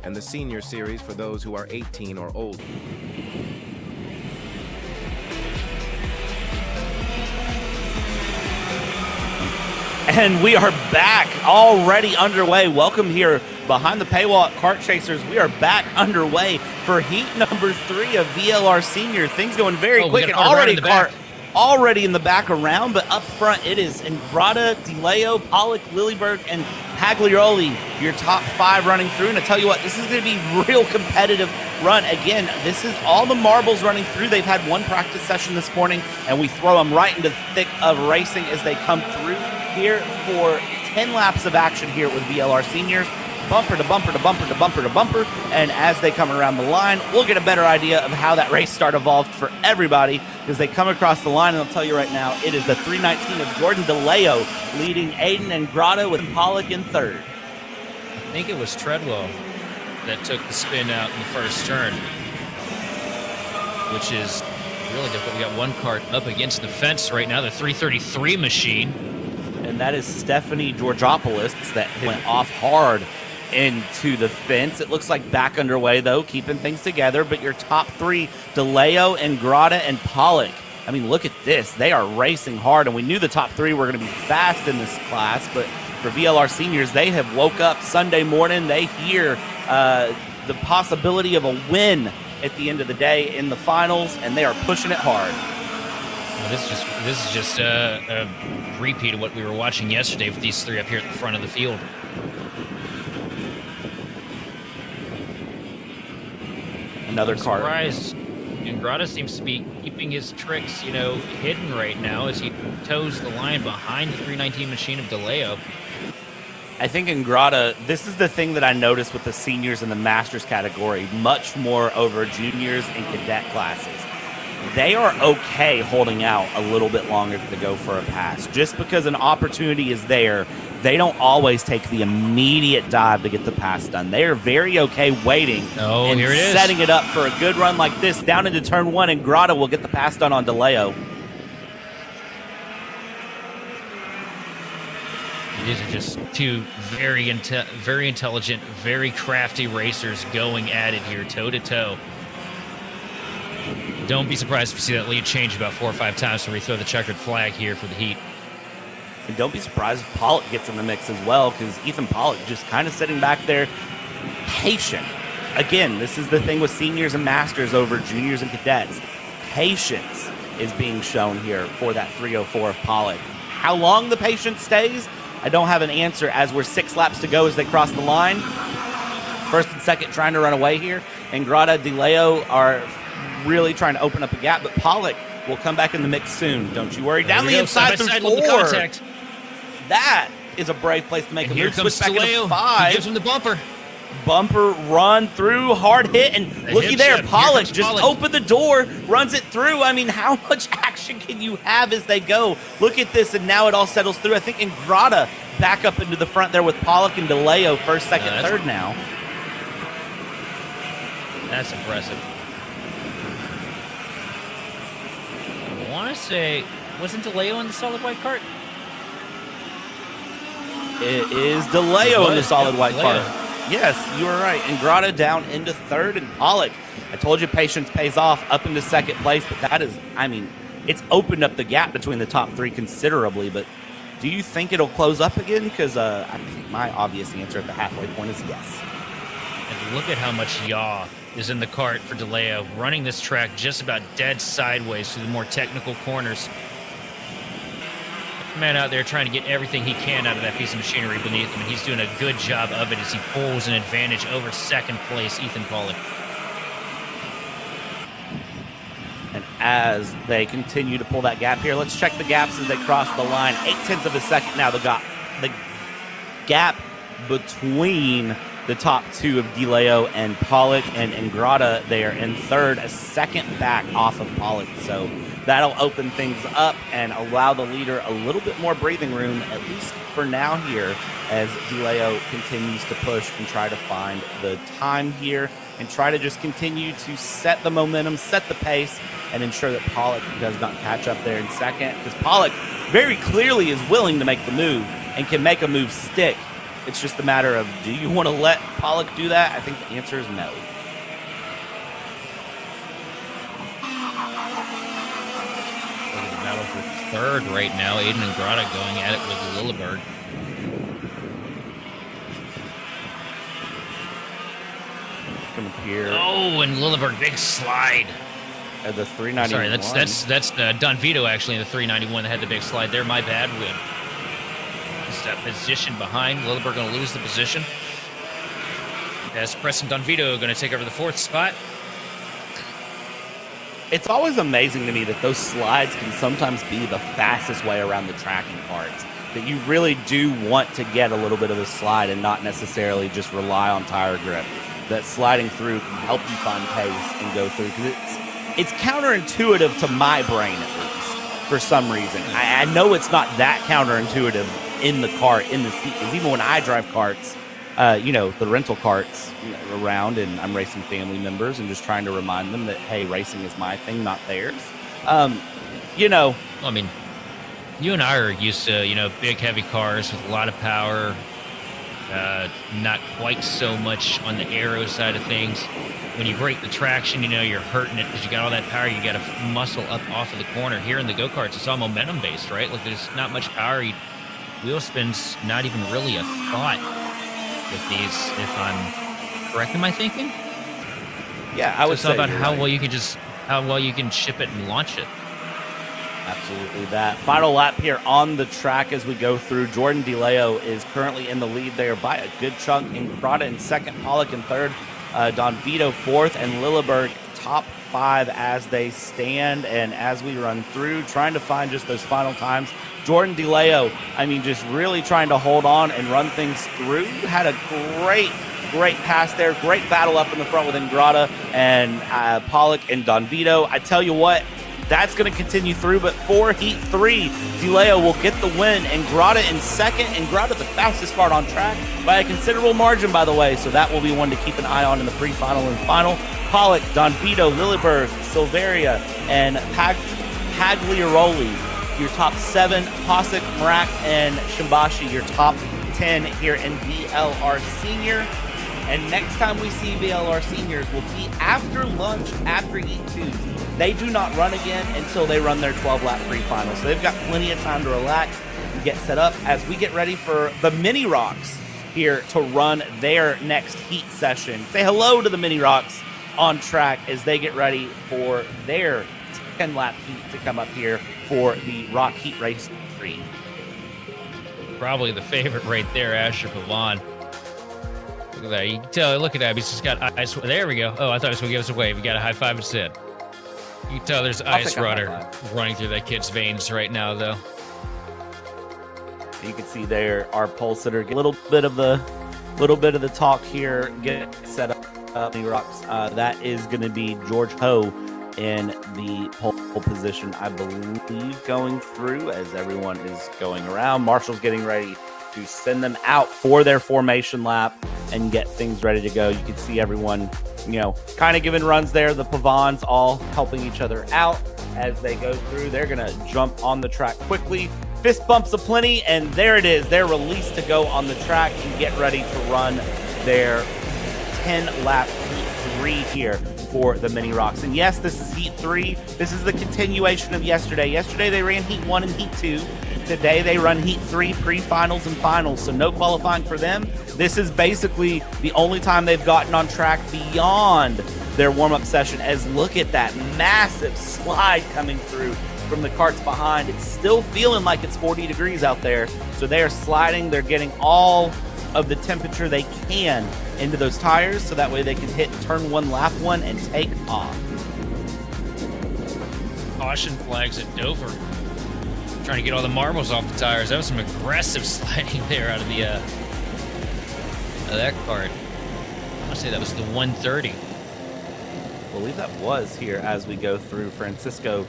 and the Senior Series for those who are 18 or older. And we are back, already underway. Welcome here behind the paywall at Kart Chasers. We are back underway for heat number 3 of VLR Senior. Things going very quick, and already in the back around, but up front it is Ingrata, DeLeo, Pollock, Lilleberg, and Paglioli, your top 5 running through. And I tell you what, this is going to be real competitive run. Again, this is all the marbles running through. They've had one practice session this morning, and we throw them right into the thick of racing as they come through here for 10 laps of action here with VLR Seniors. Bumper to bumper to bumper to bumper to bumper, and as they come around the line, we'll get a better idea of how that race start evolved for everybody as they come across the line. And I'll tell you right now, it is the 319 of Jordan DeLeo leading Aiden and Grotto with Pollock in third. I think it was Treadwell that took the spin out in the first turn, which is really difficult. We got one kart up against the fence right now, the 333 machine. And that is Stephanie Georgopoulos that went off hard into the fence. It looks like back underway, though, keeping things together. But your top 3, DeLeo, Ingrata, and Pollock. I mean, look at this. They are racing hard, and we knew the top 3 were going to be fast in this class. But for VLR Seniors, they have woke up Sunday morning. They hear the possibility of a win at the end of the day in the finals, and they are pushing it hard. Well, this is just a repeat of what we were watching yesterday with these 3 up here at the front of the field. Another kart. Surprised. Ingrata seems to be keeping his tricks, hidden right now as he toes the line behind the 319 machine of DeLeo. I think Ingrata, this is the thing that I noticed with the seniors in the Masters category, much more over juniors and cadet classes. They are okay holding out a little bit longer to go for a pass. Just because an opportunity is there, they don't always take the immediate dive to get the pass done. They are very okay waiting and here it is. Setting it up for a good run like this. Down into turn 1, and Grotto will get the pass done on DeLeo. These are just 2 very intelligent, very crafty racers going at it here, toe-to-toe. Don't be surprised if you see that lead change about 4 or 5 times when we throw the checkered flag here for the heat. And don't be surprised if Pollock gets in the mix as well, because Ethan Pollock just kind of sitting back there, patient. Again, this is the thing with seniors and masters over juniors and cadets. Patience is being shown here for that 304 of Pollock. How long the patience stays, I don't have an answer, as we're 6 laps to go as they cross the line. First and second trying to run away here. And Grata, DeLeo are really trying to open up a gap, but Pollock will come back in the mix soon. Don't you worry. Down the inside through 4. That is a brave place to make a move. Switch back into 5. He gives him the bumper. Bumper run through, hard hit, and looky there, Pollock just opened the door, runs it through. I mean, how much action can you have as they go? Look at this, and now it all settles through. I think Ingrata back up into the front there with Pollock and DeLeo, first, second, third now. That's impressive. I want to say, wasn't DeLeo in the solid white cart? It is DeLeo in the solid white cart. Yes, you were right. Ingrata down into third, and Pollock, I told you patience pays off, up into second place, but that is, I mean, it's opened up the gap between the top 3 considerably, but do you think it'll close up again? Because I think my obvious answer at the halfway point is yes. And look at how much yaw is in the cart for DeLeo, running this track just about dead sideways through the more technical corners. Man out there trying to get everything he can out of that piece of machinery beneath him, and he's doing a good job of it as he pulls an advantage over second place Ethan Pollock. And as they continue to pull that gap here, let's check the gaps as they cross the line. 0.8 of a second now. The gap between the top 2 of DeLeo and Pollock, and Ingrata there in third, a second back off of Pollock. So that'll open things up and allow the leader a little bit more breathing room, at least for now here, as DeLeo continues to push and try to find the time here and try to just continue to set the momentum, set the pace, and ensure that Pollock does not catch up there in second, because Pollock very clearly is willing to make the move and can make a move stick. It's just a matter of, do you want to let Pollock do that? I think the answer is no. Look at the battle for third right now. Aiden and Grata going at it with Lilleberg. Come here. Oh, and Lilleberg, big slide. At the 391. Sorry, that's Don Vito actually in the 391 that had the big slide there. My bad. Win. That position behind. Lilleberg going to lose the position. As Preston Don Vito going to take over the fourth spot. It's always amazing to me that those slides can sometimes be the fastest way around the tracking parts. That you really do want to get a little bit of the slide and not necessarily just rely on tire grip. That sliding through can help you find pace and go through, because it's counterintuitive to my brain, at least, for some reason. I know it's not that counterintuitive in the cart, in the seat, because even when I drive carts, the rental carts around, and I'm racing family members and just trying to remind them that, hey, racing is my thing, not theirs. I mean, you and I are used to, big, heavy cars with a lot of power, not quite so much on the aero side of things. When you break the traction, you're hurting it because you got all that power. You got to muscle up off of the corner. Here in the go-karts, it's all momentum-based, right? Like, there's not much power. Wheel spin's not even really a thought with these, if I'm correct in my thinking. Yeah, I would say it's all about how well you can ship it and launch it. Absolutely that. Final lap here on the track as we go through. Jordan DeLeo is currently in the lead there by a good chunk. Ingrata in second, Pollock in third, Don Vito fourth, and Lilleberg top five as they stand. And as we run through, trying to find just those final times. Jordan DeLeo, just really trying to hold on and run things through. Had a great pass there. Great battle up in the front with Ingrata and Pollock and Don Vito. I tell you what, that's going to continue through, but for Heat 3, DeLeo will get the win. Ingrata in second. Ingrata the fastest car on track by a considerable margin, by the way, so that will be one to keep an eye on in the pre-final and final. Pollock, Don Vito, Lilleberg, Silveria, and Pagliaroli, your top 7. Posick, Mrak, and Shimbashi, your top 10 here in VLR Senior. And next time we see VLR Seniors will be after lunch, after Heat 2. They do not run again until they run their 12-lap pre-final. So they've got plenty of time to relax and get set up as we get ready for the Mini Roks here to run their next Heat session. Say hello to the Mini Roks on track as they get ready for their 10-lap Heat to come up here for the Rok Heat Race 3. Probably the favorite right there, Asher Pavon. Look at that. You can tell, look at that. He's just got ice. There we go. Oh, I thought he was going to give us a wave. He got a high five instead. You can tell there's ice water running through that kid's veins right now, though. You can see there our pole sitter get a little bit of the talk here, get set up. Roks. That is going to be George Ho in the pole position, I believe, going through as everyone is going around. Marshall's getting ready to send them out for their formation lap and get things ready to go. You can see everyone, kind of giving runs there. The Pavons all helping each other out as they go through. They're going to jump on the track quickly. Fist bumps aplenty, and there it is. They're released to go on the track and get ready to run their 10-lap Heat 3 here for the Mini Roks. And yes, this is Heat 3. This is the continuation of yesterday. Yesterday they ran Heat 1 and Heat 2. Today they run Heat 3 pre-finals and finals, so no qualifying for them. This is basically the only time they've gotten on track beyond their warm-up session, as look at that massive slide coming through from the carts behind. It's still feeling like it's 40 degrees out there, so they are sliding. They're getting all of the temperature they can into those tires, so that way they can hit turn 1, lap 1, and take off. Caution flags at Dover. Trying to get all the marbles off the tires. That was some aggressive sliding there out of the that cart. I want to say that was the 130. I believe that was here as we go through. Francisco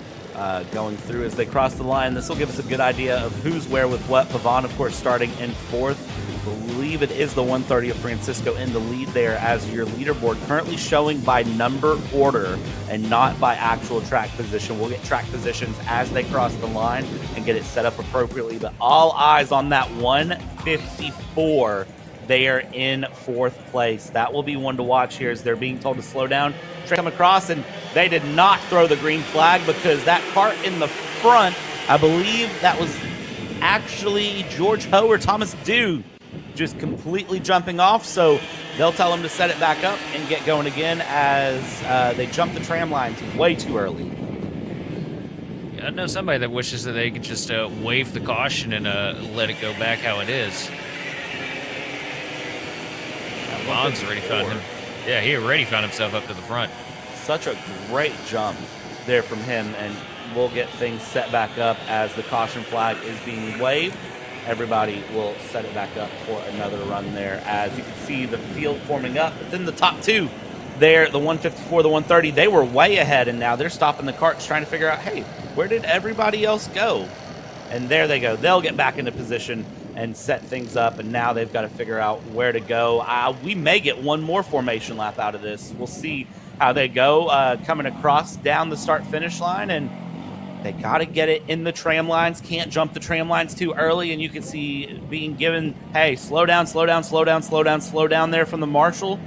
going through as they cross the line. This will give us a good idea of who's where with what. Pavon, of course, starting in 4th. I believe it is the 130 of Francisco in the lead there as your leaderboard currently showing by number order and not by actual track position. We'll get track positions as they cross the line and get it set up appropriately, but all eyes on that 154 they are in 4th place. That will be one to watch here as they're being told to slow down, come across, and they did not throw the green flag because that cart in the front, I believe that was actually George Ho or Thomas Dew just completely jumping off, so they'll tell him to set it back up and get going again as they jump the tram lines way too early. Yeah, I know somebody that wishes that they could just wave the caution and let it go back how it is. Bond's already found him. Yeah, he already found himself up to the front. Such a great jump there from him, and we'll get things set back up as the caution flag is being waved. Everybody will set it back up for another run there as you can see the field forming up. But then the top two there, the 154, the 130, they were way ahead, and now they're stopping the carts trying to figure out, hey, where did everybody else go? And there they go. They'll get back into position and set things up, and now they've got to figure out where to go. We may get one more formation lap out of this. We'll see how they go coming across down the start-finish line, and they got to get it in the tram lines. Can't jump the tram lines too early, and you can see being given, hey, slow down, slow down, slow down, slow down, slow down there from the marshal.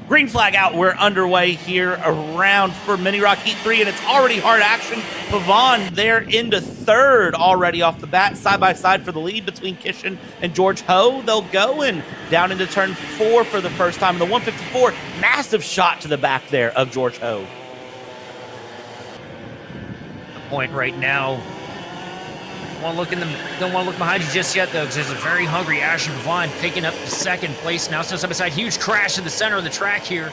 Green flag out. We're underway here around for Mini Rok Heat 3, and it's already hard action. Pavon there into 3rd already off the bat, side by side for the lead between Kishin and George Ho. They'll go and down into turn 4 for the first time. The 154, massive shot to the back there of George Ho. Point right now. Don't want to look behind you just yet, though, because there's a very hungry Asher Vaughn picking up the 2nd place. Now side by side, huge crash in the center of the track here.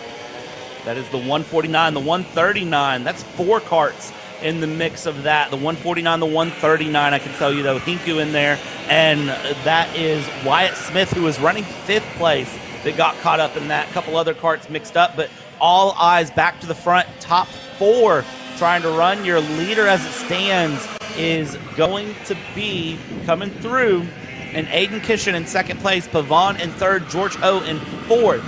That is the 149, the 139. That's 4 carts in the mix of that. The 149, the 139, I can tell you, though, Hinku in there. And that is Wyatt Smith, who was running 5th place, that got caught up in that. A couple other carts mixed up, but all eyes back to the front. Top 4 trying to run. Your leader as it stands is going to be coming through, and Aiden Kishin in 2nd place, Pavon in 3rd, George Ho in 4th,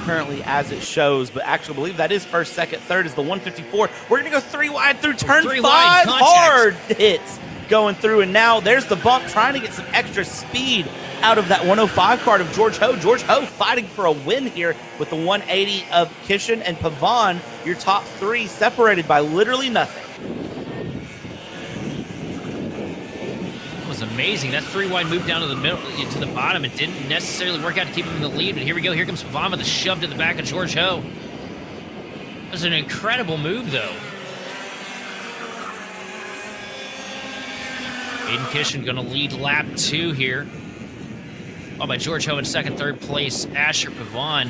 currently as it shows, but actually I believe that is 1st, 2nd, 3rd is the 154. We're going to go 3 wide through turn 5, hard hits going through, and now there's the bump, trying to get some extra speed out of that 105 cart of George Ho. George Ho fighting for a win here with the 180 of Kishin and Pavon, your top 3 separated by literally nothing. Was amazing. That 3 wide move down to the middle, to the bottom. It didn't necessarily work out to keep him in the lead, but here we go. Here comes Pavon with a shove to the back of George Ho. That was an incredible move, though. Aiden Kishin going to lead lap 2 here. Oh, by George Ho in 2nd, 3rd place. Asher Pavon.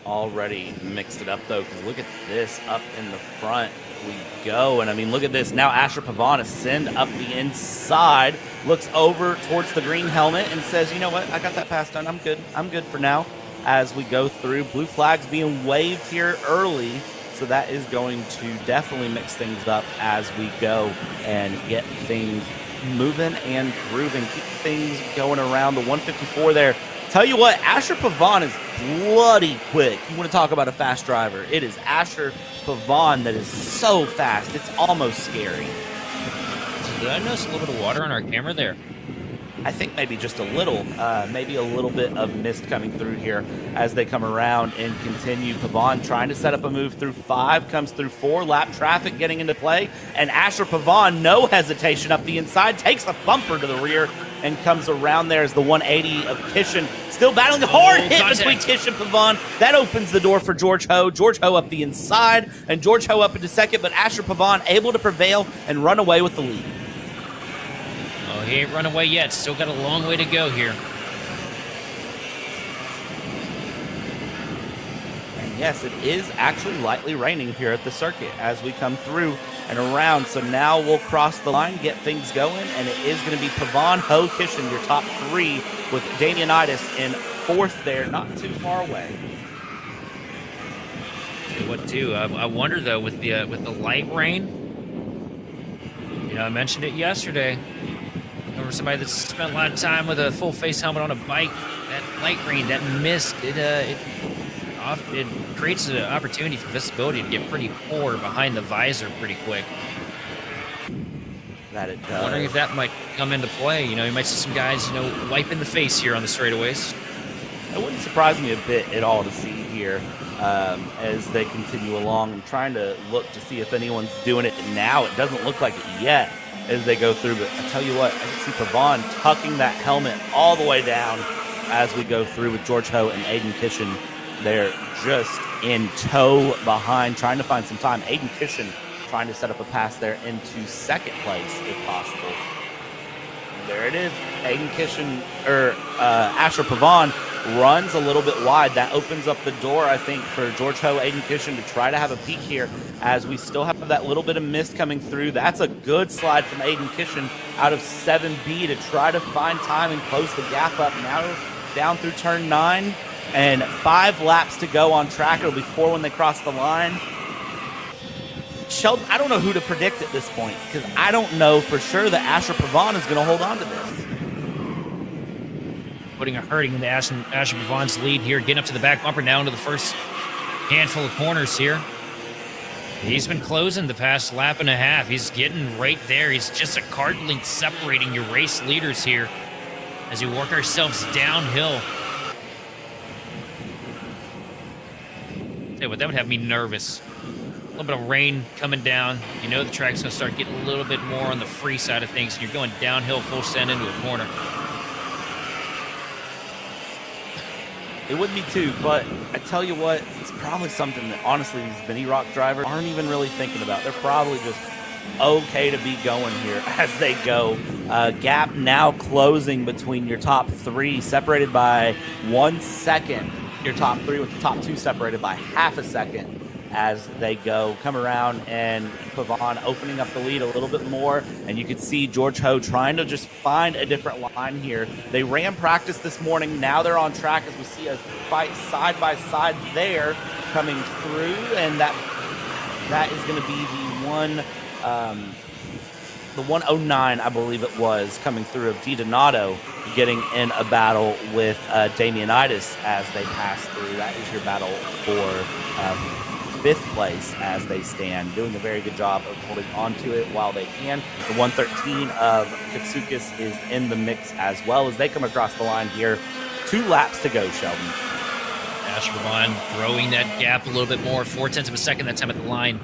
Already mixed it up, though, because look at this up in the front. We go, and I mean, look at this. Now Asher Pavon ascend up the inside, looks over towards the green helmet and says, you know what, I got that pass done. I'm good for now. As we go through, blue flags being waved here early, so that is going to definitely mix things up as we go and get things moving and grooving, keep things going around the 154 there. Tell you what, Asher Pavon is bloody quick. You want to talk about a fast driver? It is Asher Pavon that is so fast. It's almost scary. Did I notice a little bit of water on our camera there? I think maybe just a little, maybe a little bit of mist coming through here as they come around and continue. Pavon trying to set up a move through 5, comes through 4, lap traffic getting into play, and Asher Pavon, no hesitation up the inside, takes a bumper to the rear and comes around there as the 180 of Kishin. Still battling, hard hit between Kishin and Pavon. That opens the door for George Ho. George Ho up the inside, and George Ho up into 2nd, but Asher Pavon able to prevail and run away with the lead. Oh, he ain't run away yet. Still got a long way to go here. And yes, it is actually lightly raining here at the circuit as we come through and around. So now we'll cross the line, get things going, and it is going to be Pavon, Ho, Kishin, your top 3, with Damianitis in 4th there, not too far away. What too? I wonder though, with the light rain. You know, I mentioned it yesterday. Over somebody that's spent a lot of time with a full face helmet on a bike. That light rain, that mist, it creates an opportunity for visibility to get pretty poor behind the visor pretty quick. that it does. I'm wondering if that might come into play. You know, you might see some guys, you know, wiping the face here on the straightaways. It wouldn't surprise me a bit at all to see here as they continue along. I'm trying to look to see if anyone's doing it now. It doesn't look like it yet as they go through, but I tell you what, I can see Pavon tucking that helmet all the way down as we go through with George Ho and Aiden Kishin. They're just in tow behind, trying to find some time. Aiden Kishin trying to set up a pass there into second place if possible. And there it is. Aiden Kishin, or Asher Pavon runs a little bit wide. That opens up the door, I think, for George Ho, Aiden Kishin to try to have a peek here as we still have that little bit of mist coming through. That's a good slide from Aiden Kishin out of 7B to try to find time and close the gap up. Now down through turn 9 and 5 laps to go on track. It'll be 4 when they cross the line. Sheldon, I don't know who to predict at this point because I don't know for sure that Asher Pavon is going to hold on to this. Putting a hurting into Asher Pavon's lead here, getting up to the back bumper, now into the first handful of corners here. He's been closing the past lap and a half. He's getting right there. He's just a card length separating your race leaders here as we work ourselves downhill. Tell you what, that would have me nervous. A little bit of rain coming down. You know the track's going to start getting a little bit more on the free side of things. You're going downhill full send into a corner. It would be too, but I tell you what, it's probably something that honestly these mini rock drivers aren't even really thinking about. They're probably just okay to be going here as they go. Gap now closing between your top 3, separated by 1 second. Your top 3 with the top 2 separated by half a second as they go. Come around and Pavon opening up the lead a little bit more, and you can see George Ho trying to just find a different line here. They ran practice this morning. Now they're on track as we see a fight side by side there coming through, and that is going to be the 109, I believe it was, coming through of DiDonato getting in a battle with Damianitis as they pass through. That is your battle for 5th place as they stand, doing a very good job of holding onto it while they can. The 113 of Katsukis is in the mix as well as they come across the line here. 2 laps to go, Sheldon. Asher Pavon growing that gap a little bit more, 0.4 of a second that time at the line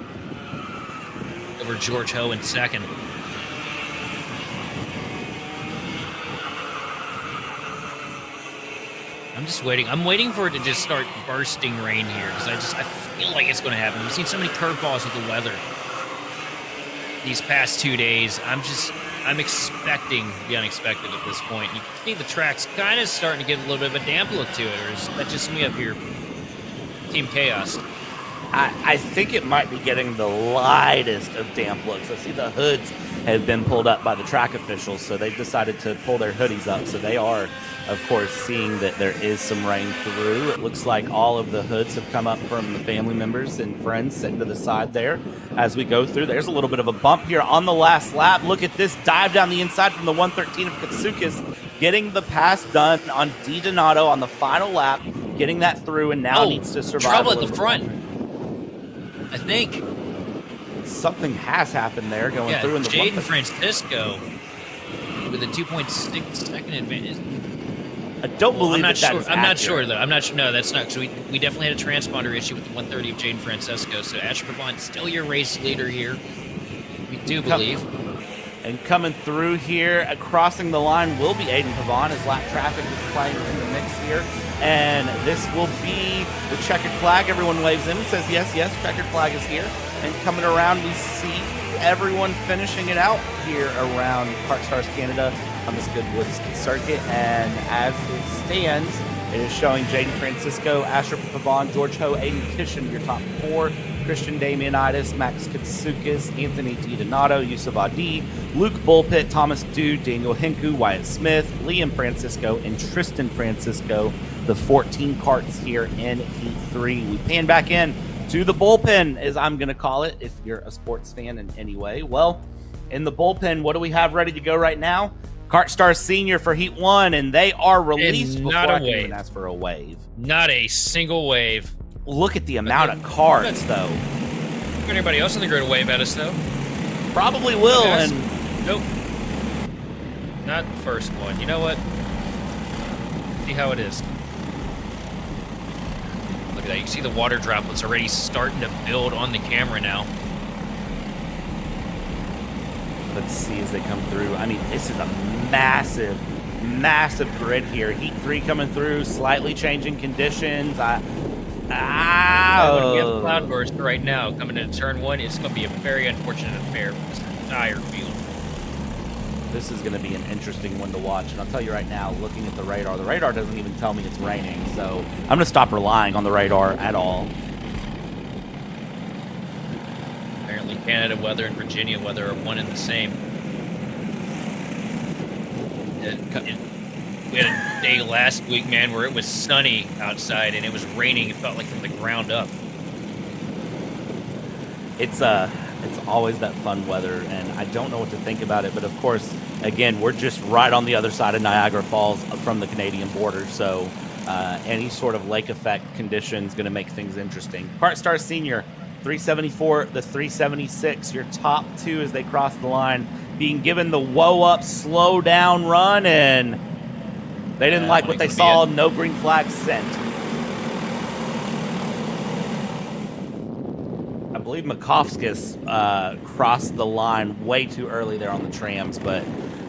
over George Ho in second. I'm just waiting. I'm waiting for it to just start bursting rain here because I feel like it's going to happen. We've seen so many curveballs with the weather these past 2 days. I'm expecting the unexpected at this point. You can see the track's kind of starting to get a little bit of a damp look to it, or is that just me up here, Team Chaos? I think it might be getting the lightest of damp looks. I see the hoods have been pulled up by the track officials, so they've decided to pull their hoodies up. So they are, of course, seeing that there is some rain through. It looks like all of the hoods have come up from the family members and friends sitting to the side there as we go through. There's a little bit of a bump here on the last lap. Look at this dive down the inside from the 113 of Katsukis, getting the pass done on DiDonato on the final lap, getting that through, and now needs to survive. Trouble at the front, I think. Something has happened there going through in the Jaden Francisco with a 2.6 second advantage. I don't believe I'm not sure. sure though. I'm not sure. No, that's not. So we definitely had a transponder issue with the 130 of Jaden Francisco. So Asher Pavon still your race leader here. We do believe. And coming through here, crossing the line will be Aiden Pavon as lap traffic is playing in the mix here. And this will be the checkered flag. Everyone waves in and says, yes, checkered flag is here. And coming around, we see everyone finishing it out here around KartStars Canada on this Goodwood circuit. And as it stands, it is showing Jaden Francisco, Asher Pavon, George Ho, Aiden Kishin, your top 4. Christian Damianitis, Max Katsukis, Anthony DiDonato, Yusuf Adi, Luke Bullpit, Thomas Dude, Daniel Hinku, Wyatt Smith, Liam Francisco, and Tristan Francisco, the 14 carts here in Heat 3. We pan back in to the bullpen, as I'm going to call it, if you're a sports fan in any way. Well, in the bullpen, what do we have ready to go right now? KartStars Senior for Heat 1, and they are released before I can even ask for a wave. Not a single wave. Look at the amount of cards, though. Anybody else on the grid wave at us, though? Probably will, and Nope. Not the first one. You know what? See how it is. Look at that. You see the water droplets already starting to build on the camera now. Let's see as they come through. I mean, this is a massive, massive grid here. Heat 3 coming through, slightly changing conditions. We have cloudburst right now coming into turn 1. It's going to be a very unfortunate affair for this entire field. This is going to be an interesting one to watch. And I'll tell you right now, looking at the radar doesn't even tell me it's raining. So I'm going to stop relying on the radar at all. Apparently Canada weather and Virginia weather are one and the same. We had a day last week, man, where it was sunny outside and it was raining. It felt like from the ground up. It's always that fun weather, and I don't know what to think about it. But of course, again, we're just right on the other side of Niagara Falls from the Canadian border, so any sort of lake effect conditions going to make things interesting. KartStars Senior 374, the 376, your top two as they cross the line, being given the whoa up, slow down run, and they didn't like what they saw. No green flag sent. I believe Makovskis crossed the line way too early there on the trams, but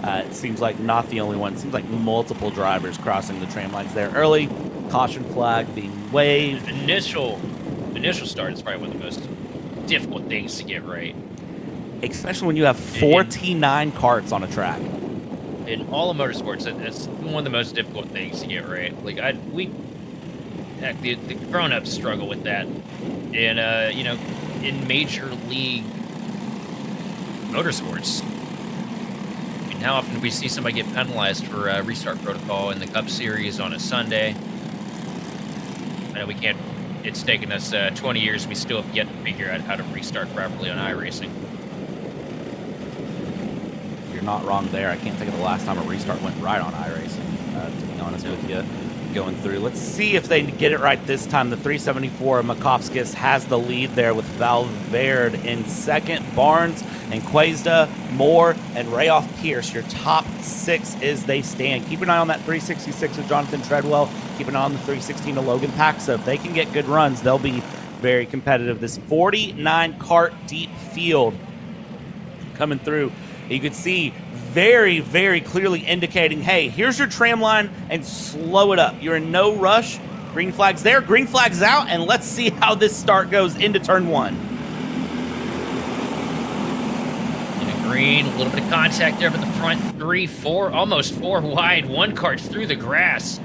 it seems like not the only one. It seems like multiple drivers crossing the tram lines there early. Caution flag being waved. Initial start is probably one of the most difficult things to get right. Especially when you have 49 carts on a track. In all of motorsports, that's one of the most difficult things to get right. Like the grown-ups struggle with that, and you know, in major league motorsports, I mean, how often do we see somebody get penalized for restart protocol in the Cup Series on a Sunday? I know we can't. It's taken us 20 years. We still have yet to figure out how to restart properly on iRacing. You're not wrong there. I can't think of the last time a restart went right on iRacing, to be honest with you, going through. Let's see if they get it right this time. The 374, Makovskis has the lead there with Valverde in second. Barnes and Cuesta, Moore, and Rayoff Pierce, your top six as they stand. Keep an eye on that 366 with Jonathan Treadwell. Keep an eye on the 316 to Logan Paxa. If they can get good runs, they'll be very competitive. This 49 cart deep field coming through. You could see very, very clearly indicating, hey, here's your tram line and slow it up. You're in no rush. Green flag's there, green flag's out, and let's see how this start goes into turn one. In a green, a little bit of contact there, but the front 3, 4, almost 4 wide. One cart's through the grass.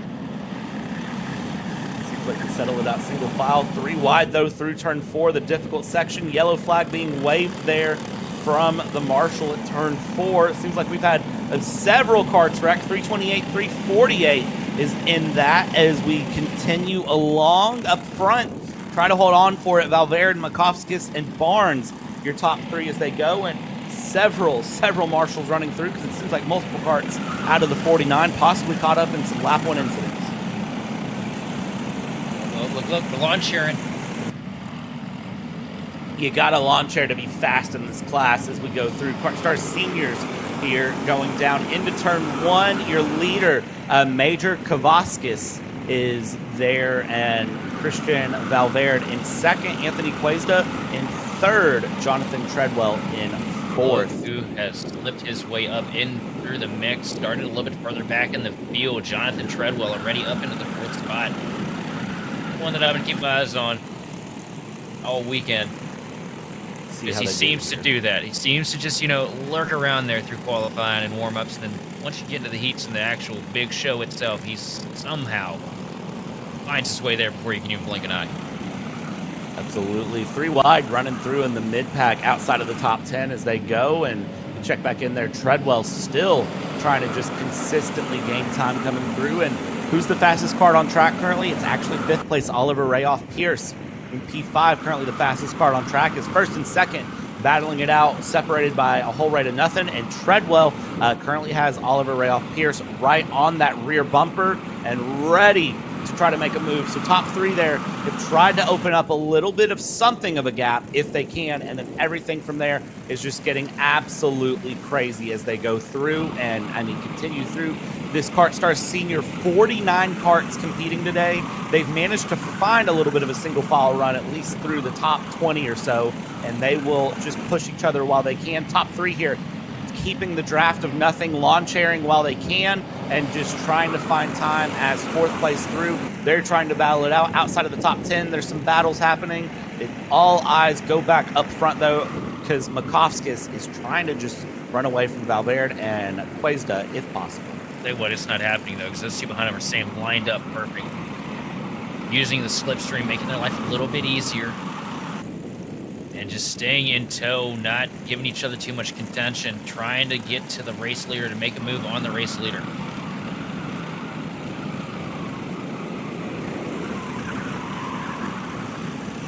Seems like they settle it out single file. 3 wide, though, through turn 4, the difficult section. Yellow flag being waved there from the marshal at turn 4. It seems like we've had several carts wrecked. 328, 348 is in that as we continue along up front. Try to hold on for it. Valverde, Makovskis, and Barnes, your top 3 as they go, and several marshals running through because it seems like multiple carts out of the 49 possibly caught up in some lap 1 incidents. Look, the lawn sharing. You got a lawn chair to be fast in this class as we go through. KartStars Seniors here going down into turn 1. Your leader, Major Kavaskis, is there, and Christian Valverde in second. Anthony Cuesta in third. Jonathan Treadwell in fourth. Who has slipped his way up in through the mix, started a little bit further back in the field. Jonathan Treadwell already up into the 4th spot. One that I've been keeping my eyes on all weekend. Because he seems to do that. He seems to just, lurk around there through qualifying and warm-ups. And then once you get into the heats and the actual big show itself, he somehow finds his way there before you can even blink an eye. Absolutely. 3 wide running through in the mid-pack outside of the top 10 as they go. And you check back in there. Treadwell still trying to just consistently gain time coming through. And who's the fastest kart on track currently? It's actually 5th place Oliver Rayoff Pierce. In P5, currently the fastest kart on track is first and second, battling it out, separated by a whole right of nothing. And Treadwell currently has Oliver Rayoff Pierce right on that rear bumper and ready to try to make a move. So top three there have tried to open up a little bit of something of a gap if they can, and then everything from there is just getting absolutely crazy as they go through and, continue through. This KartStars Senior, 49 karts competing today. They've managed to find a little bit of a single file run, at least through the top 20 or so, and they will just push each other while they can. Top three here, keeping the draft of nothing, lawn chairing while they can, and just trying to find time as fourth place through. They're trying to battle it out. Outside of the top 10, there's some battles happening. All eyes go back up front, though, because Makovskis is trying to just run away from Valverde and Quezda if possible. What it's not happening, though, because those two behind him are staying lined up perfect. Using the slipstream, making their life a little bit easier. And just staying in tow, not giving each other too much contention, trying to get to the race leader to make a move on the race leader.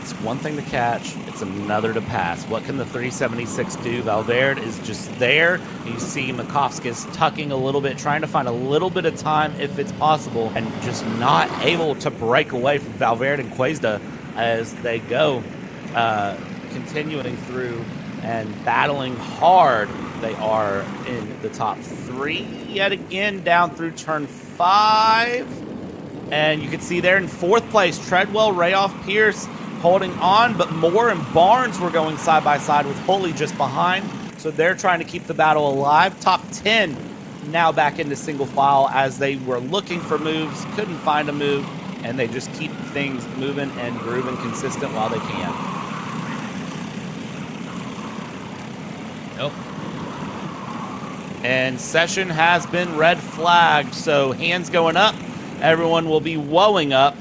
It's one thing to catch, it's another to pass. What can the 376 do? Valverde is just there. You see Makovskis tucking a little bit, trying to find a little bit of time if it's possible, and just not able to break away from Valverde and Quezda as they go. Continuing through and battling hard. They are in the top three yet again, down through turn 5. And you can see there in fourth place, Treadwell, Rayoff, Pierce holding on, but Moore and Barnes were going side by side with Holy just behind. So they're trying to keep the battle alive. Top 10 now back into single file as they were looking for moves, couldn't find a move, and they just keep things moving and grooving consistent while they can. Nope. And session has been red flagged, so hands going up. Everyone will be woeing up,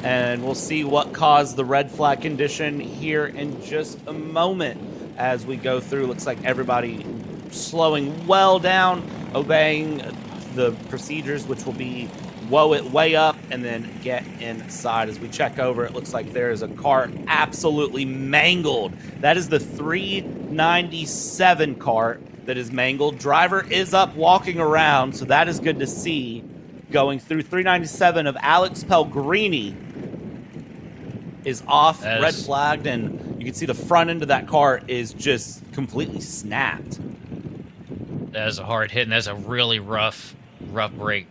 and we'll see what caused the red flag condition here in just a moment as we go through. Looks like everybody slowing well down, obeying the procedures, which will be woe it way up and then get inside. As we check over, it looks like there is a cart absolutely mangled. That is the 397 cart that is mangled. Driver is up walking around, so that is good to see. Going through 397 of Alex Pellegrini is off, red flagged, and you can see the front end of that cart is just completely snapped. That is a hard hit, and that's a really rough break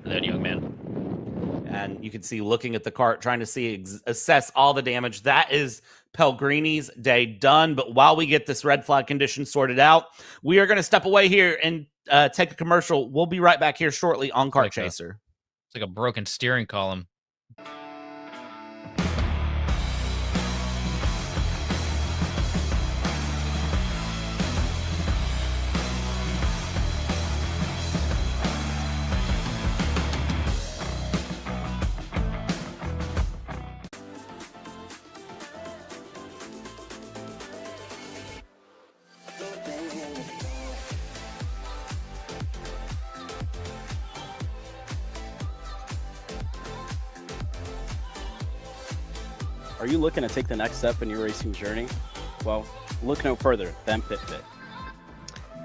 for that young man. And you can see looking at the cart, trying to see, assess all the damage. That is Pellegrini's day done. But while we get this red flag condition sorted out, we are going to step away here and take a commercial. We'll be right back here shortly on Kart Chaser. It's like a broken steering column. Are you looking to take the next step in your racing journey? Well, look no further than PitFit.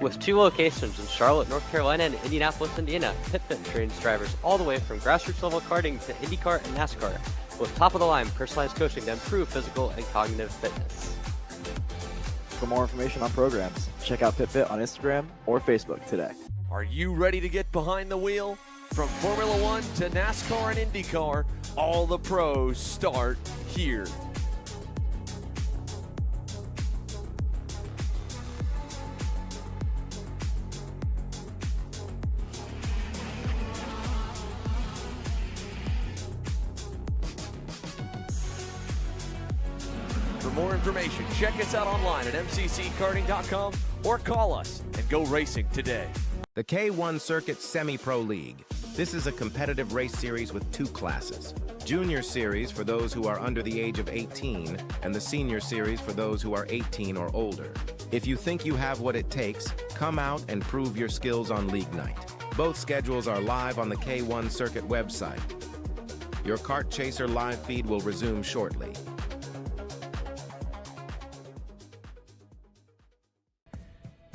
With 2 locations in Charlotte, North Carolina and Indianapolis, Indiana, PitFit trains drivers all the way from grassroots level karting to IndyCar and NASCAR, with top-of-the-line personalized coaching to improve physical and cognitive fitness. For more information on programs, check out PitFit on Instagram or Facebook today. Are you ready to get behind the wheel? From Formula One to NASCAR and IndyCar, all the pros start here. For more information, check us out online at mcckarting.com or call us and go racing today. The K1 Circuit Semi-Pro League. This is a competitive race series with 2 classes. Junior Series for those who are under the age of 18, and the Senior Series for those who are 18 or older. If you think you have what it takes, come out and prove your skills on League Night. Both schedules are live on the K1 Circuit website. Your Kart Chaser live feed will resume shortly.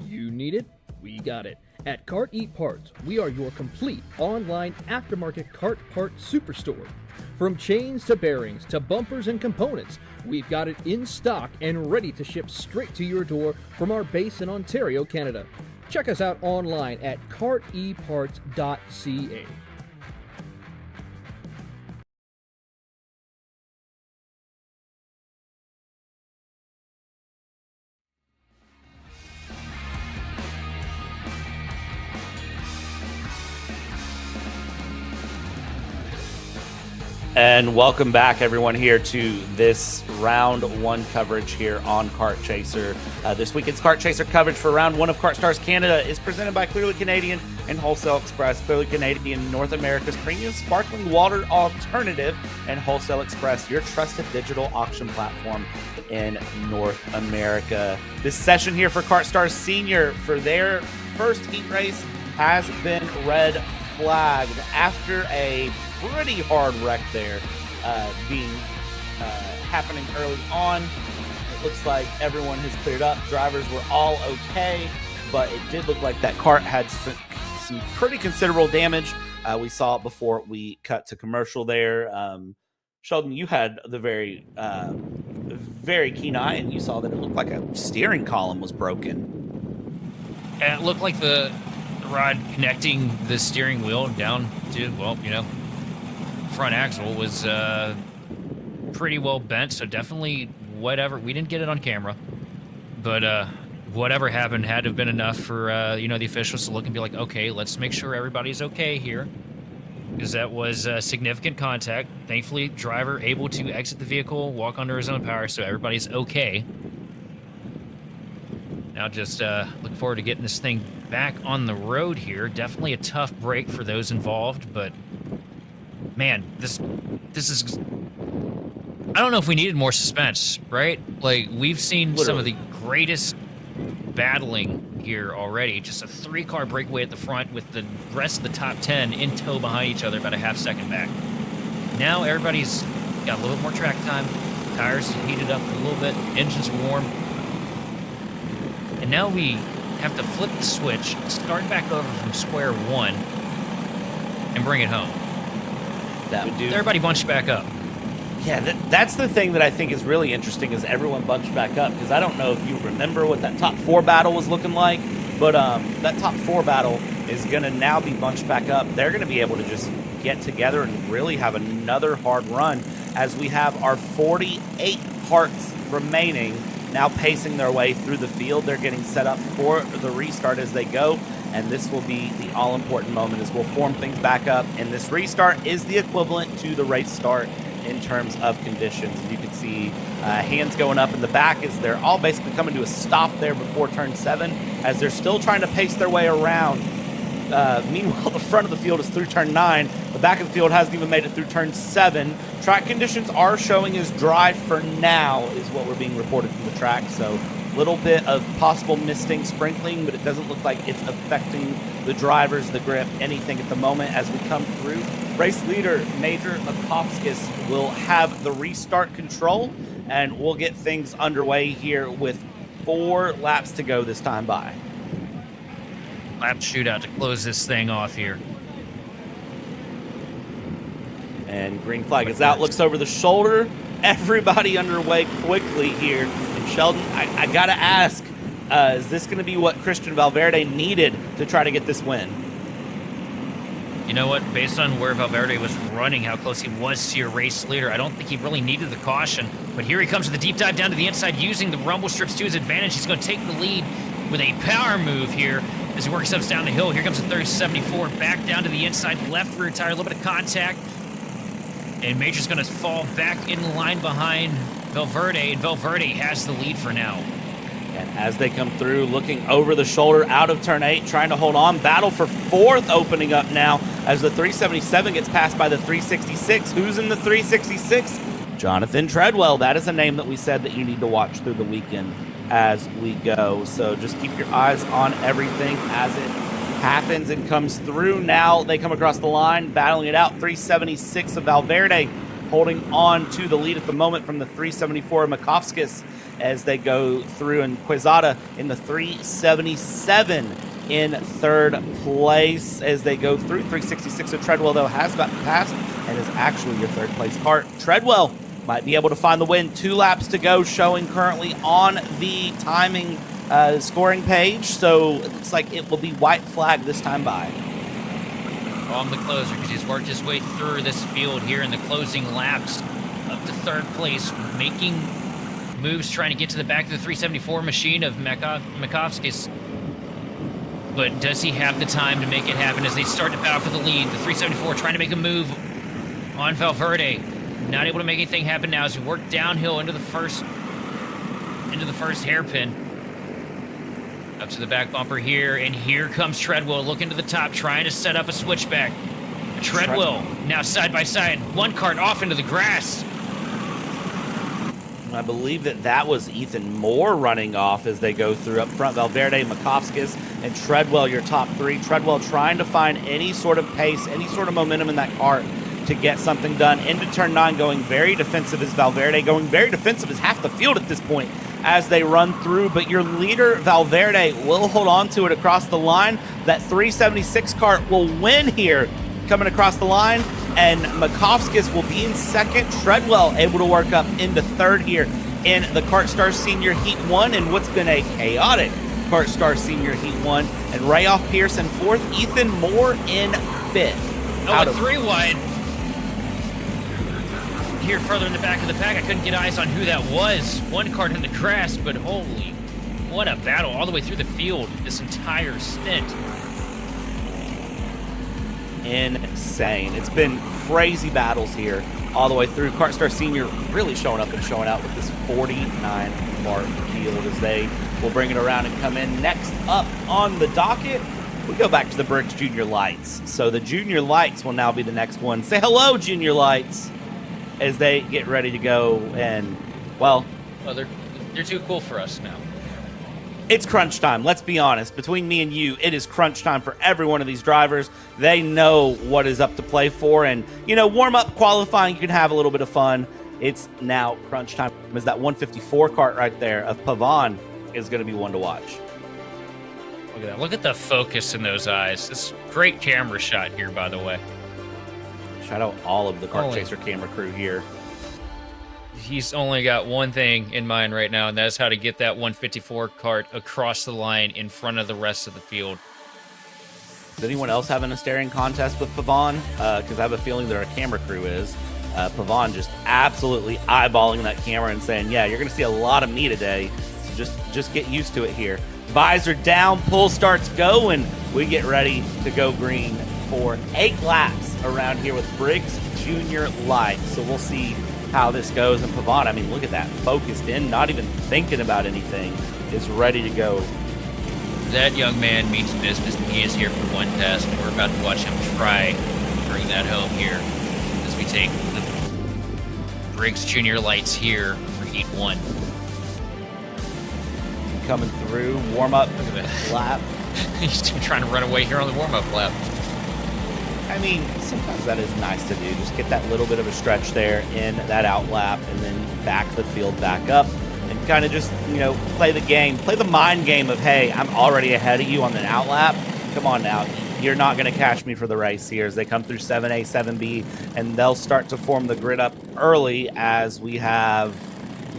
You need it? We got it. At Kart Eat Parts, we are your complete online aftermarket kart part superstore. From chains to bearings to bumpers and components, we've got it in stock and ready to ship straight to your door from our base in Ontario, Canada. Check us out online at karteparts.ca. And welcome back, everyone, here to this round one coverage here on Kart Chaser. This weekend's Kart Chaser coverage for round one of KartStars Canada is presented by Clearly Canadian and Wholesale Express. Clearly Canadian, North America's premium sparkling water alternative, and Wholesale Express, your trusted digital auction platform in North America. This session here for KartStars Senior for their first heat race has been red flagged after a pretty hard wreck there happening early on. It looks like everyone has cleared up. Drivers were all okay, but it did look like that kart had some pretty considerable damage. We saw it before we cut to commercial there. Sheldon, you had the very keen eye, and you saw that it looked like a steering column was broken. And it looked like the rod connecting the steering wheel down to, well, front axle was pretty well bent, so definitely whatever. We didn't get it on camera, but whatever happened had to have been enough for the officials to look and be like, okay, let's make sure everybody's okay here, because that was significant contact. Thankfully, driver able to exit the vehicle, walk under his own power, so everybody's okay. Now just look forward to getting this thing back on the road here. Definitely a tough break for those involved, but man, this is, I don't know if we needed more suspense, right? Like, we've seen some of the greatest battling here already. Just a 3-car breakaway at the front with the rest of the top 10 in tow behind each other, about a half second back. Now everybody's got a little bit more track time. Tires heated up a little bit. Engine's warm. And now we have to flip the switch, start back over from square one, and bring it home. That would do. Everybody bunched back up. Yeah, that's the thing that I think is really interesting, is everyone bunched back up, because I don't know if you remember what that top 4 battle was looking like, but that top 4 battle is going to now be bunched back up. They're going to be able to just get together and really have another hard run, as we have our 48 parts remaining now pacing their way through the field. They're getting set up for the restart as they go, and this will be the all-important moment as we'll form things back up. And this restart is the equivalent to the race start in terms of conditions. You can see hands going up in the back as they're all basically coming to a stop there before turn 7, as they're still trying to pace their way around. Meanwhile, the front of the field is through turn 9. The back of the field hasn't even made it through turn 7. Track conditions are showing as dry for now, is what we're being reported from the track. So a little bit of possible misting, sprinkling, but it doesn't look like it's affecting the drivers, the grip, anything at the moment as we come through. Race leader Major Makovskis will have the restart control, and we'll get things underway here with 4 laps to go this time by. Lap shootout to close this thing off here. And green flag is out, looks over the shoulder. Everybody underway quickly here. And Sheldon, I got to ask, is this going to be what Christian Valverde needed to try to get this win? You know what? Based on where Valverde was running, how close he was to your race leader, I don't think he really needed the caution. But here he comes with the deep dive down to the inside, using the rumble strips to his advantage. He's going to take the lead with a power move here as he works himself down the hill. Here comes the 3074 back down to the inside, left rear tire, a little bit of contact. And Major's going to fall back in line behind Valverde, and Valverde has the lead for now. And as they come through, looking over the shoulder, out of turn 8, trying to hold on. Battle for 4th opening up now as the 377 gets passed by the 366. Who's in the 366? Jonathan Treadwell. That is a name that we said that you need to watch through the weekend as we go. So just keep your eyes on everything as it happens and comes through. Now they come across the line, battling it out. 376 of Valverde holding on to the lead at the moment from the 374 of Makovskis as they go through, and Quezada in the 377 in third place as they go through. 366 of Treadwell, though, has gotten past and is actually your third place kart. Treadwell might be able to find the win. 2 laps to go, showing currently on the timing scoring page. So it looks like it will be white flag this time by. On the closer, because he's worked his way through this field here in the closing laps up to third place, making moves, trying to get to the back of the 374 machine of Makovskis. But does he have the time to make it happen as they start to battle for the lead? The 374 trying to make a move on Valverde. Not able to make anything happen now as we work downhill into the first hairpin. Up to the back bumper here, and here comes Treadwell looking to the top, trying to set up a switchback. Treadwell now side by side, one kart off into the grass. I believe that was Ethan Moore running off as they go through up front. Valverde, Makovskis, and Treadwell, your top 3. Treadwell trying to find any sort of pace, any sort of momentum in that kart to get something done. Into turn 9, going very defensive is Valverde. Going very defensive is half the field at this point as they run through. But your leader, Valverde, will hold on to it across the line. That 376 kart will win here coming across the line. And Makovskis will be in second. Treadwell able to work up into third here in the KartStars Senior Heat 1 and what's been a chaotic KartStars Senior Heat 1. And Rayoff Pearson fourth. Ethan Moore in fifth. Oh, a 3 wide. Here further in the back of the pack, I couldn't get eyes on who that was. One kart in the grass, but holy, what a battle all the way through the field this entire stint. Insane. It's been crazy battles here all the way through. KartStars Senior really showing up and showing out with this 49 kart field as they will bring it around and come in. Next up on the docket, we go back to the Briggs Junior Lights. So the Junior Lights will now be the next one. Say hello, Junior Lights, as they get ready to go. And, well, they're too cool for us now. it's crunch time. Let's be honest. Between me and you, it is crunch time for every one of these drivers. They know what is up to play for. And, you know, warm-up qualifying, you can have a little bit of fun. It's now crunch time. As that 154 kart right there of Pavon is going to be one to watch. Look at that. Look at the focus in those eyes. This great camera shot here, by the way. Shout out all of the Kart Chaser camera crew here. He's only got one thing in mind right now, and that's how to get that 154 kart across the line in front of the rest of the field. Is anyone else having a staring contest with Pavon? Because I have a feeling their camera crew is. Pavon just absolutely eyeballing that camera and saying, yeah, you're going to see a lot of me today, so just get used to it here. Visor down, pull starts go, and we get ready to go green for 8 laps around here with Briggs Junior Lite. So we'll see how this goes. And Pavon, I mean, look at that, focused in, not even thinking about anything, is ready to go. That young man means business, and he is here for one test. We're about to watch him try to bring that home here as we take the Briggs Junior Lights here for Heat 1. Coming through, warm-up lap. He's trying to run away here on the warm-up lap. I mean, sometimes that is nice to do. Just get that little bit of a stretch there in that out lap and then back the field back up and kind of just, you know, play the game, play the mind game of, hey, I'm already ahead of you on the out lap. Come on now. You're not going to catch me for the race here as they come through 7A, 7B, and they'll start to form the grid up early as we have,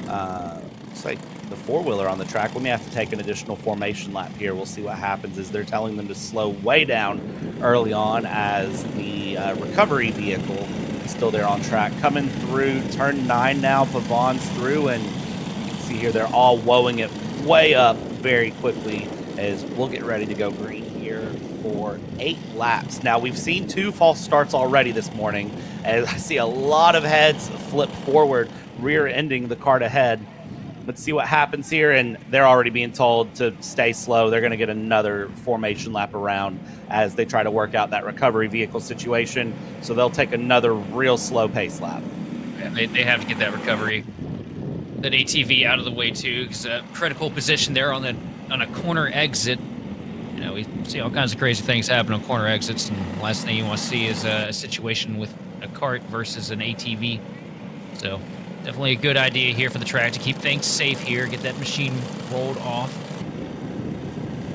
looks like the four-wheeler on the track. We may have to take an additional formation lap here. We'll see what happens as they're telling them to slow way down early on as the recovery vehicle is still there on track. Coming through turn 9 now, Pavon's through, and you can see here they're all woeing it way up very quickly as we'll get ready to go green here for 8 laps. Now, we've seen 2 false starts already this morning as I see a lot of heads flip forward, rear-ending the kart ahead. Let's see what happens here, and they're already being told to stay slow. They're going to get another formation lap around as they try to work out that recovery vehicle situation, so they'll take another real slow pace lap. Yeah, they have to get that recovery, that ATV out of the way too, because a critical position there on a corner exit. You know, we see all kinds of crazy things happen on corner exits, and the last thing you want to see is a situation with a kart versus an ATV. So definitely a good idea here for the track to keep things safe here, get that machine rolled off.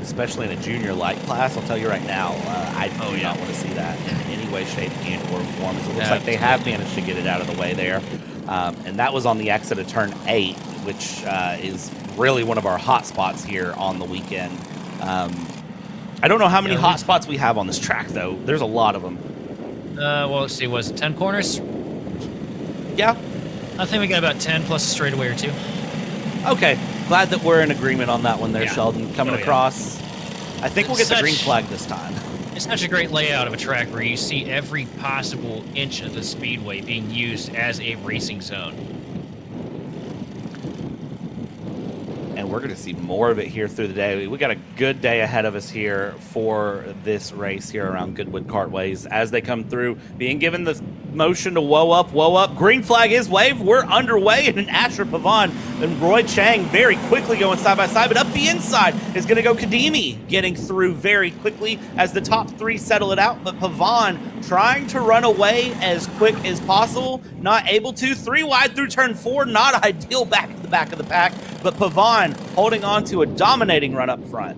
especially in a junior light class. I'll tell you right now, I do not want to see that in any way, shape, and or form. As it looks like they have managed to get it out of the way there. And that was on the exit of turn 8, which is really one of our hot spots here on the weekend. I don't know how many hot spots we have on this track, though. There's a lot of them. Well, let's see. Was it 10 corners? Yeah. I think we got about 10 plus a straightaway or 2. Okay. Glad that we're in agreement on that one there, Sheldon. Coming across. I think we'll get the green flag this time. It's such a great layout of a track where you see every possible inch of the speedway being used as a racing zone. And we're going to see more of it here through the day. We got a good day ahead of us here for this race here around Goodwood Kartways as they come through, being given the motion to whoa up. Green flag is waved. We're underway, and Asher Pavon and Roy Chang very quickly going side by side, but up the inside is going to go Kadimi, getting through very quickly as the top 3 settle it out, but Pavon trying to run away as quick as possible, not able to. 3 wide through turn 4, not ideal back at the back of the pack, but Pavon holding on to a dominating run up front.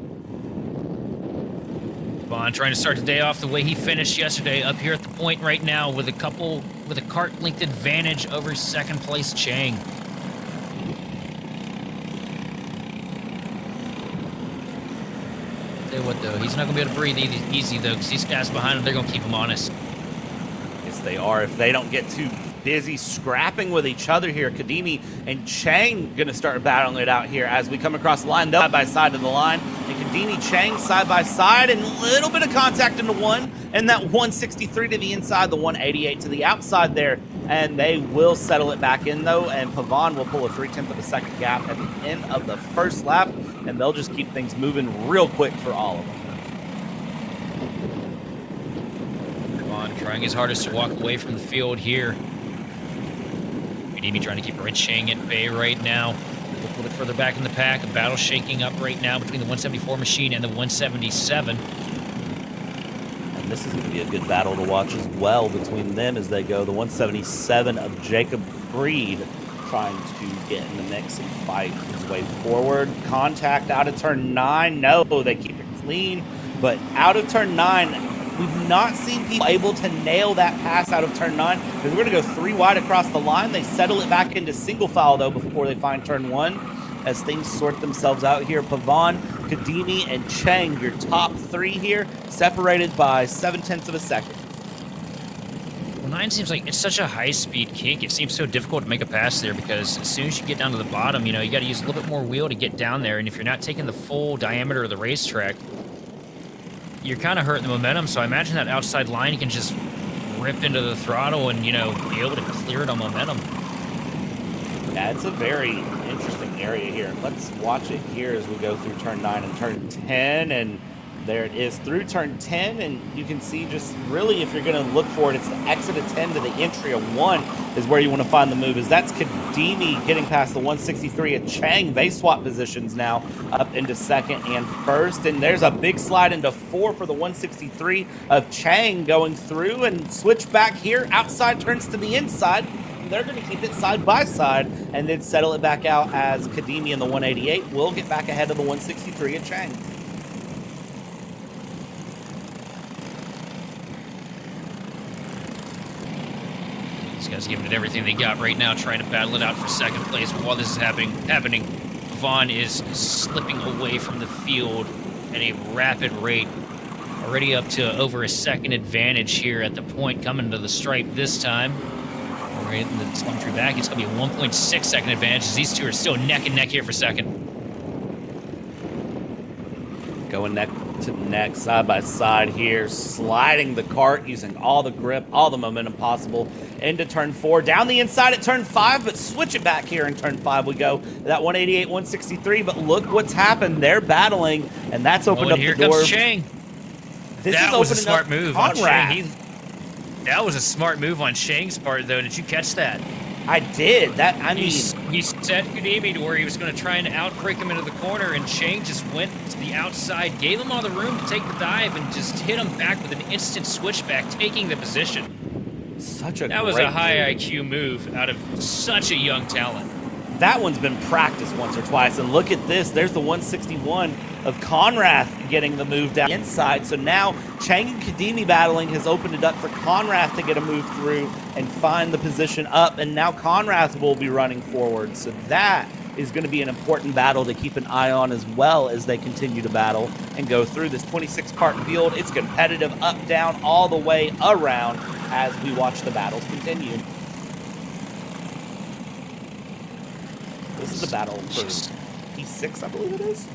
Vaughn trying to start the day off the way he finished yesterday, up here at the point right now with a kart length advantage over second place Chang. Tell you what though, he's not gonna be able to breathe easy though, because these guys behind him, they're gonna keep him honest. Yes, they are. If they don't get too busy scrapping with each other here, Kadimi and Chang gonna start battling it out here as we come across the line. They'll side by side to the line, and Kadimi, Chang side by side, and a little bit of contact into one, and that 163 to the inside, the 188 to the outside there, and they will settle it back in though, and Pavon will pull a 0.3 of a second gap at the end of the first lap, and they'll just keep things moving real quick for all of them. Pavon trying his hardest to walk away from the field here. Kadimi trying to keep Rich Chang at bay right now. Look a little bit further back in the pack. A battle shaking up right now between the 174 machine and the 177. And this is going to be a good battle to watch as well between them as they go. The 177 of Jacob Creed trying to get in the mix and fight his way forward. Contact out of turn 9. No, they keep it clean. But out of turn 9, we've not seen people able to nail that pass out of turn 9. Because we're going to go 3 wide across the line. They settle it back into single file, though, before they find turn 1. As things sort themselves out here, Pavon, Kadimi, and Chang, your top 3 here, separated by 0.7 of a second. Well, 9 seems like it's such a high-speed kink. It seems so difficult to make a pass there because as soon as you get down to the bottom, you know, you got to use a little bit more wheel to get down there. And if you're not taking the full diameter of the racetrack, you're kind of hurting the momentum. So I imagine that outside line, you can just rip into the throttle and, you know, be able to clear it on momentum. Yeah, it's a very interesting area here. Let's watch it here as we go through turn 9 and turn 10. And there it is through turn 10. And you can see just really, if you're going to look for it, it's the exit of 10 to the entry of 1 is where you want to find the move. As that's Kadimi getting past the 163 at Chang. They swap positions now up into second and first. And there's a big slide into 4 for the 163 of Chang going through and switch back here. Outside turns to the inside. They're going to keep it side by side and then settle it back out as Kadimi and the 188 will get back ahead of the 163 at Chang. These guys giving it everything they got right now, trying to battle it out for second place. While this is happening, Vaughn is slipping away from the field at a rapid rate. Already up to over a second advantage here at the point, coming to the stripe this time. Right in the telemetry back, it's going to be a 1.6 second advantage as these two are still neck and neck here for second. Going neck to neck, side by side here, sliding the cart using all the grip, all the momentum possible into turn 4. Down the inside at turn 5, but switch it back here in turn 5 we go. That 188, 163, but look what's happened. They're battling, and that's opened up the door. Here comes Chang. That was a smart move on Chang. That was a smart move on Chang's part, though. Did you catch that? I did. He set Kadimi to where he was going to try and outbreak him into the corner, and Chang just went to the outside, gave him all the room to take the dive, and just hit him back with an instant switchback, taking the position. That was a high IQ move out of such a young talent. that one's been practiced once or twice. And look at this. There's the 161 of Conrath getting the move down inside. So now Chang and Kadimi battling has opened it up for Conrath to get a move through and find the position up. And now Conrath will be running forward. So that is going to be an important battle to keep an eye on, as well as they continue to battle and go through this 26 kart field. It's competitive up, down, all the way around as we watch the battles continue. This is the battle for P6, I believe it is.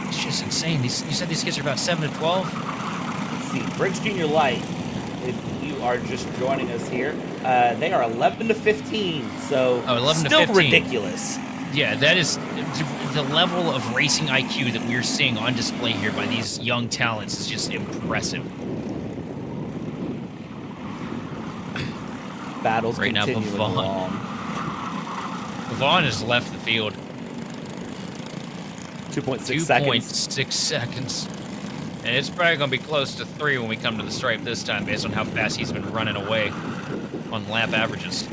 It's just insane. You said these kids are about 7 to 12? Let's see, Briggs Junior Lite, if you are just joining us here, they are 11 to 15, so 11 still to 15. ridiculous. Yeah, that is the level of racing IQ that we're seeing on display here by these young talents is just impressive. Battles right now, continuing along. Vaughn has left the field. 2.6 seconds. 2.6 seconds. And it's probably going to be close to 3 when we come to the stripe this time, based on how fast he's been running away on lap averages.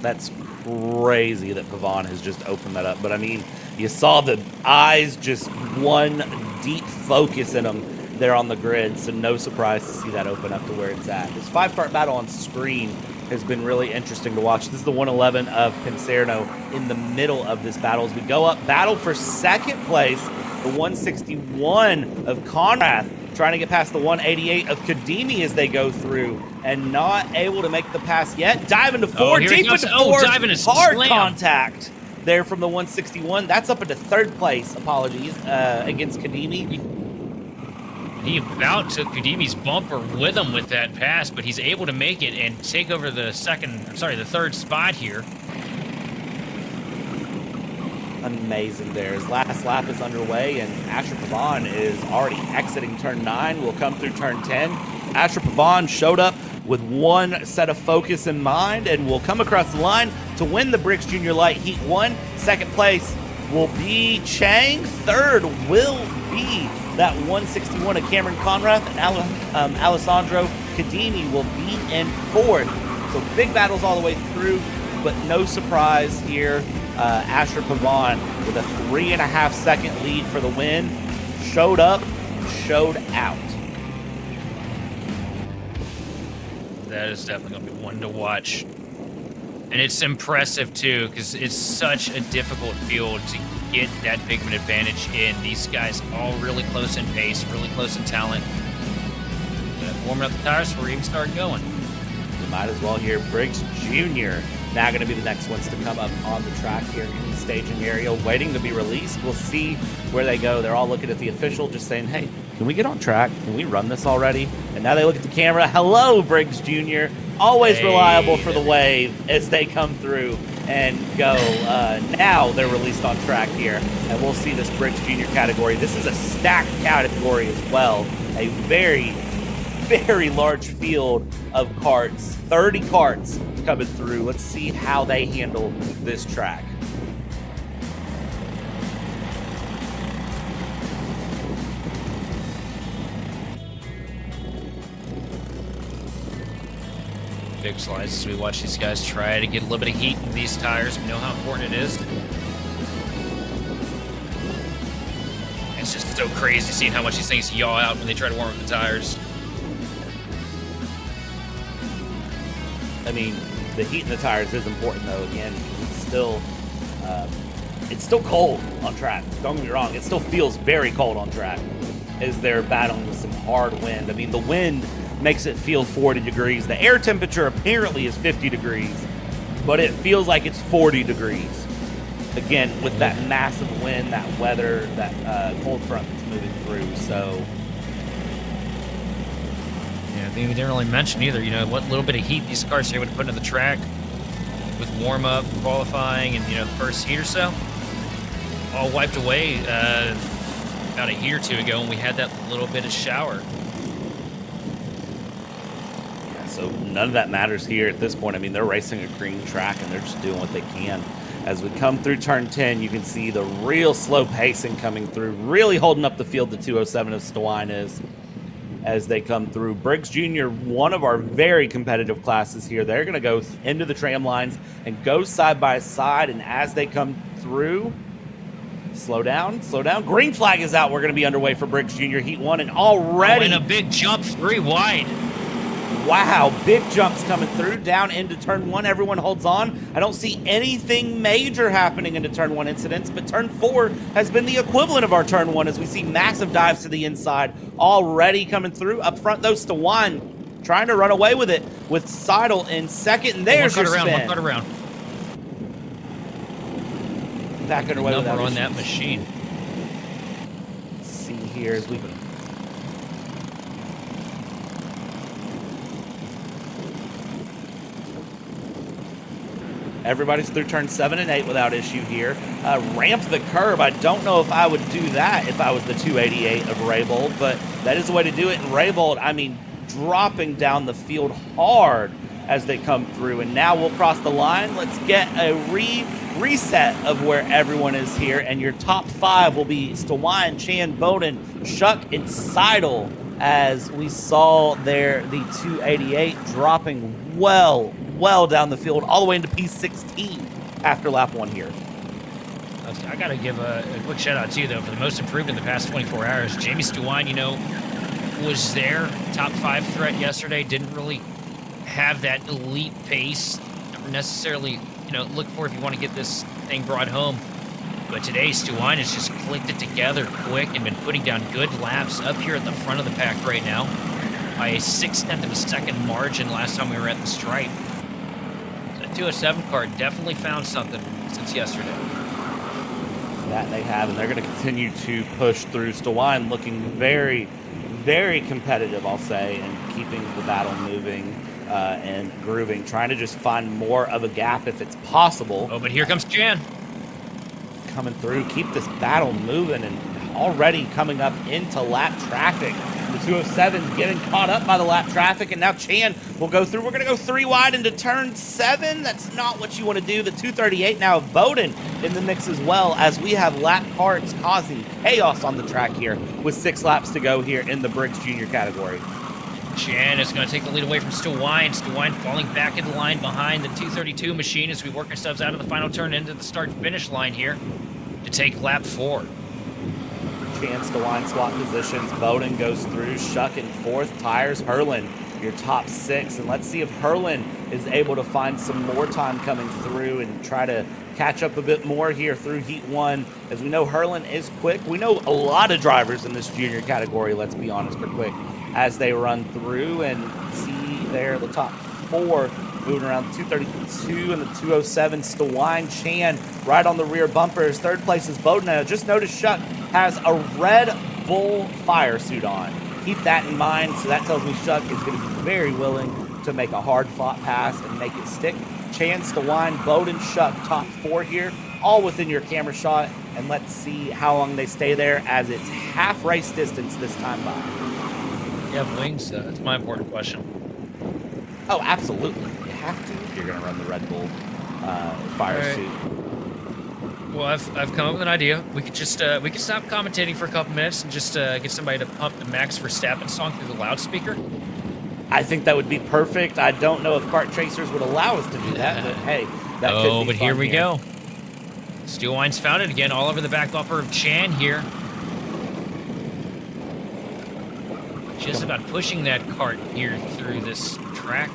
That's crazy that Pavon has just opened that up. But, I mean, you saw the eyes, just one deep focus in them there on the grid. So no surprise to see that open up to where it's at. This 5-kart battle on screen has been really interesting to watch. This is the 111 of Pincerno in the middle of this battle. As we go up, battle for second place, the 161 of Conrath trying to get past the 188 of Kadimi as they go through and not able to make the pass yet. Diving to 4, deep into 4, diving to hard slam. contact there from the 161. That's up into third place, apologies, against Kadimi. He about took Kadimi's bumper with him with that pass, but he's able to make it and take over the third spot here. Amazing there. His last lap is underway, and Asher Pavon is already exiting turn 9. We'll come through turn 10. Asher Pavon showed up with one set of focus in mind and will come across the line to win the Briggs Junior Light Heat 1. Second place will be Chang. Third will be that 161 of Cameron Conrath, and Alessandro Kadimi will be in fourth. So big battles all the way through, but no surprise here. Asher Pavon with a 3.5 second lead for the win. Showed up, showed out. That is definitely going to be one to watch. And it's impressive, too, because it's such a difficult field to get that big of an advantage in. These guys all really close in pace, really close in talent. Warming up the tires before we even start going. We might as well hear Briggs Jr. now going to be the next ones to come up on the track here in the staging area, waiting to be released. We'll see where they go. They're all looking at the official, just saying, hey, can we get on track? Can we run this already? And now they look at the camera. Hello, Briggs Jr. Always reliable for the wave as they come through and go. Now they're released on track here, and we'll see this Briggs Junior category. This is a stacked category as well. A very, very large field of karts. 30 karts coming through. Let's see how they handle this track. Big slides as we watch these guys try to get a little bit of heat in these tires. We know how important it is. It's just so crazy seeing how much these things yaw out when they try to warm up the tires. I mean, the heat in the tires is important though, again, because it's still cold on track. Don't get me wrong, it still feels very cold on track as they're battling with some hard wind. I mean, the wind makes it feel 40 degrees. The air temperature apparently is 50 degrees, but it feels like it's 40 degrees. Again, with that massive wind, that weather, that cold front that's moving through, so. Yeah, we didn't really mention either, you know, what little bit of heat these cars are able to put into the track with warm-up, qualifying, and, you know, the first heat or so. All wiped away about a heat or two ago when we had that little bit of shower. So none of that matters here at this point. I mean, they're racing a green track, and they're just doing what they can. As we come through turn 10, you can see the real slow pacing coming through, really holding up the field the 207 of Stewine is. as they come through. Briggs Jr., one of our very competitive classes here. They're going to go into the tram lines and go side by side, and as they come through, slow down. Green flag is out. We're going to be underway for Briggs Jr. Heat 1, and already... And a big jump, 3 wide. Wow, big jumps coming through, down into turn 1. Everyone holds on. I don't see anything major happening into turn 1 incidents, but turn 4 has been the equivalent of our turn 1 as we see massive dives to the inside already coming through. Up front, though, Stewan trying to run away with it with Seidel in second, and there's your spin. One cut around. Back underway with that on that machine. Let's see here as we... Everybody's through turn 7 and 8 without issue here. Ramp the curb. I don't know if I would do that if I was the 288 of Raybold, but that is the way to do it. And Raybold, I mean, dropping down the field hard as they come through. And now we'll cross the line. Let's get a reset of where everyone is here. And your top 5 will be Stewan, Chan, Bowden, Shuck, and Seidel, as we saw there the 288 dropping well down the field all the way into P16 after lap 1 here. I got to give a quick shout out to you, though, for the most improved in the past 24 hours. Jamie Stewan, was there, top 5 threat yesterday, didn't really have that elite pace, not necessarily, look for if you want to get this thing brought home. But today, Stewan has just clicked it together quick and been putting down good laps up here at the front of the pack right now by a 0.6 of a second margin last time we were at the stripe. The 207 car definitely found something since yesterday. That they have, and they're going to continue to push through. Stewan looking very, very competitive, I'll say, and keeping the battle moving and grooving, trying to just find more of a gap if it's possible. Oh, but here comes Chan. Coming through, keep this battle moving, and already coming up into lap traffic. The 207 getting caught up by the lap traffic, and now Chan will go through. We're going to go 3 wide into turn 7. That's not what you want to do. The 238 now of Bowden in the mix as well, as we have lap carts causing chaos on the track here with 6 laps to go here in the Briggs Junior category. Chan is going to take the lead away from Stewan. Stewan falling back in the line behind the 232 machine as we work ourselves out of the final turn into the start-finish line here to take lap 4. Chan, Stewan swap positions. Bowden goes through. Shuck in 4th. Tires. Herlin, your top 6. And let's see if Herlin is able to find some more time coming through and try to catch up a bit more here through Heat 1. As we know, Herlin is quick. We know a lot of drivers in this junior category, let's be honest, are quick as they run through. And see there the top 4 moving around the 232 and the 207. Stewan, Chan right on the rear bumpers. 3rd place is Bowden. Now, just notice Shuck has a Red Bull fire suit on. Keep that in mind. So that tells me Shuck is going to be very willing to make a hard-fought pass and make it stick. Chan, Stewan, Bowden, Shuck, top 4 here, all within your camera shot. And let's see how long they stay there, as it's half race distance this time by. You have wings? That's my important question. Oh, absolutely. You have to if you're going to run the Red Bull fire suit. Well, I've come up with an idea. We could just we could stop commentating for a couple minutes and just get somebody to pump the Max Verstappen song through the loudspeaker. I think that would be perfect. I don't know if Kart Chasers would allow us to do that, but hey, that could be fun. But here we go. Steelwine's found it again, all over the back bumper of Chan here. Just about pushing that cart here through this track.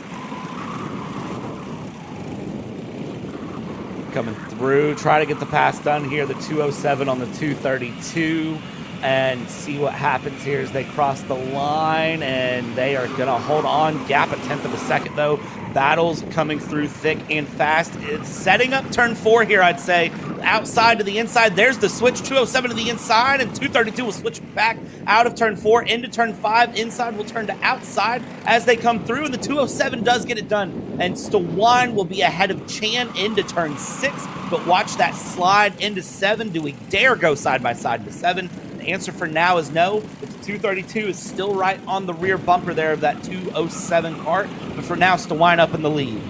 Coming through, try to get the pass done here. The 207 on the 232, and see what happens here as they cross the line, and they are going to hold on. Gap 1/10 of a second, though. Battles coming through thick and fast. It's setting up turn 4 here, I'd say. Outside to the inside. There's the switch. 207 to the inside, and 232 will switch back out of turn 4 into turn 5. Inside will turn to outside as they come through, and the 207 does get it done. And Stewan will be ahead of Chan into turn 6, but watch that slide into 7. Do we dare go side by side to 7? The answer for now is no. The 232 is still right on the rear bumper there of that 207 cart, but for now, Stewan up in the lead.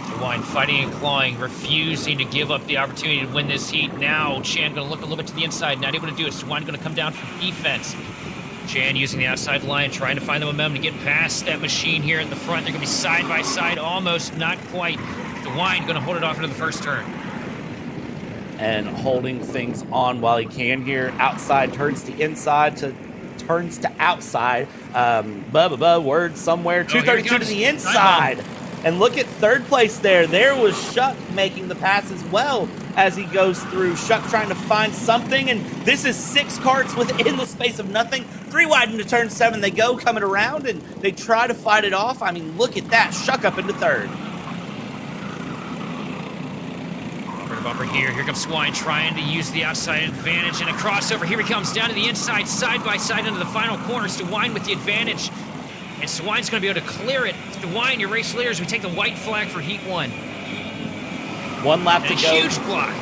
Stewan fighting and clawing, refusing to give up the opportunity to win this heat. Now Chan going to look a little bit to the inside, not able to do it. Stewan going to come down from defense. Jan using the outside line, trying to find the momentum to get past that machine here in the front. They're going to be side by side, almost, not quite. DeWine going to hold it off into the first turn. And holding things on while he can here. Outside turns to inside to turns to outside. Word somewhere. 232 to the inside. And look at third place there. There was Shuck making the pass as well as he goes through. Shuck trying to find something, and this is 6 karts within the space of nothing. 3 wide into turn 7. They go coming around, and they try to fight it off. I mean, look at that. Shuck up into third. Bumper here. Here comes Swine trying to use the outside advantage and a crossover. Here he comes down to the inside, side by side into the final corner. DeWine with the advantage. And DeWine's going to be able to clear it. DeWine, your race leaders, we take the white flag for Heat 1. 1 lap to go. Huge block.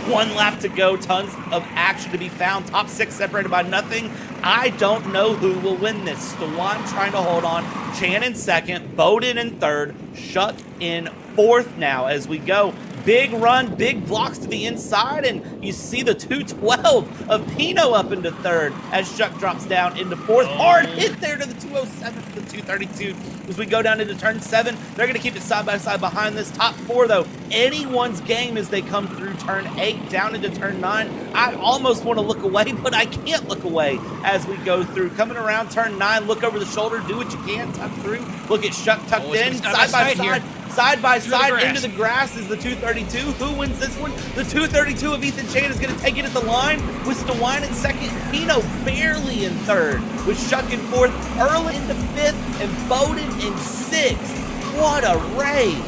1 lap to go. Tons of action to be found. Top 6 separated by nothing. I don't know who will win this. DeWine trying to hold on. Chan in second. Bowden in third. Shuck in fourth now as we go. Big run, big blocks to the inside, and you see the 212 of Pino up into third as Shuck drops down into fourth. Hard hit there to the 207 to the 232 as we go down into turn 7. They're going to keep it side by side behind this top 4, though. Anyone's game as they come through turn 8 down into turn 9. I almost want to look away, but I can't look away as we go through. Coming around turn 9, look over the shoulder, do what you can, tuck through. Look at Shuck tucked in, side by side. Side by side into the grass is the 232. Who wins this one? The 232 of Ethan Chan is going to take it at the line with DeWine in second. Pino barely in third with Shuck in fourth. Early into fifth and Bowden in sixth. What a race.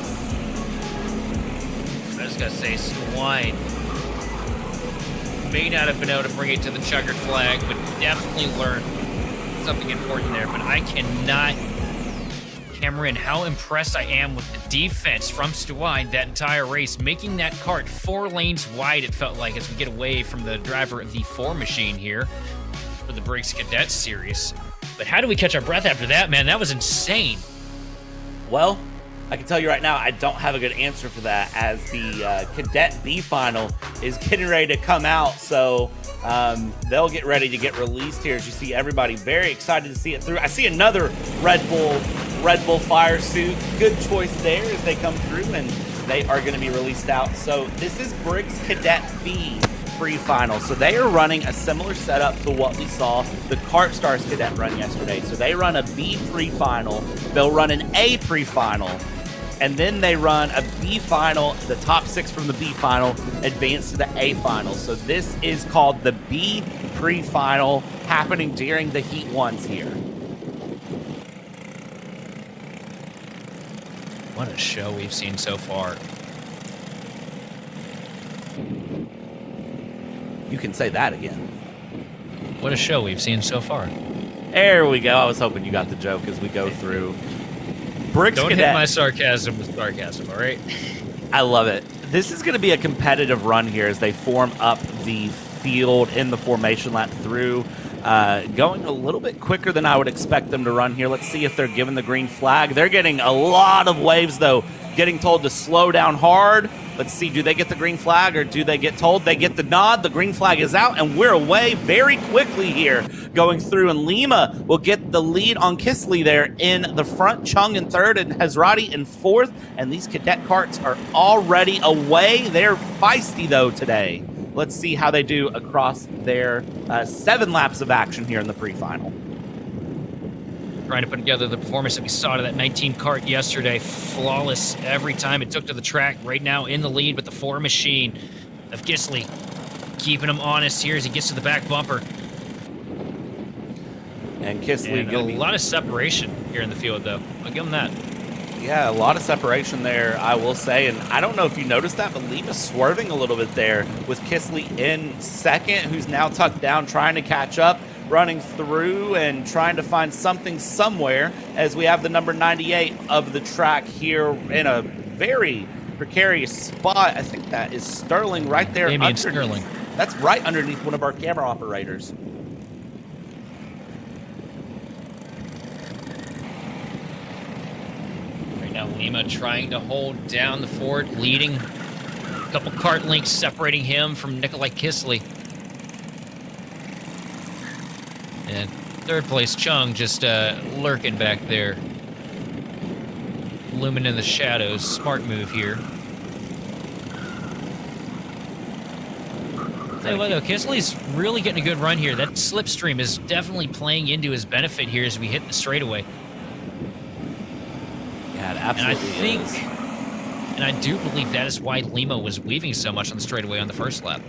I just got to say, DeWine may not have been able to bring it to the checkered flag, but definitely learned something important there. But I cannot... Cameron, how impressed I am with the defense from DeWine that entire race, making that kart 4 lanes wide, it felt like, as we get away from the driver of the 4 machine here for the Briggs Cadet series. But how do we catch our breath after that, man? That was insane. Well, I can tell you right now, I don't have a good answer for that as the Cadet B final is getting ready to come out. So they'll get ready to get released here as you see everybody very excited to see it through. I see another Red Bull fire suit. Good choice there as they come through, and they are going to be released out. So this is Briggs Cadet B Pre-Final. So they are running a similar setup to what we saw the KartStars Cadet run yesterday. So they run a B Pre-Final, they'll run an A Pre-Final, and then they run a B Final. The top 6 from the B Final advance to the A Final. So this is called the B Pre-Final, happening during the Heat 1s here. What a show we've seen so far. You can say that again. What a show we've seen so far. There we go. I was hoping you got the joke as we go through. Briggs Don't Cadet. hit my sarcasm with sarcasm, all right? I love it. This is going to be a competitive run here as they form up the field in the formation lap through. Going a little bit quicker than I would expect them to run here. Let's see if they're given the green flag. They're getting a lot of waves, though, getting told to slow down hard. Let's see, do they get the green flag or do they get told? They get the nod. The green flag is out, and we're away very quickly here going through. And Lima will get the lead on Kisley there in the front. Chung in third and Hazrati in fourth. And these Cadet karts are already away. They're feisty, though, today. Let's see how they do across their 7 laps of action here in the pre-final. Trying to put together the performance that we saw to that 19 kart yesterday. Flawless every time it took to the track. Right now in the lead with the 4 machine of Kisley. Keeping him honest here as he gets to the back bumper. And Kisley And a lot of separation here in the field, though. I'll give him that. Yeah, a lot of separation there, I will say. And I don't know if you noticed that, but Lima's swerving a little bit there with Kisley in second, who's now tucked down, trying to catch up, running through and trying to find something somewhere as we have the number 98 of the track here in a very precarious spot. I think that is Sterling right there. Damian Sterling. That's right underneath one of our camera operators. Now Lima trying to hold down the Ford, leading. A couple kart links separating him from Nikolai Kisley. And Third place Chung just lurking back there. Looming in the shadows. Smart move here. Tell you what, though, Kisley's really getting a good run here. That slipstream is definitely playing into his benefit here as we hit the straightaway. Yeah, it absolutely is. And I do believe that is why Lima was weaving so much on the straightaway on the first lap.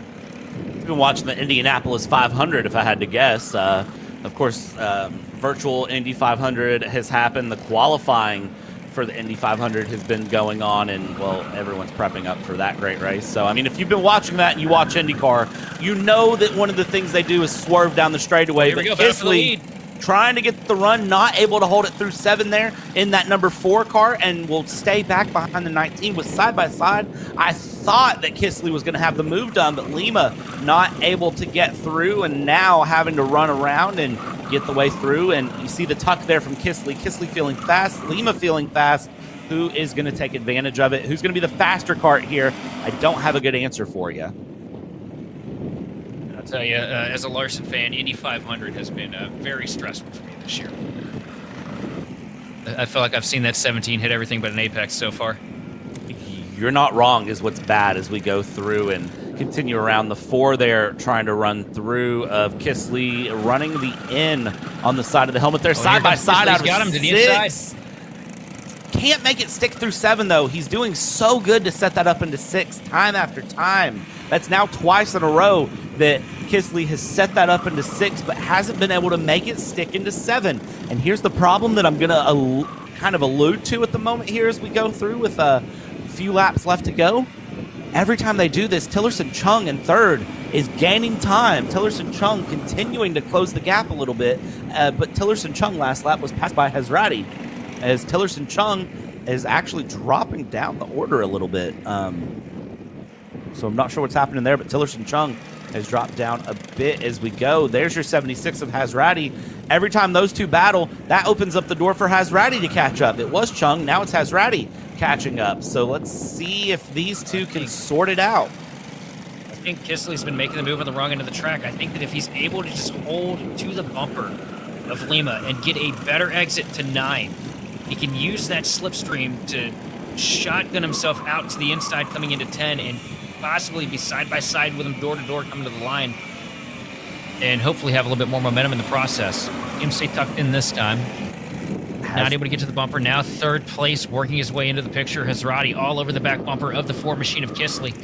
I've been watching the Indianapolis 500, if I had to guess. Of course, virtual Indy 500 has happened. The qualifying for the Indy 500 has been going on, and, well, everyone's prepping up for that great race. So, I mean, if you've been watching that and you watch IndyCar, you know that one of the things they do is swerve down the straightaway. Here we But go, back for the lead. trying to get the run, not able to hold it through 7 there in that number 4 car, and will stay back behind the 19 with side-by-side. I thought that Kisley was going to have the move done, but Lima not able to get through, and now having to run around and get the way through. And you see the tuck there from Kisley. Kisley feeling fast, Lima feeling fast. Who is going to take advantage of it? Who's going to be the faster kart here? I don't have a good answer for you. I'll tell you, as a Larson fan, Indy 500 has been very stressful for me this year. I feel like I've seen that 17 hit everything but an apex so far. You're not wrong is what's bad as we go through and continue around the 4 there, trying to run through of Kisley, running the in on the side of the helmet there, side by side out of got him to the 6. Can't make it stick through 7, though. He's doing so good to set that up into 6 time after time. That's now twice in a row that Kisley has set that up into 6, but hasn't been able to make it stick into 7. And here's the problem that I'm going to kind of allude to at the moment here as we go through with a few laps left to go. Every time they do this, Tillerson Chung in 3rd is gaining time. Tillerson Chung continuing to close the gap a little bit, but Tillerson Chung last lap was passed by Hazrati, as Tillerson Chung is actually dropping down the order a little bit. So I'm not sure what's happening there, but Tillerson Chung has dropped down a bit as we go. There's your 76 of Hazrati. Every time those two battle, that opens up the door for Hazrati to catch up. It was Chung, now it's Hazrati catching up. So let's see if these two can sort it out. I think Kisley's been making the move on the wrong end of the track. I think that if he's able to just hold to the bumper of Lima and get a better exit to 9, he can use that slipstream to shotgun himself out to the inside coming into 10 and possibly be side-by-side with him door-to-door coming to the line and hopefully have a little bit more momentum in the process. Him stay tucked in this time. Not able to get to the bumper. Now 3rd place, working his way into the picture. Hazrati all over the back bumper of the Ford machine of Kisley.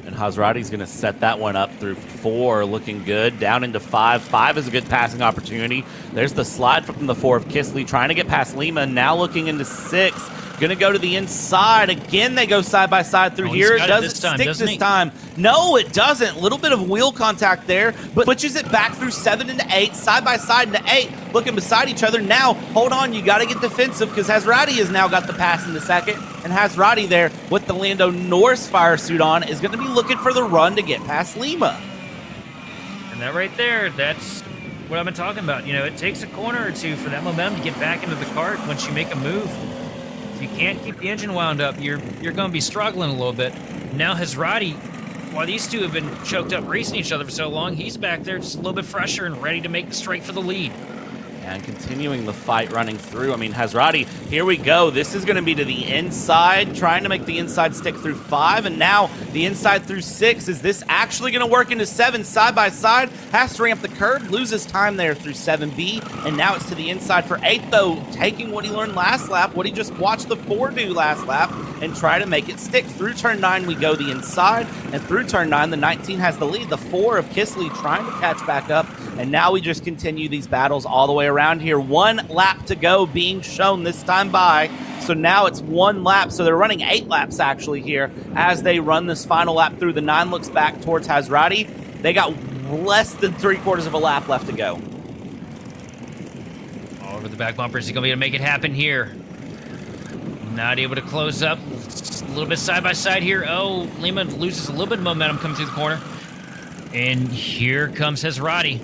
And Hazrati's going to set that one up through 4, looking good. Down into 5. 5 is a good passing opportunity. There's the slide from the 4 of Kisley, trying to get past Lima. Now looking into 6. Going to go to the inside. Again, they go side by side through here. It doesn't stick this time. No, it doesn't. Little bit of wheel contact there, but pushes it back through 7 into 8, side by side into 8, looking beside each other. Now, hold on, you got to get defensive because Hazrati has now got the pass in the 2nd, and Hazrati there with the Lando Norris fire suit on is going to be looking for the run to get past Lima. And that right there, that's what I've been talking about. You know, it takes a corner or two for that momentum to get back into the kart once you make a move. If you can't keep the engine wound up, you're going to be struggling a little bit. Now Hazrati, while these two have been choked up racing each other for so long, he's back there just a little bit fresher and ready to make the strike for the lead. And continuing the fight running through. I mean, Hazrati, here we go. This is going to be to the inside, trying to make the inside stick through 5, and now the inside through 6. Is this actually going to work into 7 side by side? Has to ramp the curve, loses time there through 7B, and now it's to the inside for 8, though, taking what he learned last lap, what he just watched the 4 do last lap, and try to make it stick. Through turn 9, we go the inside, and through turn 9, the 19 has the lead. The 4 of Kisley trying to catch back up, and now we just continue these battles all the way around here. 1 lap to go being shown this time by. So now it's 1 lap. So they're running 8 laps actually here as they run this final lap through. The 9 looks back towards Hazrati. They got less than 3/4 of a lap left to go. All over the back bumper. Is he going to be able to make it happen here? Not able to close up. A little bit side by side here. Oh, Lima loses a little bit of momentum coming through the corner. And here comes Hazrati.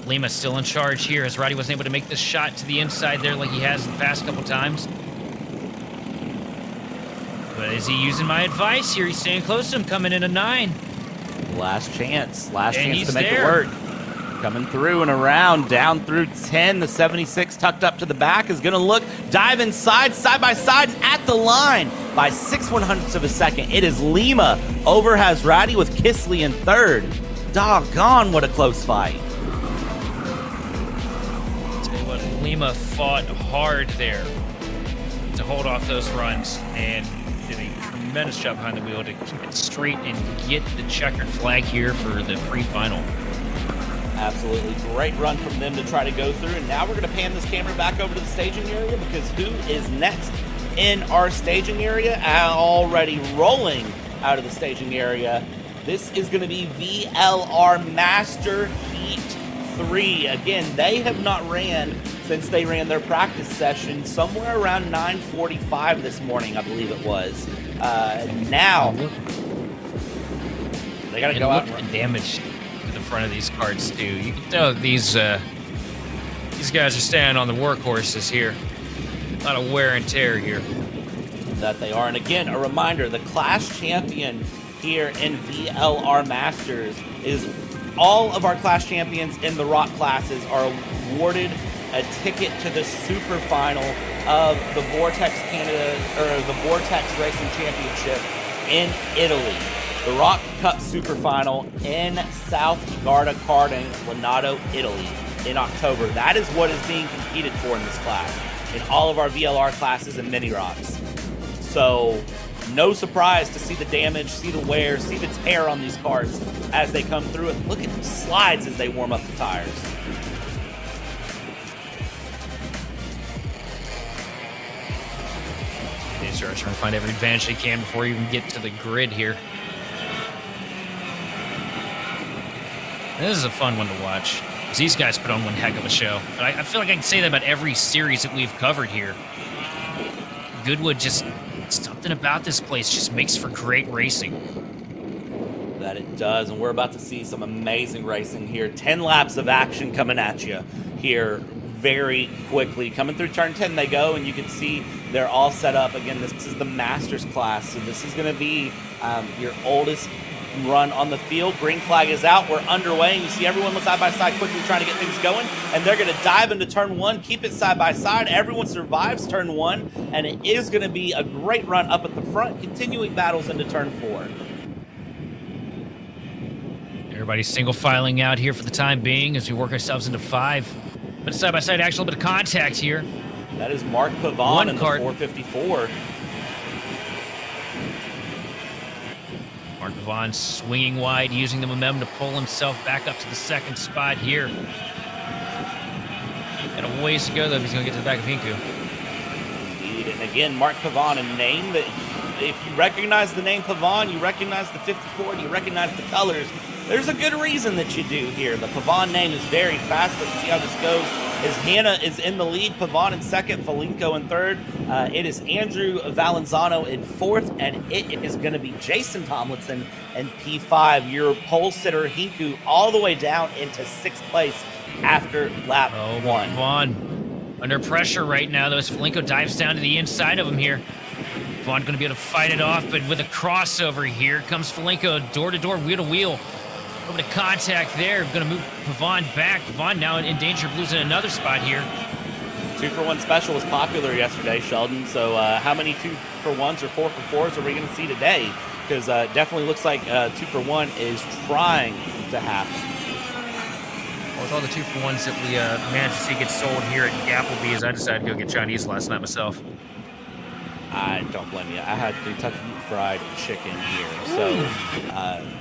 Lima still in charge here. Hazrati wasn't able to make this shot to the inside there like he has the past couple times. But is he using my advice here? He's staying close to him, coming in a 9. Last chance to make there. it work. Coming through and around, down through 10. The 76 tucked up to the back is going to look, dive inside, side by side, and at the line by 6/100ths of a second. It is Lima over Hazrati with Kisley in third. Doggone, what a close fight. Tell you what, Lima fought hard there to hold off those runs and did a tremendous job behind the wheel to keep it straight and get the checkered flag here for the pre-final. Absolutely great run from them to try to go through. And now we're going to pan this camera back over to the staging area, because who is next in our staging area? Already rolling out of the staging area. This is going to be VLR Master Heat 3. Again, they have not ran since they ran their practice session somewhere around 9:45 this morning, I believe it was. Now they got to go out and run. Damage to the front of these carts too. You can tell these guys are standing on the workhorses here. A lot of wear and tear here. That they are. And again, a reminder, the class champion here in VLR Masters is all of our class champions in the Rok classes are awarded a ticket to the super final of the Vortex Canada, or the Vortex Racing Championship in Italy. The Rok Cup Super Final in South Garda Karting, Lonato, Italy in October. That is what is being competed for in this class, in all of our VLR classes and mini Roks. So no surprise to see the damage, see the wear, see the tear on these carts as they come through, and look at the slides as they warm up the tires. These are trying to find every advantage they can before you even get to the grid here. This is a fun one to watch. These guys put on one heck of a show. But I feel like I can say that about every series that we've covered here. Goodwood, just something about this place just makes for great racing. That it does, and we're about to see some amazing racing here. 10 laps of action coming at you here very quickly. Coming through turn 10 they go, and you can see they're all set up. Again, this is the Masters class, so this is going to be your oldest run on the field. Green flag is out. We're underway, and you see everyone side by side quickly trying to get things going, and they're going to dive into turn 1, keep it side by side. Everyone survives turn 1, and it is going to be a great run up at the front, continuing battles into turn 4. Everybody's single filing out here for the time being as we work ourselves into 5. But side by side action, a little bit of contact here. That is Mark Pavon in the 454. Mark Pavon swinging wide, using the momentum to pull himself back up to the second spot here. Got a ways to go, though, if he's going to get to the back of Hinku. Indeed, and again, Mark Pavon, a name that, if you recognize the name Pavon, you recognize the 54, and you recognize the colors, there's a good reason that you do here. The Pavon name is very fast. Let's see how this goes. As Hannah is in the lead, Pavon in second, Falinko in third. It is Andrew Valenzano in fourth, and it is going to be Jason Tomlinson in P5. Your pole sitter, Hinku, all the way down into 6th place after lap 1. Pavon under pressure right now, though, as Falinko dives down to the inside of him here. Pavon going to be able to fight it off, but with a crossover here comes Falinko door to door, wheel to wheel. A little bit of contact there. Going to move Pavon back. Pavon now in danger of losing another spot here. 2-for-1 special was popular yesterday, Sheldon. So how many 2-for-1s or 4-for-4s are we going to see today? Because definitely looks like 2-for-1 is trying to happen. Well, with all the 2-for-1s that we managed to see get sold here at Applebee's, I decided to go get Chinese last night myself. I don't blame you. I had Kentucky Fried Chicken here. So,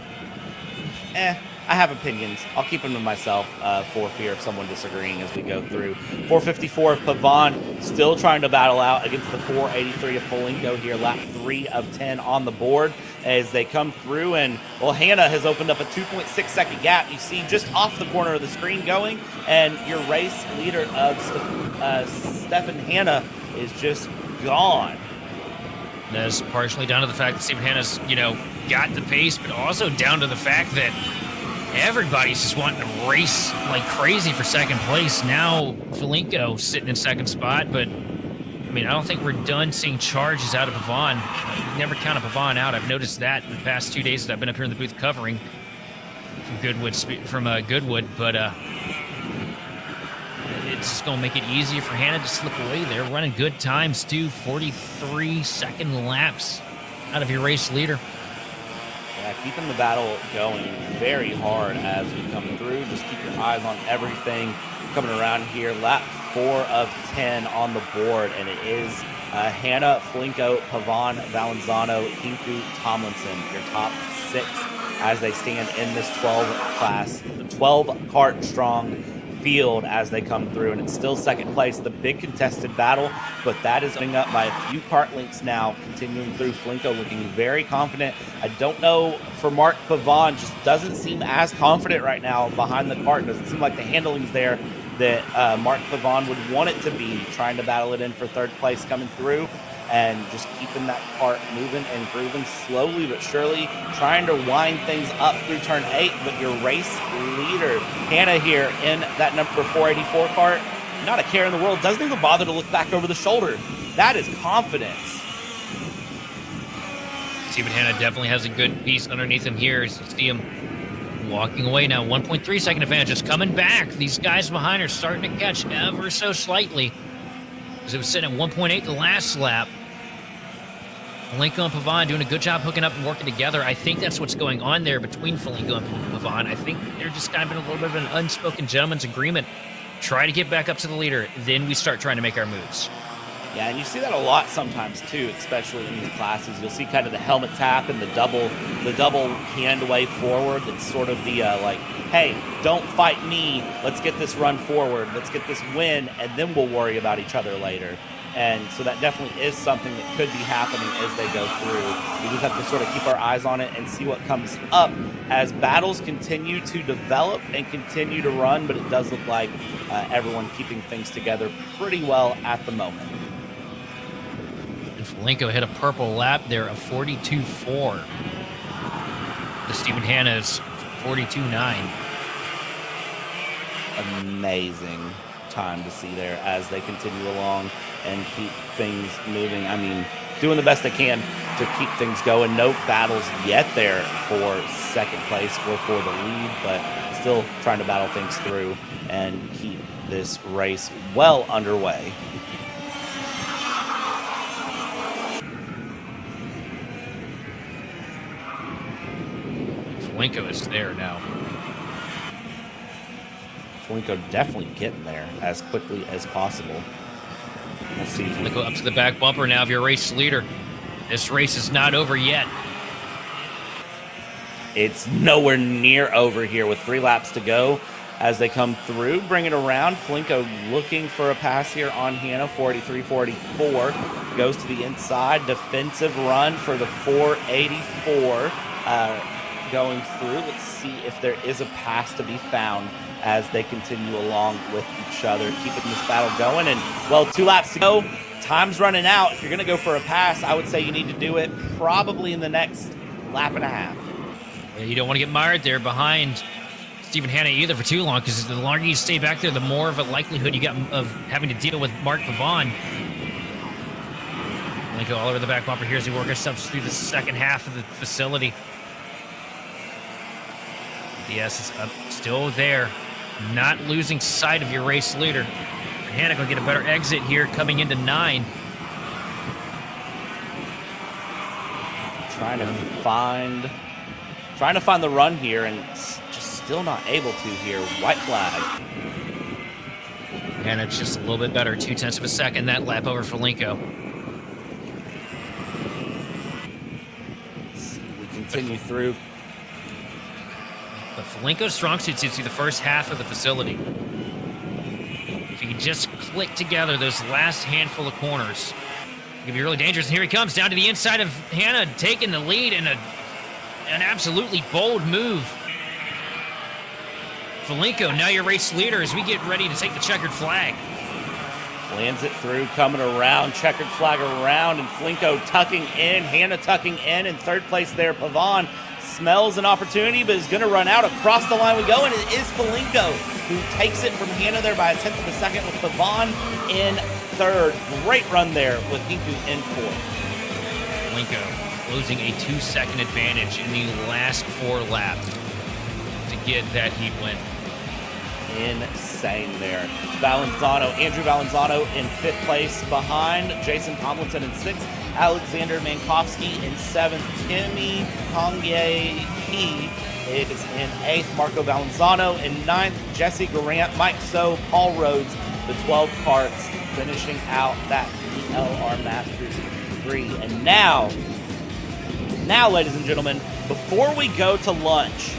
I have opinions. I'll keep them to myself for fear of someone disagreeing as we go through. 454 of Pavon still trying to battle out against the 483 of Folinko here. Lap 3 of 10 on the board as they come through. And, well, Hannah has opened up a 2.6 second gap. You see just off the corner of the screen going. And your race leader of Stefan Hannah is just gone. That's partially down to the fact that Stephen Hanna's, got the pace, but also down to the fact that everybody's just wanting to race like crazy for second place. Now, Falinko sitting in second spot, but, I don't think we're done seeing charges out of Pavon. Never count a Pavon out. I've noticed that in the past 2 days that I've been up here in the booth covering. from Goodwood, but it's just going to make it easier for Hannah to slip away there. Running good times, too. 43-second laps out of your race leader. Yeah, keeping the battle going very hard as we come through. Just keep your eyes on everything coming around here. Lap 4 of 10 on the board, and it is Hannah, Flinko, Pavan, Valenzano, Hinku, Tomlinson, your top 6 as they stand in this 12 kart strong field as they come through, and it's still second place. The big contested battle, but that is going up by a few kart lengths now, continuing through. Flinko looking very confident. I don't know for Mark Pavan, just doesn't seem as confident right now behind the kart. Doesn't seem like the handling's there that Mark Pavan would want it to be, trying to battle it in for third place coming through, and just keeping that kart moving and grooving slowly but surely, trying to wind things up through turn 8. But your race leader, Hannah, here in that number 484 kart, not a care in the world, doesn't even bother to look back over the shoulder. That is confidence. Stephen Hannah definitely has a good piece underneath him here. As you see him walking away now. 1.3 second advantage, just coming back. These guys behind are starting to catch ever so slightly, as it was sitting at 1.8 the last lap. Flinko and Pavan doing a good job hooking up and working together. I think that's what's going on there between Flinko and Pavan. I think they're just kind of in a little bit of an unspoken gentleman's agreement. Try to get back up to the leader, then we start trying to make our moves. Yeah, and you see that a lot sometimes too, especially in these classes. You'll see kind of the helmet tap and the double hand way forward. It's sort of the like, hey, don't fight me. Let's get this run forward. Let's get this win, and then we'll worry about each other later. And so that definitely is something that could be happening as they go through. We just have to sort of keep our eyes on it and see what comes up as battles continue to develop and continue to run. But it does look like everyone keeping things together pretty well at the moment. And Flinko hit a purple lap there of 42.4. The Stephen Hannah's 42.9. Amazing time to see there as they continue along and keep things moving. I mean, doing the best they can to keep things going. No battles yet there for second place or for the lead, but still trying to battle things through and keep this race well underway. Flinko is there now. Flinko definitely getting there as quickly as possible. Let's see. Flinko up to the back bumper now of your race leader. This race is not over yet. It's nowhere near over here with 3 laps to go as they come through. Bring it around. Flinko looking for a pass here on Hannah. 43-44. Goes to the inside. Defensive run for the 484. Going through. Let's see if there is a pass to be found as they continue along with each other, keeping this battle going. And, well, 2 laps to go. Time's running out. If you're going to go for a pass, I would say you need to do it probably in the next lap and a half. You don't want to get mired there behind Stephen Hannah either for too long, because the longer you stay back there, the more of a likelihood you got of having to deal with Mark Pavan. Flinko all over the back bumper here as he works ourselves through the second half of the facility. DS is up, still there, not losing sight of your race leader. Hannah going to get a better exit here coming into 9. Trying to find the run here and just still not able to here. White flag. Hannah just a little bit better, 0.2 of a second that lap over Flinko. We continue through. But Flinko's strong suit seems to be the first half of the facility. If you can just click together those last handful of corners, it can be really dangerous. And here he comes down to the inside of Hannah, taking the lead in an absolutely bold move. Flinko, now your race leader as we get ready to take the checkered flag. Lands it through, coming around, checkered flag around, and Flinko tucking in, Hannah tucking in third place there. Pavan smells an opportunity, but is going to run out. Across the line we go, and it is Flinko who takes it from Hannah there by 1/10 of a second, with Pavan in third. Great run there with Hinku in fourth. Flinko closing a 2-second advantage in the last 4 laps to get that heat win. Insane there. Andrew Valenzuano in 5th place behind Jason Tomlinson in 6th, Alexander Mankowski in 7th, Timmy Hongye is in 8th, Marco Valenzuano in 9th, Jesse Garant, Mike So, Paul Rhodes, the 12 karts finishing out that VLR Masters 3. And now, ladies and gentlemen, before we go to lunch,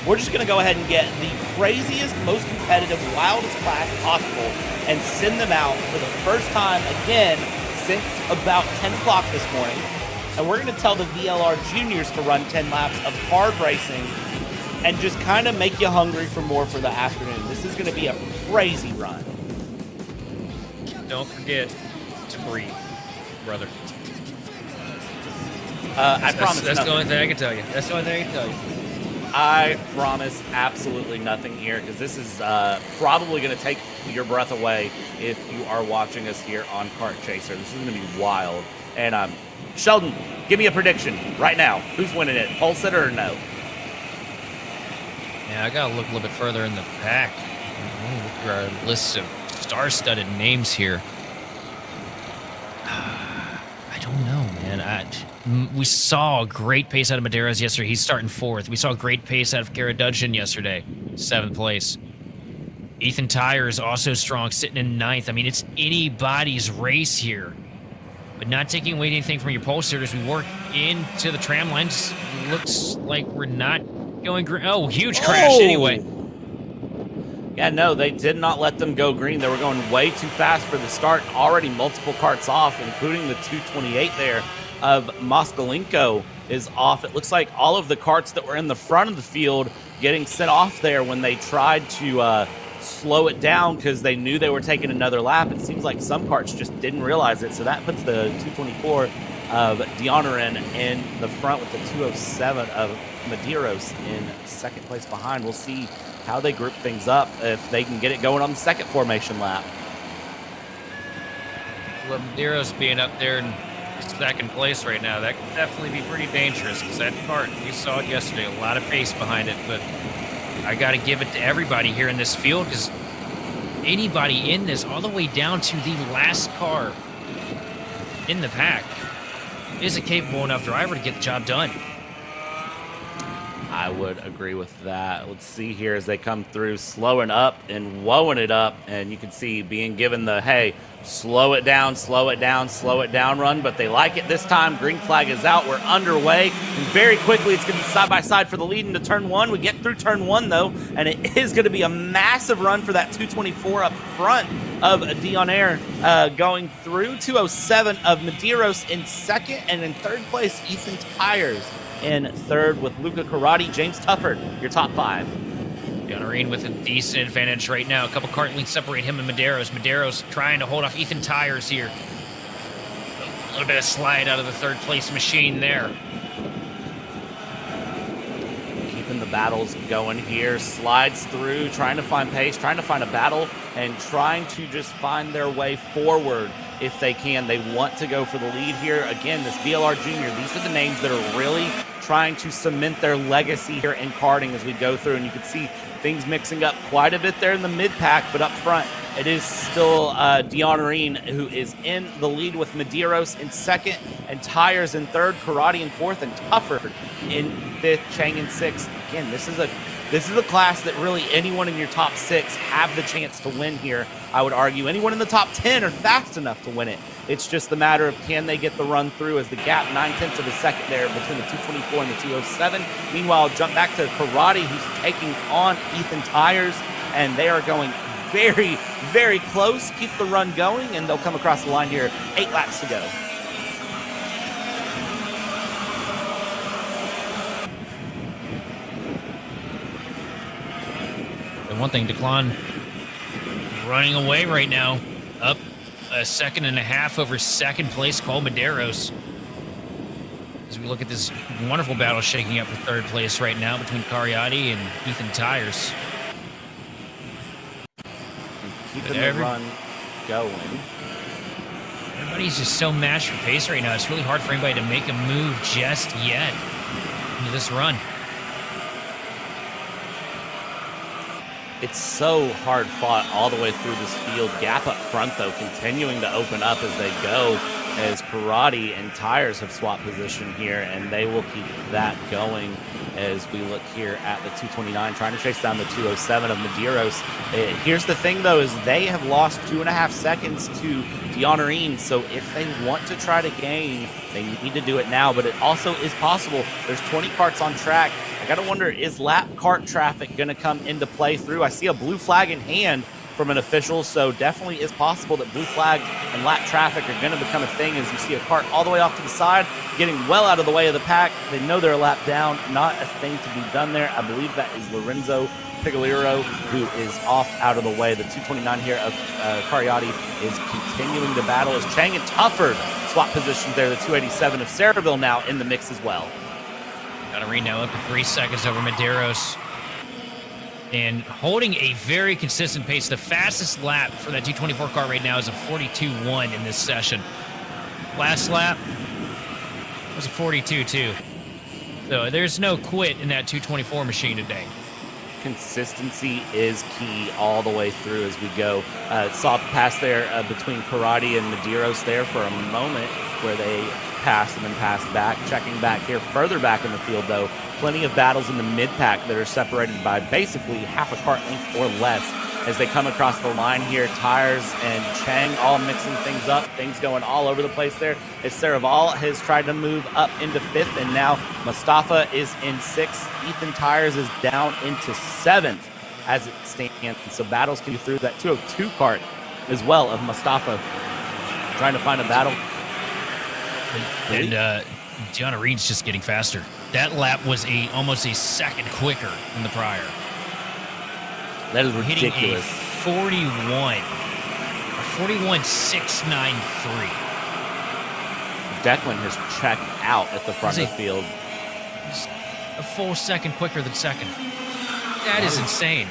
we're just going to go ahead and get the craziest, most competitive, wildest class possible and send them out for the first time again since about 10 o'clock this morning. And we're going to tell the VLR juniors to run 10 laps of hard racing and just kind of make you hungry for more for the afternoon. This is going to be a crazy run. Don't forget to breathe, brother. I promise That's nothing. the only thing I can tell you. That's the only thing I can tell you. I promise absolutely nothing here because this is probably going to take your breath away if you are watching us here on Kart Chaser. This is going to be wild. And Sheldon, give me a prediction right now. Who's winning it? Pole sitter or no? Yeah, I got to look a little bit further in the pack. Look at our list of star-studded names here. I don't know, man. We saw a great pace out of Medeiros yesterday. He's starting 4th. We saw a great pace out of Garrett yesterday, 7th place. Ethan Tyre is also strong, sitting in 9th. I mean, it's anybody's race here. But not taking away anything from your pole sitters, we work into the tram lines. Looks like we're not going green. Oh, huge crash anyway. Yeah, no, they did not let them go green. They were going way too fast for the start. Already multiple karts off, including the 228 there of Moskalenko is off. It looks like all of the karts that were in the front of the field getting sent off there when they tried to slow it down because they knew they were taking another lap. It seems like some karts just didn't realize it. So that puts the 224 of Dionerin in the front with the 207 of Medeiros in 2nd place behind. We'll see how they group things up if they can get it going on the 2nd formation lap. Well, Medeiros being up there in 2nd place right now, that could definitely be pretty dangerous because that kart, we saw it yesterday, a lot of pace behind it, but I got to give it to everybody here in this field because anybody in this, all the way down to the last car in the pack, is a capable enough driver to get the job done. I would agree with that. Let's see here as they come through, slowing up and wowing it up, and you can see being given the, hey, slow it down run, but they like it this time. Green flag is out. We're underway. And very quickly, it's going to be side-by-side for the lead into turn 1. We get through turn 1, though, and it is going to be a massive run for that 224 up front of Dionair going through. 207 of Medeiros in 2nd, and in 3rd place, Ethan Tyres in 3rd with Luca Karate, James Tufford, your top 5. Dionerin with a decent advantage right now. A couple kart links separate him and Medeiros. Medeiros trying to hold off Ethan Tyres here. A little bit of slide out of the 3rd place machine there. Keeping the battles going here. Slides through, trying to find pace, trying to find a battle, and trying to just find their way forward if they can. They want to go for the lead here. Again, this VLR Junior, these are the names that are really trying to cement their legacy here in karting as we go through, and you can see things mixing up quite a bit there in the mid-pack, but up front, it is still Dionerin who is in the lead with Medeiros in 2nd, and Tyres in 3rd, Karate in 4th, and Tufford in 5th, Chang in 6th. Again, this is a class that really anyone in your top 6 have the chance to win here. I would argue anyone in the top 10 are fast enough to win it. It's just a matter of can they get the run through as the gap 9/10 of a second there between the 224 and the 207. Meanwhile, jump back to Karate, who's taking on Ethan Tyres, and they are going very, very close. Keep the run going, and they'll come across the line here. 8 laps to go. And one thing, Declan running away right now, up a 1.5 over 2nd place, Cole Medeiros. As we look at this wonderful battle shaking up for 3rd place right now between Cariati and Ethan Tyres. Keeping the run going. Everybody's just so matched for pace right now. It's really hard for anybody to make a move just yet into this run. It's so hard fought all the way through this field. Gap up front, though, continuing to open up as they go, as Karate and Tires have swapped position here, and they will keep that going as we look here at the 229, trying to chase down the 207 of Medeiros. Here's the thing, though, is they have lost 2.5 seconds to D'Honorine, so if they want to try to gain, they need to do it now, but it also is possible. There's 20 karts on track. I gotta wonder, is lap kart traffic gonna come into play through? I see a blue flag in hand from an official, so definitely is possible that blue flag and lap traffic are going to become a thing as you see a kart all the way off to the side, getting well out of the way of the pack. They know they're a lap down, not a thing to be done there. I believe that is Lorenzo Pigliero, who is off out of the way. The 229 here of Karate is continuing to battle as Chang and Tufford swap positions there. The 287 of Saraville now in the mix as well. D'Honorine now up to 3 seconds over Medeiros, and holding a very consistent pace. The fastest lap for that 224 car right now is a 42.1 in this session. Last lap was a 42.2. So there's no quit in that 224 machine today. Consistency is key all the way through as we go. Saw the pass there between Karate and Medeiros there for a moment where they passed and then passed back. Checking back here, further back in the field, though. Plenty of battles in the mid-pack that are separated by basically half a kart length or less as they come across the line here. Tires and Chang all mixing things up, things going all over the place there as Saraval has tried to move up into 5th, and now Mustafa is in 6th. Ethan Tires is down into 7th as it stands. So battles can be through that 202 kart as well of Mustafa trying to find a battle. And D'Honorine's just getting faster. That lap was almost a second quicker than the prior. That is ridiculous. Hitting a 41.693. Declan has checked out at the front of the field. A full second quicker than second. That is insane.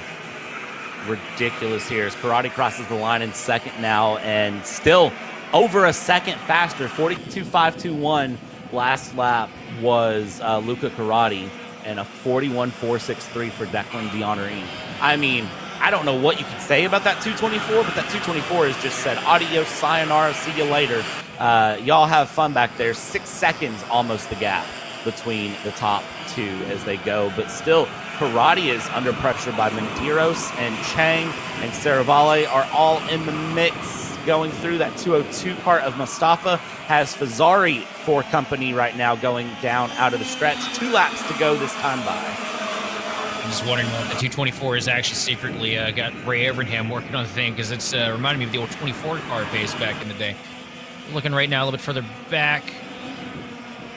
Ridiculous here as Karate crosses the line in second now, and still over a second faster. 42.521 last lap was Luca Karate, and a 41.463 for Declan D'Honorine. I mean, I don't know what you can say about that 224, but that 224 has just said, adios, sayonara, see you later. Y'all have fun back there. 6 seconds almost the gap between the top two as they go, but still Karate is under pressure by Medeiros, and Chang and Saravale are all in the mix. Going through that 202 kart of Mustafa has Fazari for company right now, going down out of the stretch. 2 laps to go this time by. I'm just wondering what the 224 is actually secretly got Ray Everingham working on the thing, because it's reminding me of the old 24 car pace back in the day. Looking right now a little bit further back.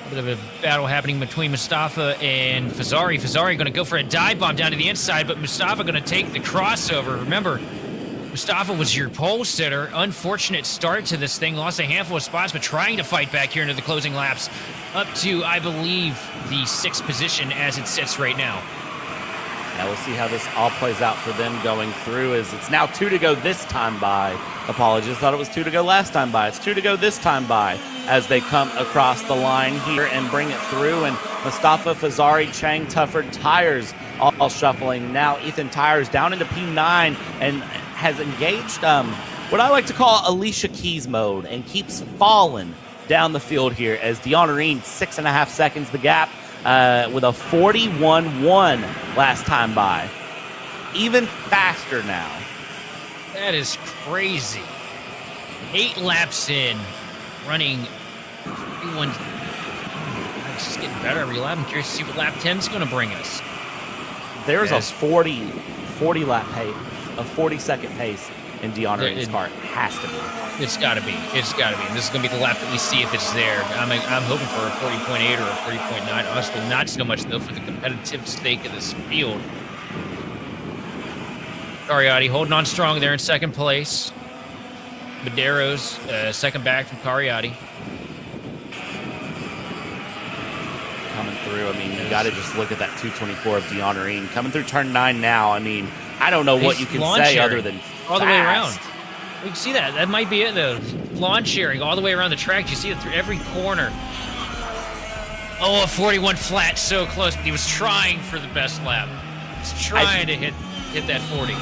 A bit of a battle happening between Mustafa and Fazari. Fazari going to go for a dive bomb down to the inside, but Mustafa going to take the crossover. Remember, Mustafa was your pole sitter. Unfortunate start to this thing. Lost a handful of spots, but trying to fight back here into the closing laps. Up to, I believe, the 6th position as it sits right now. Now we'll see how this all plays out for them going through, as it's now 2 to go this time by. Apologies, thought it was 2 to go last time by. It's 2 to go this time by as they come across the line here and bring it through. And Mustafa, Fazari, Chang, Tufford, Tires all shuffling. Now Ethan Tires down into P9 and has engaged what I like to call Alicia Keys mode and keeps falling down the field here as D'Honorine 6.5 seconds the gap. With a 41.1 last time by. Even faster now. That is crazy. 8 laps in, running 41. It's just getting better every lap. I'm curious to see what lap 10 is going to bring us. There's a 40 lap pace, a 40-second pace in D'Honorine's kart. Has to be. It's got to be. It's got to be. And this is going to be the lap that we see if it's there. I'm hoping for a 40.8 or a 40.9. Honestly, not so much, though, for the competitive stake of this field. Cariati holding on strong there in second place. Medeiros, second back from Cariati. Coming through, I mean, you got to just look at that 224 of D'Honorine. Coming through turn 9 now, I mean, I don't know what you can say other than all the way around. We can see that. That might be it, though. Lawn sharing all the way around the track. You see it through every corner. Oh, a 41 flat, so close. He was trying for the best lap. He's trying to hit hit that 40.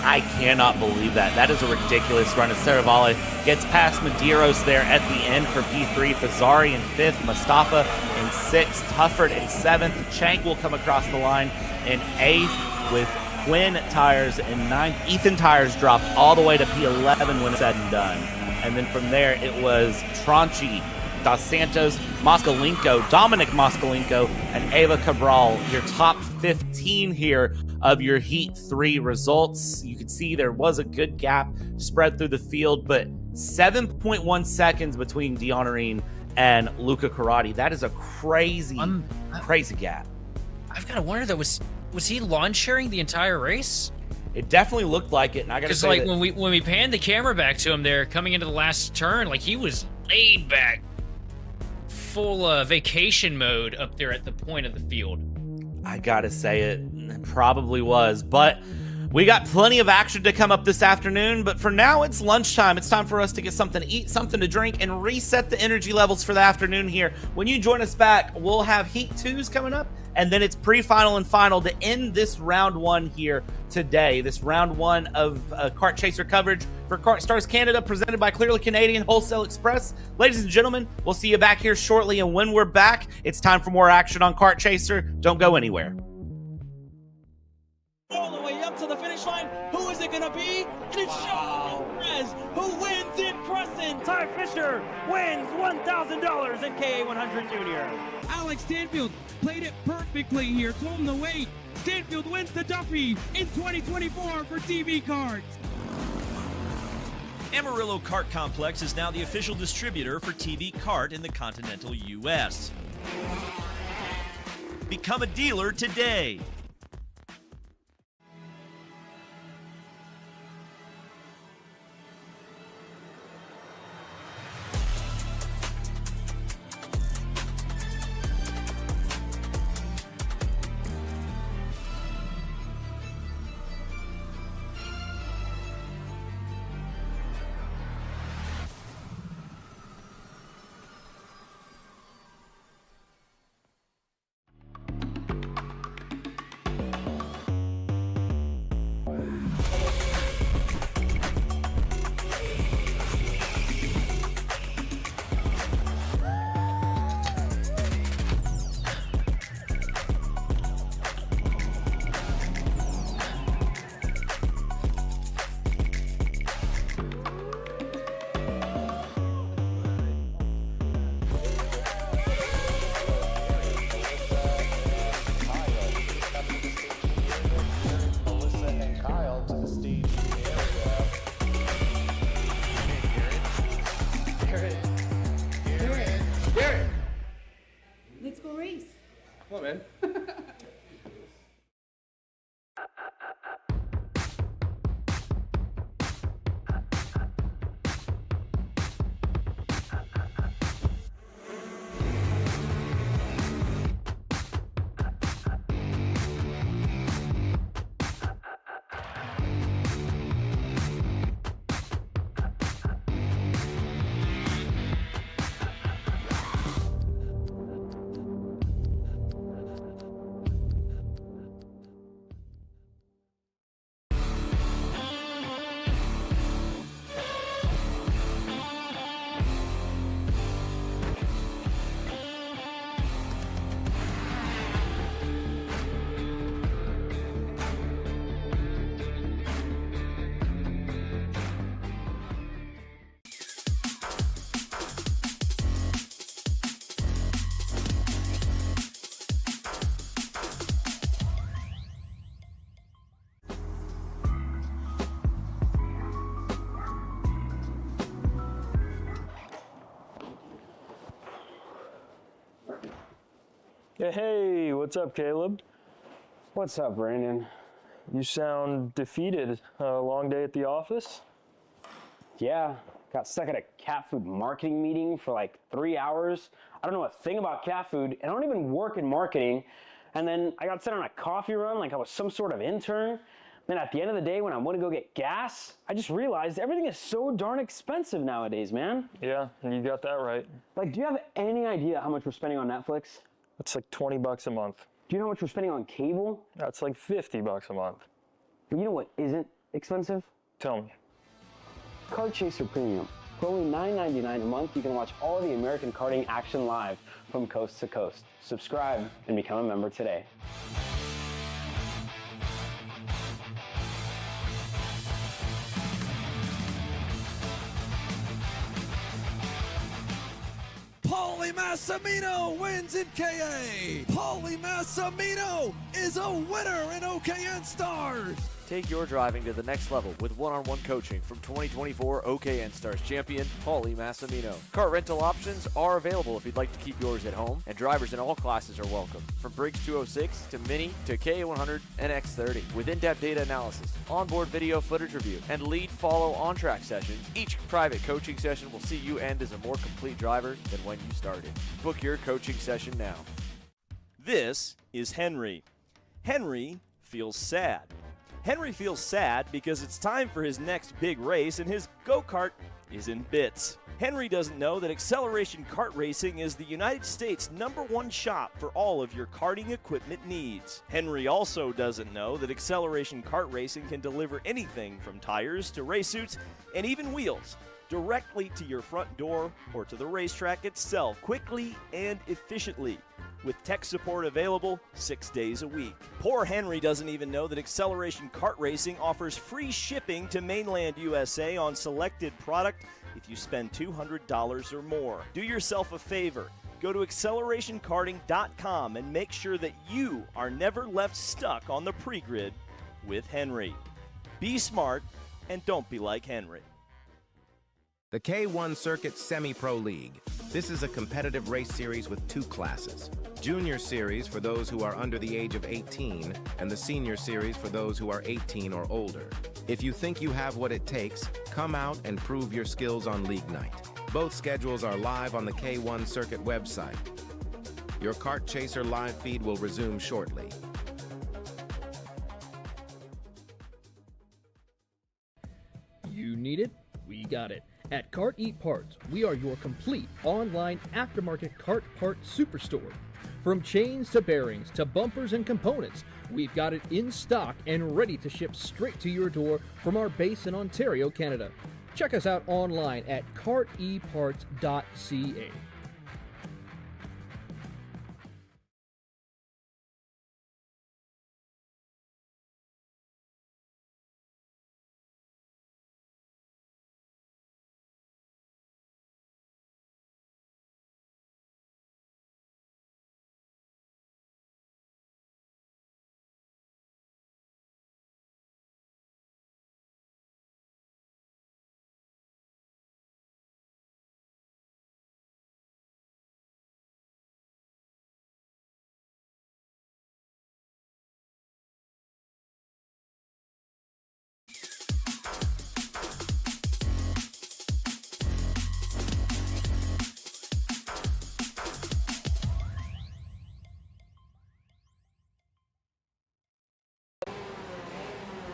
I cannot believe that. That is a ridiculous run. Saravalli gets past Medeiros there at the end for P3. Fazari in 5th, Mustafa in 6th, Tufford in 7th. Chank will come across the line in 8th with Quinn tires in 9th. Ethan tires dropped all the way to P11 when it's said and done. And then from there, it was Tronchi, Dos Santos, Moskalenko, Dominic Moskalenko, and Ava Cabral, your top 15 here of your Heat 3 results. You can see there was a good gap spread through the field, but 7.1 seconds between D'Honorine and Luca Carati. That is a crazy, crazy gap. I've got to wonder, though, was he lawn sharing the entire race? It definitely looked like it, and I got to say, like when we panned the camera back to him there, coming into the last turn, like he was laid back, full vacation mode up there at the point of the field. I gotta say it probably was, but we got plenty of action to come up this afternoon. But for now, it's lunchtime. It's time for us to get something to eat, something to drink, and reset the energy levels for the afternoon here. When you join us back, we'll have Heat 2s coming up, and then it's pre-final and final to end this round 1 here today. This round 1 of Kart Chaser coverage for KartStars Canada, presented by Clearly Canadian Wholesale Express. Ladies and gentlemen, we'll see you back here shortly, and when we're back, it's time for more action on Kart Chaser. Don't go anywhere. All the way up to the finish line. Who is it going to be? And it's Sean Perez who wins in Crescent. Ty Fisher wins $1,000 in KA100 Junior. Alex Stanfield played it perfectly here. Told him to wait. Stanfield wins the Duffy in 2024 for TV Karts. Amarillo Kart Complex is now the official distributor for TV Kart in the continental U.S. Become a dealer today. Let's go race. Come on, man. Hey, what's up, Caleb? What's up, Brandon? You sound defeated. A long day at the office? Yeah, got stuck at a cat food marketing meeting for like 3 hours. I don't know a thing about cat food, and I don't even work in marketing. And then I got sent on a coffee run like I was some sort of intern. Then at the end of the day, when I want to go get gas, I just realized everything is so darn expensive nowadays, man. Yeah, you got that right. Like, do you have any idea how much we're spending on Netflix? That's like $20 a month. Do you know how much we're spending on cable? That's like $50 a month. But you know what isn't expensive? Tell me. Kart Chaser Premium. For only $9.99 a month, you can watch all the American karting action live from coast to coast. Subscribe and become a member today. Paulie Massimino wins in KA. Paulie Massimino is a winner in OKN Stars. Take your driving to the next level with one-on-one coaching from 2024 OKN Stars champion Paulie Massimino. Kart rental options are available if you'd like to keep yours at home, and drivers in all classes are welcome, from Briggs 206 to Mini to KA100 and X30. With in-depth data analysis, onboard video footage review, and lead follow on-track sessions, each private coaching session will see you end as a more complete driver than when you started. Book your coaching session now. This is Henry. Henry feels sad. Henry feels sad because it's time for his next big race and his go-kart is in bits. Henry doesn't know that Acceleration Kart Racing is the United States' #1 shop for all of your karting equipment needs. Henry also doesn't know that Acceleration Kart Racing can deliver anything from tires to race suits and even wheels directly to your front door or to the racetrack itself, quickly and efficiently, with tech support available 6 days a week. Poor Henry doesn't even know that Acceleration Kart Racing offers free shipping to mainland USA on selected product if you spend $200 or more. Do yourself a favor. Go to accelerationkarting.com and make sure that you are never left stuck on the pre-grid with Henry. Be smart and don't be like Henry. The K1 Circuit Semi-Pro League. This is a competitive race series with 2 classes. Junior Series for those who are under the age of 18, and the Senior Series for those who are 18 or older. If you think you have what it takes, come out and prove your skills on League Night. Both schedules are live on the K1 Circuit website. Your Kart Chaser live feed will resume shortly. You need it? We got it. At Kart Eat Parts, we are your complete online aftermarket kart part superstore. From chains to bearings to bumpers and components, we've got it in stock and ready to ship straight to your door from our base in Ontario, Canada. Check us out online at karteparts.ca.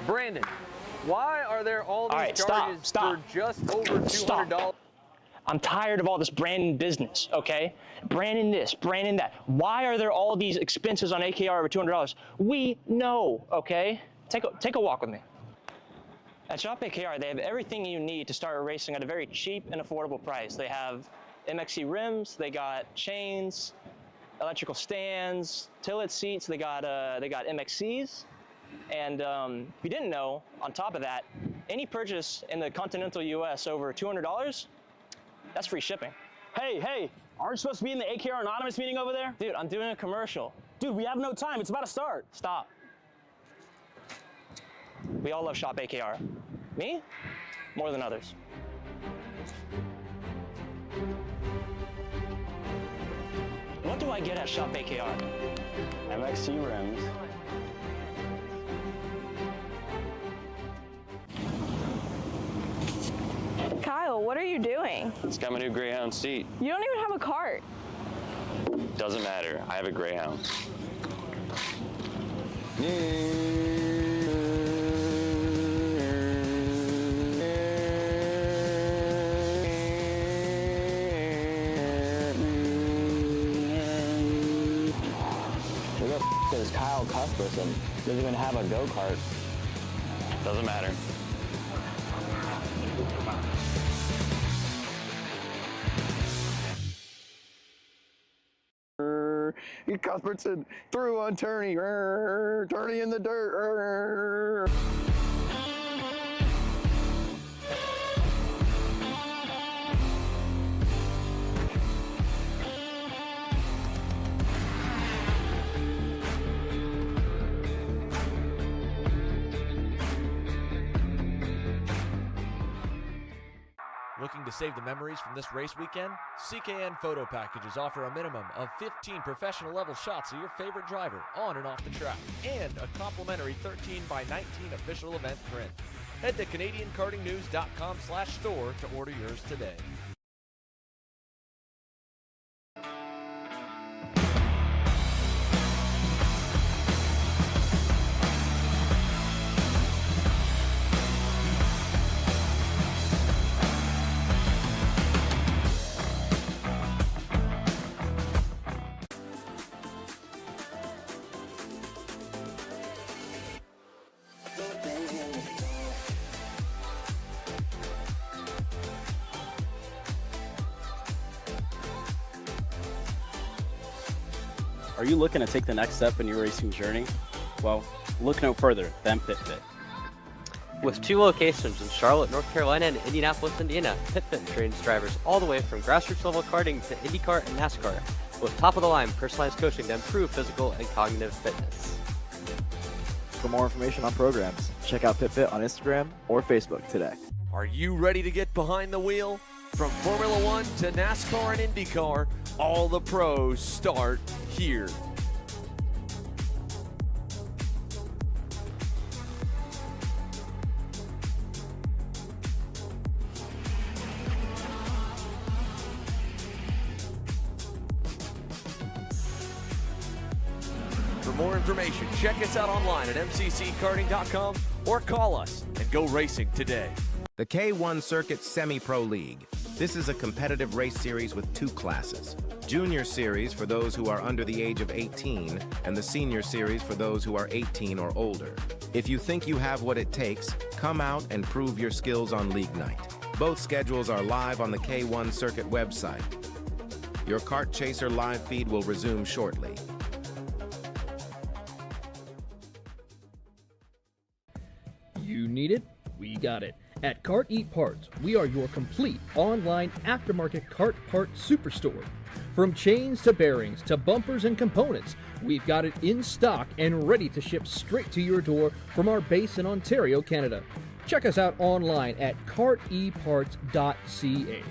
Brandon, why are there all these right, charges stop. for just over $200? I'm tired of all this Brandon business, okay? Brandon this, Brandon that. Why are there all these expenses on AKR over $200? We know, okay? Take a walk with me. At Shop AKR, they have everything you need to start racing at a very cheap and affordable price. They have MXC rims, they got chains, electrical stands, tilt seats, they got MXCs. And if you didn't know, on top of that, any purchase in the continental US over $200, that's free shipping. Hey, aren't you supposed to be in the AKR Anonymous meeting over there? Dude, I'm doing a commercial. Dude, we have no time. It's about to start. Stop. We all love Shop AKR. Me? More than others. What do I get at Shop AKR? MXC rims. Kyle, what are you doing? It's got my new Greyhound seat. You don't even have a cart. Doesn't matter. I have a Greyhound. Who the f is Kyle Cuthbertson? Doesn't even have a go-kart. Doesn't matter. Cuthbertson through on Turney. Turney in the dirt. Looking to save the memories from this race weekend? CKN Photo Packages offer a minimum of 15 professional level shots of your favorite driver on and off the track, and a complimentary 13x19 official event print. Head to CanadianKartingNews.com/store to order yours today. Are you looking to take the next step in your racing journey? Well, look no further than PitFit. With 2 locations in Charlotte, North Carolina and Indianapolis, Indiana, PitFit trains drivers all the way from grassroots level karting to IndyCar and NASCAR, with top-of-the-line personalized coaching to improve physical and cognitive fitness. For more information on programs, check out PitFit on Instagram or Facebook today. Are you ready to get behind the wheel? From Formula One to NASCAR and IndyCar, all the pros start here. For more information, check us out online at mcckarting.com or call us and go racing today. The K1 Circuit Semi-Pro League. This is a competitive race series with 2 classes. Junior Series for those who are under the age of 18, and the Senior Series for those who are 18 or older. If you think you have what it takes, come out and prove your skills on League Night. Both schedules are live on the K1 Circuit website. Your Kart Chaser live feed will resume shortly. You need it? We got it. At Kart Eat Parts, we are your complete online aftermarket kart part superstore. From chains to bearings to bumpers and components, we've got it in stock and ready to ship straight to your door from our base in Ontario, Canada. Check us out online at karteparts.ca.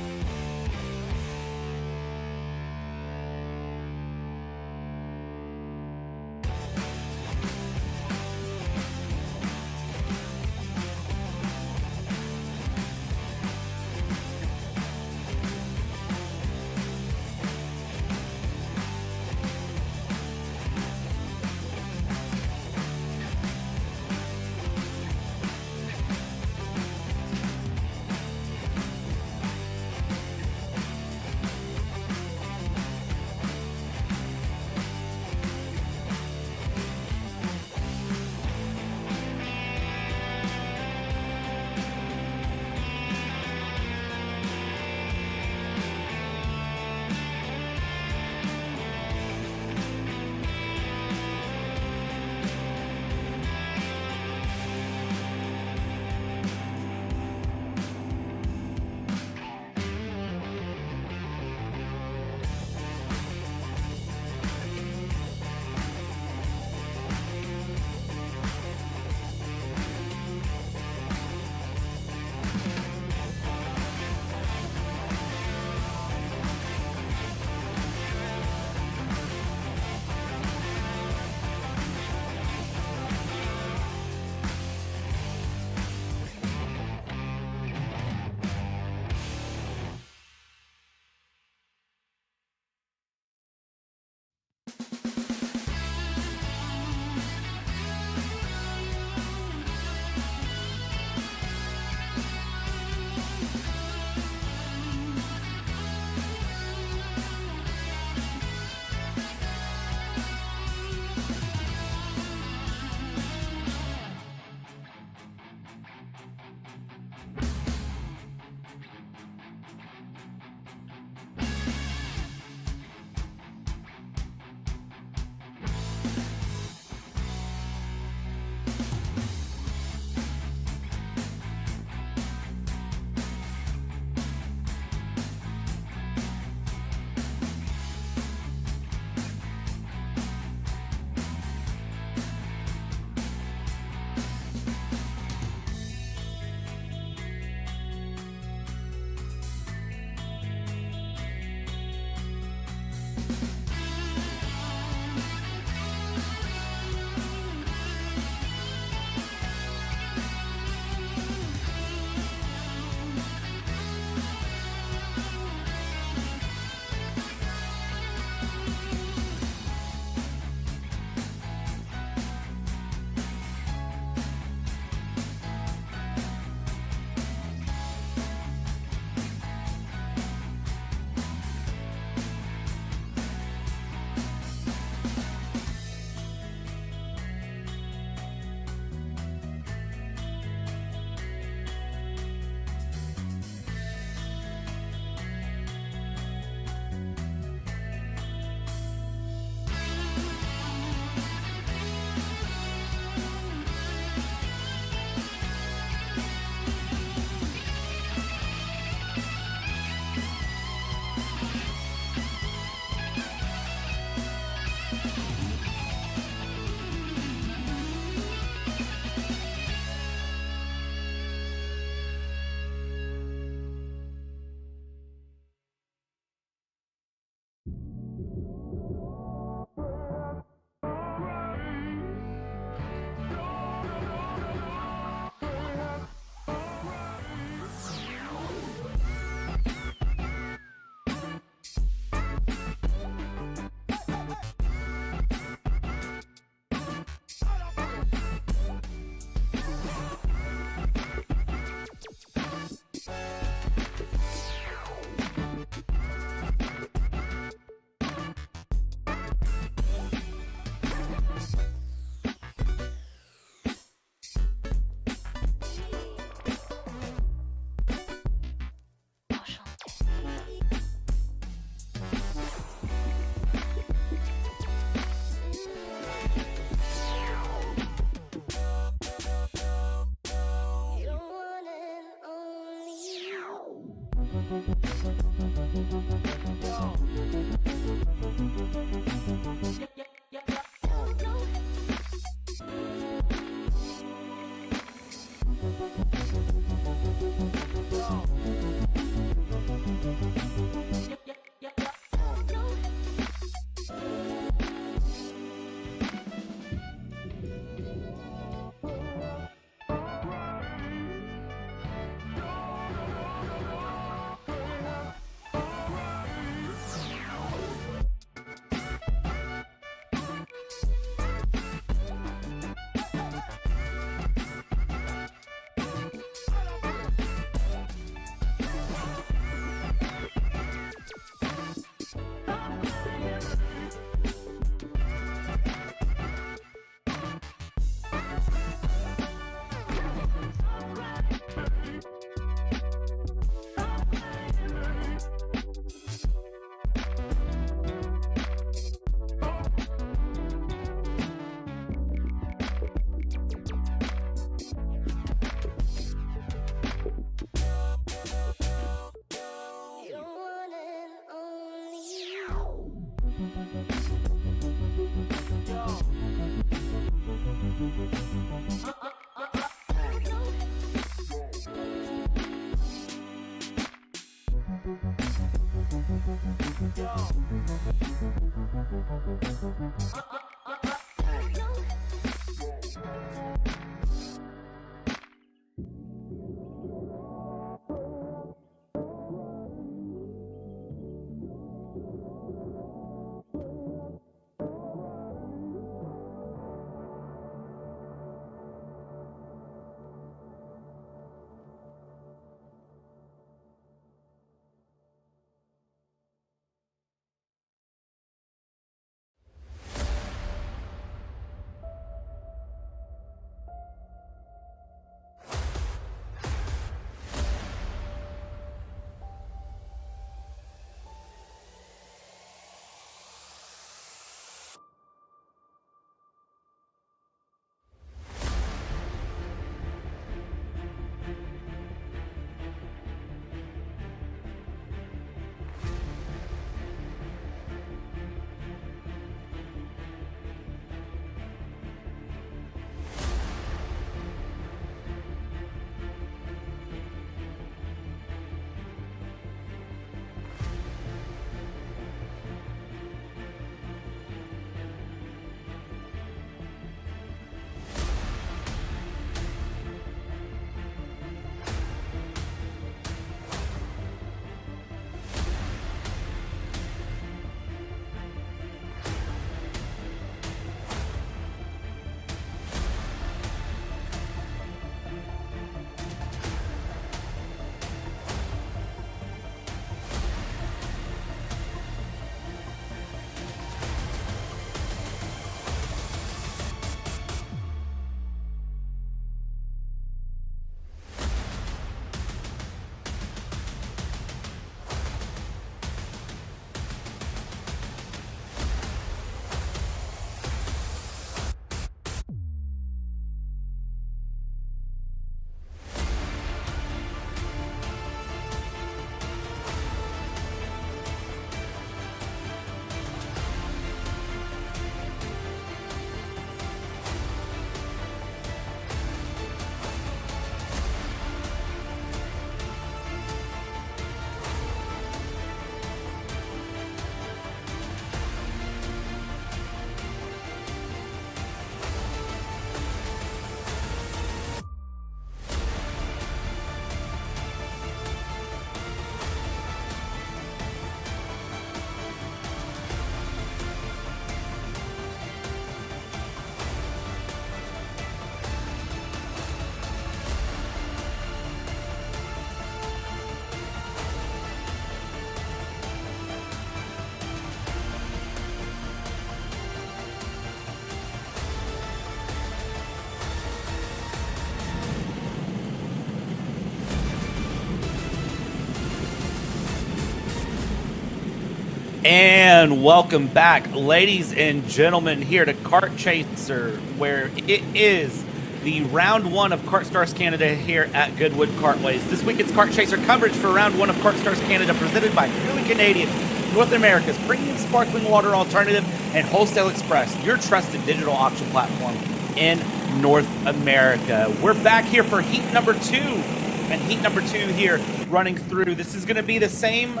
And welcome back, ladies and gentlemen, here to Kart Chaser, where it is the round one of KartStars Canada here at Goodwood Kartways. This week it's Kart Chaser coverage for round one of KartStars Canada, presented by Truly Canadian, North America's premium sparkling water alternative, and Wholesale Express, your trusted digital auction platform in North America. We're back here for heat number 2, and heat number 2 here running through. This is going to be the same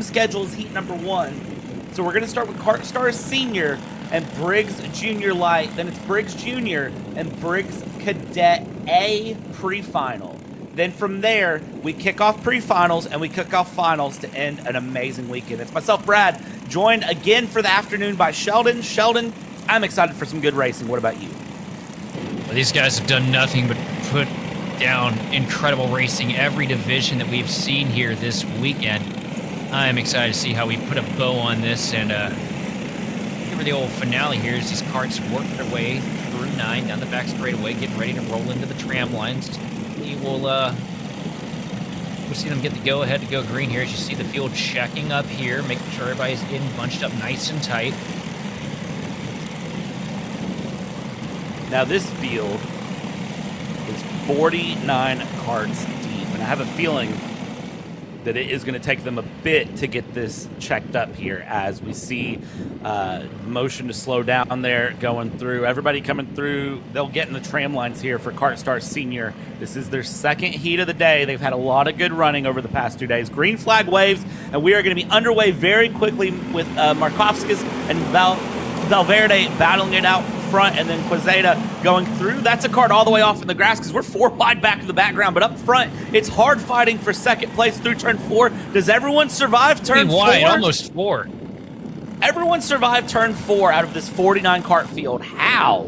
schedule as heat number 1. So we're going to start with KartStars Senior and Briggs Junior Lite. Then it's Briggs Junior and Briggs Cadet A Pre-Final. Then from there, we kick off pre-finals and we kick off finals to end an amazing weekend. It's myself, Brad, joined again for the afternoon by Sheldon. Sheldon, I'm excited for some good racing. What about you? Well, these guys have done nothing but put down incredible racing every division that we've seen here this weekend. I'm excited to see how we put a bow on this and give her the old finale here as these karts work their way through 9 down the back straightaway, getting ready to roll into the tram lines. We'll see them get the go-ahead to go green here as you see the field checking up here, making sure everybody's getting bunched up nice and tight. Now this field is 49 karts deep, and I have a feeling that it is going to take them a bit to get this checked up here as we see motion to slow down there going through. Everybody coming through, they'll get in the tram lines here for KartStars Senior. This is their second heat of the day. They've had a lot of good running over the past 2 days. Green flag waves, and we are going to be underway very quickly with Markovskis and Valverde battling it out front, and then Quezada going through. That's a kart all the way off in the grass because we're 4 wide back in the background, but up front, it's hard fighting for second place through turn 4. Does everyone survive turn 4? Wide, almost 4. Everyone survived turn 4 out of this 49 kart field. How?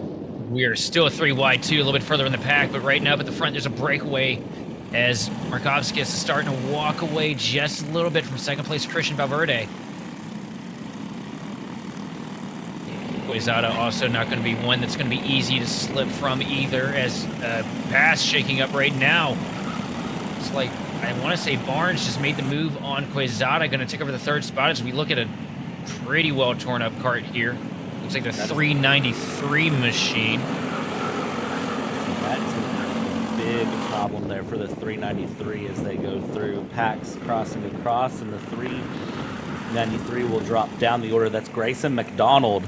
We are still 3 wide, too, a little bit further in the pack, but right now up at the front, there's a breakaway as Markovskis is starting to walk away just a little bit from second place Christian Valverde. Quezada also not going to be one that's going to be easy to slip from either, as pass shaking up right now. It's like, I want to say Barnes just made the move on Quezada, going to take over the 3rd spot as we look at a pretty well torn up kart here. Looks like the 393 machine. That's a big problem there for the 393 as they go through. Pax crossing across, and the 393 will drop down the order. That's Grayson McDonald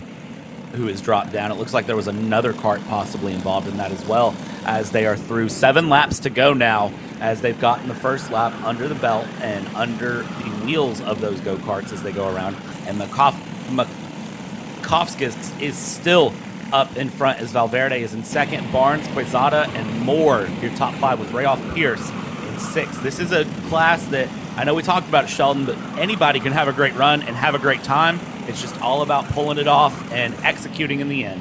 who is dropped down. It looks like there was another kart possibly involved in that as well, as they are through 7 laps to go now, as they've gotten the first lap under the belt and under the wheels of those go-karts as they go around. And Makovskis is still up in front as Valverde is in second. Barnes, Quezada, and Moore, your top 5 with Rayoff Pierce in 6th. This is a class that, I know we talked about it, Sheldon, but anybody can have a great run and have a great time. It's just all about pulling it off and executing in the end.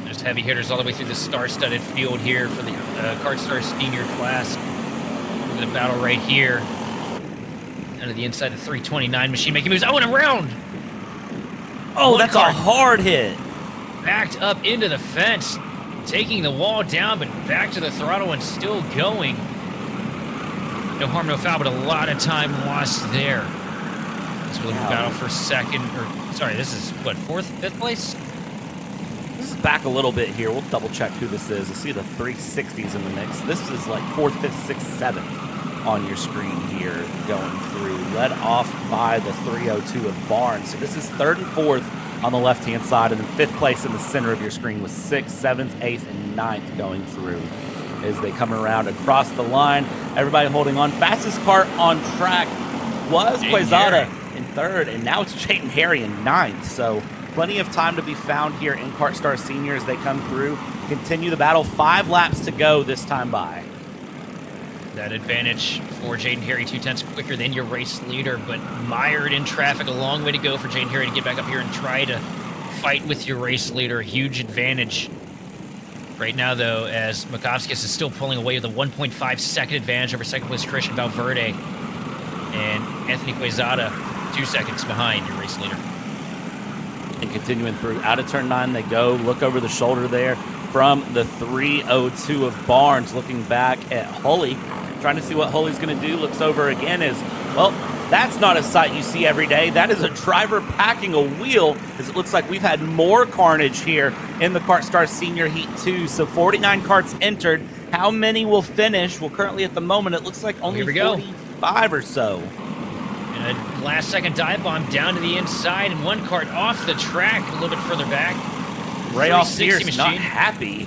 There's heavy hitters all the way through the star-studded field here for the KartStars Senior class. Look at the battle right here. Out of the inside, the 329 machine making moves. Oh, and around! Oh, that's a hard hit. Backed up into the fence, taking the wall down, but back to the throttle and still going. No harm, no foul, but a lot of time lost there. This will battle for second, or sorry, this is what, 4th, 5th place? This is back a little bit here. We'll double check who this is. I see the 360s in the mix. This is like 4th, 5th, 6th, 7th on your screen here going through. Led off by the 302 of Barnes. So this is 3rd and 4th on the left-hand side, and then 5th place in the center of your screen with 6th, 7th, 8th, and 9th going through as they come around across the line. Everybody holding on. Fastest kart on track was Quezada in 3rd, and now it's Jayden Harry in 9th. So plenty of time to be found here in KartStars Senior as they come through. Continue the battle. 5 laps to go this time by. That advantage for Jayden Harry, 2/10 quicker than your race leader, but mired in traffic. A long way to go for Jayden Harry to get back up here and try to fight with your race leader. Huge advantage. Right now, though, as Makovskis is still pulling away with a 1.5 second advantage over second place Christian Valverde. And Anthony Quezada, 2 seconds behind your race leader. And continuing through, out of turn 9 they go. Look over the shoulder there from the 302 of Barnes, looking back at Hully, trying to see what Hully's going to do. Looks over again as, well, That's not a sight you see every day. That is a driver packing a wheel, as it looks like we've had more carnage here in the KartStars Senior Heat 2. So 49 karts entered. How many will finish? Well, currently at the moment, it looks like only 45 or so. And a last-second dive bomb down to the inside, and one kart off the track a little bit further back. Rayoff Pierce not happy.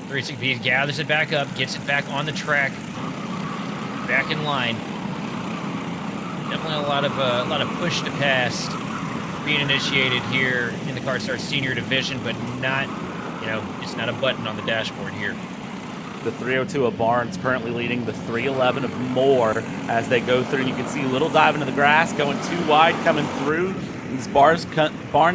360 gathers it back up, gets it back on the track, back in line. Definitely a lot of push to pass being initiated here in the KartStars Senior Division, but not, it's not a button on the dashboard here. The 302 of Barnes currently leading the 311 of Moore as they go through. You can see Little dive into the grass, going too wide, coming through. These Barnes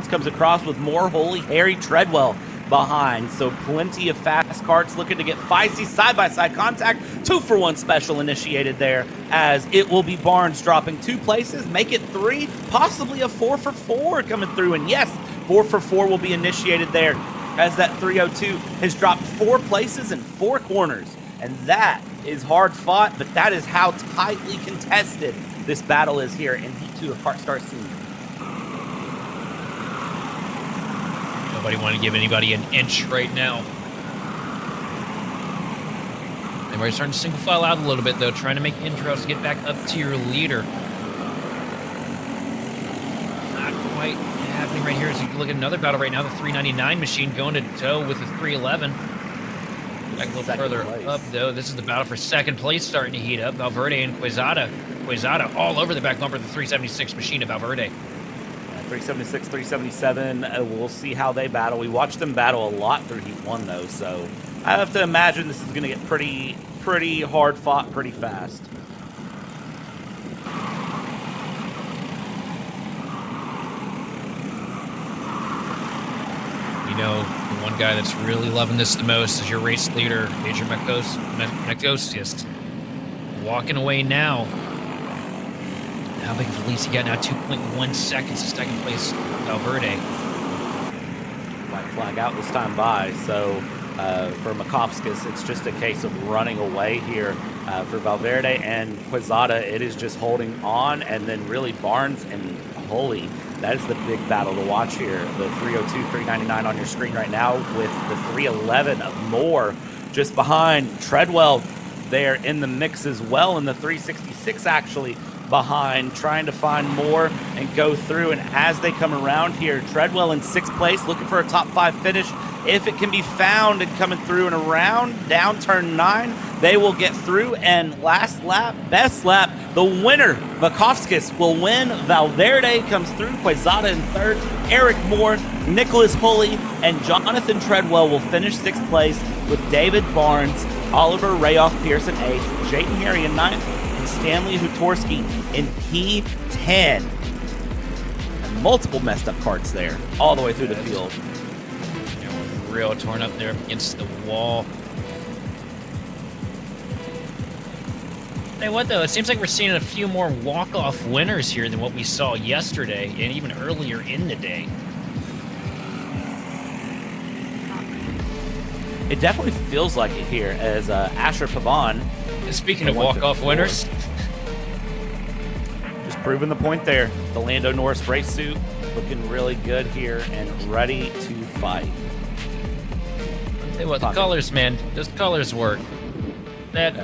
comes across with more Holy Harry Treadwell behind. So plenty of fast karts looking to get feisty side-by-side contact. 2-for-1 special initiated there as it will be Barnes dropping 2 places, make it 3, possibly a 4-for-4 coming through. And yes, 4-for-4 will be initiated there as that 302 has dropped 4 places and 4 corners. And that is hard fought, but that is how tightly contested this battle is here in Heat 2 of KartStars Senior. Nobody want to give anybody an inch right now. Everybody's starting to single file out a little bit, though, trying to make intros to get back up to your leader. Not quite happening right here as you look at another battle right now. The 399 machine going to toe with the 311. Back a little further up, though. This is the battle for second place starting to heat up. Valverde and Quezada. Quezada all over the back bumper of the 376 machine of Valverde. 376, 377, we'll see how they battle. We watched them battle a lot through Heat 1, though, so I have to imagine this is going to get pretty hard fought pretty fast. The one guy that's really loving this the most is your race leader, Major Mekosius. Walking away now. How big of a lead he got now? 2.1 seconds to second place, Valverde. White flag out this time by, so for Makovskis, it's just a case of running away here. For Valverde and Quezada, it is just holding on, and then really Barnes and Holy. That is the big battle to watch here. The 302, 399 on your screen right now with the 311 of Moore just behind. Treadwell there in the mix as well, and the 366 actually behind, trying to find more and go through. And as they come around here, Treadwell in 6th place, looking for a top 5 finish. If it can be found and coming through and around, down turn 9, they will get through. And last lap, best lap, the winner, Vakovskis, will win. Valverde comes through, Quezada in 3rd, Eric Moore, Nicholas Pulley, and Jonathan Treadwell will finish 6th place with David Barnes, Oliver Rayoff Pearson 8th, Jayden Harry in 9th, and Stanley Hutorski in P10. And multiple messed up karts there, all the way through the field. Real torn up there against the wall. Hey, what though? It seems like we're seeing a few more walk-off winners here than what we saw yesterday and even earlier in the day. It definitely feels like it here as Asher Pavan. Speaking of walk-off winners, just proving the point there. The Lando Norris race suit looking really good here and ready to fight. Hey, what the colors, man? Those colors work. That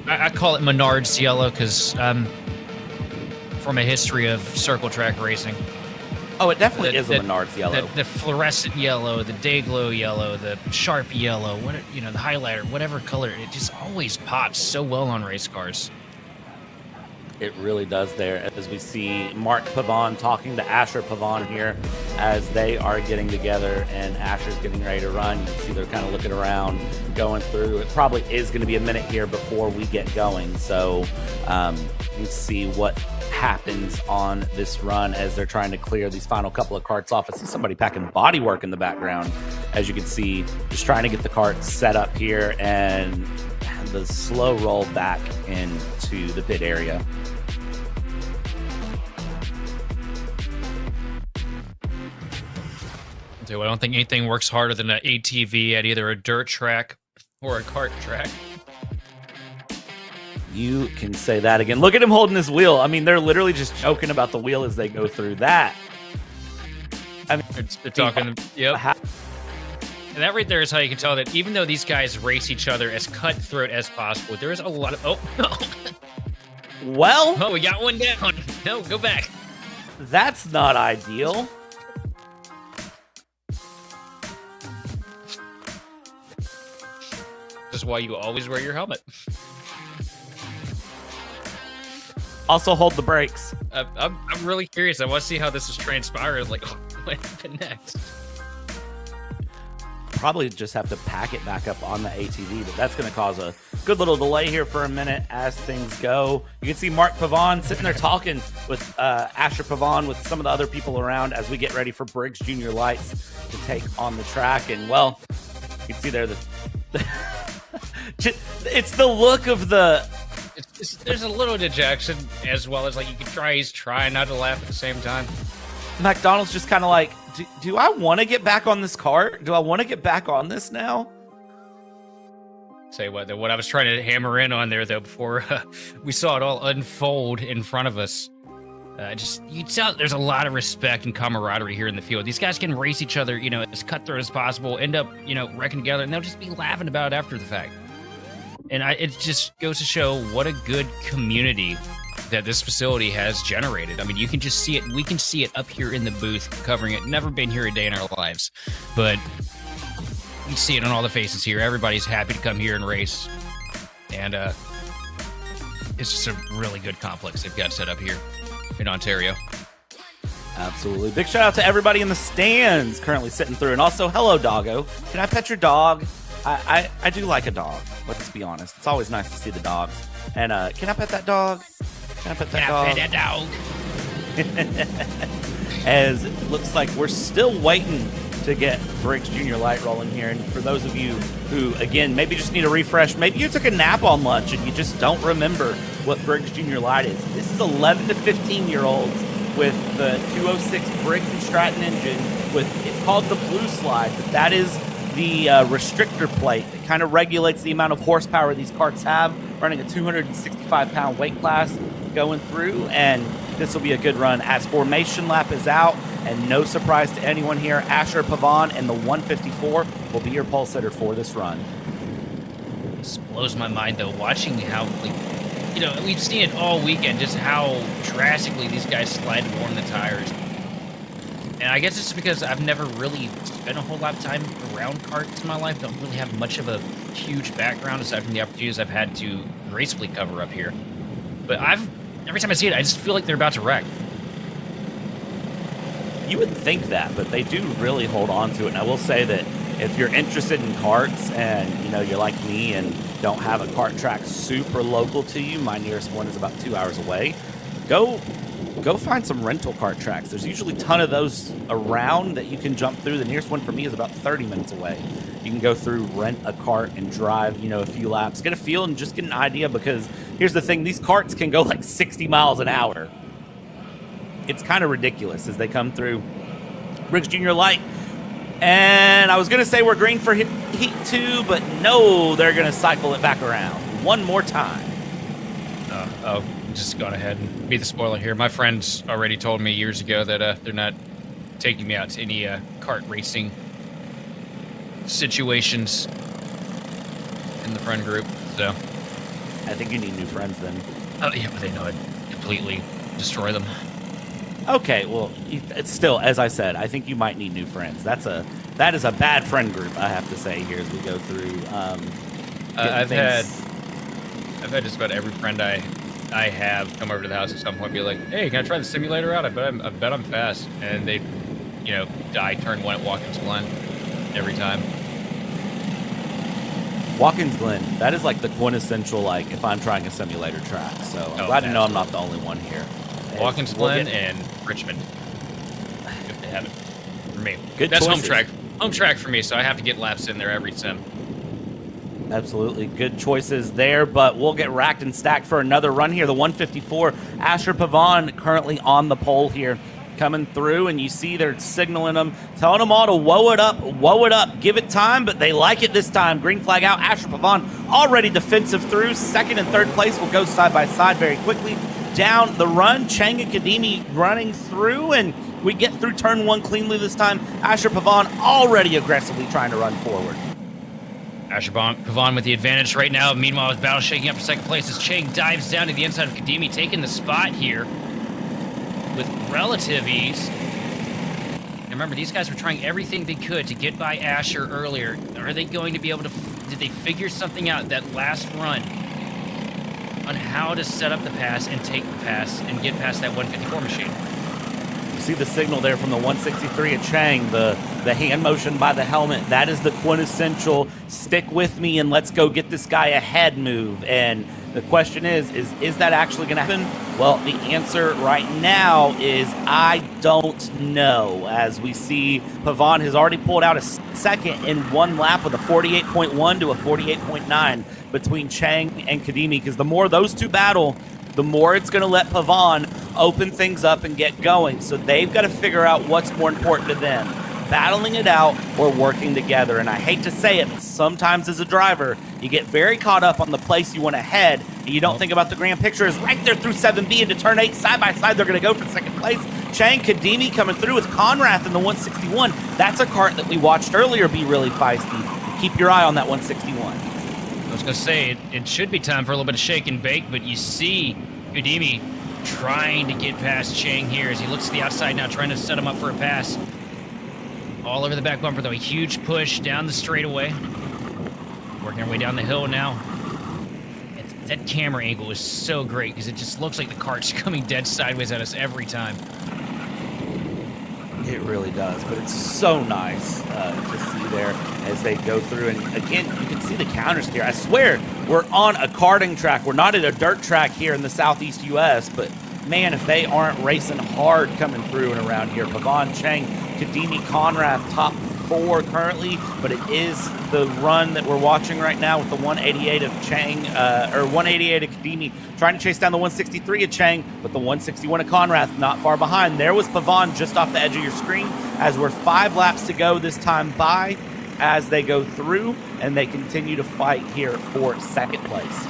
I call it Menards yellow because from a history of circle track racing. Oh, it definitely is a Menards yellow. The fluorescent yellow, the day glow yellow, the sharp yellow, the highlighter, whatever color, it just always pops so well on race cars. It really does there, as we see Mark Pavon talking to Asher Pavon here as they are getting together and Asher's getting ready to run. You can see they're kind of looking around, going through. It probably is going to be a minute here before we get going. So let's see what happens on this run as they're trying to clear these final couple of karts off. I see somebody packing bodywork in the background, as you can see, just trying to get the cart set up here and the slow roll back into the pit area. I don't think anything works harder than an ATV at either a dirt track or a kart track. You can say that again. Look at him holding his wheel. I mean, they're literally just joking about the wheel as they go through that. I mean, they're talking. Yep. And that right there is how you can tell that even though these guys race each other as cutthroat as possible, there is a lot of... Oh, no. Well... Oh, we got one down. No, go back. That's not ideal. This is why you always wear your helmet. Also, hold the brakes. I'm really curious. I want to see how this is transpiring. Like, what happened next? Probably just have to pack it back up on the ATV, but that's going to cause a good little delay here for a minute as things go. You can see Mark Pavon sitting there talking with Asher Pavon with some of the other people around as we get ready for Briggs Junior Lights to take on the track. And, well, you can see there it's the look of the... There's a little dejection as well as, like, you can try. He's trying not to laugh at the same time. McDonald's just kind of like, do I want to get back on this cart? Do I want to get back on this now? Say what I was trying to hammer in on there, though, before we saw it all unfold in front of us. You tell there's a lot of respect and camaraderie here in the field. These guys can race each other, as cutthroat as possible, end up, wrecking together, and they'll just be laughing about it after the fact. And it just goes to show what a good community that this facility has generated. I mean, you can just see it. We can see it up here in the booth covering it. Never been here a day in our lives, but you see it on all the faces here. Everybody's happy to come here and race. And it's just a really good complex they've got set up here in Ontario. Absolutely. Big shout out to everybody in the stands currently sitting through. And also, hello, doggo. Can I pet your dog? I do like a dog. Let's be honest. It's always nice to see the dogs. And can I pet that dog? Can I pet that dog? Pet that dog. As it looks like we're still waiting to get Briggs Junior Light rolling here. And for those of you who, again, maybe just need a refresh, maybe you took a nap on lunch and you just don't remember what Briggs Junior Light is. This is 11 to 15-year-olds with the 206 Briggs and Stratton engine. It's called the Blue Slide, but that is the restrictor plate that kind of regulates the amount of horsepower these karts have, running a 265-pound weight class going through, and this will be a good run as formation lap is out, and no surprise to anyone here, Asher Pavon and the 154 will be your pole sitter for this run. This blows my mind, though, watching how, we've seen it all weekend, just how drastically these guys slide to warm the tires. And I guess it's because I've never really spent a whole lot of time around karts in my life. Don't really have much of a huge background aside from the opportunities I've had to gracefully cover up here. But every time I see it, I just feel like they're about to wreck. You wouldn't think that, but they do really hold on to it. And I will say that if you're interested in karts and, you're like me and don't have a kart track super local to you, my nearest one is about 2 hours away, go find some rental kart tracks. There's usually a ton of those around that you can jump through. The nearest one for me is about 30 minutes away. You can go through, rent a kart, and drive, a few laps. Get a feel and just get an idea, because here's the thing. These karts can go like 60 miles an hour. It's kind of ridiculous as they come through Briggs Junior Light. And I was going to say we're green for Heat 2, but no, they're going to cycle it back around one more time. Just gone ahead and be the spoiler here. My friends already told me years ago that they're not taking me out to any kart racing situations in the friend group. So I think you need new friends then. Oh yeah, but they know I'd completely destroy them. Okay, well, it's still, as I said, I think you might need new friends. That is a bad friend group, I have to say, here as we go through. I've had just about every friend I have come over to the house at some point and be like, hey, can I try the simulator out? I bet I'm fast. And they, die turn one at Watkins Glen every time. Watkins Glen, that is like the quintessential, if I'm trying a simulator track. So I'm glad to know I'm not the only one here. Watkins Glen and Richmond. Good to have it for me. That's choices. home track for me, so I have to get laps in there every sim. Absolutely. Good choices there, but we'll get racked and stacked for another run here. The 154, Asher Pavon currently on the pole here, coming through, and you see they're signaling them, telling them all to whoa it up, give it time, but they like it this time. Green flag out. Asher Pavon already defensive through. Second and third place will go side by side very quickly. Down the run, Chang and Kadimi running through, and we get through turn one cleanly this time. Asher Pavon already aggressively trying to run forward. Asher Pavon with the advantage right now. Meanwhile, his battle shaking up for second place as Chang dives down to the inside of Kadimi, taking the spot here with relative ease. And remember, these guys were trying everything they could to get by Asher earlier. Are they going to be able to, did they figure something out that last run on how to set up the pass and take the pass and get past that 154 machine? You see the signal there from the 163 at Chang, the hand motion by the helmet. That is the quintessential stick with me and let's go get this guy ahead move. And the question is that actually going to happen? Well, the answer right now is I don't know. As we see, Pavon has already pulled out a second in one lap with a 48.1 to a 48.9 between Chang and Kadimi, because the more those two battle, the more it's going to let Pavon open things up and get going. So they've got to figure out what's more important to them, battling it out or working together. And I hate to say it, but sometimes as a driver, you get very caught up on the place you want to head, and you don't think about the grand picture is right there through 7B into turn 8, side by side. They're going to go for second place. Chang Kadimi coming through with Conrath in the 161. That's a kart that we watched earlier be really feisty. Keep your eye on that 161. I was going to say, it should be time for a little bit of shake and bake, but you see Kadimi trying to get past Chang here as he looks to the outside now, trying to set him up for a pass. All over the back bumper, though. A huge push down the straightaway. Working our way down the hill now. That camera angle is so great because it just looks like the kart's coming dead sideways at us every time. It really does, but it's so nice to see there as they go through. And again, you can see the counters here. I swear, we're on a karting track. We're not at a dirt track here in the Southeast U.S., but man, if they aren't racing hard coming through and around here. Pavon, Chang, Kadimi, Conrath, top 4 currently, but it is the run that we're watching right now with the 188 of Chang, or 188 of Kadimi, trying to chase down the 163 of Chang, with the 161 of Conrath not far behind. There was Pavon just off the edge of your screen as we're 5 laps to go this time by as they go through, and they continue to fight here for second place.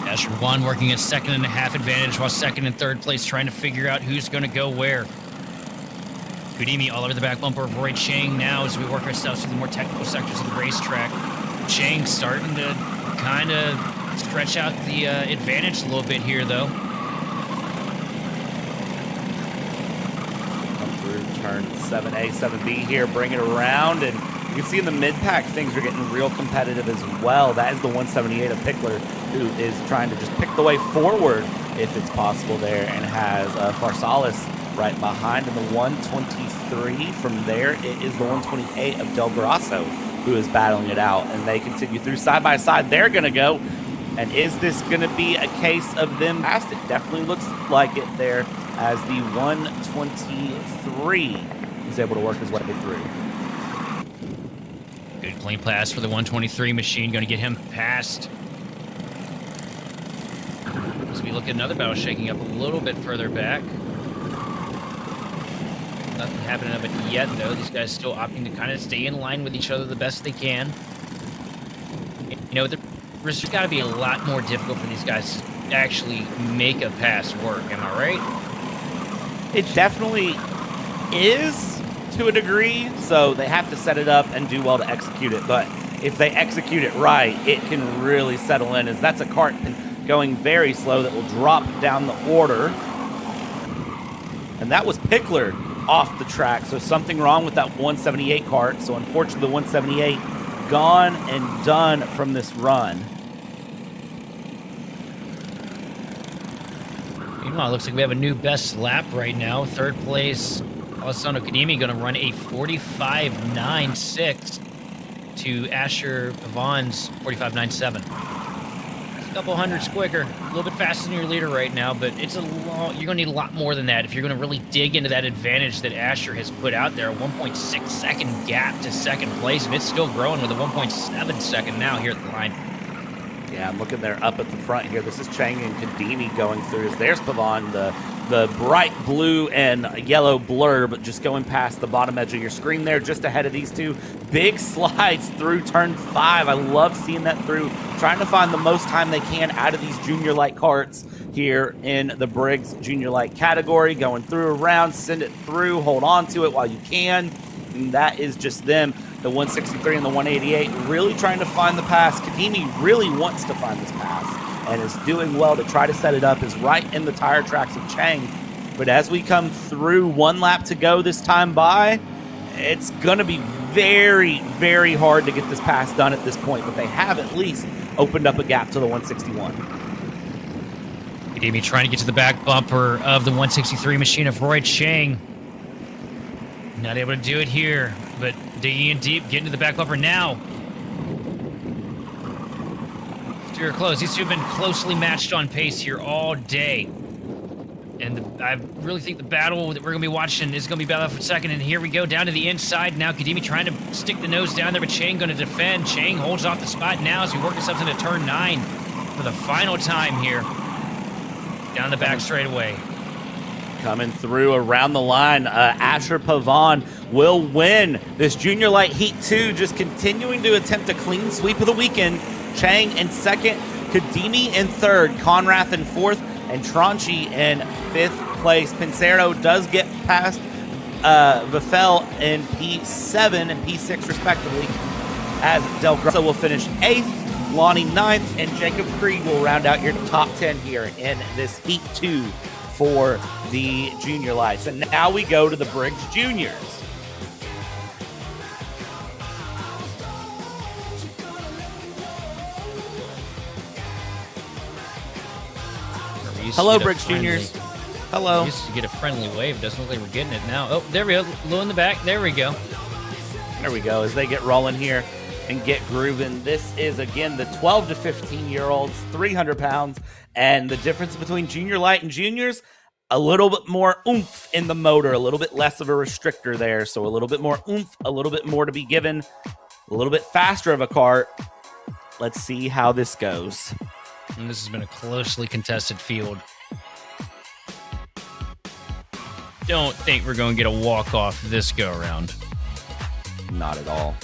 Asher Pavon working at 2.5 advantage, while second and third place trying to figure out who's going to go where. Kadimi all over the back bumper of Roy Chang now as we work ourselves through the more technical sectors of the racetrack. Chang starting to kind of stretch out the advantage a little bit here, though. Come through turn 7A, 7B here, bring it around, and you can see in the mid-pack things are getting real competitive as well. That is the 178 of Pickler, who is trying to just pick the way forward if it's possible there, and has Farsalis right behind in the 123. From there, it is the 128 of Del Grasso who is battling it out, and they continue through side by side. They're going to go, and is this going to be a case of them past? It definitely looks like it there as the 123 is able to work his way through. Good clean pass for the 123 machine, going to get him past. As we look at another battle shaking up a little bit further back. Nothing happening of it yet, though. These guys still opting to kind of stay in line with each other the best they can. You know, there's got to be a lot more difficult for these guys to actually make a pass work. Am I right? It definitely is to a degree, so they have to set it up and do well to execute it. But if they execute it right, it can really settle in, as that's a kart going very slow that will drop down the order. And that was Pickler off the track, so something wrong with that 178 kart. So unfortunately, the 178 gone and done from this run. Meanwhile, it looks like we have a new best lap right now. Third place, Alessandro Kadimi going to run a 45.96 to Asher Pavon's 45.97. A couple hundreds quicker, a little bit faster than your leader right now, but it's a long, you're going to need a lot more than that if you're going to really dig into that advantage that Asher has put out there. A 1.6 second gap to second place, and it's still growing with a 1.7 second now here at the line. Yeah, I'm looking there up at the front here. This is Chang and Kadimi going through. There's Pavan, the bright blue and yellow blur, but just going past the bottom edge of your screen there, just ahead of these two. Big slides through turn 5. I love seeing that through, trying to find the most time they can out of these junior light karts here in the Briggs Junior Light category. Going through around, send it through, hold on to it while you can. And that is just them. The 163 and the 188 really trying to find the pass. Kadimi really wants to find this pass and is doing well to try to set it up. Is right in the tire tracks of Chang. But as we come through, 1 lap to go this time by, it's going to be very, very hard to get this pass done at this point. But they have at least opened up a gap to the 161. Kadimi trying to get to the back bumper of the 163 machine of Roy Chang. Not able to do it here, but digging in deep, getting to the back bumper now. Steer close. These two have been closely matched on pace here all day. And I really think the battle that we're going to be watching is going to be battle for second. And here we go down to the inside now. Kadimi trying to stick the nose down there, but Chang going to defend. Chang holds off the spot now as we work ourselves into turn 9 for the final time here. Down the back straight away. Coming through around the line, Asher Pavan will win this Junior Light Heat 2, just continuing to attempt a clean sweep of the weekend. Chang in second, Kadimi in third, Conrath in fourth, and Tranchi in 5th place. Pincero does get past Vifel in P7 and P6 respectively, as Del Grosso will finish 8th, Lonnie 9th, and Jacob Krieg will round out your top 10 here in this Heat 2 for the Junior Lights. And now we go to the Briggs Juniors. Hello, Briggs Juniors. Hello. We used to get a friendly wave. Doesn't look like we're getting it now. Oh, there we go. Low in the back. There we go. There we go. As they get rolling here and get grooving. This is, again, the 12 to 15-year-olds, 300 pounds. And the difference between Junior Light and Juniors, a little bit more oomph in the motor, a little bit less of a restrictor there. So a little bit more oomph, a little bit more to be given, a little bit faster of a kart. Let's see how this goes. And this has been a closely contested field. Don't think we're going to get a walk-off this go-around. Not at all.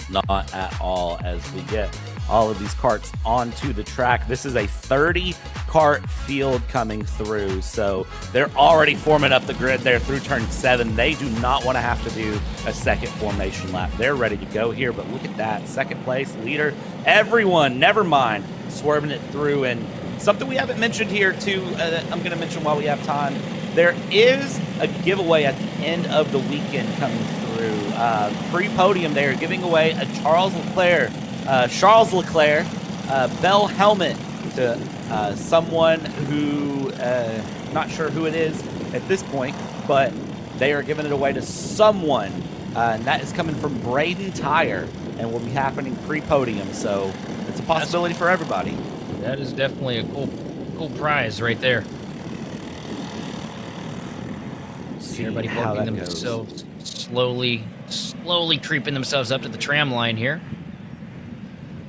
Not at all, as we get all of these karts onto the track. This is a 30-kart field coming through, so they're already forming up the grid there through turn 7. They do not want to have to do a second formation lap. They're ready to go here, but look at that. Second place, leader, everyone, never mind, swerving it through. And something we haven't mentioned here, too, I'm going to mention while we have time. There is a giveaway at the end of the weekend coming through. Pre-podium, they are giving away a Charles Leclerc Bell helmet to someone who, not sure who it is at this point, but they are giving it away to someone, and that is coming from Braden Tire, and will be happening pre-podium, so it's a possibility for everybody. That is definitely a cool prize right there. See everybody working themselves slowly creeping themselves up to the tram line here.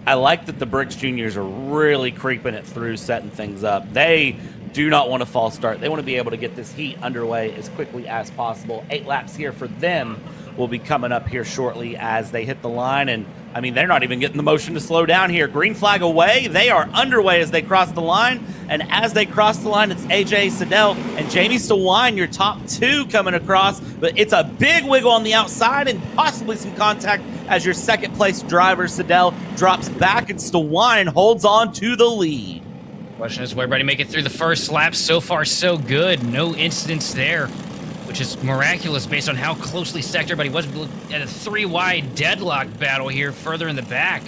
I like that the Briggs Juniors are really creeping it through, setting things up. They do not want a false start. They want to be able to get this heat underway as quickly as possible. 8 laps here for them will be coming up here shortly as they hit the line. And, I mean, they're not even getting the motion to slow down here. Green flag away. They are underway as they cross the line. And as they cross the line, it's AJ Siddell and Jamie Stewine, your top 2 coming across. But it's a big wiggle on the outside and possibly some contact as your second-place driver, Siddell, drops back and Stewine holds on to the lead. Question is, will everybody make it through the first lap? So far, so good. No incidents there, which is miraculous based on how closely stacked everybody was. We look at a 3-wide deadlock battle here further in the back.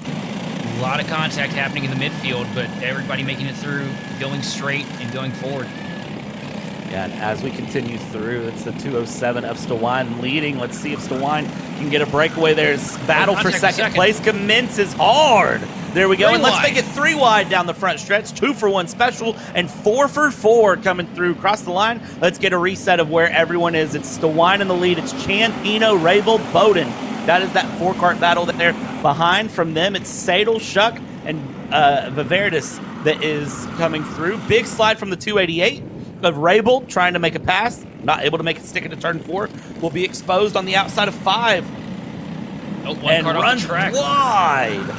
A lot of contact happening in the midfield, but everybody making it through, going straight and going forward. Yeah, and as we continue through, it's the 207 of Stewine leading. Let's see if Stewine can get a breakaway. There's battle for second place commences hard. There we go. And let's make it 3 wide down the front stretch. 2 for 1 special and 4 for 4 coming through across the line. Let's get a reset of where everyone is. It's Stewine in the lead. It's Chan, Pino, Rabel, Bowden. That is that 4-kart battle that they're behind. From them, it's Sadel, Shuck, and Viverdis that is coming through. Big slide from the 288 of Rabel trying to make a pass. Not able to make it stick into turn 4. Will be exposed on the outside of 5. Oh, and runs wide.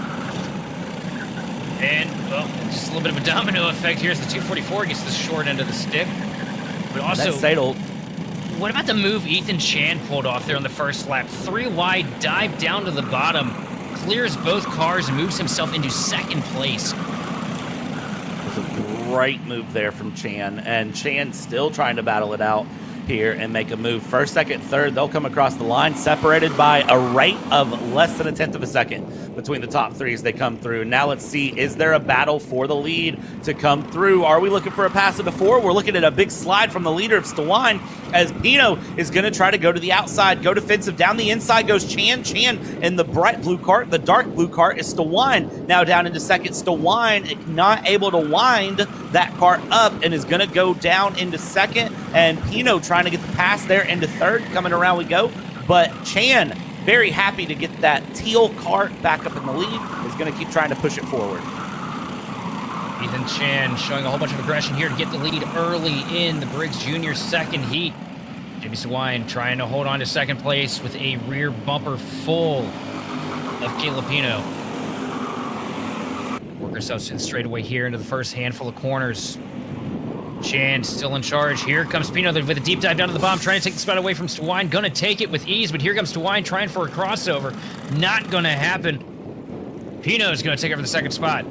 And, well, just a little bit of a domino effect here as the 244 gets the short end of the stick. But also, what about the move Ethan Chan pulled off there on the first lap? 3 wide, dive down to the bottom, clears both cars, and moves himself into second place. It's a great move there from Chan, and Chan still trying to battle it out here and make a move. First, second, third, they'll come across the line, separated by a rate of less than a tenth of a second between the top 3 as they come through. Now let's see, is there a battle for the lead to come through? Are we looking for a pass of the 4? We're looking at a big slide from the leader of Stawine as Pino is going to try to go to the outside, go defensive. Down the inside goes Chan. Chan in the bright blue cart. The dark blue cart is Stawine now down into second. Stawine not able to wind that cart up and is going to go down into second, and Pino trying to get the pass there into third. Coming around we go, but Chan very happy to get that teal cart back up in the lead. Is going to keep trying to push it forward. Ethan Chan showing a whole bunch of aggression here to get the lead early in the Briggs Junior second heat. Jimmy Sawine trying to hold on to second place with a rear bumper full of Caleb Pino. Work ourselves in straight away here into the first handful of corners. Chan still in charge. Here comes Pino with a deep dive down to the bottom, trying to take the spot away from Stawine. Gonna take it with ease, but here comes Stawine trying for a crossover. Not gonna happen. Pino's gonna take over the second spot.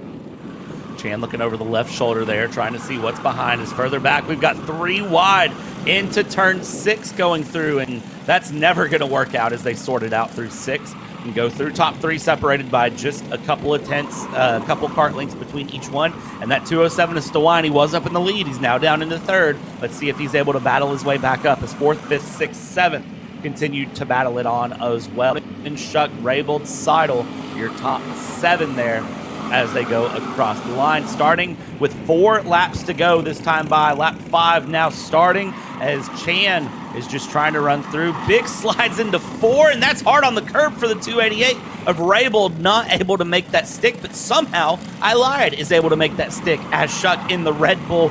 Chan looking over the left shoulder there, trying to see what's behind us. Further back, we've got 3 wide into turn 6 going through, and that's never gonna work out as they sort it out through 6. And go through top 3 separated by just a couple of tenths, a couple kart lengths between each one. And that 207 is Stawine. He was up in the lead. He's now down into third. Let's see if he's able to battle his way back up. His 4th, 5th, 6th, 7th continued to battle it on as well. And Shuck, Raybold, Seidel, your top 7 there as they go across the line. Starting with 4 laps to go this time by. Lap 5 now starting as Chan is just trying to run through. Big slides into 4, and that's hard on the curb for the 288 of Raybold, not able to make that stick, but somehow I lied, is able to make that stick as Shuck in the Red Bull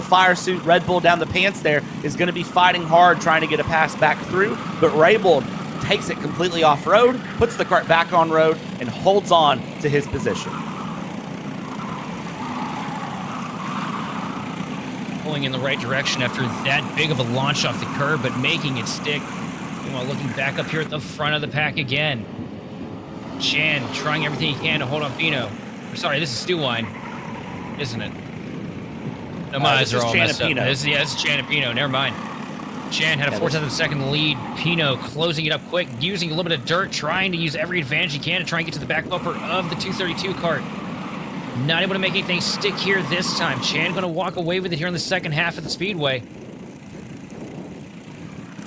fire suit, Red Bull down the pants there, is going to be fighting hard trying to get a pass back through, but Raybold takes it completely off-road, puts the cart back on road, and holds on to his position. Pulling in the right direction after that big of a launch off the curb, but making it stick. Meanwhile, looking back up here at the front of the pack again. Chan trying everything he can to hold on Pino. Sorry, this is Stawine, isn't it? No, my eyes are all messed up. This is Chan and Pino. Never mind. Chan had a 4/10 of a second lead. Pino closing it up quick, using a little bit of dirt, trying to use every advantage he can to try and get to the back bumper of the 232 cart. Not able to make anything stick here this time. Chan going to walk away with it here in the second half of the speedway.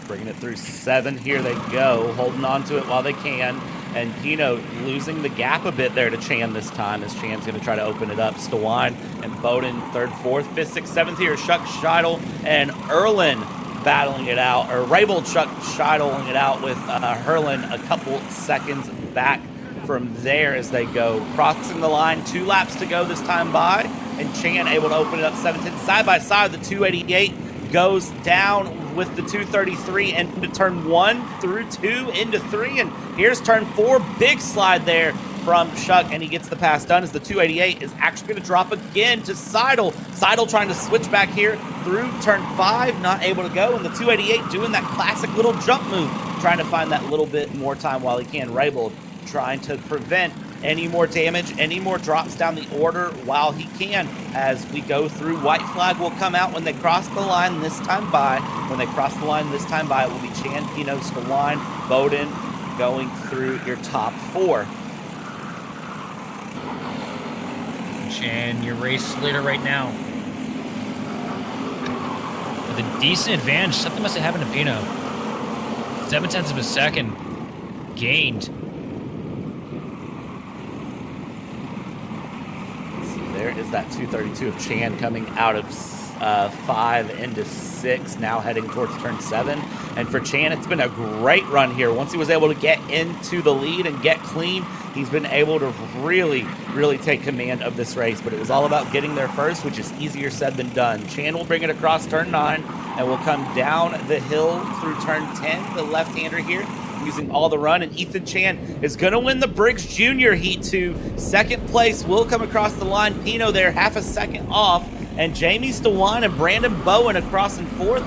Bringing it through 7. Here they go, holding on to it while they can. And Pino losing the gap a bit there to Chan this time as Chan's going to try to open it up. Stawine and Bowden 3rd, 4th, 5th, 6th, 7th here. Shuck, Scheidel, and Erlin battling it out. Or Raybold, Shuck, Scheideling it out with Herlin a couple seconds back from there as they go. Crossing the line, 2 laps to go this time by. And Chan able to open it up 7/10. Side by side, the 288 goes down with the 233 into turn 1 through 2 into 3. And here's turn 4. Big slide there from Shuck, and he gets the pass done as the 288 is actually going to drop again to Seidel. Seidel trying to switch back here through turn 5, not able to go. And the 288 doing that classic little jump move, trying to find that little bit more time while he can. Raybold trying to prevent any more damage, any more drops down the order while he can as we go through. White flag will come out when they cross the line this time by. When they cross the line this time by, it will be Chan, Pino, Stawine, Bowden going through your top 4. Chan, your race leader right now. With a decent advantage. Something must have happened to Pino. 7/10 of a second gained. There is that 232 of Chan coming out of 5 into 6, now heading towards turn 7. And for Chan, it's been a great run here. Once he was able to get into the lead and get clean, He's been able to really, really take command of this race, but it was all about getting there first, which is easier said than done. Chan will bring it across turn 9 and will come down the hill through turn 10, the left-hander here, using all the run, and Ethan Chan is going to win the Briggs Junior Heat to second place. Will come across the line. Pino there, half a second off, and Jamie Stewan and Brandon Bowen across in fourth.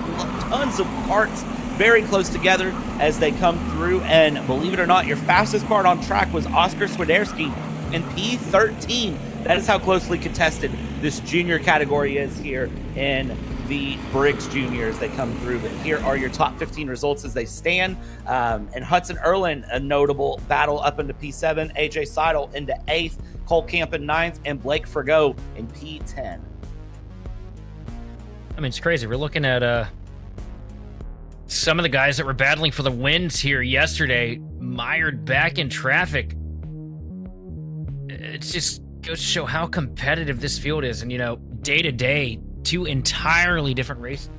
Tons of karts very close together as they come through, and believe it or not, your fastest kart on track was Oscar Swiderski in P13. That is how closely contested this junior category is here in the Briggs Juniors. They come through, but here are your top 15 results as they stand. And Hudson Erlin, a notable battle up into P7, AJ Seidel into 8th, Cole Camp in 9th, and Blake Frigo in P10. I mean, it's crazy. We're looking at some of the guys that were battling for the wins here yesterday, mired back in traffic. It just goes to show how competitive this field is. And, you know, day to day, 2 entirely different races.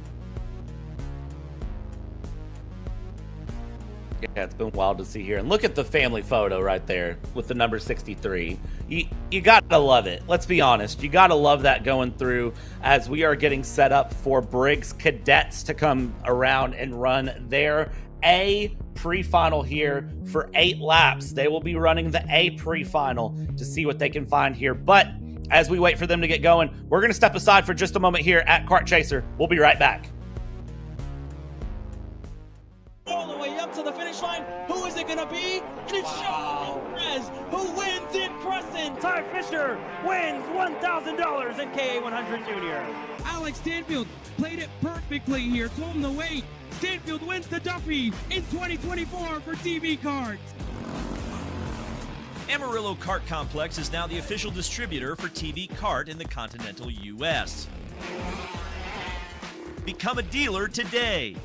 Yeah, it's been wild to see here. And look at the family photo right there with the number 63. You gotta love it. Let's be honest. You gotta love that going through as we are getting set up for Briggs Cadets to come around and run their A pre-final here for 8 laps. They will be running the A pre-final to see what they can find here. But as we wait for them to get going, we're going to step aside for just a moment here at Kart Chaser. We'll be right back. All the way up to the finish line. Who is it going to be? And it's Sean Perez who wins in Crescent. Ty Fisher wins $1,000 in KA100 Junior. Alex Stanfield played it perfectly here. Told him to wait. Stanfield wins the Duffy in 2024 for TV Karts. Amarillo Kart Complex is now the official distributor for TV Kart in the continental U.S. Become a dealer today.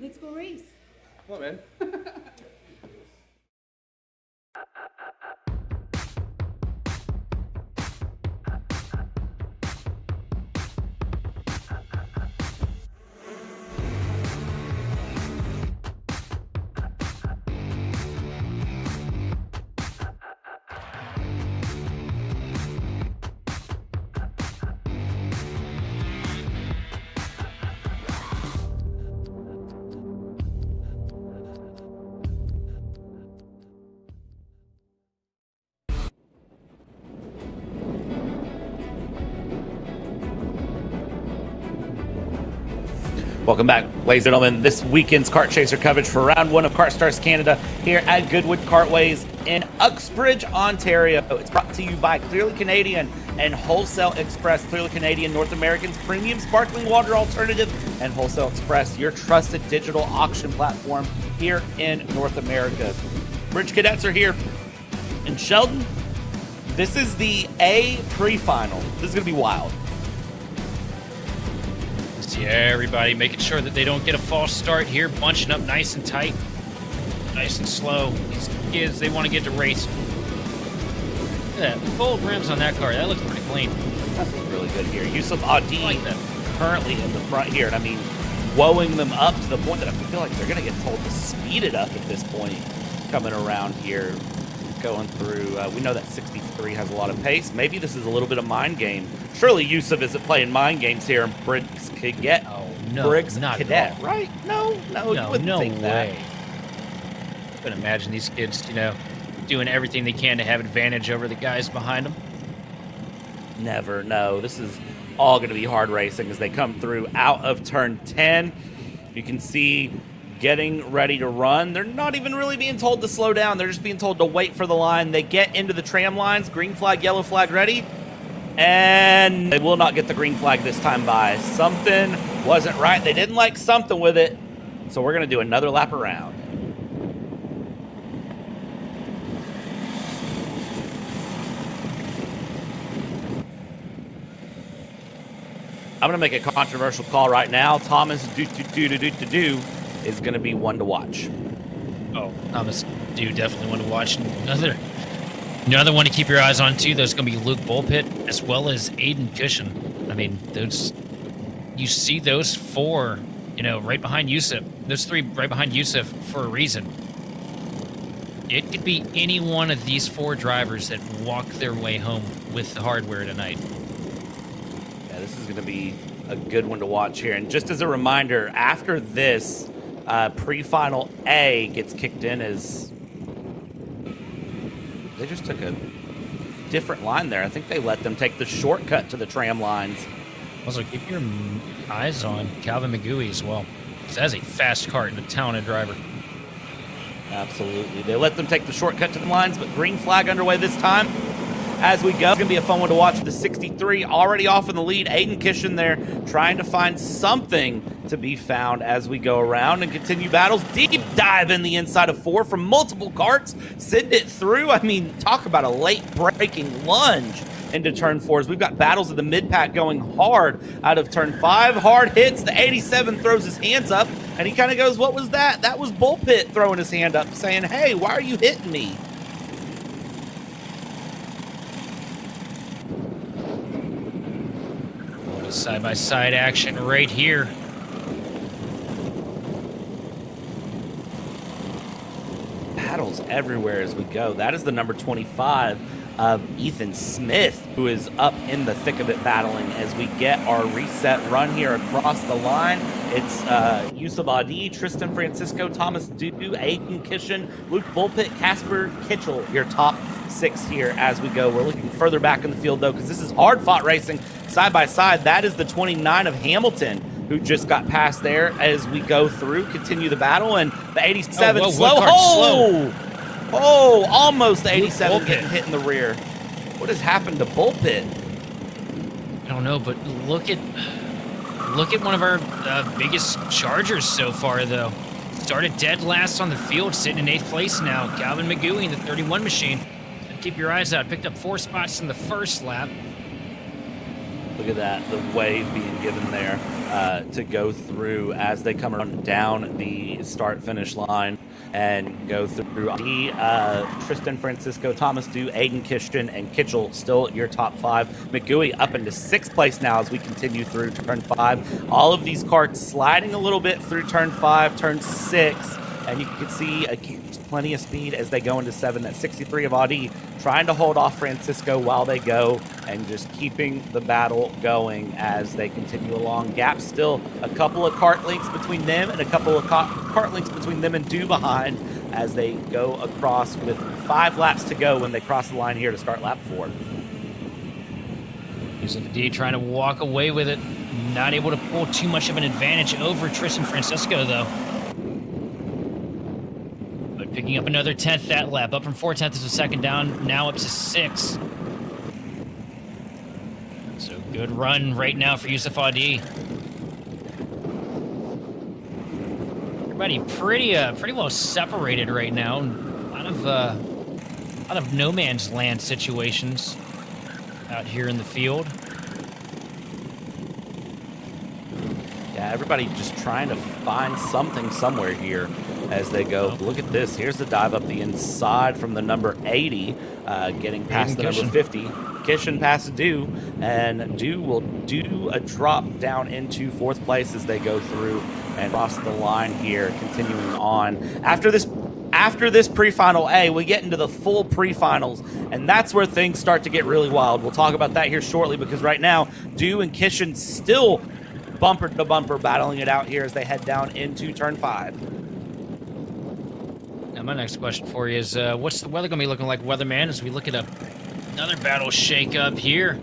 Let's go race. Come on, man. Welcome back, ladies and gentlemen. This weekend's Kart Chaser coverage for round 1 of KartStars Canada here at Goodwood Kartways in Uxbridge, Ontario. It's brought to you by Clearly Canadian and Wholesale Express. Clearly Canadian, North America's premium sparkling water alternative, and Wholesale Express, your trusted digital auction platform here in North America. Bridge Cadets are here. And Sheldon, this is the A pre-final. This is going to be wild. Yeah, everybody making sure that they don't get a false start here, bunching up nice and tight, nice and slow. These kids, they want to get to race. Look at that, gold rims on that car. That looks pretty clean. That's really good here. Yusuf Adi currently in the front here, and I mean, woeing them up to the point that I feel like they're going to get told to speed it up at this point coming around here. going through. We know that 63 has a lot of pace. Maybe this is a little bit of mind game. Surely Yusuf isn't playing mind games here in Briggs Cadet. Oh, no, Briggs not Cadet, at all. right? No, you wouldn't no think that. way. I couldn't imagine these kids, doing everything they can to have advantage over the guys behind them. Never, no. This is all going to be hard racing as they come through out of turn 10. You can see getting ready to run. They're not even really being told to slow down. They're just being told to wait for the line. They get into the tram lines. Green flag, yellow flag ready. And they will not get the green flag this time by. Something wasn't right. They didn't like something with it. So we're going to do another lap around. I'm going to make a controversial call right now. Thomas is going to be one to watch. Oh, Thomas definitely one to watch. Another one to keep your eyes on, too, there's going to be Luke Bullpit as well as Aiden Cushion. I mean, you see those four, right behind Yusuf. Those three right behind Yusuf for a reason. It could be any one of these four drivers that walk their way home with the hardware tonight. Yeah, this is going to be a good one to watch here. And just as a reminder, after this, pre-final A gets kicked in as they just took a different line there. I think they let them take the shortcut to the tram lines. Also, keep your eyes on Calvin McGooey as well. That's a fast kart and a talented driver. Absolutely. They let them take the shortcut to the lines, but green flag underway this time. As we go, it's going to be a fun one to watch. The 63 already off in the lead. Aiden Kishin there trying to find something to be found as we go around and continue battles. Deep dive in the inside of 4 from multiple karts. Send it through. I mean, talk about a late breaking lunge into turn 4s. We've got battles of the mid-pack going hard out of turn 5. Hard hits. The 87 throws his hands up, and he kind of goes, what was that? That was Bullpit throwing his hand up saying, hey, why are you hitting me? Side-by-side action right here. Battles everywhere as we go. That is the number 25 of Ethan Smith, who is up in the thick of it battling as we get our reset run here across the line. It's Yusuf Adi, Tristan Francisco, Thomas Dudu, Aiden Kishin, Luke Bullpit, Casper Kitchell, your top 6 here as we go. We're looking further back in the field, though, because this is hard-fought racing side by side. That is the 29 of Hamilton, who just got past there as we go through, continue the battle, and the 87 slow. Oh, almost the 87 getting hit in the rear. What has happened to Bullpit? I don't know, but look at one of our biggest chargers so far, though. Started dead last on the field, sitting in 8th place now. Calvin McGooey in the 31 machine. Keep your eyes out. Picked up 4 spots in the first lap. Look at that, the wave being given there to go through as they come around down the start-finish line and go through Tristan Francisco, Thomas Dew, Aiden Kishton, and Kitchell still your top 5. McGooey up into 6th place now as we continue through turn 5. All of these karts sliding a little bit through turn 5, turn 6, and you can see plenty of speed as they go into 7. That 63 of Audi trying to hold off Francisco while they go and just keeping the battle going as they continue along. Gap still a couple of kart links between them and a couple of kart links between them and Dew behind as they go across with 5 laps to go when they cross the line here to start lap 4. Yusuf D trying to walk away with it. Not able to pull too much of an advantage over Tristan Francisco, though. Picking up another 10th that lap, up from 4/10 as a second down, now up to 6. So good run right now for Yusuf Adi. Everybody pretty well separated right now. A lot of no man's land situations out here in the field. Yeah, everybody just trying to find something somewhere here as they go. Look at this. Here's the dive up the inside from the number 80, getting past the number 50. Kishin past Dew, and Dew will do a drop down into 4th place as they go through and cross the line here, continuing on. After this After this pre-final A, we get into the full pre-finals, and that's where things start to get really wild. We'll talk about that here shortly, because right now, Dew and Kishin still bumper to bumper battling it out here as they head down into turn 5. Now, my next question for you is, what's the weather going to be looking like, weatherman, as we look at another battle shake up here?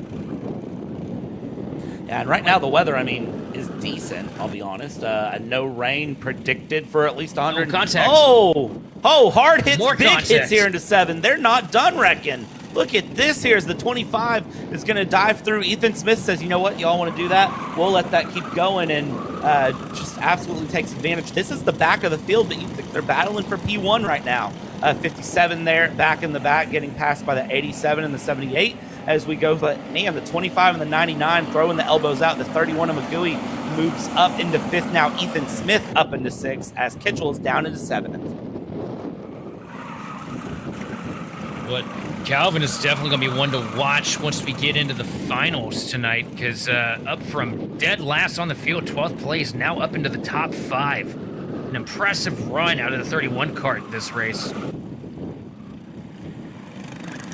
Yeah, and right now the weather, I mean, is decent, I'll be honest. No rain predicted for at least 100. Contact. Oh, hard hits, More big contact. hits here into 7. They're not done wrecking. Look at this here as the 25 is going to dive through. Ethan Smith says, you know what, y'all want to do that? We'll let that keep going, and just absolutely takes advantage. This is the back of the field, but they're battling for P1 right now. 57 there, back in the back, getting passed by the 87 and the 78 as we go. But man, the 25 and the 99 throwing the elbows out. The 31 of McGooey moves up into 5th now. Ethan Smith up into 6th as Kitchell is down into 7th. But Calvin is definitely going to be one to watch once we get into the finals tonight, because up from dead last on the field, 12th place, now up into the top 5. An impressive run out of the 31 kart this race.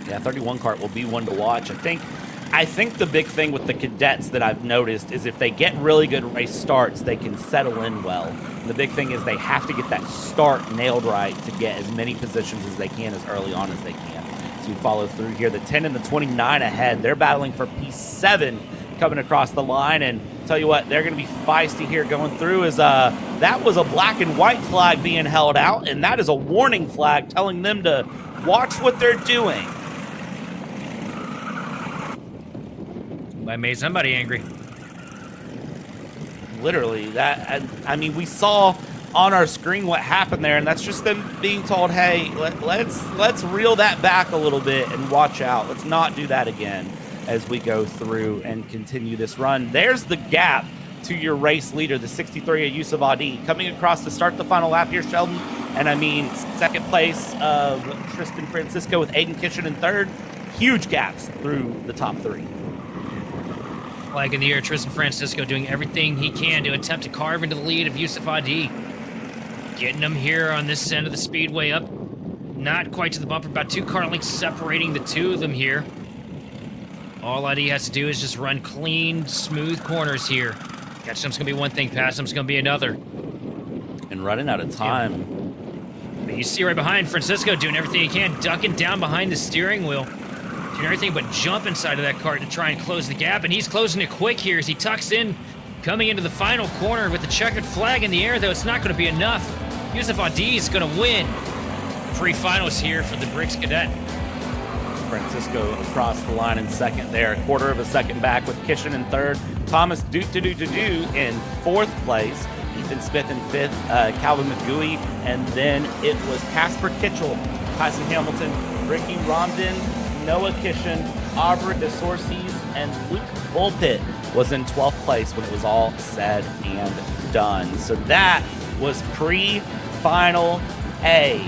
Yeah, 31 kart will be one to watch. I think the big thing with the cadets that I've noticed is if they get really good race starts, they can settle in well. And the big thing is they have to get that start nailed right to get as many positions as they can as early on as they can. So we follow through here. The 10 and the 29 ahead. They're battling for P7 coming across the line. And tell you what, they're going to be feisty here going through. As that was a black and white flag being held out, and that is a warning flag telling them to watch what they're doing. I made somebody angry. Literally, that. I mean, we saw on our screen what happened there, and that's just them being told, hey, let's reel that back a little bit and watch out. Let's not do that again as we go through and continue this run. There's the gap to your race leader, the 63 of Yusuf Adi, coming across to start the final lap here, Sheldon. And I mean, second place of Tristan Francisco with Aiden Kitchen in 3rd. Huge gaps through the top 3. Flag in the air, Tristan Francisco doing everything he can to attempt to carve into the lead of Yusuf Adi. Getting him here on this end of the speedway, up not quite to the bumper, about 2 car lengths separating the two of them here. All Adi has to do is just run clean, smooth corners here. Catch them's going to be one thing, pass them's going to be another. And running out of time. But you see right behind Francisco doing everything he can, ducking down behind the steering wheel. Doing everything but jump inside of that kart to try and close the gap, and he's closing it quick here as he tucks in, coming into the final corner with the checkered flag in the air, though it's not going to be enough. Yusuf Adi is going to win. Pre-finals here for the Briggs Cadet. Francisco across the line in 2nd there, a quarter of a second back with Kishin in 3rd. Thomas Do-Do-Do-Do-Do in 4th place. Ethan Smith in 5th. Calvin McGooey, and then it was Casper Kitchell, Tyson Hamilton, Ricky Romden, Noah Kishin, Aubrey DeSorcies, and Luke Bullpit was in 12th place when it was all said and done. So that was pre-final A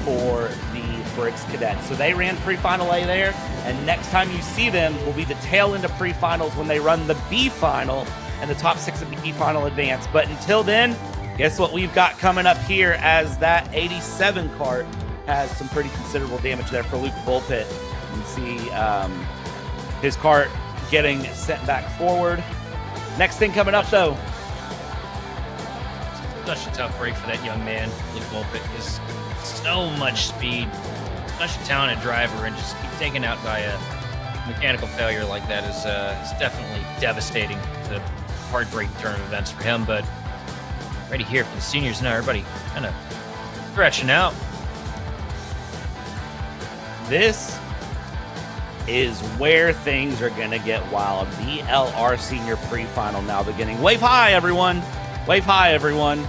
for the Briggs Cadets. So they ran pre-final A there, and next time you see them will be the tail end of pre-finals when they run the B final, and the top 6 of the B final advance. But until then, guess what we've got coming up here, as that 87 kart has some pretty considerable damage there for Luke Bullpit. You can see his kart getting sent back forward. Next thing coming up, though. Such a tough break for that young man. Luke Bullpit is so much speed, such a talented driver, and just be taken out by a mechanical failure like that is definitely devastating. It's a heartbreaking turn of events for him, but ready here for the seniors now. Everybody kind of stretching out. This is where things are going to get wild. VLR Senior Pre-Final now beginning. Wave high, everyone. Wave high, everyone.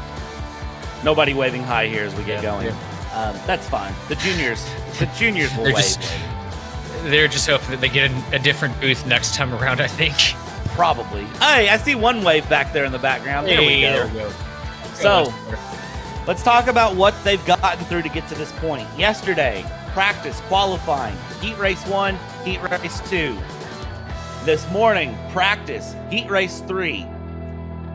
Nobody waving high here as we get going. Yeah. That's fine. The juniors will wave. They're just hoping that they get a different booth next time around, I think. Probably. Hey, I see one wave back there in the background. There we go. There we go. So, let's talk about what they've gotten through to get to this point. Yesterday, practice, qualifying, heat race 1, heat race 2. This morning, practice, heat race 3.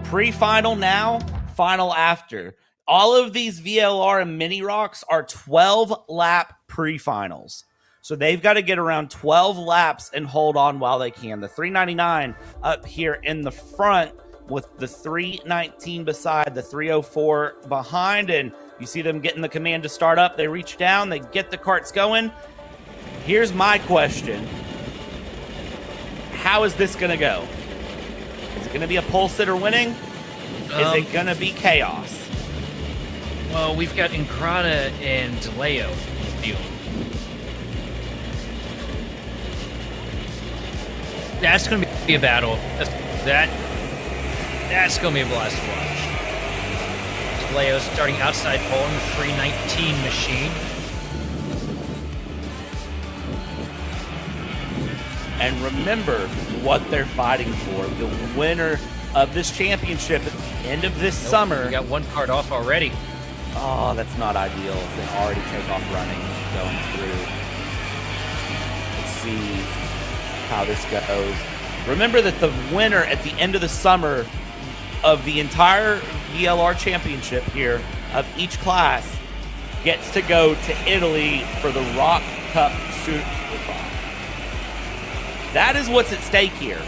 Pre-final now, final after. all of these VLR and mini Roks are 12-lap pre-finals. So they've got to get around 12 laps and hold on while they can. The 399 up here in the front with the 319 beside, the 304 behind, and you see them getting the command to start up. They reach down, they get the carts going. Here's my question. How is this going to go? Is it going to be a pole sitter winning? Is it going to be chaos? Well, we've got Ingrata and DeLeo in the field. That's going to be a battle. That's going to be a blast to watch. DeLeo starting outside pole in the 319 machine. And remember what they're fighting for. The winner of this championship at the end of this summer. We got one cart off already. Oh, that's not ideal. They already take off running, going through. Let's see how this goes. Remember that the winner at the end of the summer of the entire VLR championship here of each class gets to go to Italy for the Rok Cup Super. That is what's at stake here.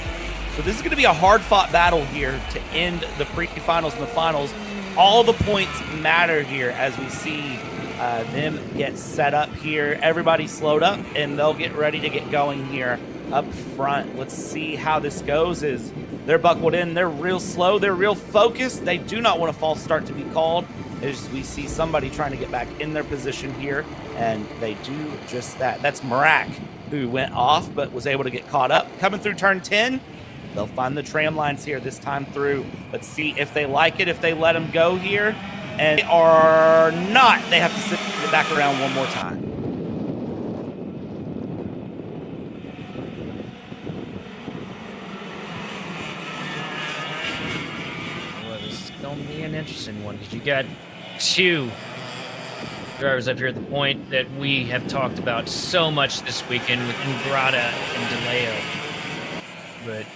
So this is going to be a hard-fought battle here to end the pre-finals and the finals. All the points matter here as we see them get set up here. Everybody slowed up, and they'll get ready to get going here up front. Let's see how this goes. Is they're buckled in. They're real slow. They're real focused. They do not want a false start to be called. As we see somebody trying to get back in their position here, and they do just that. That's Marak, who went off but was able to get caught up. Coming through turn 10, they'll find the tram lines here this time through. Let's see if they like it, if they let them go here. And they are not. They have to sit back around one more time. Well, this is going to be an interesting one because you got two drivers up here at the point that we have talked about so much this weekend with Ingrata and DeLeo. But,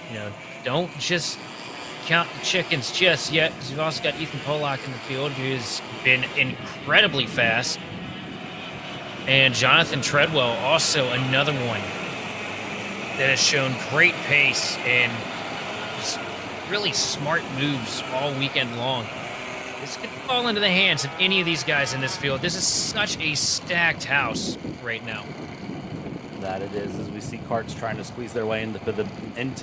you know, don't just count the chickens just yet, because we've also got Ethan Polak in the field, who's been incredibly fast. And Jonathan Treadwell, also another one that has shown great pace and just really smart moves all weekend long. This could fall into the hands of any of these guys in this field. This is such a stacked house right now. That it is, as we see carts trying to squeeze their way into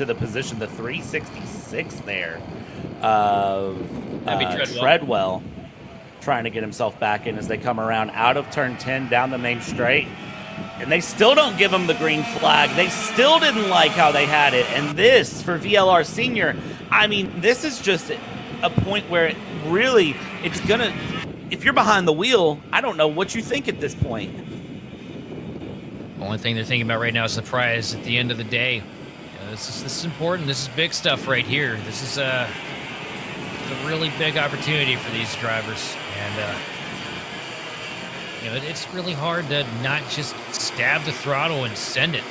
the position, the 366 there of Treadwell trying to get himself back in as they come around out of turn 10 down the main straight. And they still don't give him the green flag. They still didn't like how they had it. And this, for VLR Senior, I mean, this is just a point where it's going to, if you're behind the wheel, I don't know what you think at this point. The only thing they're thinking about right now is the prize at the end of the day. You know, this is important. This is big stuff right here. This is a really big opportunity for these drivers. And, you know, it's really hard to not just stab the throttle and send it.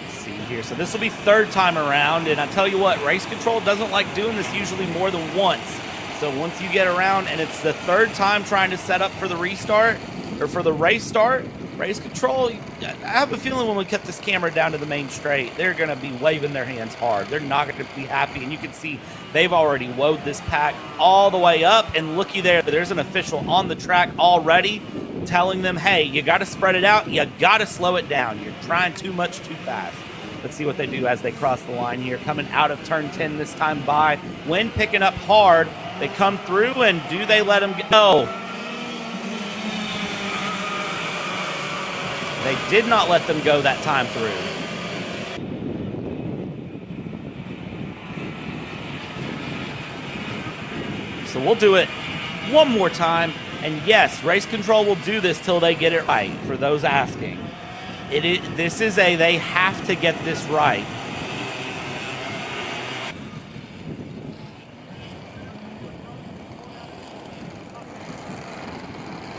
Let's see here. So this will be third time around. And I tell you what, race control doesn't like doing this usually more than once. So once you get around and it's the third time trying to set up for the restart, or for the race start, race control, I have a feeling when we cut this camera down to the main straight, they're going to be waving their hands hard. They're not going to be happy, and you can see they've already woed this pack all the way up, and looky there, there's an official on the track already telling them, hey, you got to spread it out, you got to slow it down. You're trying too much too fast. Let's see what they do as they cross the line here. Coming out of turn 10 this time by. Wind picking up hard. They come through, and do they let them go? They did not let them go that time through. So we'll do it one more time. And yes, race control will do this till they get it right, for those asking. This is they have to get this right.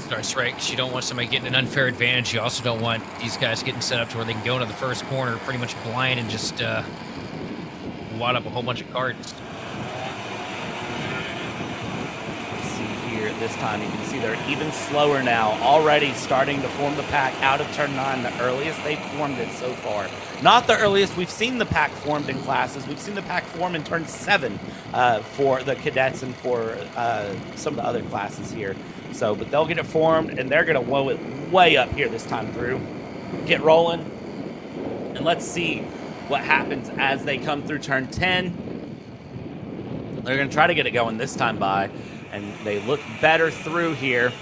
Starts right, because you don't want somebody getting an unfair advantage. You also don't want these guys getting set up to where they can go into the first corner pretty much blind and just wad up a whole bunch of carts. this time. You can see they're even slower now, already starting to form the pack out of turn 9, the earliest they've formed it so far. Not the earliest we've seen the pack formed in classes. We've seen the pack form in turn 7 for the cadets and for some of the other classes here. So, but they'll get it formed, and they're going to woe it way up here this time through. Get rolling, and let's see what happens as they come through turn 10. They're going to try to get it going this time by, and they look better through here.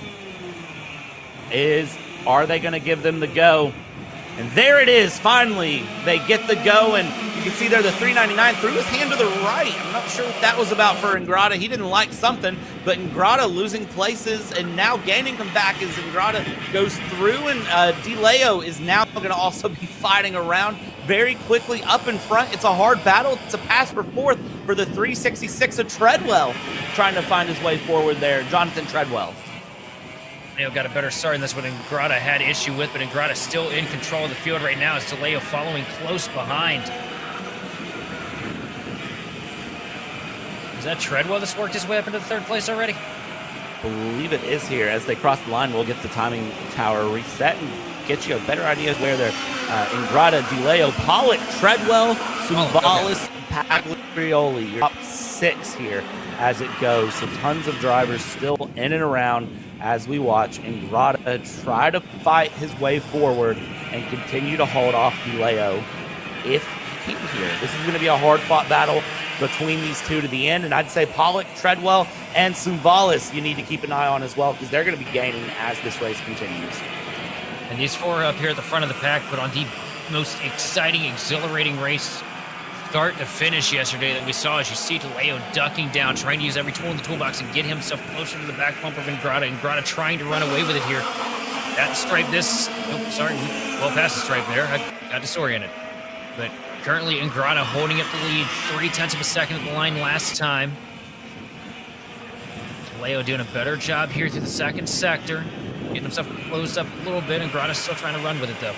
Are they going to give them the go? And there it is, finally. They get the go, and you can see there the 399 threw his hand to the right. I'm not sure what that was about for Ingrata. He didn't like something, but Ingrata losing places and now gaining them back as Ingrata goes through, and DeLeo is now going to also be fighting around very quickly up in front. It's a hard battle. It's a pass for fourth for the 366 of Treadwell, trying to find his way forward there. Jonathan Treadwell. Leo got a better start in this one Ingrata had issue with, but Ingrata still in control of the field right now as DeLeo following close behind. Is that Treadwell that's worked his way up into the third place already? I believe it is here. As they cross the line, we'll get the timing tower reset and get you a better idea of where they're Ingrata, DeLeo, Pollock, Treadwell, Suvalis, Paglioli. Your top 6 here as it goes. So tons of drivers still in and around as we watch Ingrata try to fight his way forward and continue to hold off DeLeo if he can here. This is going to be a hard-fought battle between these two to the end, and I'd say Pollock, Treadwell, and Suvalis you need to keep an eye on as well, because they're going to be gaining as this race continues. And these 4 up here at the front of the pack put on the most exciting, exhilarating race start to finish yesterday that we saw, as you see DeLeo ducking down, trying to use every tool in the toolbox and get himself closer to the back bumper of Ingrata. Ingrata trying to run away with it here. That stripe well past the stripe there. I got disoriented. But currently Ingrata holding up the lead, 0.3 of a second at the line last time. DeLeo doing a better job here through the second sector, getting himself closed up a little bit. Ingrata's still trying to run with it though.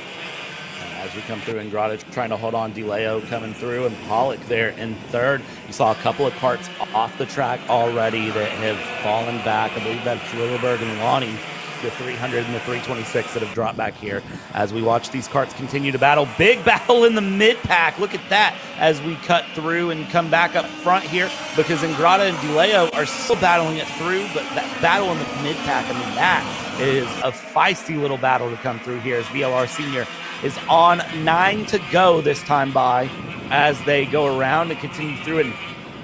As we come through, Ingrata trying to hold on, DeLeo coming through, and Pollock there in third. You saw a couple of karts off the track already that have fallen back. I believe that's Lilleberg and Lonnie, the 300 and the 326 that have dropped back here. As we watch these karts continue to battle, big battle in the mid-pack. Look at that as we cut through and come back up front here, because Ingrata and DeLeo are still battling it through, but that battle in the mid-pack, I mean, that is a feisty little battle to come through here as VLR Senior is on 9 to go this time by as they go around and continue through. And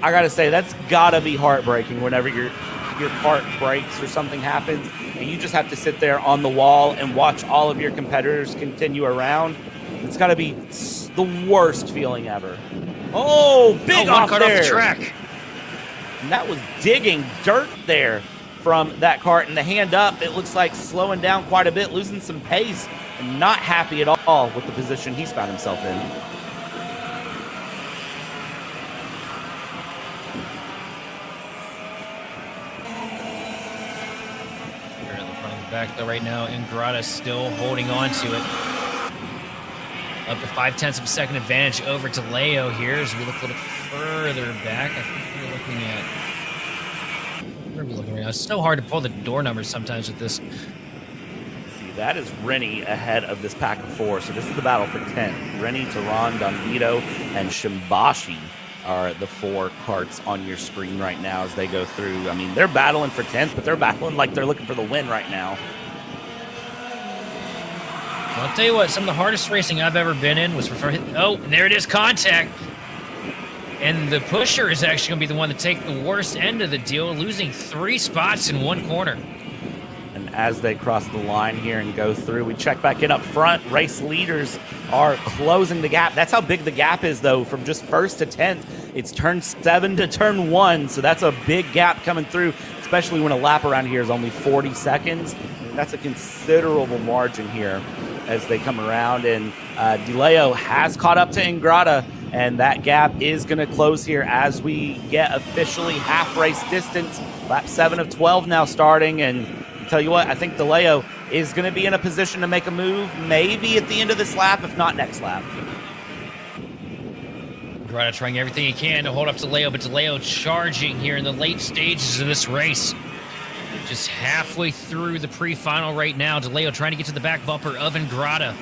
I gotta say, that's gotta be heartbreaking whenever your kart breaks or something happens and you just have to sit there on the wall and watch all of your competitors continue around. It's gotta be the worst feeling ever. Oh, big off kart there. Off the track. And that was digging dirt there from that kart, and the hand up, it looks like slowing down quite a bit, losing some pace, and not happy at all with the position he's found himself in. Here at the front of the back though right now, Ingrata still holding on to it. Up to 0.5 of a second advantage over to Leo here as we look a little further back. I think we're looking at... Where are we looking right now? It's so hard to pull the door numbers sometimes with this. See, that is Rennie ahead of this pack of 4. So this is the battle for 10. Rennie, Tehran, Donvito, and Shimbashi are the 4 karts on your screen right now as they go through. I mean, they're battling for 10th, but they're battling like they're looking for the win right now. Well, I'll tell you what, some of the hardest racing I've ever been in was for... Oh, and there it is, contact. And the pusher is actually going to be the one to take the worst end of the deal, losing 3 spots in 1 corner. And as they cross the line here and go through, we check back in up front. Race leaders are closing the gap. That's how big the gap is, though, from just 1st to 10th. It's turn 7 to turn 1, so that's a big gap coming through, especially when a lap around here is only 40 seconds. That's a considerable margin here as they come around. And DeLeo has caught up to Ingrata, and that gap is going to close here as we get officially half race distance. Lap 7 of 12 now starting, and I'll tell you what, I think DeLeo is going to be in a position to make a move, maybe at the end of this lap, if not next lap. Ingrata trying everything he can to hold up DeLeo, but DeLeo charging here in the late stages of this race. Just halfway through the pre-final right now. DeLeo trying to get to the back bumper of Ingrata.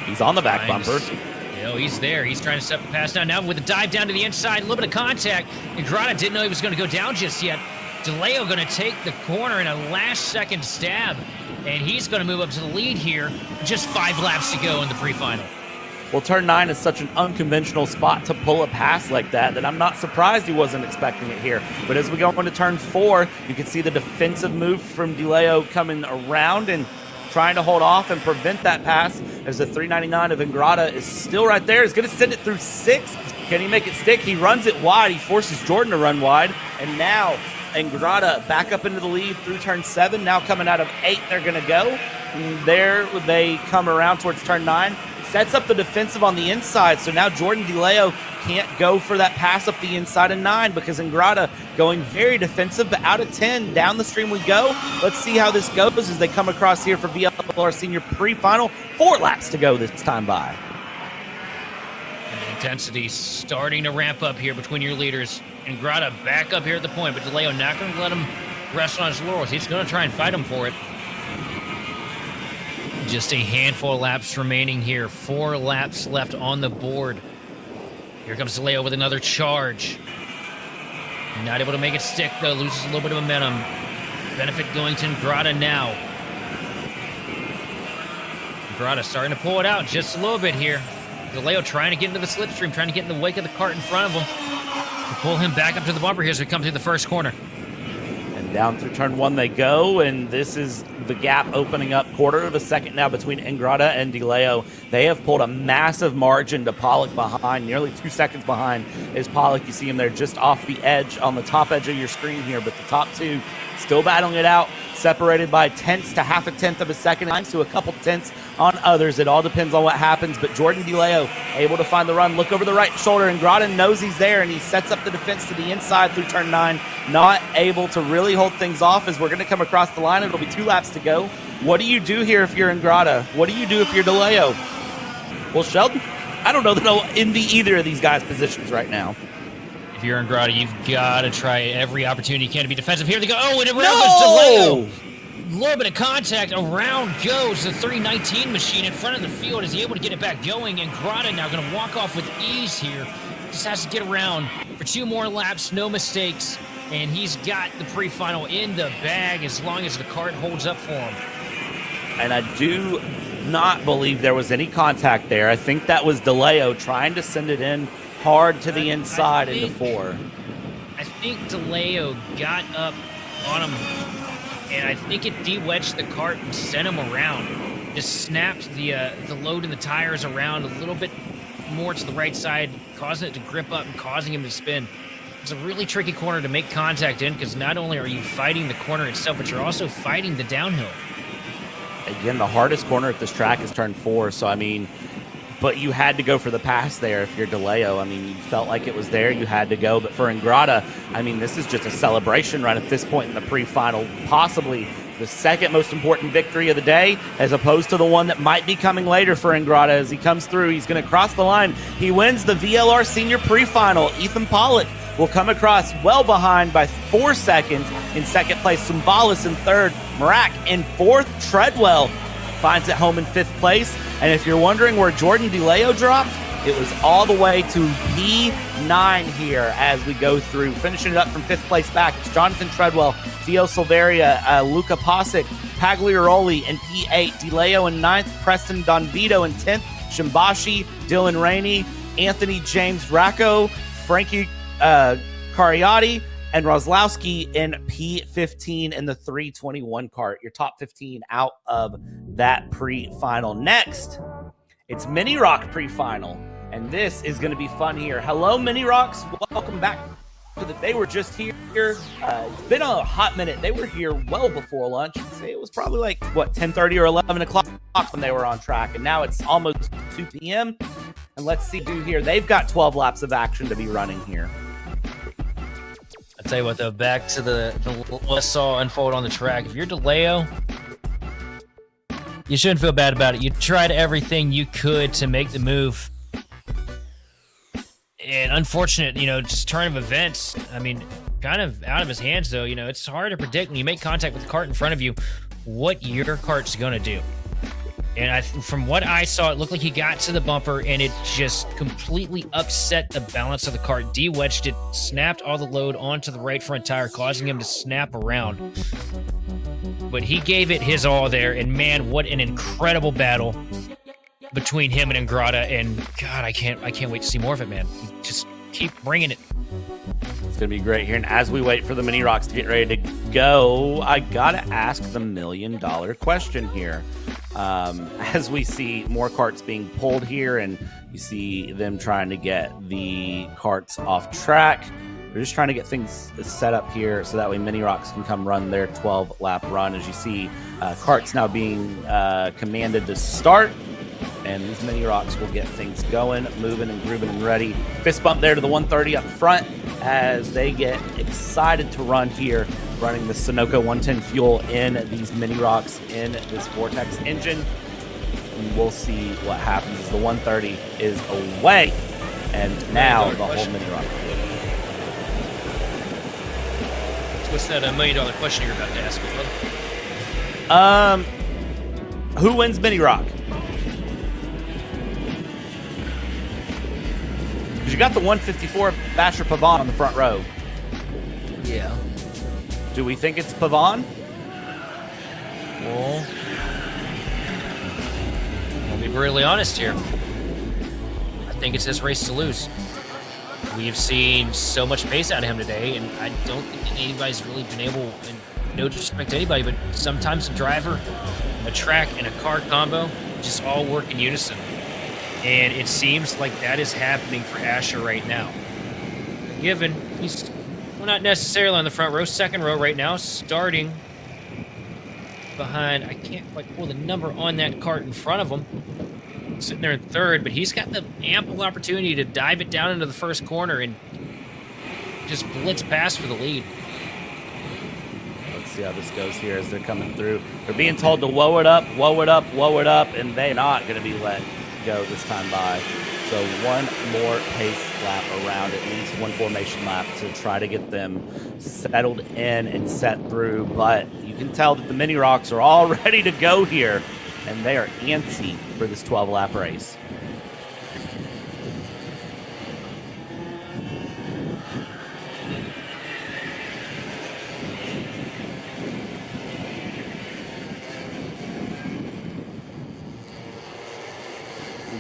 He's on the back bumper. He's there. He's trying to set the pass down now with a dive down to the inside. A little bit of contact. Ingrata didn't know he was going to go down just yet. DeLeo going to take the corner in a last-second stab, and he's going to move up to the lead here. Just 5 laps to go in the pre-final. Well, turn 9 is such an unconventional spot to pull a pass like that I'm not surprised he wasn't expecting it here. But as we go into turn 4, you can see the defensive move from DeLeo coming around and trying to hold off and prevent that pass as the 399 of Ingrata is still right there. He's going to send it through 6. Can he make it stick? He runs it wide. He forces Jordan to run wide. And now Ingrata back up into the lead through turn 7. Now coming out of 8, they're going to go. And there they come around towards turn 9. Sets up the defensive on the inside. So now Jordan DeLeo can't go for that pass up the inside of 9 because Ingrata going very defensive, but out of 10, down the stream we go. Let's see how this goes as they come across here for VLR Senior Pre-Final. 4 laps to go this time by. And the intensity starting to ramp up here between your leaders. Ingrata back up here at the point, but DeLeo not going to let him rest on his laurels. He's going to try and fight him for it. Just a handful of laps remaining here. 4 laps left on the board. Here comes DeLeo with another charge. Not able to make it stick, though. Loses a little bit of momentum. Benefit going to Ingrata now. Ingrata starting to pull it out just a little bit here. DeLeo trying to get into the slipstream, trying to get in the wake of the cart in front of him. To pull him back up to the bumper here as we come through the first corner. And down through turn 1 they go, and this is the gap opening up. Quarter of a second now between Ingrata and DeLeo. They have pulled a massive margin to Pollock behind, nearly 2 seconds behind is Pollock. You see him there just off the edge, on the top edge of your screen here, but the top 2 still battling it out, separated by tenths to half a tenth of a second, to a couple tenths on others. It all depends on what happens, but Jordan DeLeo able to find the run. Look over the right shoulder, and Ingrata knows he's there, and he sets up the defense to the inside through turn 9. Not able to really hold things off as we're going to come across the line. It'll be 2 laps to go. What do you do here if you're Ingrata? What do you do if you're DeLeo? Well, Sheldon, I don't know that I'll envy either of these guys' positions right now. If you're Ingrata, you've got to try every opportunity you can to be defensive. Here they go. Oh, and around goes DeLeo. A little bit of contact. Around goes the 319 machine in front of the field. Is he able to get it back going? And Ingrata now going to walk off with ease here. Just has to get around for 2 more laps, no mistakes. And he's got the pre-final in the bag as long as the cart holds up for him. And I do not believe there was any contact there. I think that was DeLeo trying to send it in hard to the inside into 4. I think DeLeo got up on him, and I think it de-wedged the cart and sent him around. Just snapped the load in the tires around a little bit more to the right side, causing it to grip up and causing him to spin. It's a really tricky corner to make contact in because not only are you fighting the corner itself, but you're also fighting the downhill. Again, the hardest corner at this track is turn 4, so I mean, but you had to go for the pass there if you're DeLeo. I mean, you felt like it was there, you had to go. But for Ingrata, I mean, this is just a celebration right at this point in the pre-final, possibly the second most important victory of the day, as opposed to the one that might be coming later for Ingrata. As he comes through, he's going to cross the line. He wins the VLR Senior Pre-Final. Ethan Pollock will come across well behind by 4 seconds. In second place, Sumbalis in third. Marak in fourth. Treadwell finds it home in 5th place. And if you're wondering where Jordan DeLeo dropped, it was all the way to P9 here as we go through. Finishing it up from 5th place back, it's Jonathan Treadwell, Dio Silveria, Luca Posic, Pagliaroli in P8, DeLeo in 9th, Preston Donvito in 10th, Shimbashi, Dylan Rainey, Anthony James Racco, Frankie Cariotti, and Roslowski in P15 in the 321 cart. Your top 15 out of that pre-final. Next, it's Mini Rok pre-final, and this is going to be fun here. Hello, Mini Roks. Welcome back. They were just here. It's been a hot minute. They were here well before lunch. It was probably like, 10:30 or 11 o'clock when they were on track, and now it's almost 2 p.m. And let's see who here. They've got 12 laps of action to be running here. I'll tell you what, though, back to the what I saw unfold on the track. If you're DeLeo, you shouldn't feel bad about it. You tried everything you could to make the move. And unfortunate, just turn of events. I mean, kind of out of his hands, though. You know, it's hard to predict when you make contact with the cart in front of you what your kart's going to do. And from what I saw, it looked like he got to the bumper and it just completely upset the balance of the kart, de-wedged it, snapped all the load onto the right front tire, causing him to snap around. But he gave it his all there, and man, what an incredible battle between him and Ingrata. And God, I can't wait to see more of it, man. Just keep bringing it. It's going to be great here. And as we wait for the Mini Roks to get ready to go, I got to ask the $1 million question here. As we see more karts being pulled here, and you see them trying to get the karts off track. They're just trying to get things set up here so that way Mini Roks can come run their 12-lap run. As you see, karts now being commanded to start. And these Mini Roks will get things going, moving and grooving and ready. Fist bump there to the 130 up front as they get excited to run here, running the Sunoco 110 fuel in these Mini Roks in this Vortex engine. And we'll see what happens as the 130 is away. And now the whole Mini Rok. What's that $1 million question you're about to ask me, brother? Who wins Mini Rok? Because you got the 154 Basher Pavon on the front row. Yeah. Do we think it's Pavon? Well, I'll be really honest here. I think it's his race to lose. We've seen so much pace out of him today, and I don't think anybody's really been able, and no disrespect to anybody, but sometimes a driver, a track, and a car combo just all work in unison. And it seems like that is happening for Asher right now. Given he's not necessarily on the front row, second row right now, starting behind, I can't quite pull the number on that kart in front of him, sitting there in third, but he's got the ample opportunity to dive it down into the first corner and just blitz past for the lead. Let's see how this goes here as they're coming through. They're being told to whoa it up, whoa it up, whoa it up, and they're not going to be let go this time by. So one more pace lap around, at least one formation lap to try to get them settled in and set through. But you can tell that the Mini Roks are all ready to go here, and they are antsy for this 12-lap race.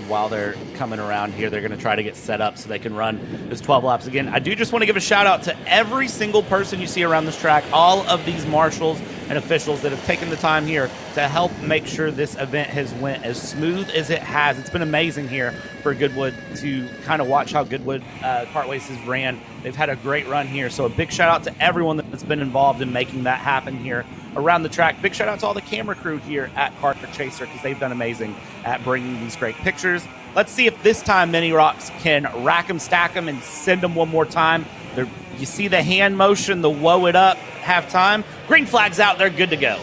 While they're coming around here, they're going to try to get set up so they can run this 12 laps again. I do just want to give a shout out to every single person you see around this track, all of these marshals and officials that have taken the time here to help make sure this event has went as smooth as it has. It's been amazing here for Goodwood to kind of watch how Goodwood Kartways has ran. They've had a great run here, so a big shout out to everyone that's been involved in making that happen here around the track. Big shout out to all the camera crew here at Kart Chaser because they've done amazing at bringing these great pictures. Let's see if this time Mini Roks can rack them, stack them, and send them one more time. You see the hand motion, the whoa it up, half time. Green flag's out, they're good to go.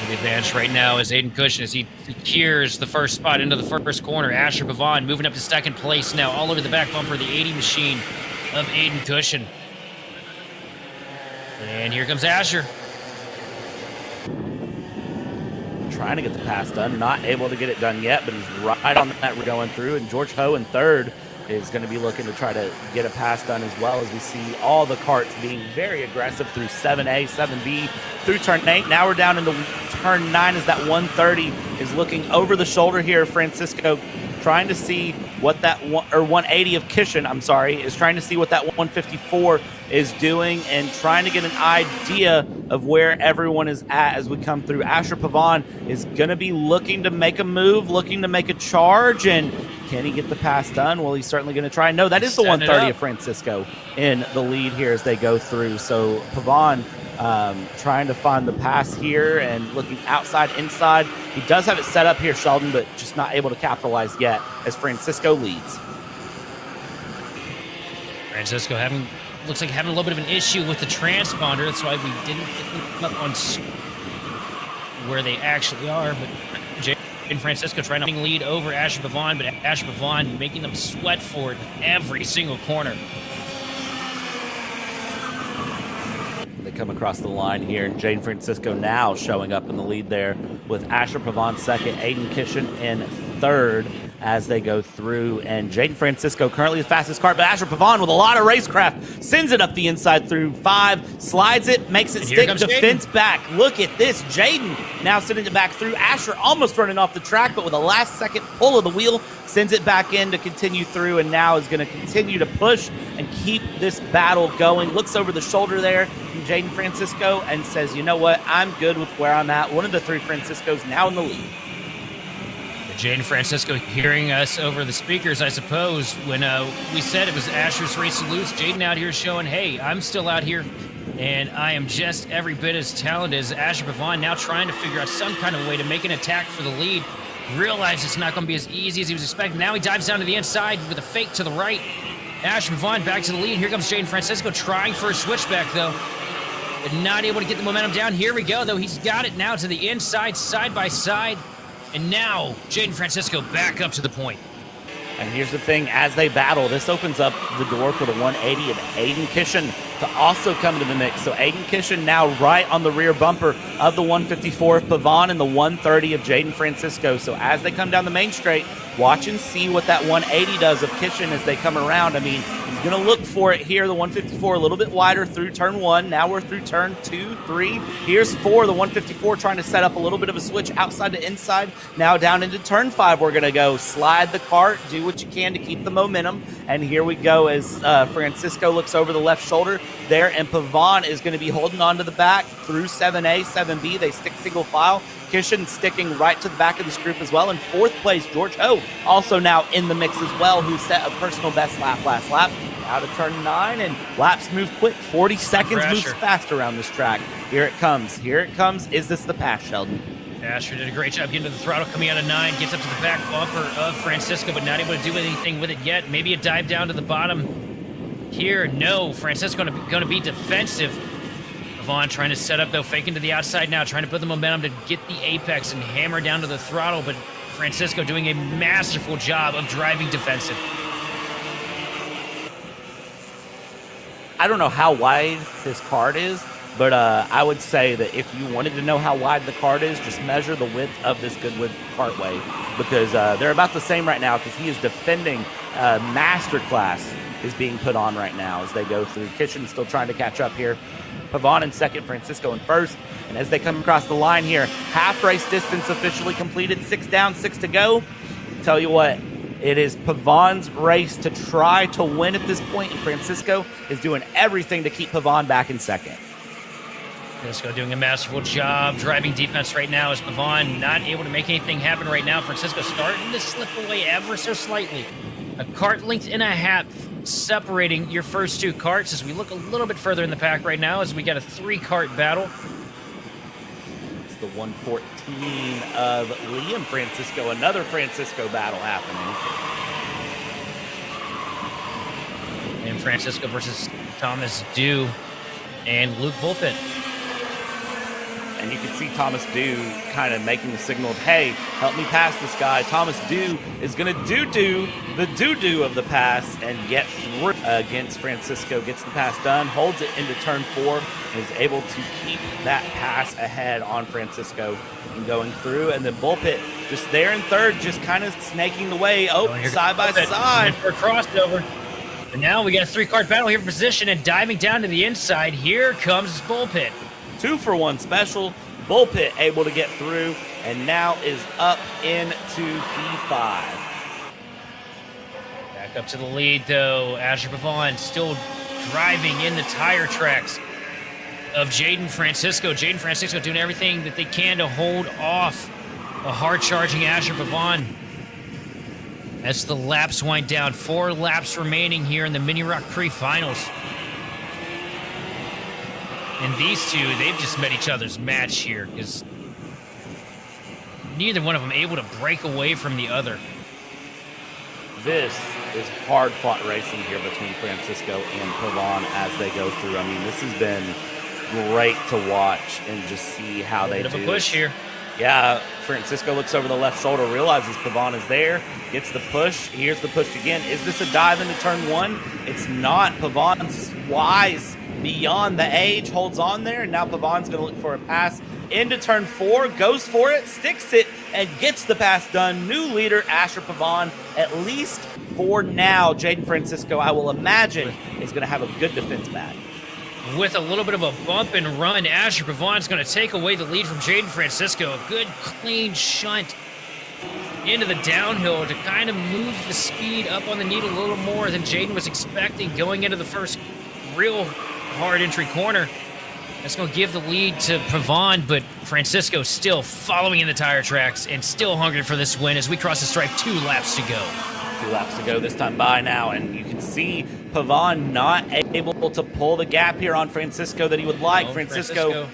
The advantage right now is Aiden Cushion as he secures the first spot into the first corner. Asher Pavon moving up to second place now, all over the back bumper, the 80 machine of Aiden Cushion. And here comes Asher. Trying to get the pass done, not able to get it done yet, but he's right on that we're going through. And George Ho in third is going to be looking to try to get a pass done as well, as we see all the karts being very aggressive through 7A, 7B, through turn 8. Now we're down into turn 9 as that 130 is looking over the shoulder here. Francisco trying to see what that 180 of Kishin, is trying to see what that 154 is doing and trying to get an idea of where everyone is at as we come through. Asher Pavon is going to be looking to make a move, looking to make a charge, and can he get the pass done? Well, he's certainly going to try. No, that is the 130 of Francisco in the lead here as they go through. So Pavon trying to find the pass here and looking outside, inside. He does have it set up here, Sheldon, but just not able to capitalize yet as Francisco leads. Francisco looks like having a little bit of an issue with the transponder. That's why we didn't get them up on where they actually are. But And Francisco trying to lead over Asher Pavon, but Asher Pavon making them sweat for it every single corner. They come across the line here, and Jaden Francisco now showing up in the lead there with Asher Pavon second, Aiden Kishin in third as they go through. And Jaden Francisco currently the fastest kart, but Asher Pavon with a lot of racecraft sends it up the inside through 5, slides it, makes it stick, defense back. Look at this. Jaden now sending it back through. Asher almost running off the track, but with a last second pull of the wheel, sends it back in to continue through, and now is going to continue to push and keep this battle going. Looks over the shoulder there from Jaden Francisco and says, you know what, I'm good with where I'm at. One of the 3 Franciscos now in the lead. Jaden Francisco hearing us over the speakers, I suppose, when we said it was Asher's race to lose. Jaden out here showing, hey, I'm still out here, and I am just every bit as talented as Asher Pavon, now trying to figure out some kind of way to make an attack for the lead. Realize it's not going to be as easy as he was expecting. Now he dives down to the inside with a fake to the right. Asher Pavon back to the lead. Here comes Jaden Francisco trying for a switchback, though, but not able to get the momentum down. Here we go, though. He's got it now to the inside, side by side. And now, Jaden Francisco back up to the point. And here's the thing, as they battle, this opens up the door for the 180 of Aiden Kishin to also come to the mix. So Aiden Kishin now right on the rear bumper of the 154 of Pavon and the 130 of Jaden Francisco. So as they come down the main straight, watch and see what that 180 does of Kishin as they come around. I mean, he's going to look for it here. The 154 a little bit wider through turn 1. Now we're through turn 2, 3. Here's 4. The 154 trying to set up a little bit of a switch outside to inside. Now down into turn 5, we're going to go slide the kart, do what you can to keep the momentum. And here we go as Francisco looks over the left shoulder there, and Pavon is going to be holding on to the back through 7A, 7B. They stick single file. Kishin sticking right to the back of this group as well. In 4th place, George Ho also now in the mix as well, who set a personal best lap last lap. Out of turn 9, and laps move quick. 40 seconds moves fast around this track. Here it comes. Here it comes. Is this the pass, Sheldon? Asher did a great job getting to the throttle, coming out of 9, gets up to the back bumper of Francisco, but not able to do anything with it yet. Maybe a dive down to the bottom here. No, Francisco going to be defensive. Pavon trying to set up, though, faking to the outside now, trying to put the momentum to get the apex and hammer down to the throttle, but Francisco doing a masterful job of driving defensive. I don't know how wide this kart is, but I would say that if you wanted to know how wide the kart is, just measure the width of this Goodwood Kartway, because they're about the same right now, because he is defending master class is being put on right now as they go through. Kishin still trying to catch up here. Pavon in 2nd, Francisco in 1st. And as they come across the line here, half race distance officially completed, 6 down, 6 to go. Tell you what, it is Pavon's race to try to win at this point, and Francisco is doing everything to keep Pavon back in 2nd. Francisco doing a masterful job driving defense right now as Pavon not able to make anything happen right now. Francisco starting to slip away ever so slightly. A kart length and a half separating your first 2 karts as we look a little bit further in the pack right now as we got a 3-kart battle. It's the 114 of Liam Francisco, another Francisco battle happening. And Francisco versus Thomas Dew and Luke Bullpit. And you can see Thomas Dew kind of making the signal of, hey, help me pass this guy. Thomas Dew is going to do the doo-doo of the pass and get through against Francisco. Gets the pass done, holds it into turn 4, and is able to keep that pass ahead on Francisco and going through. And then Bullpit just there in 3rd, just kind of snaking the way. Oh, side by side. For a crossover. And now we got a 3-kart battle here for position and diving down to the inside. Here comes Bullpit. 2-for-1 special. Bullpit able to get through and now is up into P5. Back up to the lead, though. Asher Pavon still driving in the tire tracks of Jaden Francisco. Jaden Francisco doing everything that they can to hold off a hard-charging Asher Pavon. As the laps wind down, 4 laps remaining here in the Mini Rok Pre-Finals. And these two, they've just met each other's match here because neither one of them able to break away from the other. This is hard-fought racing here between Francisco and Pavon as they go through. I mean, this has been great to watch and just see how they do. A bit of a push here. Yeah, Francisco looks over the left shoulder, realizes Pavon is there, gets the push. Here's the push again. Is this a dive into turn one? It's not. Pavon's wise beyond the age, holds on there, and now Pavon's going to look for a pass into turn four, goes for it, sticks it, and gets the pass done. New leader, Asher Pavon, at least for now. Jaden Francisco, I will imagine, is going to have a good defense back. With a little bit of a bump and run, Asher Pavon's going to take away the lead from Jaden Francisco. A good, clean shunt into the downhill to kind of move the speed up on the needle a little more than Jaden was expecting going into the first real hard entry corner. That's going to give the lead to Pavon, but Francisco still following in the tire tracks and still hungry for this win as we cross the stripe. 2 laps to go. 2 laps to go this time by now, and you can see Pavon not able to pull the gap here on Francisco that he would like. Francisco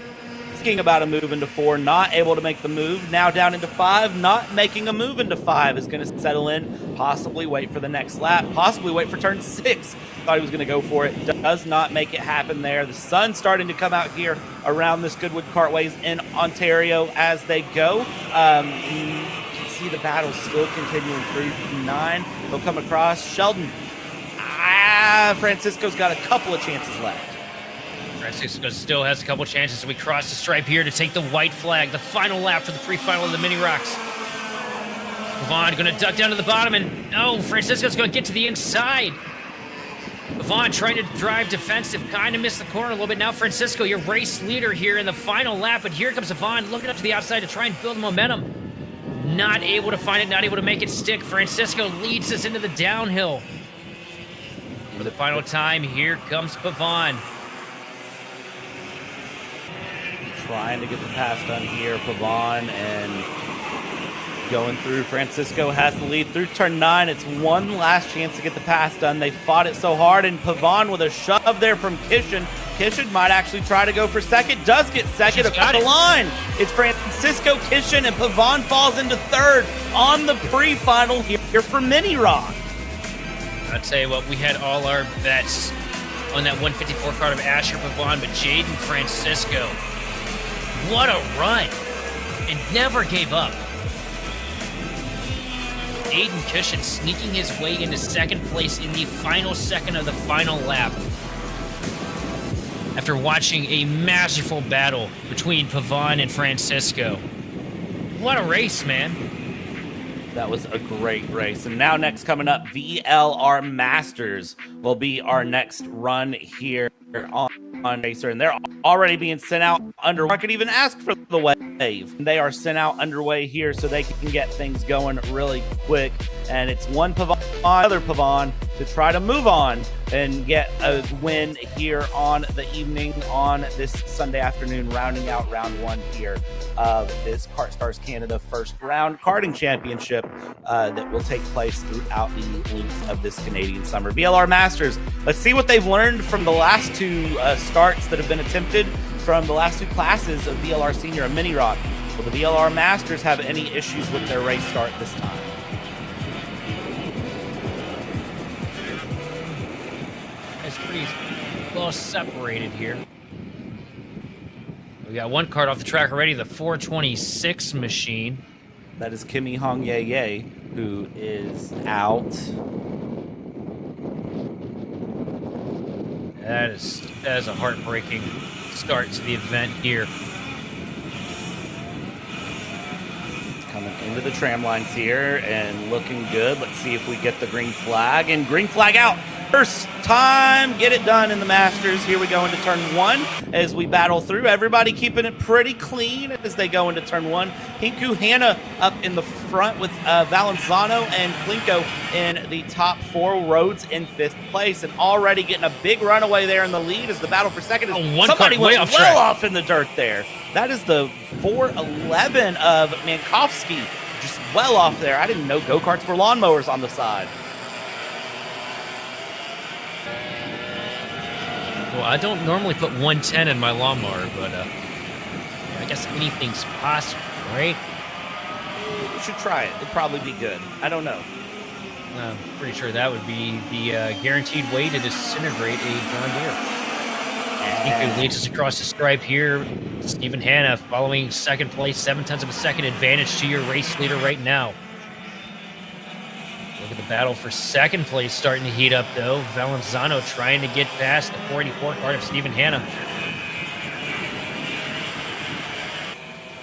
thinking about a move into 4, not able to make the move. Now down into 5, not making a move into 5, is going to settle in, possibly wait for the next lap, possibly wait for turn 6. Thought he was going to go for it, does not make it happen there. The sun's starting to come out here around this Goodwood Kartways in Ontario as they go. You can see the battle still continuing through 9. They'll come across Sheldon. Francisco's got a couple of chances left. Francisco still has a couple chances. We cross the stripe here to take the white flag. The final lap for the pre-final of the Mini Rocks. Pavon going to duck down to the bottom, and no, Francisco's going to get to the inside. Pavon trying to drive defensive, kind of missed the corner a little bit. Now Francisco, your race leader here in the final lap, but here comes Pavon looking up to the outside to try and build momentum. Not able to find it, not able to make it stick. Francisco leads us into the downhill. For the final time, here comes Pavon. Trying to get the pass done here, Pavon, and going through. Francisco has the lead through turn 9. It's one last chance to get the pass done. They fought it so hard, and Pavon with a shove there from Kishin. Kishin might actually try to go for second. Does get second across the line. It's Francisco, Kishin, and Pavon falls into 3rd on the pre-final here for Mini Rock. I'll tell you what, we had all our bets on that 154 card of Asher Pavon, but Jaden Francisco, what a run, and never gave up. Aiden Cushion sneaking his way into 2nd place in the final second of the final lap. After watching a masterful battle between Pavon and Francisco. What a race, man. That was a great race. And now next coming up, VLR Masters will be our next run here on Racer. And they're already being sent out underway. I could even ask for the wave. They are sent out underway here so they can get things going really quick. And it's one Pavon, other Pavon to try to move on and get a win here on the evening on this Sunday afternoon, rounding out round 1 here of this KartStars Canada first round karting championship that will take place throughout the length of this Canadian summer. VLR Masters, let's see what they've learned from the last 2 starts that have been attempted from the last 2 classes of VLR Senior and Mini Rock. Will the VLR Masters have any issues with their race start this time? It's pretty well separated here. We got one card off the track already, the 426 machine. That is Kimmy Hong Ye Ye, who is out. That is a heartbreaking start to the event here. Coming into the tram lines here and looking good. Let's see if we get the green flag. And green flag out. First time, get it done in the Masters. Here we go into turn 1 as we battle through. Everybody keeping it pretty clean as they go into turn 1. Hinku Hanna up in the front with Valenzuano and Flinko in the top 4. Rhodes in 5th place and already getting a big runaway there in the lead as the battle for second. Somebody went well off in the dirt there. That is the 411 of Mankovsky, just well off there. I didn't know go-karts were lawnmowers on the side. Well, I don't normally put 110 in my lawnmower, but I guess anything's possible, right? You should try it. It'd probably be good. I don't know. I'm pretty sure that would be the guaranteed way to disintegrate a John Deere. And Hinku leads us across the stripe here. Stephen Hanna following second place, 0.7 of a second advantage to your race leader right now. Look at the battle for second place starting to heat up, though. Valenzano trying to get past the 484 card of Stephen Hanna.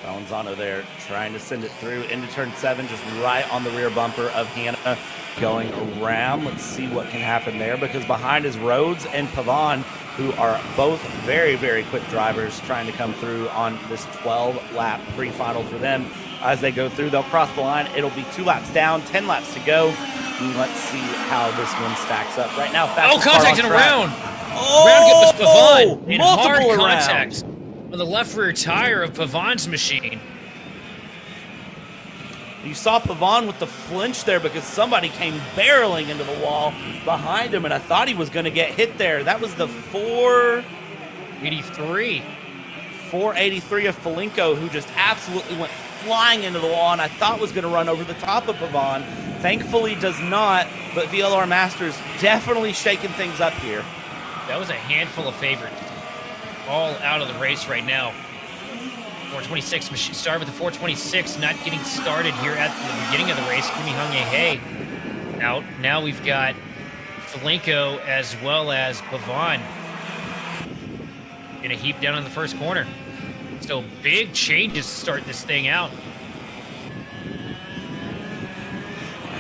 Valenzano there trying to send it through into turn 7, just right on the rear bumper of Hanna going around. Let's see what can happen there, because behind is Rhodes and Pavon, who are both very, very quick drivers trying to come through on this 12-lap pre-final for them. As they go through, they'll cross the line. It'll be 2 laps down, 10 laps to go. And let's see how this one stacks up. Right now, contact in a round. Oh, round get was Pavon in hard multiple contact on the left rear tire of Pavon's machine. You saw Pavon with the flinch there because somebody came barreling into the wall behind him, and I thought he was going to get hit there. That was the 483 of Falinko, who just absolutely went flying into the wall, and I thought was going to run over the top of Pavon. Thankfully does not, but VLR Masters definitely shaking things up here. That was a handful of favorites all out of the race right now. 426 machine started with the 426, not getting started here at the beginning of the race. Kimi Hung-Ye out. Now we've got Falinko as well as Pavon in a heap down in the first corner. So big changes to start this thing out.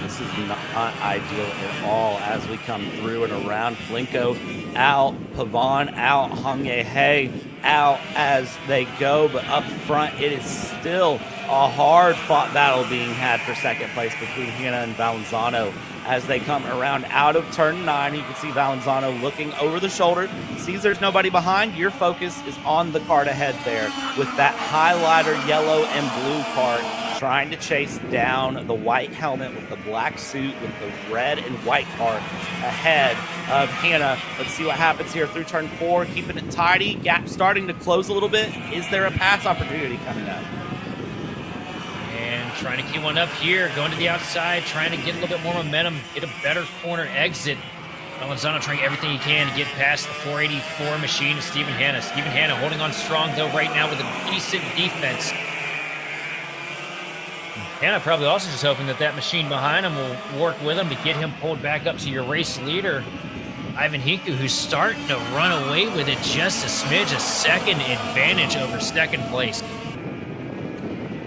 This is not ideal at all as we come through and around. Falinko out, Pavon out, Hung-Ye out as they go, but up front it is still a hard-fought battle being had for second place between Hanna and Valenzano as they come around out of turn 9. You can see Valenzano looking over the shoulder, sees there's nobody behind. Your focus is on the cart ahead there with that highlighter yellow and blue cart, trying to chase down the white helmet with the black suit with the red and white cart ahead of Hanna. Let's see what happens here through turn 4, keeping it tidy. Gap starting to close a little bit. Is there a pass opportunity coming up? And trying to keep one up here, going to the outside, trying to get a little bit more momentum, get a better corner exit. Valenzano trying everything he can to get past the 484 machine of Stephen Hanna. Stephen Hanna holding on strong, though, right now with a decent defense. Hanna probably also just hoping that that machine behind him will work with him to get him pulled back up to your race leader, Ivan Hinku, who's starting to run away with it just a smidge, a second advantage over second place.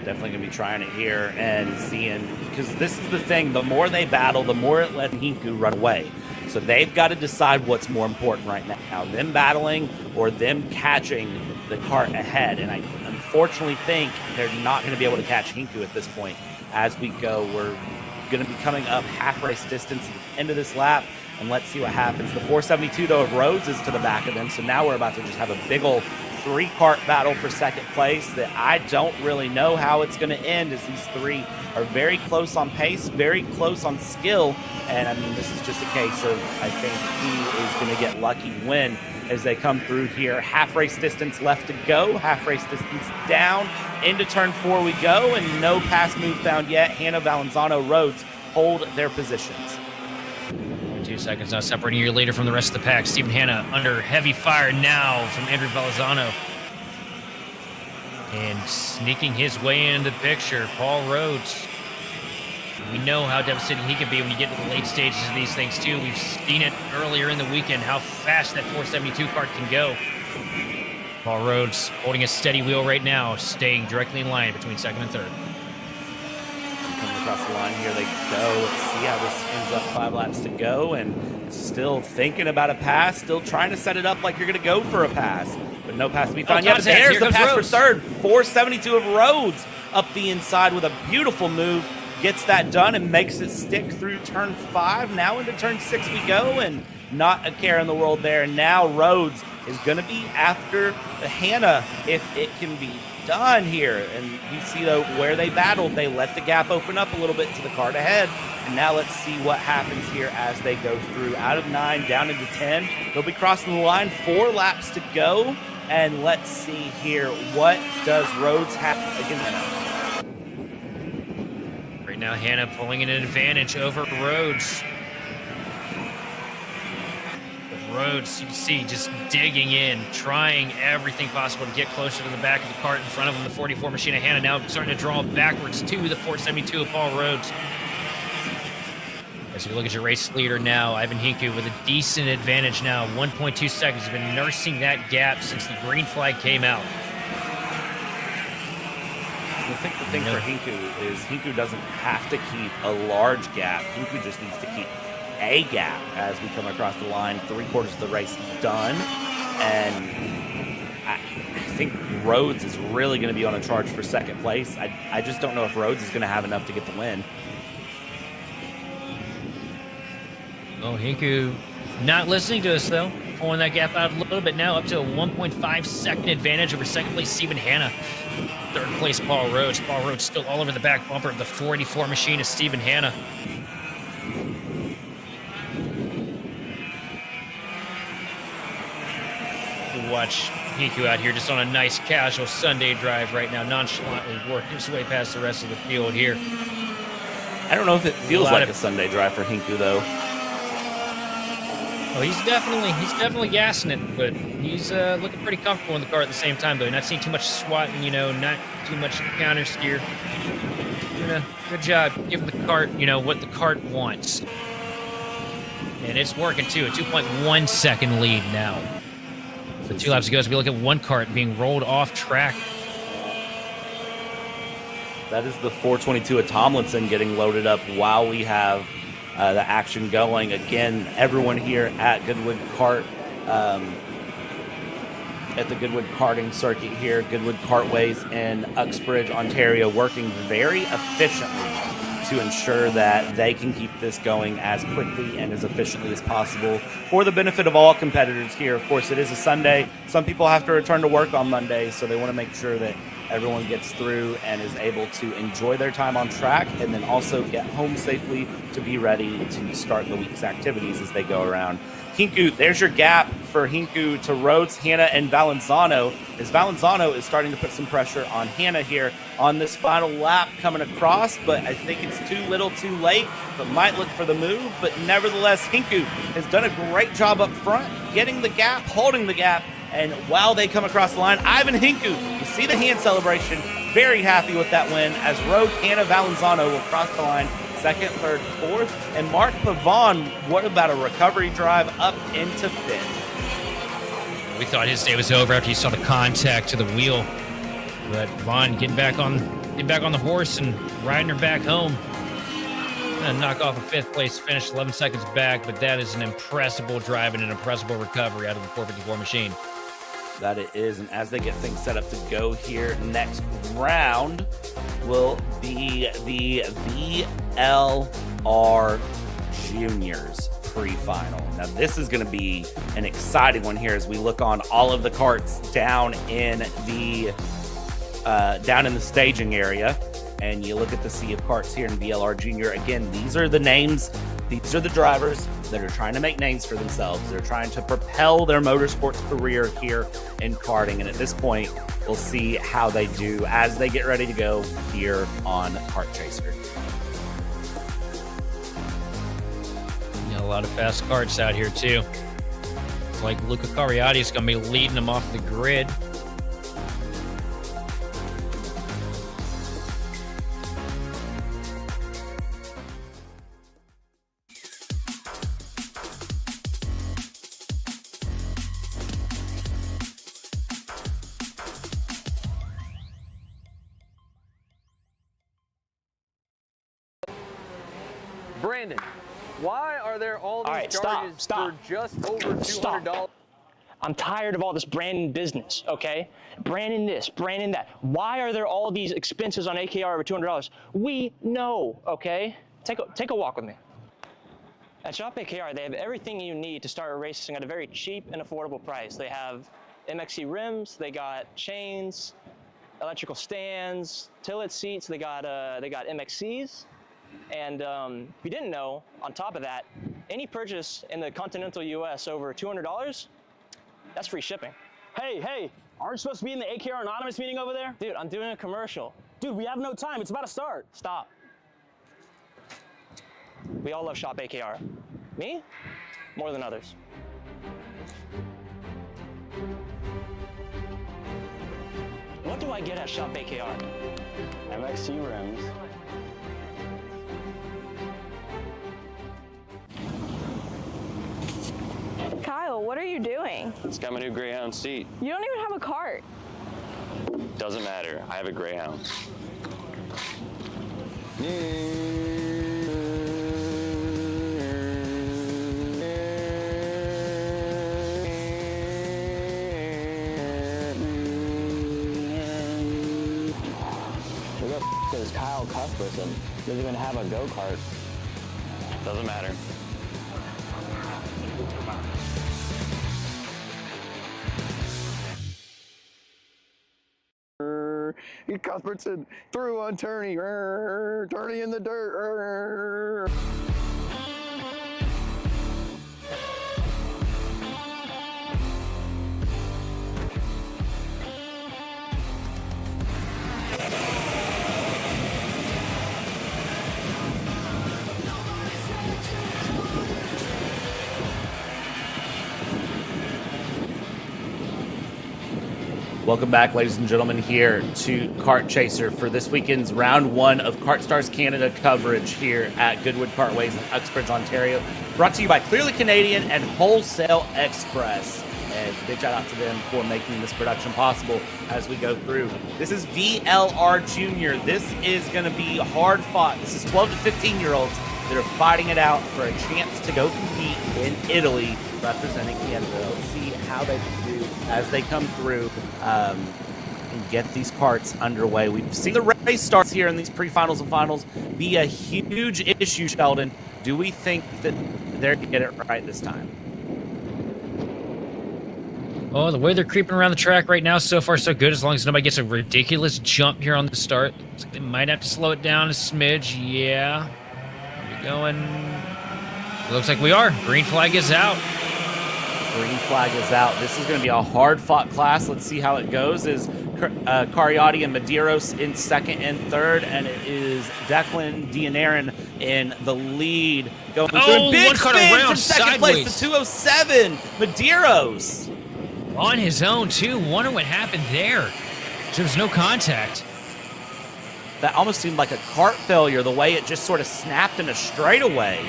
Definitely going to be trying it here and seeing, because this is the thing, the more they battle, the more it lets Hinku run away. So they've got to decide what's more important right now, them battling or them catching the cart ahead. And I unfortunately think they're not going to be able to catch Hinku at this point. As we go, we're going to be coming up half race distance at the end of this lap, and let's see what happens. The 472, though, of Rhodes is to the back of them, so now we're about to just have a big old 3-cart battle for second place that I don't really know how it's going to end, as these 3 are very close on pace, very close on skill, and I mean, this is just a case of, I think, who is going to get lucky win as they come through here. Half race distance left to go, half race distance down. Into turn 4 we go, and no pass move found yet. Hanna, Valenzano, Rhodes hold their positions. 2 seconds now separating your leader from the rest of the pack. Stephen Hanna under heavy fire now from Andrew Valenzano. And sneaking his way into the picture, Paul Rhodes. We know how devastating he can be when you get to the late stages of these things, too. We've seen it earlier in the weekend, how fast that 472 cart can go. Paul Rhodes holding a steady wheel right now, staying directly in line between second and third. Coming across the line, here they go. Let's see how this ends up. 5 laps to go, and still thinking about a pass, still trying to set it up like you're going to go for a pass, but no pass to be found yet. There's the pass for third. 472 of Rhodes up the inside with a beautiful move. Gets that done and makes it stick through turn 5. Now into turn 6 we go, and not a care in the world there. And now Rhodes is going to be after Hanna if it can be done here. And you see, though, where they battled, they let the gap open up a little bit to the cart ahead. And now let's see what happens here as they go through. Out of 9, down into 10. They'll be crossing the line, 4 laps to go. And let's see here, what does Rhodes have against Hanna? Right now, Hanna pulling in an advantage over Rhodes. Rhodes, you can see, just digging in, trying everything possible to get closer to the back of the cart in front of him. The 44 machine of Hannah now starting to draw backwards to the 472 of Paul Rhodes. As we look at your race leader now, Ivan Hinku with a decent advantage now. 1.2 seconds. He's been nursing that gap since the green flag came out. I think the thing for Hinku is Hinku doesn't have to keep a large gap. Hinku just needs to keep a gap as we come across the line. 3/4 of the race done. And I think Rhodes is really going to be on a charge for second place. I just don't know if Rhodes is going to have enough to get the win. Oh, Hinku not listening to us, though. Pulling that gap out a little bit now, up to a 1.5 second advantage over second place Stephen Hanna. Third place Paul Rhodes. Paul Rhodes still all over the back bumper of the 484 machine of Stephen Hanna. We'll watch Hinku out here just on a nice casual Sunday drive right now, nonchalantly working his way past the rest of the field here. I don't know if it feels like a Sunday drive for Hinku, though. Oh, he's definitely gassing it, but he's looking pretty comfortable in the car at the same time, though. Not seeing too much swatting, you know, not too much counter steer. Doing a good job giving the cart, you know, what the cart wants. And it's working, too. A 2.1 second lead now. So 2 laps ago, as we look at one cart being rolled off track. That is the 422 of Tomlinson getting loaded up while we have the action going. Again, everyone here at Goodwood at the Goodwood Karting Circuit here, Goodwood Kartways in Uxbridge, Ontario, working very efficiently to ensure that they can keep this going as quickly and as efficiently as possible for the benefit of all competitors here. Of course, it is a Sunday. Some people have to return to work on Monday, so they want to make sure that everyone gets through and is able to enjoy their time on track and then also get home safely to be ready to start the week's activities as they go around. Hinku, there's your gap for Hinku to Rhodes, Hanna, and Valenzano, as Valenzano is starting to put some pressure on Hanna here on this final lap coming across, but I think it's too little too late, but might look for the move. But nevertheless, Hinku has done a great job up front, getting the gap, holding the gap, and while they come across the line, Ivan Hinku, you see the hand celebration, very happy with that win, as Rhodes, Hanna, Valenzano will cross the line second, third, fourth, and Mark Pavon, what about a recovery drive up into fifth? We thought his day was over after he saw the contact to the wheel, but Vaughn getting back on the horse and riding her back home. Gonna knock off a fifth place finish, 11 seconds back, but that is an impressive drive and an impressive recovery out of the 454 machine. That it is, and as they get things set up to go here, next round will be the VLR Juniors Pre-Final. Now this is going to be an exciting one here as we look on all of the carts down in the staging area, and you look at the sea of carts here in VLR Junior. Again, these are the names. These are the drivers that are trying to make names for themselves. They're trying to propel their motorsports career here in karting. And at this point, we'll see how they do as they get ready to go here on Kart Chaser. Yeah, a lot of fast karts out here, too. It's like Luca Cariati is going to be leading them off the grid. Brandon, why are there all these charges for just over $200? I'm tired of all this Brandon business, okay? Brandon this, Brandon that. Why are there all these expenses on AKR over $200? We know, okay? Take a walk with me. At Shop AKR, they have everything you need to start racing at a very cheap and affordable price. They have MXC rims, they got chains, electrical stands, tilt seats, they got MXCs. And if you didn't know, on top of that, any purchase in the continental US over $200, that's free shipping. Hey, aren't you supposed to be in the AKR Anonymous meeting over there? Dude, I'm doing a commercial. Dude, we have no time. It's about to start. Stop. We all love Shop AKR. Me? More than others. What do I get at Shop AKR? MXC rims. Kyle, what are you doing? It's got my new Greyhound seat. You don't even have a cart. Doesn't matter. I have a Greyhound. Who the f is Kyle Cuthbertson? Doesn't even have a go-kart. Doesn't matter. Cuthbertson through on Turney. Turney in the dirt. Welcome back, ladies and gentlemen, here to Kart Chaser for this weekend's round one of KartStars Canada coverage here at Goodwood Kartways in Uxbridge, Ontario. Brought to you by Clearly Canadian and Wholesale Express. And big shout out to them for making this production possible as we go through. This is VLR Junior. This is going to be hard fought. This is 12 to 15-year-olds that are fighting it out for a chance to go compete in Italy representing Canada. Let's see how they can do as they come through and get these karts underway. We've seen the race starts here in these pre-finals and finals be a huge issue, Sheldon. Do we think that they're going to get it right this time? Oh, the way they're creeping around the track right now, so far so good, as long as nobody gets a ridiculous jump here on the start. They might have to slow it down a smidge. Yeah. Are we going? It looks like we are. Green flag is out. Green flag is out. This is going to be a hard-fought class. Let's see how it goes. Is Kariotti and Medeiros in second and third, and it is Declan Dianarin in the lead. Going through big spin from second place to 207. Medeiros on his own too. Wonder what happened there. There was no contact. That almost seemed like a kart failure, the way it just sort of snapped in a straightaway.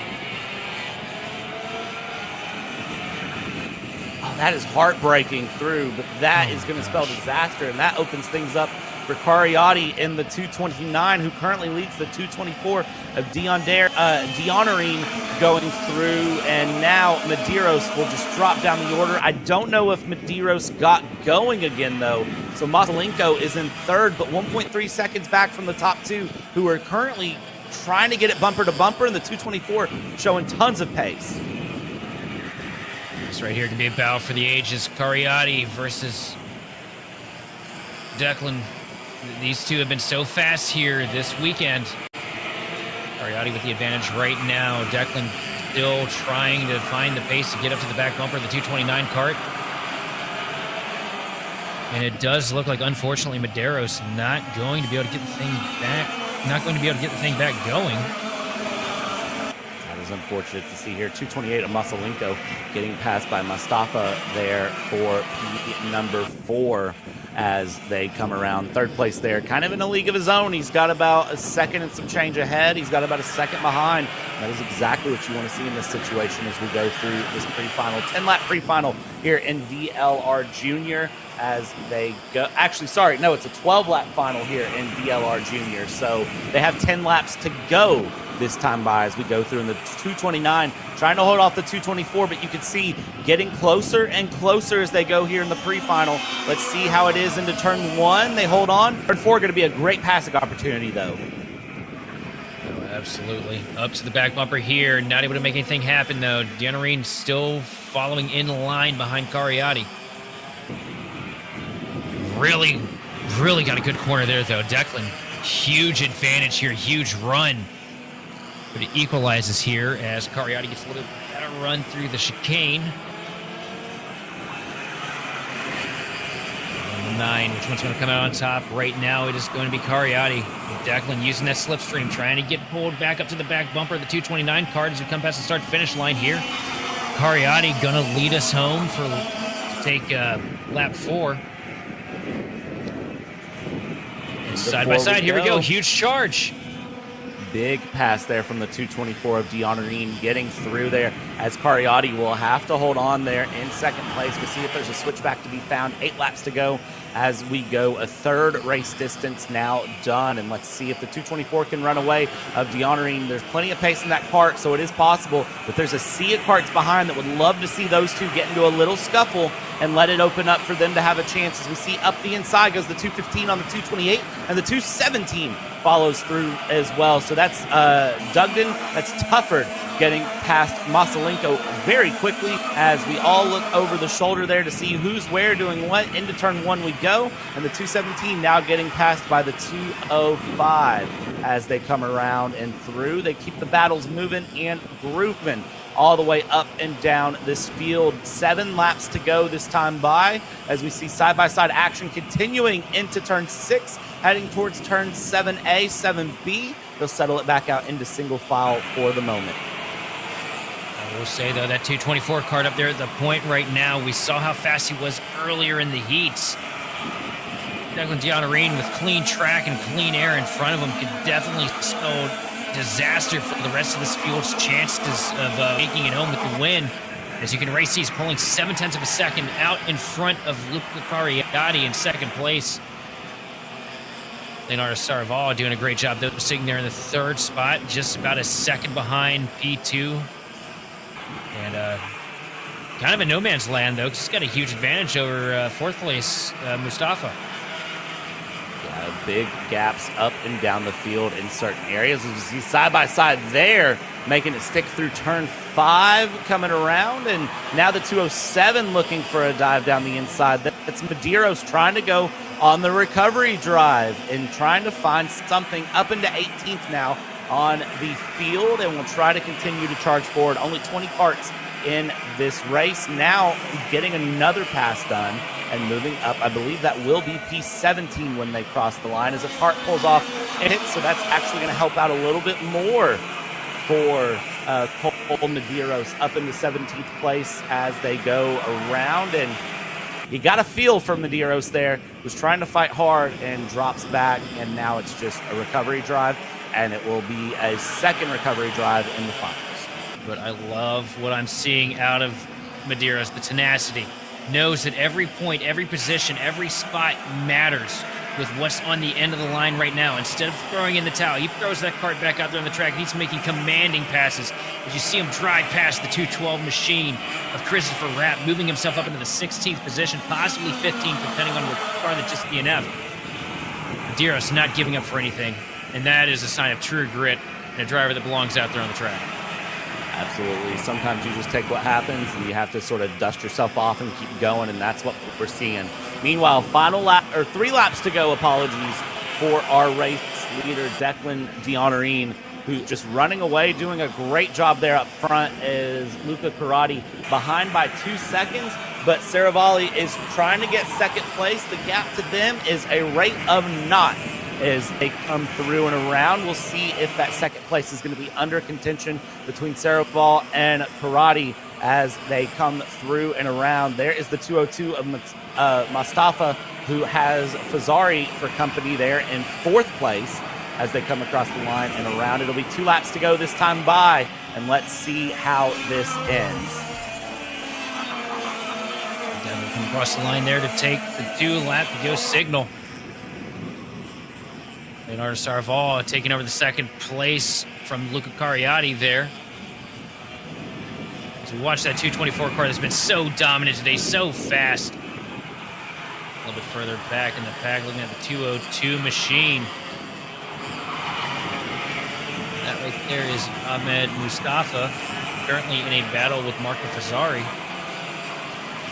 That is heartbreaking through, but that is going to spell disaster, and that opens things up for Kariotti in the 229, who currently leads the 224 of Dianarin going through, and now Medeiros will just drop down the order. I don't know if Medeiros got going again, though, so Masalenko is in third, but 1.3 seconds back from the top two, who are currently trying to get it bumper to bumper, and the 224 showing tons of pace. This right here can be a battle for the ages. Kariotti versus Declan. These two have been so fast here this weekend. Kariotti with the advantage right now. Declan still trying to find the pace to get up to the back bumper of the 229 kart. And it does look like, unfortunately, Medeiros not going to be able to get the thing back. Not going to be able to get the thing back going. Unfortunate to see here. 228 of Masalenko getting passed by Mustafa there for number 4 as they come around. Third place there, kind of in a league of his own. He's got about a second and some change ahead. He's got about a second behind. That is exactly what you want to see in this situation as we go through this pre-final. 10-lap pre-final here in VLR Junior as they go. Actually, sorry, no, it's a 12-lap final here in VLR Junior. So they have 10 laps to go this time by as we go through in the 229, trying to hold off the 224, but you can see getting closer and closer as they go here in the pre-final. Let's see how it is into turn 1. They hold on. Turn 4 going to be a great passing opportunity, though. Oh, absolutely. Up to the back bumper here. Not able to make anything happen, though. Dianarin still following in line behind Kariotti. Really got a good corner there, though. Declan, huge advantage here. Huge run. But it equalizes here as Kariotti gets a little better run through the chicane. Number 9, which one's going to come out on top? Right now, it is going to be Kariotti. Declan using that slipstream, trying to get pulled back up to the back bumper of the 229 kart as we come past the start-finish line here. Kartways gonna lead us home to take lap 4. And side by side, here we go. Huge charge. Big pass there from the 224 of D'Honorine getting through there, as Kartways will have to hold on there in second place. We'll see if there's a switchback to be found. 8 laps to go as we go. A third race distance now done, and let's see if the 224 can run away of D'Honorine. There's plenty of pace in that cart, so it is possible, but there's a sea of carts behind that would love to see those two get into a little scuffle and let it open up for them to have a chance. As we see up the inside goes the 215 on the 228, and the 217 follows through as well. So that's Dugden, that's Tufford getting past Masalenko very quickly as we all look over the shoulder there to see who's where doing what. Into turn 1 we go, and the 217 now getting passed by the 205 as they come around and through. They keep the battles moving and grooving all the way up and down this field. 7 laps to go this time by as we see side-by-side action continuing into turn 6, heading towards turn 7A, 7B. They'll settle it back out into single file for the moment. I will say, though, that 224 cart up there at the point right now, we saw how fast he was earlier in the heats. Declan D'Honorine with clean track and clean air in front of him could definitely spell disaster for the rest of this field's chances of making it home with the win. As you can race, he's pulling 0.7 of a second out in front of Luca Kartways in second place. Leonardo Saraval doing a great job, though, sitting there in the 3rd spot, just about a second behind P2. And kind of a no man's land, though, because he's got a huge advantage over 4th place Mustafa. Big gaps up and down the field in certain areas. As you see side by side there, making it stick through turn 5, coming around, and now the 207 looking for a dive down the inside. That's Medeiros trying to go on the recovery drive and trying to find something up into 18th now on the field, and will try to continue to charge forward. Only 20 carts in this race. Now getting another pass done and moving up. I believe that will be P17 when they cross the line as a cart pulls off and hits, so that's actually going to help out a little bit more for Cole Medeiros up into 17th place as they go around. And you got a feel for Medeiros there, was trying to fight hard and drops back, and now it's just a recovery drive, and it will be a second recovery drive in the finals. But I love what I'm seeing out of Medeiros, the tenacity. Knows that every point, every position, every spot matters with what's on the end of the line right now. Instead of throwing in the towel, he throws that cart back out there on the track, and he's making commanding passes. As you see him drive past the 212 machine of Christopher Rapp, moving himself up into the 16th position, possibly 15th, depending on the car that just DNF. Medeiros not giving up for anything, and that is a sign of true grit and a driver that belongs out there on the track. Absolutely. Sometimes you just take what happens and you have to sort of dust yourself off and keep going, and that's what we're seeing. Meanwhile, final lap, or 3 laps to go, apologies, for our race leader, Declan D'Honorine, who's just running away, doing a great job there up front, is Luca Kartways behind by 2 seconds, but Saravalli is trying to get second place. The gap to them is a rate of naught as they come through and around. We'll see if that second place is going to be under contention between Saraval and Kartways as they come through and around. There is the 202 of Mustafa, who has Fazari for company there in 4th place as they come across the line and around. It'll be 2 laps to go this time by, and let's see how this ends. Devil come across the line there to take the 2-lap to go signal. Leonardo Saraval taking over the 2nd place from Luca Kartways there. As we watch that 224 car that's been so dominant today, so fast. A little bit further back in the pack, looking at the 202 machine. That right there is Ahmed Mustafa, currently in a battle with Marco Fazari.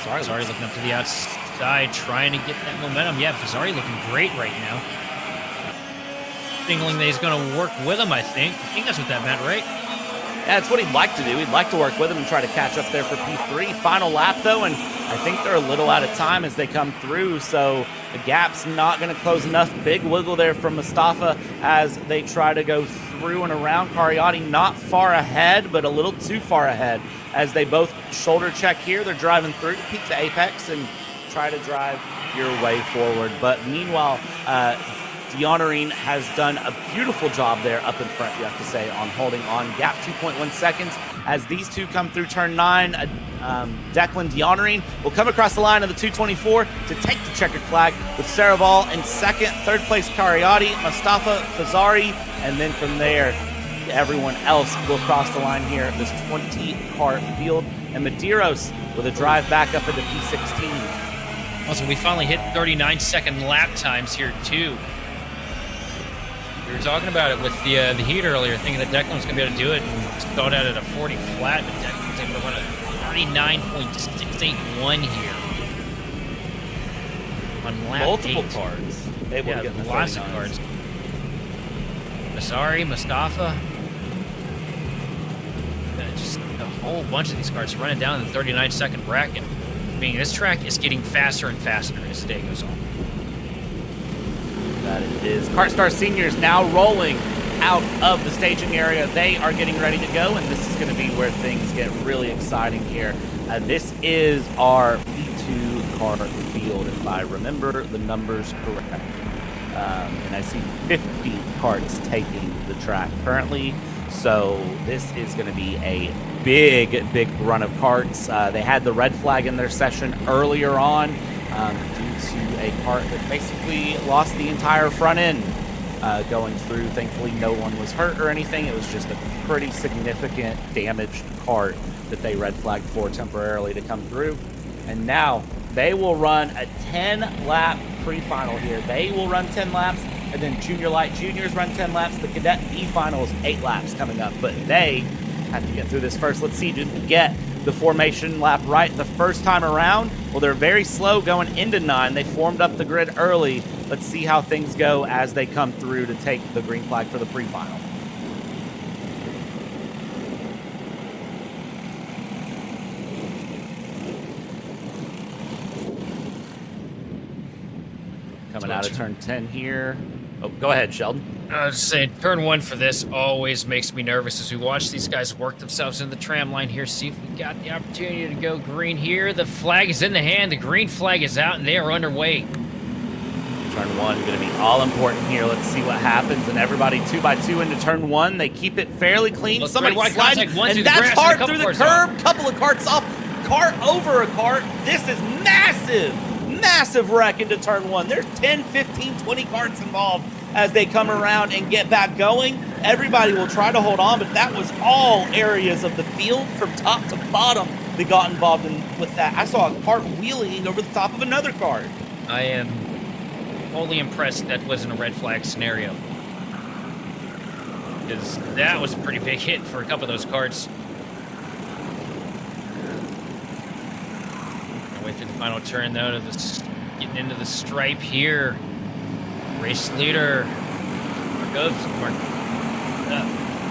Fazari looking up to the outside, trying to get that momentum. Yeah, Fazari looking great right now. Signaling that he's going to work with him, I think. I think that's what that meant, right? Yeah, it's what he'd like to do. He'd like to work with him and try to catch up there for P3. Final lap, though, and I think they're a little out of time as they come through, so the gap's not going to close enough. Big wiggle there from Mustafa as they try to go through and around. Kariotti not far ahead, but a little too far ahead as they both shoulder check here. They're driving through to peak to apex and try to drive your way forward. But meanwhile, DeHonoring has done a beautiful job there up in front, you have to say, on holding on. Gap 2.1 seconds as these two come through turn 9. Declan DeHonoring will come across the line of the 224 to take the checkered flag with Saraval in second. Third place, Kariotti, Mustafa, Fazari, and then from there, everyone else will cross the line here at this 20-car field. And Medeiros with a drive back up into P16. Also, we finally hit 39-second lap times here, too. We were talking about it with the Heat earlier, thinking that Declan was going to be able to do it and start out at a 40 flat, but Declan was able to run a 39.681 here on lap Multiple 8. cards. Able to get in the lots of 39s. cards. Masari, Mustafa. Just a whole bunch of these cards running down in the 39-second bracket. I mean, this track is getting faster and faster as the day goes on. That it is. KartStars Seniors now rolling out of the staging area. They are getting ready to go, and this is going to be where things get really exciting here. This is our V2 kart field, if I remember the numbers correct. And I see 50 karts taking the track currently. So this is going to be a big run of karts. They had the red flag in their session earlier on due to a kart that basically lost the entire front end going through. Thankfully, no one was hurt or anything. It was just a pretty significant damaged kart that they red flagged for temporarily to come through. And now they will run a 10-lap pre-final here. They will run 10 laps, and then Junior Lite Juniors run 10 laps. The Cadet B-Final is 8 laps coming up, but they have to get through this first. Let's see, did we get the formation lap right the first time around? Well, they're very slow going into 9. They formed up the grid early. Let's see how things go as they come through to take the green flag for the pre-final. Coming out of turn 10 here. Oh, go ahead, Sheldon. I was just saying, turn 1 for this always makes me nervous as we watch these guys work themselves in the tram line here. See if we got the opportunity to go green here. The flag is in the hand. The green flag is out, and they are underway. Turn 1 going to be all important here. Let's see what happens. And everybody 2x2 into turn 1. They keep it fairly clean. Look, somebody sliding, and that's hard through the curb. Couple of carts off. Cart over a cart. This is massive. Massive wreck into turn 1. There's 10, 15, 20 carts involved as they come around and get back going. Everybody will try to hold on, but that was all areas of the field from top to bottom that got involved with that. I saw a cart wheeling over the top of another cart. I am wholly impressed that wasn't a red flag scenario, because that was a pretty big hit for a couple of those carts. Way through the final turn, though, to getting into the stripe here. Race leader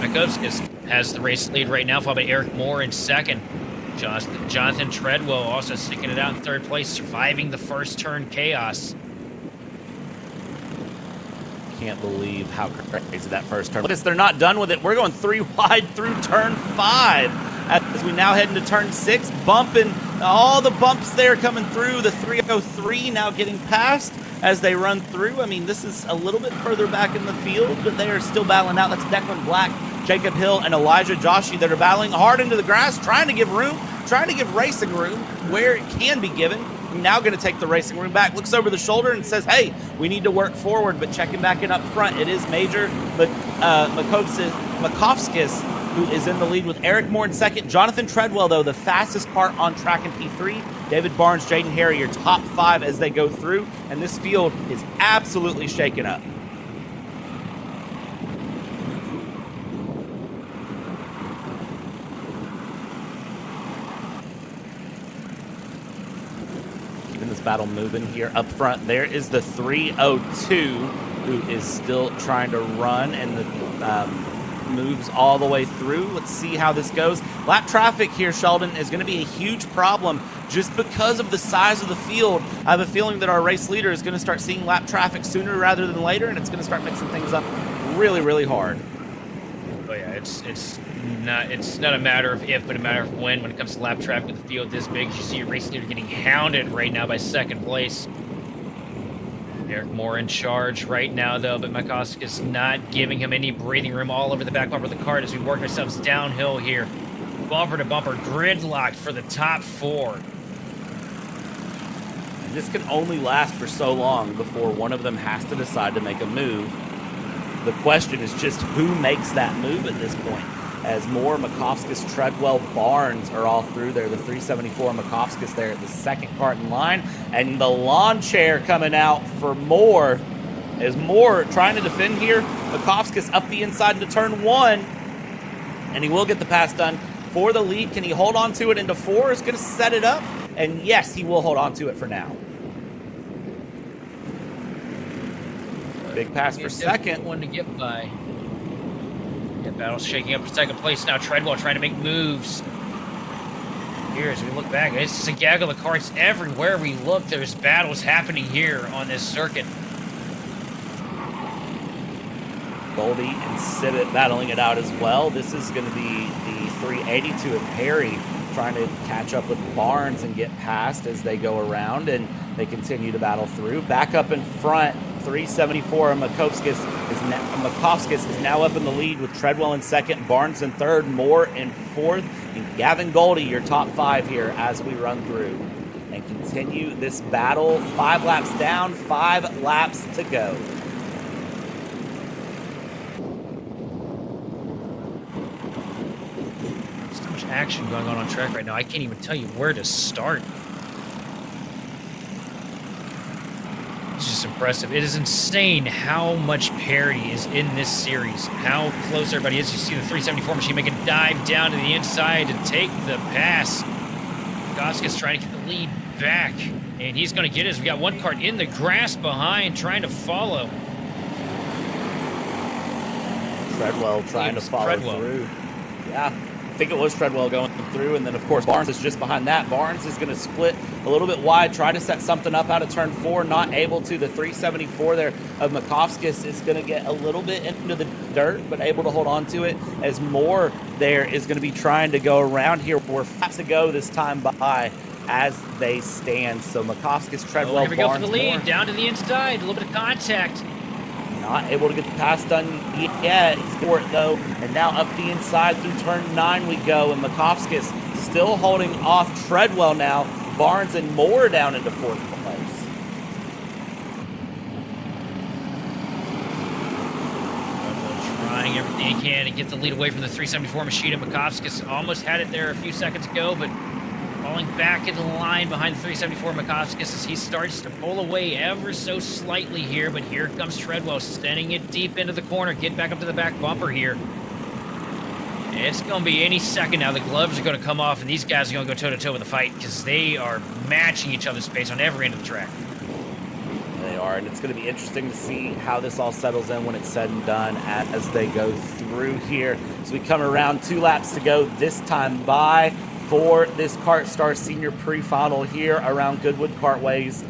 Markovskis has the race lead right now, followed by Eric Moore in second. Jonathan Treadwell also sticking it out in third place, surviving the first turn chaos. Can't believe how crazy that first turn was. They're not done with it. We're going 3 wide through turn 5 as we now head into turn 6, bumping all the bumps there coming through. The 303 now getting past as they run through. I mean, this is a little bit further back in the field, but they are still battling out. That's Declan Black, Jacob Hill, and Elijah Joshi that are battling hard into the grass, trying to give room, trying to give racing room where it can be given. Now going to take the racing room back, looks over the shoulder and says, hey, we need to work forward, but checking back in up front, it is Major Makovskis who is in the lead with Eric Moore in second. Jonathan Treadwell, though, the fastest kart on track in P3. David Barnes, Jaden Harry, your top 5 as they go through, and this field is absolutely shaken up. This battle moving here up front. There is the 302 who is still trying to run, and the moves all the way through. Let's see how this goes. Lap traffic here, Sheldon, is going to be a huge problem just because of the size of the field. I have a feeling that our race leader is going to start seeing lap traffic sooner rather than later, and it's going to start mixing things up really, really hard. Oh yeah, it's not a matter of if, but a matter of when it comes to lap traffic with the field this big. You see your race leader getting hounded right now by second place. Eric Moore in charge right now, though, but Makoski's not giving him any breathing room all over the back bumper of the cart as we work ourselves downhill here. Bumper to bumper, gridlocked for the top 4. And this can only last for so long before one of them has to decide to make a move. The question is just who makes that move at this point. As Moore, Makovskis, Treadwell, Barnes are all through there. The 374 Makovskis there at the second cart in line. And the lawn chair coming out for Moore. As Moore trying to defend here, Makovskis up the inside into turn 1. And he will get the pass done for the lead. Can he hold on to it into 4? It's going to set it up. And yes, he will hold on to it for now. Big pass for second. One to get by. Yeah, battle's shaking up for second place now. Treadwell trying to make moves. Here, as we look back, it's a gaggle of carts everywhere we look. There's battles happening here on this circuit. Goldie and Civet battling it out as well. This is going to be the 382 of Perry trying to catch up with Barnes and get past as they go around, and they continue to battle through. Back up in front, 374 and Makovskis is now up in the lead with Treadwell in second, Barnes in third, Moore in fourth, and Gavin Goldie, your top 5 here as we run through and continue this battle. 5 laps down, 5 laps to go. So much action going on track right now. I can't even tell you where to start. It's just impressive. It is insane how much parity is in this series, how close everybody is. You see the 374 machine make a dive down to the inside to take the pass. Goska's trying to get the lead back, and he's going to get it. We got one cart in the grass behind, trying to follow. Treadwell trying to follow through. Yeah, I think it was Treadwell going through, and then of course Barnes is just behind that. Barnes is going to split a little bit wide, try to set something up out of turn 4, not able to. The 374 there of Makovskis is going to get a little bit into the dirt, but able to hold on to it, as Moore there is going to be trying to go around here. We're fast to go this time by as they stand. So Makovskis, Treadwell, here we go for the lead, Moore. down to the inside, a little bit of contact. Not able to get the pass done yet. He's for it though, and now up the inside through turn 9 we go, and Makovskis still holding off Treadwell now. Barnes and Moore down into 4th place. Trying everything he can to get the lead away from the 374 machine, and Makovskis almost had it there a few seconds ago, but falling back into the line behind the 374 Makovskis as he starts to pull away ever so slightly here, but here comes Treadwell, sending it deep into the corner, get back up to the back bumper here. It's going to be any second now. The gloves are going to come off, and these guys are going to go toe-to-toe with the fight because they are matching each other's pace on every end of the track. They are, and it's going to be interesting to see how this all settles in when it's said and done as they go through here. So we come around 2 laps to go this time by for this KartStars Senior Pre-Final here around Goodwood Kartways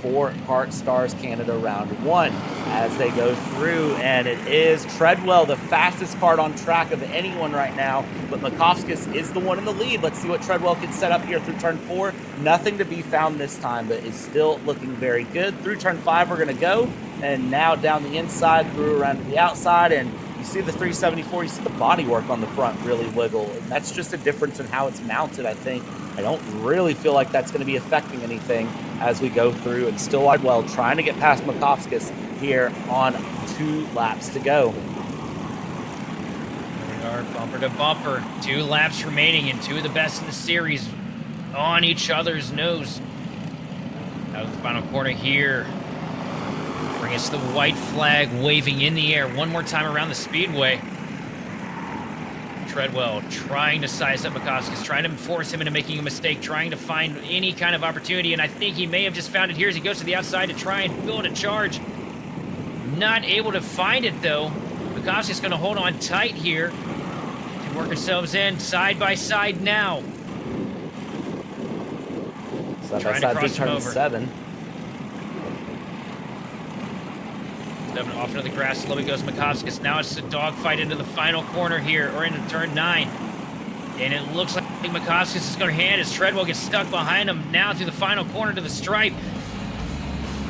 for KartStars Canada Round 1 as they go through. And it is Treadwell, the fastest kart on track of anyone right now, but Makovskis is the one in the lead. Let's see what Treadwell can set up here through turn 4. Nothing to be found this time, but is still looking very good. Through turn 5 we're going to go, and now down the inside through around to the outside, and you see the 374, you see the bodywork on the front really wiggle, and that's just a difference in how it's mounted, I think. I don't really feel like that's going to be affecting anything as we go through, and still Treadwell trying to get past Makovskis here on 2 laps to go. We are bumper to bumper, 2 laps remaining, and 2 of the best in the series on each other's nose. Out of the final corner here. Bring us the white flag waving in the air one more time around the speedway. Treadwell trying to size up Makovskis, trying to force him into making a mistake, trying to find any kind of opportunity, and I think he may have just found it here as he goes to the outside to try and build a charge. Not able to find it, though. Makovsky's going to hold on tight here and work ourselves in side by side now. Side by side through turn 7. 7 off into the grass. Slowly goes Makovskis. Now it's a dogfight into the final corner here, or into turn 9. And it looks like Makovskis is going to hand as Treadwell gets stuck behind him now through the final corner to the stripe.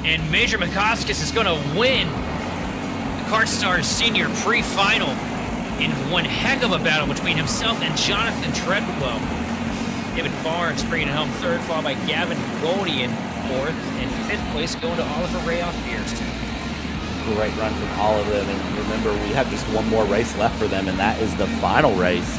And Major Makovskis is going to win the KartStars Senior Pre-Final in one heck of a battle between himself and Jonathan Treadwell. David Barnes bringing it home third, followed by Gavin Goldie in fourth, and fifth place going to Oliver Rayoff Pierce. Great run from all of them, and remember, we have just one more race left for them, and that is the final race.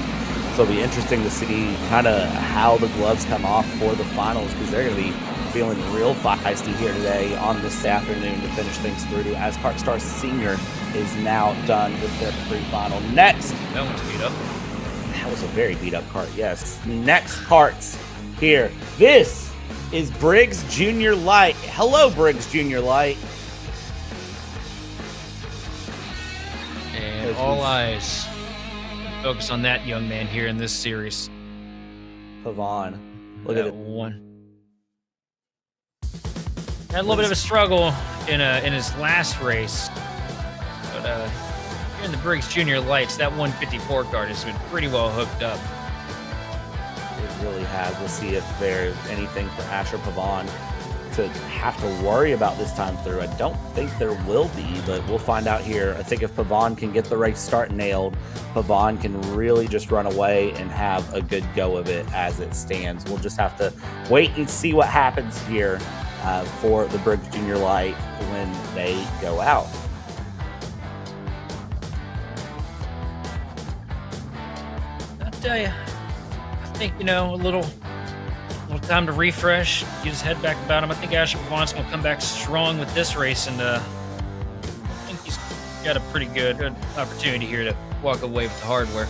So it'll be interesting to see kind of how the gloves come off for the finals, because they're going to be feeling real feisty here today on this afternoon to finish things through, as KartStars Senior is now done with their pre-final. Next, that one's beat up. That was a very beat up kart, yes. Next karts here. This is Briggs Junior Lite. Hello, Briggs Junior Lite. And all eyes focus on that young man here in this series. Pavon. Look at it. One. Had a little bit of a struggle in his last race. But here in the Briggs Junior Lights, that 154 kart has been pretty well hooked up. It really has. We'll see if there's anything for Asher Pavon to have to worry about this time through. I don't think there will be, but we'll find out here. I think if Pavon can get the race start nailed, Pavon can really just run away and have a good go of it as it stands. We'll just have to wait and see what happens here for the Briggs Junior Light when they go out. I'll tell you, I think, a little time to refresh, get his head back about him. I think Asher Pavon's going to come back strong with this race, and I think he's got a pretty good opportunity here to walk away with the hardware.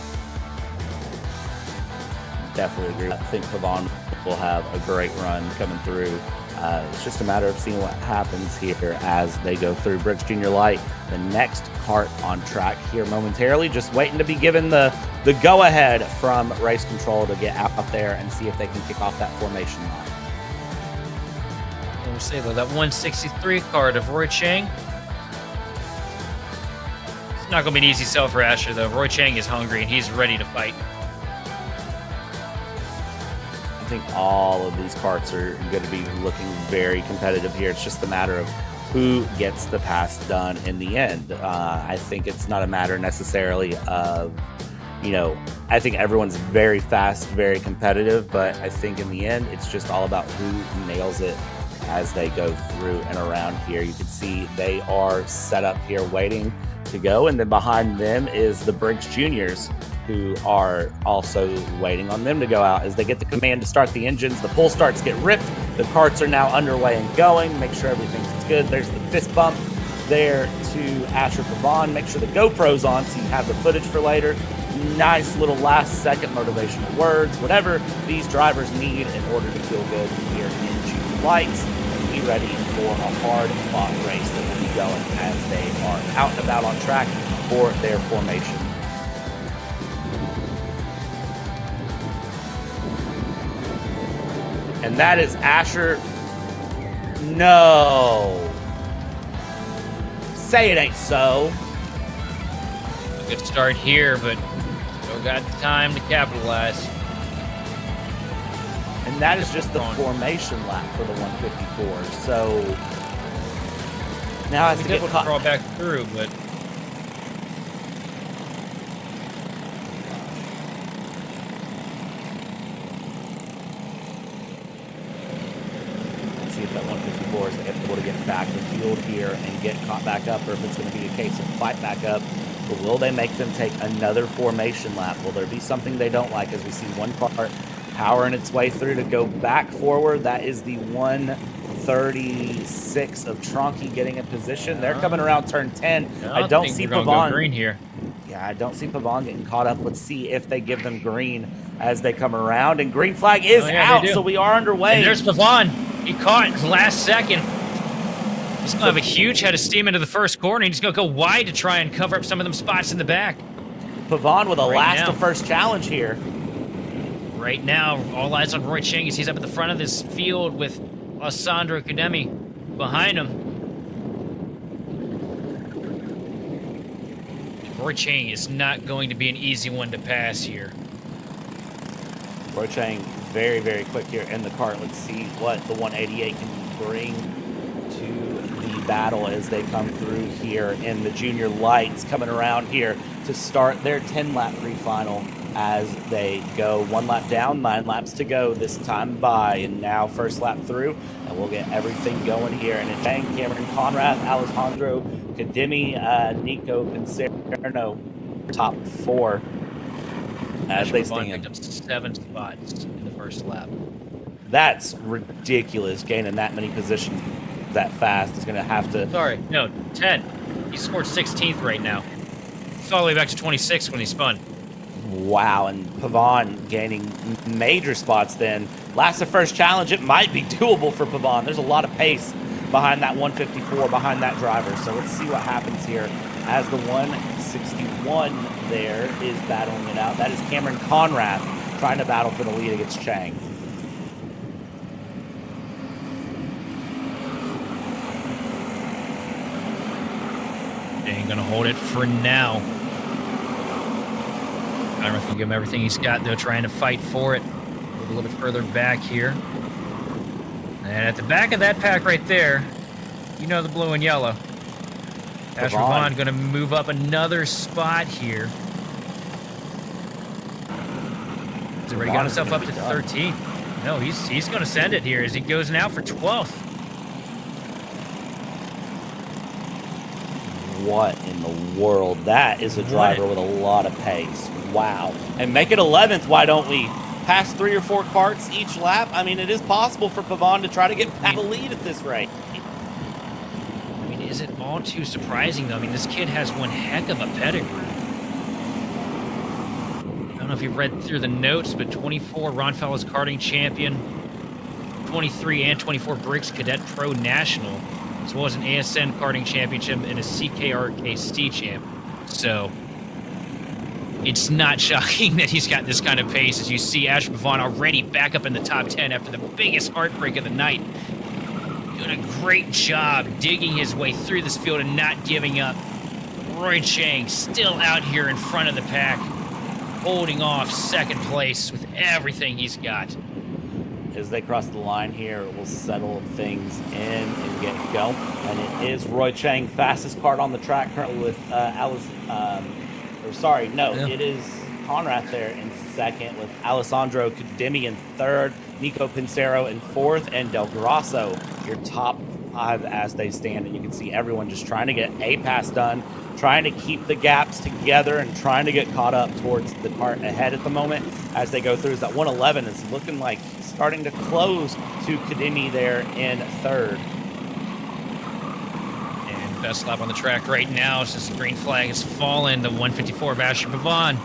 Definitely agree. I think Pavon will have a great run coming through. It's just a matter of seeing what happens here as they go through. Briggs Junior Light, the next kart on track here momentarily, just waiting to be given the go-ahead from race control to get out there and see if they can kick off that formation line. And we say, though, that 163 kart of Roy Chang, it's not going to be an easy sell for Asher, though. Roy Chang is hungry, and he's ready to fight. I think all of these karts are going to be looking very competitive here. It's just a matter of who gets the pass done in the end. I think it's not a matter necessarily of, I think everyone's very fast, very competitive, but I think in the end, it's just all about who nails it as they go through and around here. You can see they are set up here waiting to go, and then behind them is the Briggs Juniors, who are also waiting on them to go out as they get the command to start the engines. The pull starts get ripped. The karts are now underway and going. Make sure everything's good. There's the fist bump there to Asher Pavon. Make sure the GoPro's on so you have the footage for later. Nice little last second motivational words, whatever these drivers need in order to feel good here in Junior Lights and be ready for a hard fought race that will be going as they are out and about on track for their formation. And that is Asher. No. Say it ain't so. A good start here, but still got time to capitalize. And that is just the formation lap for the 154. So now I have to get caught. Crawl back through, but see if that 154 is able to get back to the field here and get caught back up, or if it's going to be a case of fight back up. But will they make them take another formation lap? Will there be something they don't like as we see one kart powering its way through to go back forward? That is the 136 of Tronky getting in position. They're coming around turn 10. I don't see Pavon green here. Yeah, I don't see Pavon getting caught up. Let's see if they give them green as they come around. And green flag is out, so we are underway. And there's Pavon. He caught it last second. He's going to have a huge head of steam into the first corner. He's going to go wide to try and cover up some of them spots in the back. Pavon with a Right last now. to first challenge here. Right now, all eyes on Roy Chang as he's up at the front of this field with Alessandro Cademi behind him. Roy Chang is not going to be an easy one to pass here. Roy Chang very, very quick here in the cart. Let's see what the 188 can bring to the battle as they come through here in the junior lights, coming around here to start their 10-lap pre-final as they go 1 lap down, 9 laps to go this time by, and now first lap through, and we'll get everything going here. And it's Chang, Cameron Conrath, Alessandro Cademi, Nico Pincerno, top 4 as they Vaughn stand. picked up 7 spots in the first lap. That's ridiculous, gaining that many positions that fast. Is going to have to... Sorry, no, 10. He scored 16th right now. He's all the way back to 26 when he spun. Wow, and Pavon gaining major spots then. Last the first challenge, it might be doable for Pavon. There's a lot of pace behind that 154, behind that driver. So let's see what happens here as the 161 there is battling it out. That is Cameron Conrath trying to battle for the lead against Chang. Chang gonna hold it for now. I don't think give him everything he's got, though, trying to fight for it. A little bit further back here. And at the back of that pack right there, you know the blue and yellow. Asher Vaughn going to move up another spot here. He's already got himself up to 13. No, he's going to send it here as he goes now for 12th. What in the world? That is a driver with a lot of pace. Wow. And make it 11th, why don't we? Pass 3 or 4 carts each lap. I mean, it is possible for Pavon to try to get back the lead at this rate. I mean, is it all too surprising, though? I mean, this kid has one heck of a pedigree. I don't know if you've read through the notes, but 24 Ron Fellows Karting Champion, 23 and 24 Briggs Cadet Pro National, as well as an ASN Karting Championship and a CKRKC champ. So it's not shocking that he's got this kind of pace, as you see Asher Pavon already back up in the top 10 after the biggest heartbreak of the night. Doing a great job digging his way through this field and not giving up. Roy Chang still out here in front of the pack, holding off second place with everything he's got. As they cross the line here, it will settle things in and get going. And it is Roy Chang, fastest kart on the track currently with it is Conrath there in second with Alessandro Cademi in third, Nico Pincero in fourth, and Del Grosso, your top 5 as they stand. And you can see everyone just trying to get a pass done, trying to keep the gaps together and trying to get caught up towards the kart ahead at the moment as they go through. As that 111 is looking like starting to close to Cademi there in third. And best lap on the track right now since the green flag has fallen, the 154 of Asher Pavon.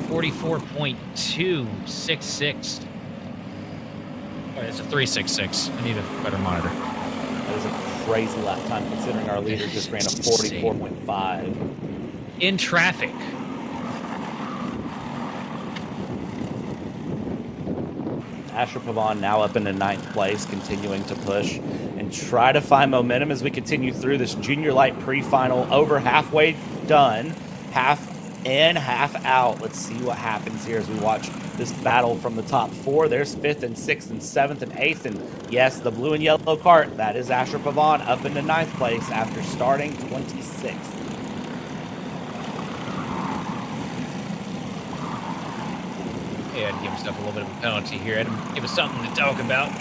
44.266. Oh, it's a 366. I need a better monitor. That is a crazy lap time considering our leader just ran a 44.5. In traffic. Asher Pavon now up into 9th place, continuing to push and try to find momentum as we continue through this junior light pre-final. Over halfway done, half in, half out. Let's see what happens here as we watch this battle from the top 4. There's 5th and 6th and 7th and 8th. And yes, the blue and yellow kart, that is Asher Pavon up into 9th place after starting 26th. He had to give himself a little bit of a penalty here. Had to give us something to talk about.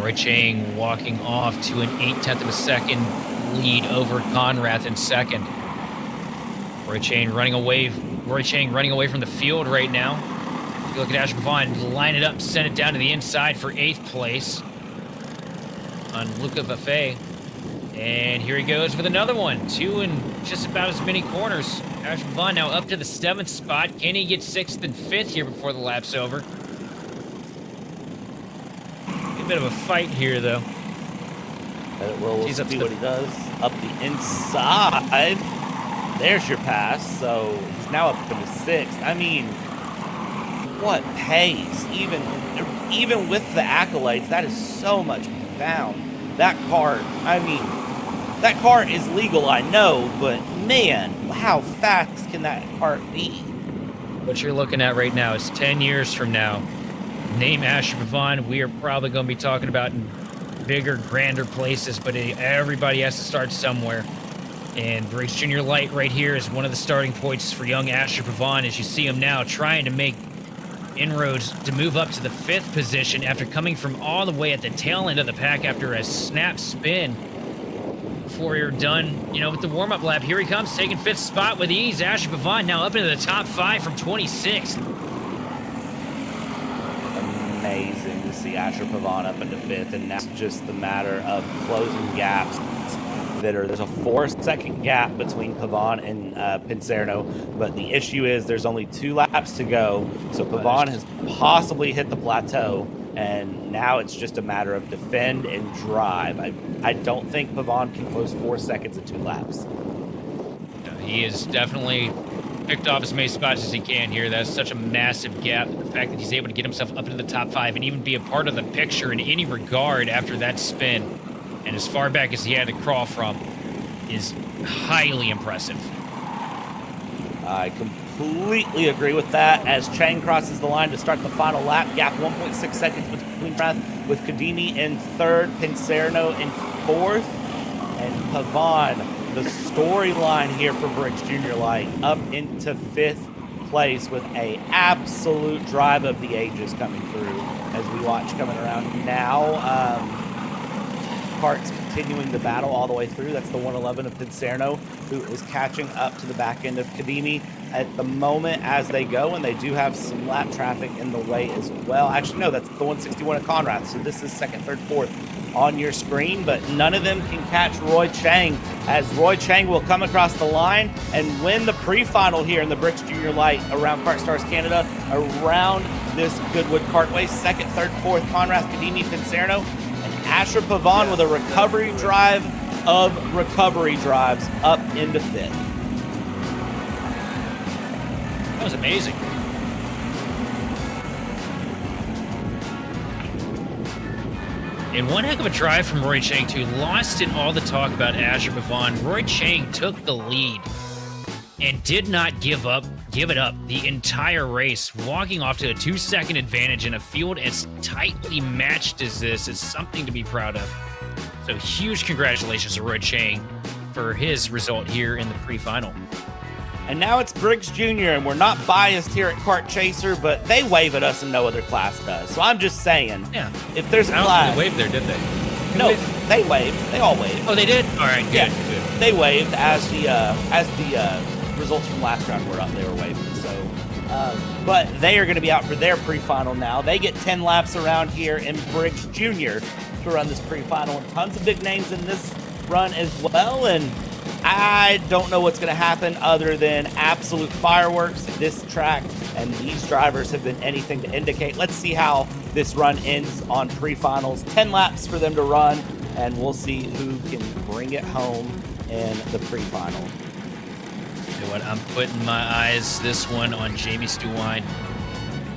Roy Chang walking off to an 0.8 of a second lead over Conrath in second. Roy Chang running away from the field right now. If you look at Asher Pavon, line it up, send it down to the inside for 8th place on Luca Vaffé. And here he goes with another one. 2 and just about as many corners. Asher Pavon now up to the 7th spot. Can he get 6th and 5th here before the lap's over? bit of a fight here, though. We'll see what he does up the inside. There's your pass. So he's now up into 6th. I mean, what pace? Even with the accolades, that is so much profound. That car, I mean, that car is legal, I know, but man, how fast can that cart be? What you're looking at right now is 10 years from now. Name Asher Pavon, we are probably going to be talking about in bigger, grander places, but everybody has to start somewhere. And Briggs Junior Lite right here is one of the starting points for young Asher Pavon, as you see him now trying to make inroads to move up to the 5th position after coming from all the way at the tail end of the pack after a snap spin. Before you're done, with the warm-up lap, here he comes, taking 5th spot with ease. Asher Pavon now up into the top 5 from 26th. Amazing to see Asher Pavon up into 5th, and that's just the matter of closing gaps. There's a 4-second gap between Pavon and Pincerno, but the issue is there's only 2 laps to go, so Pavon has possibly hit the plateau, and now it's just a matter of defend and drive. I don't think Pavon can close 4 seconds in 2 laps. He is definitely picked off as many spots as he can here. That's such a massive gap. The fact that he's able to get himself up into the top 5 and even be a part of the picture in any regard after that spin, and as far back as he had to crawl from, is highly impressive. I completely agree with that. As Chang crosses the line to start the final lap, gap 1.6 seconds between with Kadimi in 3rd, Pincerno in 4th, and Pavon, the storyline here for Briggs Junior Lite, up into 5th place with a absolute drive of the ages coming through as we watch coming around now. Kart's continuing the battle all the way through. That's the 111 of Pincerno, who is catching up to the back end of Kadimi at the moment as they go, and they do have some lap traffic in the way as well. Actually, no, that's the 161 of Conrad, so this is 2nd, 3rd, 4th on your screen, but none of them can catch Roy Chang, as Roy Chang will come across the line and win the pre-final here in the Briggs Junior Lite around KartStars Canada, around this Goodwood Kartways. 2nd, 3rd, 4th, Conrad, Kadimi, Pincerno, Asher Pavon with a recovery drive of recovery drives up into 5th. That was amazing. And one heck of a drive from Roy Chang, too. Lost in all the talk about Asher Pavon. Roy Chang took the lead and did not give it up the entire race, walking off to a 2-second advantage in a field as tightly matched as this is something to be proud of. So huge congratulations to Roy Chang for his result here in the pre-final. And now it's Briggs Jr., and we're not biased here at Kart Chaser, but they wave at us and no other class does. So I'm just saying, if there's a class... They waved there, did they? No, they waved. They all waved. Oh, they did? All right, good. Yeah, good. They waved as the results from last round were up. They were waving. So, but they are going to be out for their pre-final now. They get 10 laps around here in Briggs Jr. to run this pre-final, and tons of big names in this run as well. And I don't know what's going to happen other than absolute fireworks. This track and these drivers have been anything to indicate. Let's see how this run ends on pre-finals. 10 laps for them to run, and we'll see who can bring it home in the pre-final. You know what? I'm putting my eyes this one on Jamie Stewine.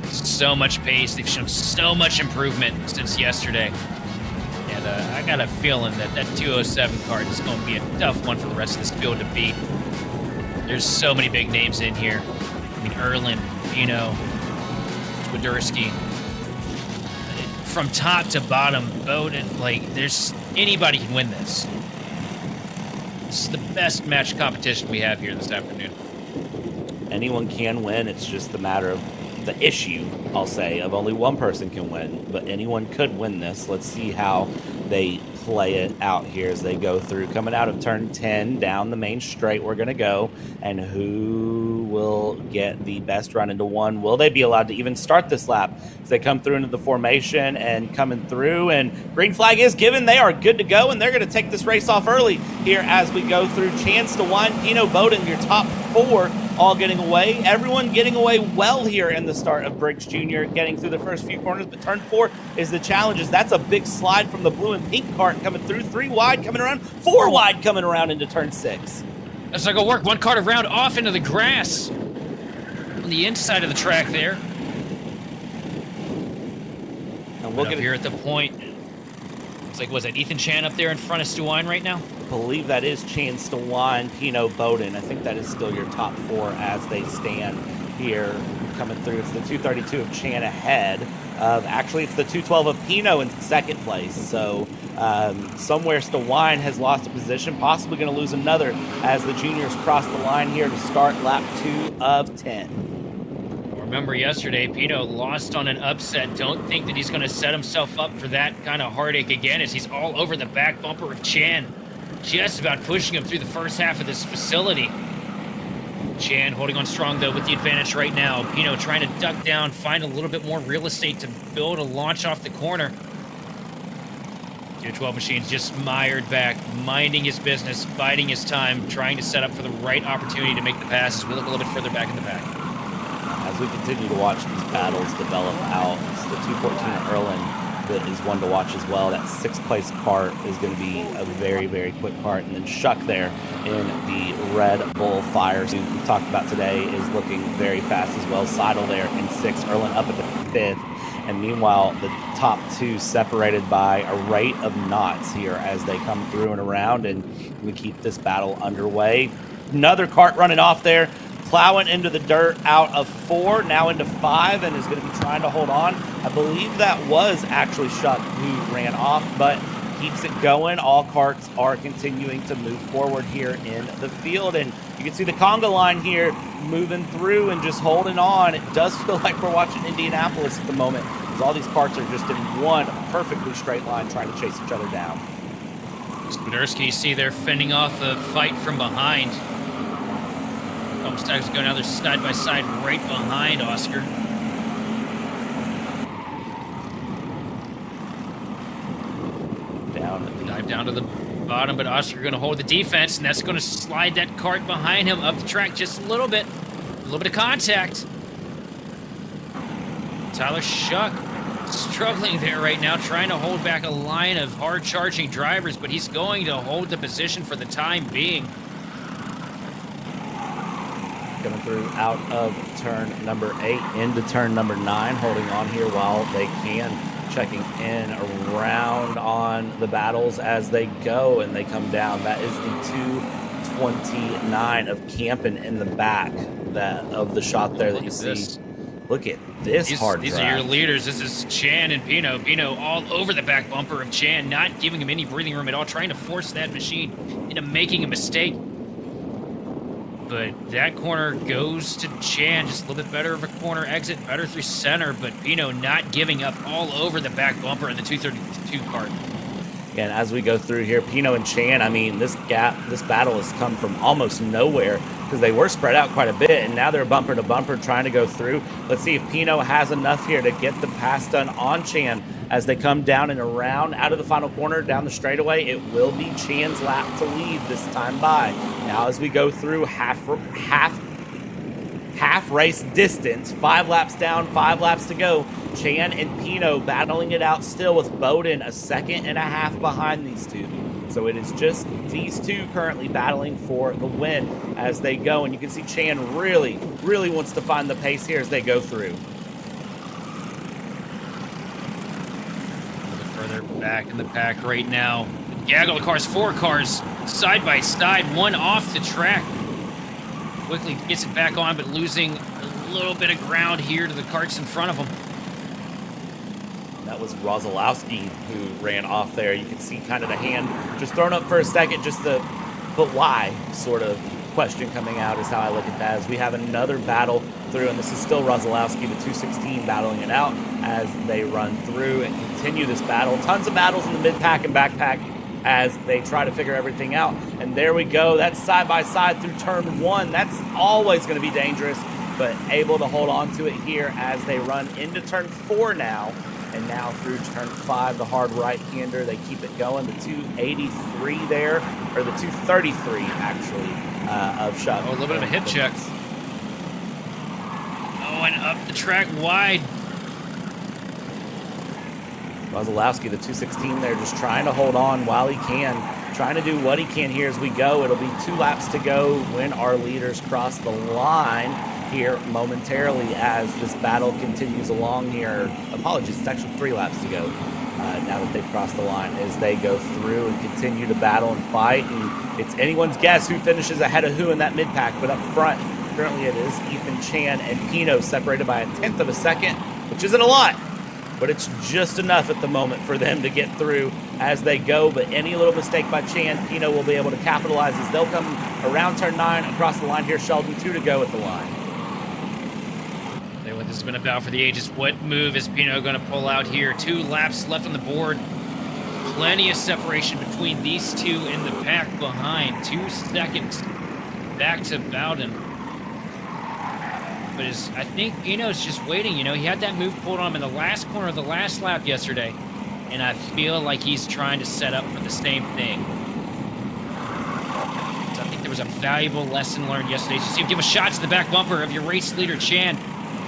So much pace. They've shown so much improvement since yesterday. And I got a feeling that 207 card is going to be a tough one for the rest of this field to beat. There's so many big names in here. I mean, Erlin, Bino, Twiderski. From top to bottom, Bowden, there's anybody can win this. This is the best match competition we have here this afternoon. Anyone can win. It's just the matter of the issue, I'll say, of only one person can win, but anyone could win this. Let's see how they play it out here as they go through. Coming out of turn 10 down the main straight, we're going to go. And who will get the best run into one? Will they be allowed to even start this lap as they come through into the formation and coming through? And green flag is given. They are good to go, and they're going to take this race off early here as we go through. Chance to Wine, Pino, Bowden, your top 4 all getting away. Everyone getting away well here in the start of Briggs Jr., getting through the first few corners, but turn 4 is the challenges. That's a big slide from the blue and pink cart coming through. 3 wide coming around, 4 wide coming around into turn 6. That's not gonna work. One cart around off into the grass on the inside of the track there. And we'll get here at the point. Looks like, was that Ethan Chan up there in front of Stewine right now? I believe that is Chance to Wine, Pino, Bowden. I think that is still your top 4 as they stand here coming through. It's the 232 of Chan ahead of, actually it's the 212 of Pino in second place. So somewhere Stewine has lost a position, possibly going to lose another as the juniors cross the line here to start lap 2 of 10. Remember yesterday, Pino lost on an upset. Don't think that he's going to set himself up for that kind of heartache again, as he's all over the back bumper of Chan. Just about pushing him through the first half of this facility. Chan holding on strong, though, with the advantage right now. Pino trying to duck down, find a little bit more real estate to build a launch off the corner. 212 Machines just mired back, minding his business, biding his time, trying to set up for the right opportunity to make the passes. We look a little bit further back in the pack. As we continue to watch these battles develop out, it's the 214 Erlin that is one to watch as well. That 6th place cart is going to be a very, very quick cart. And then Shuck there in the Red Bull Fire suit we talked about today is looking very fast as well. Seidel there in 6th, Erlin up at the 5th. And meanwhile, the top 2 separated by a rate of knots here as they come through and around, and we keep this battle underway. Another cart running off there, plowing into the dirt out of 4, now into 5, and is going to be trying to hold on. I believe that was actually Shuck who ran off, but keeps it going. All carts are continuing to move forward here in the field, and you can see the conga line here moving through and just holding on. It does feel like we're watching Indianapolis at the moment, because all these carts are just in one perfectly straight line trying to chase each other down. Spaderski, you see they're fending off the fight from behind. Homestags go now, they're side by side right behind Oscar. Dive down to the bottom, but Oscar going to hold the defense, and that's going to slide that cart behind him up the track just a little bit. A little bit of contact. Tyler Shuck struggling there right now, trying to hold back a line of hard-charging drivers, but he's going to hold the position for the time being. Coming through out of turn number 8 into turn number 9, holding on here while they can, checking in around on the battles as they go, and they come down. That is the 229 of Campen in the back of the shot there that you see. Look at this hard These drive. are your leaders. This is Chan and Pino. Pino all over the back bumper of Chan, not giving him any breathing room at all, trying to force that machine into making a mistake. But that corner goes to Chan, just a little bit better of a corner exit, better through center, but Pino not giving up all over the back bumper of the 232 cart. And as we go through here, Pino and Chan, I mean, this battle has come from almost nowhere because they were spread out quite a bit, and now they're bumper to bumper trying to go through. Let's see if Pino has enough here to get the pass done on Chan as they come down and around out of the final corner down the straightaway. It will be Chan's lap to lead this time by. Now as we go through half race distance, 5 laps down, 5 laps to go. Chan and Pino battling it out still, with Bowden a second and a half behind these two. So it is just these two currently battling for the win as they go. And you can see Chan really, really wants to find the pace here as they go through. A little bit further back in the pack right now. Gaggle of cars, 4 cars side by side, one off the track. Quickly gets it back on, but losing a little bit of ground here to the carts in front of him. That was Rozalowski who ran off there. You can see kind of the hand just thrown up for a second, just the, but why sort of question coming out is how I look at that, as we have another battle through, and this is still Rozelowski, the 216, battling it out as they run through and continue this battle. Tons of battles in the mid-pack and backpack as they try to figure everything out. And there we go. That's side-by-side through turn 1. That's always going to be dangerous, but able to hold on to it here as they run into turn 4 now. And now through turn 5, the hard right-hander, they keep it going. The 283 there, or the 233 actually, of shot. Oh, a little bit of a hip check. Oh, and up the track wide. Rozelowski, the 216 there, just trying to hold on while he can, trying to do what he can here as we go. It'll be 2 laps to go when our leaders cross the line here momentarily as this battle continues along here. Apologies, it's actually 3 laps to go now that they've crossed the line as they go through and continue to battle and fight. And it's anyone's guess who finishes ahead of who in that mid-pack, but up front, currently it is Ethan Chan and Pino separated by 1/10 of a second, which isn't a lot, but it's just enough at the moment for them to get through as they go. But any little mistake by Chan, Pino will be able to capitalize as they'll come around turn 9 across the line here. Sheldon, 2 to go at the line. What this has been about for the ages. What move is Pino going to pull out here? 2 laps left on the board. Plenty of separation between these two in the pack behind. 2 seconds back to Bowden. But I think Pino's just waiting. You know, he had that move pulled on him in the last corner of the last lap yesterday. And I feel like he's trying to set up for the same thing. So I think there was a valuable lesson learned yesterday. You see him give a shot to the back bumper of your race leader, Chan.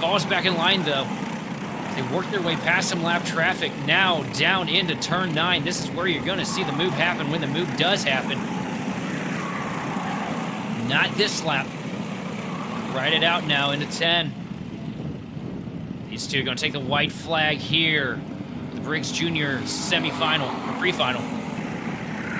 Falls back in line, though. They work their way past some lap traffic. Now down into turn 9. This is where you're going to see the move happen when the move does happen. Not this lap. Ride it out now into 10. These two are going to take the white flag here. The Briggs Junior semifinal, or pre-final.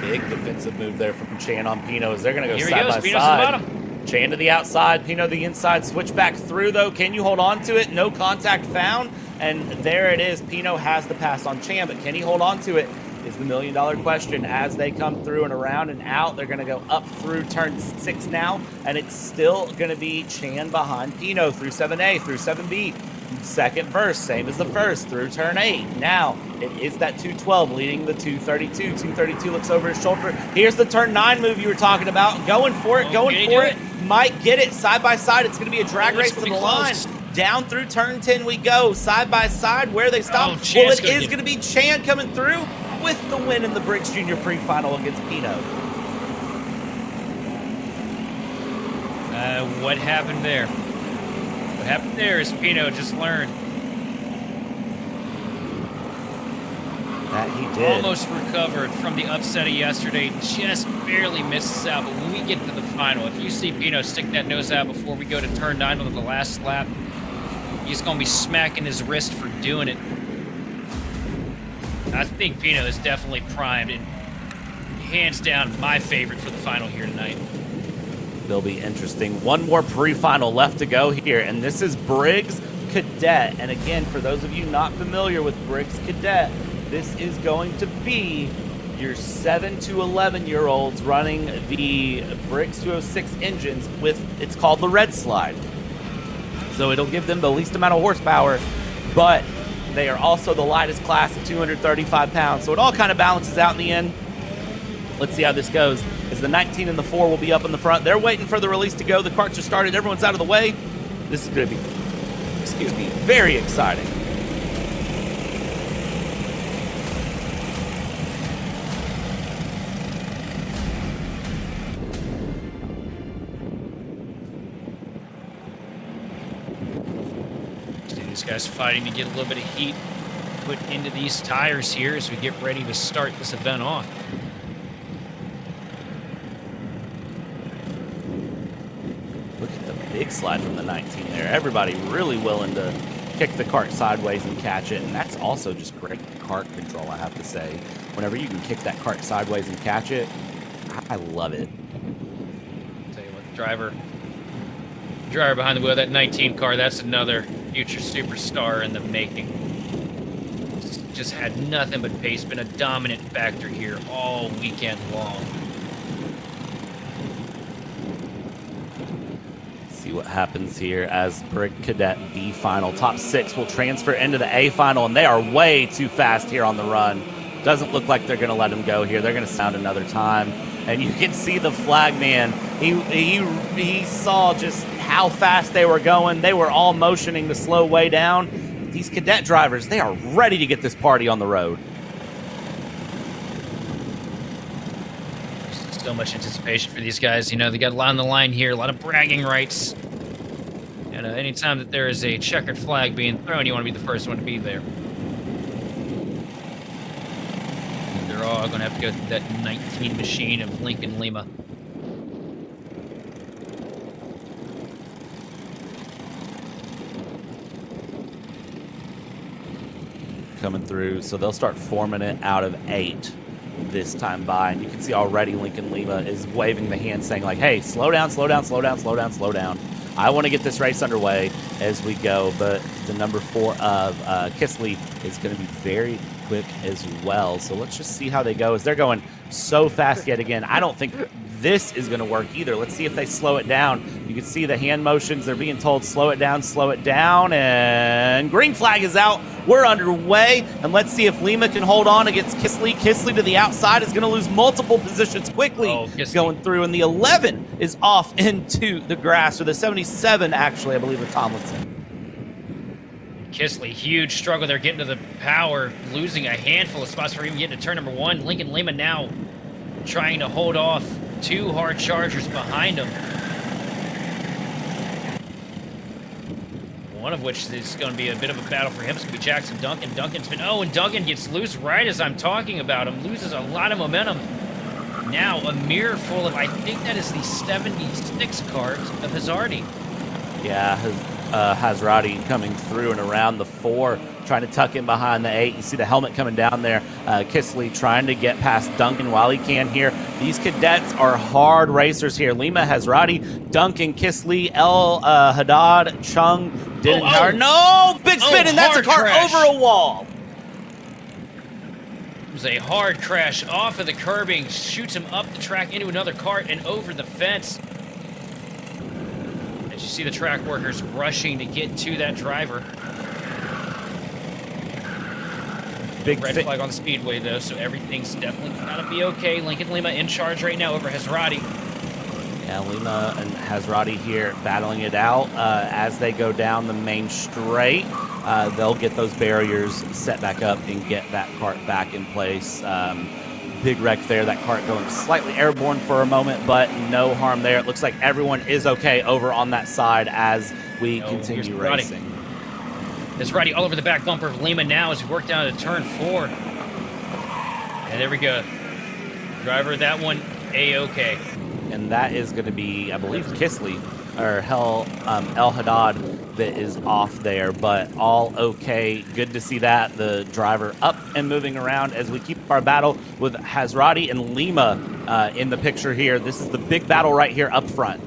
Big defensive move there from Chan on Pino as they're going to go Here side he goes. by Pino's side. at the bottom. Chan to the outside, Pino the inside, switch back through though. Can you hold on to it? No contact found. And there it is. Pino has the pass on Chan, but can he hold on to it is the million-dollar question as they come through and around and out. They're going to go up through turn 6 now, and it's still going to be Chan behind Pino through 7A, through 7B. Second verse, same as the first, through turn 8. Now, it is that 212 leading the 232. 232 looks over his shoulder. Here's the turn 9 move you were talking about. Going for it, going for it. Might get it side by side. It's going to be a drag race to the line. Down through turn 10 we go, side by side. Where they stop. Well, it is going to be Chan coming through with the win in the Briggs Junior Pre-Final against Pino. What happened there? What happened there is Pino just learned. That he did. Almost recovered from the upset of yesterday. Just barely misses out. But when we get to the final, if you see Pino stick that nose out before we go to turn 9 on the last lap, he's going to be smacking his wrist for doing it. I think Pino is definitely primed and hands down my favorite for the final here tonight. They'll be interesting. One more pre-final left to go here, and this is Briggs Cadet. And again, for those of you not familiar with Briggs Cadet, this is going to be your 7 to 11-year-olds running the Briggs 206 engines with, it's called the Red Slide. So it'll give them the least amount of horsepower, but they are also the lightest class at 235 pounds. So it all kind of balances out in the end. Let's see how this goes. As the 19 and the 4 will be up in the front. They're waiting for the release to go. The carts are started. Everyone's out of the way. This is going to be, very exciting. These guys fighting to get a little bit of heat put into these tires here as we get ready to start this event off. Look at the big slide from the 19 there. Everybody really willing to kick the cart sideways and catch it. And that's also just great cart control, I have to say. Whenever you can kick that cart sideways and catch it, I love it. Tell you what, driver behind the wheel of that 19 car, that's another future superstar in the making. Just had nothing but pace, been a dominant factor here all weekend long. what happens here as Briggs Cadet B Final. Top 6 will transfer into the A Final, and they are way too fast here on the run. Doesn't look like they're going to let him go here. They're going to sound another time. And you can see the flag man. He saw just how fast they were going. They were all motioning to slow way down. These Cadet drivers, they are ready to get this party on the road. So much anticipation for these guys. You know, they got a lot on the line here, a lot of bragging rights. And anytime that there is a checkered flag being thrown, you want to be the first one to be there. And they're all going to have to go through that 19 machine of Lincoln Lima. Coming through, so they'll start forming it out of 8 this time by, and you can see already Lincoln Lima is waving the hand saying like, hey, slow down, slow down, slow down, slow down, slow down. I want to get this race underway as we go, but the number 4 of Kisley is going to be very quick as well. So let's just see how they go as they're going so fast yet again. I don't think this is going to work either. Let's see if they slow it down. You can see the hand motions. They're being told slow it down, and green flag is out. We're underway, and let's see if Lima can hold on against Kisley. Kisley to the outside is going to lose multiple positions quickly. Going through, and the 11 is off into the grass, or the 77 actually, I believe, with Tomlinson. Kisley, huge struggle. They're getting to the power, losing a handful of spots for even getting to turn number 1. Lincoln Lima now trying to hold off 2 hard chargers behind him. One of which is going to be a bit of a battle for him. It's going to be Jackson Duncan. Duncan's been... Oh, and Duncan gets loose right as I'm talking about him. Loses a lot of momentum. Now a mirror full of... I think that is the 76 cart of Hazardi. Yeah, Hazardi coming through and around the 4, trying to tuck in behind the 8. You see the helmet coming down there. Kisley trying to get past Duncan while he can here. These Cadets are hard racers here. Lima, Hazardi, Duncan, Kisley, El Haddad, Chung, Howard. No! Big spin, and that's a car over a wall. It was a hard crash off of the curbing. Shoots him up the track into another cart and over the fence. As you see the track workers rushing to get to that driver. Big red flag on the speedway, though, so everything's definitely got to be okay. Lincoln Lima in charge right now over Hazardi. Yeah, Lima and Hazardi here battling it out as they go down the main straight. They'll get those barriers set back up and get that cart back in place. Big wreck there. That cart going slightly airborne for a moment, but no harm there. It looks like everyone is okay over on that side as we continue racing. Hazardi all over the back bumper of Lima now as we work down to turn 4. And there we go. Driver of that one, A-okay. And that is going to be, I believe, Kisley, or El Haddad that is off there, but all okay. Good to see that. The driver up and moving around as we keep our battle with Hazardi and Lima in the picture here. This is the big battle right here up front.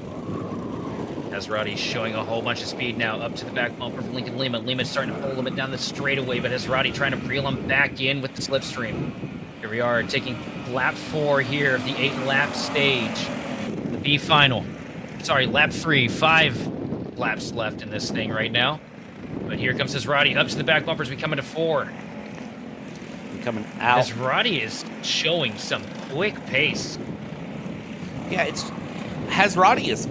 Hazardi showing a whole bunch of speed now up to the back bumper of Lincoln Lima. Lima's starting to pull a little bit down the straightaway, but Hazardi trying to reel him back in with the slipstream. Here we are taking lap 4 here of the 8-lap stage. The B final. Sorry, lap 3. 5 laps left in this thing right now. But here comes Hazardi up to the back bumpers. We come into 4. Coming out. Hazardi is showing some quick pace. Yeah, Hazardi is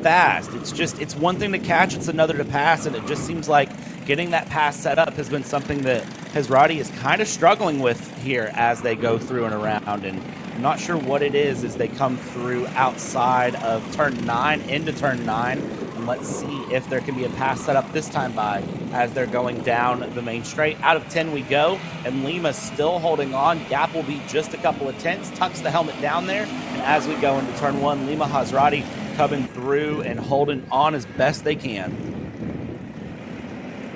fast. It's one thing to catch, it's another to pass, and it just seems like getting that pass set up has been something that Hazardi is kind of struggling with here as they go through and around, and I'm not sure what it is as they come through outside of turn 9 into turn 9, and let's see if there can be a pass set up this time by as they're going down the main straight. Out of 10 we go, and Lima's still holding on. Gap will be just a couple of tenths, tucks the helmet down there, and as we go into turn 1, Lima, Hazardi coming through and holding on as best they can.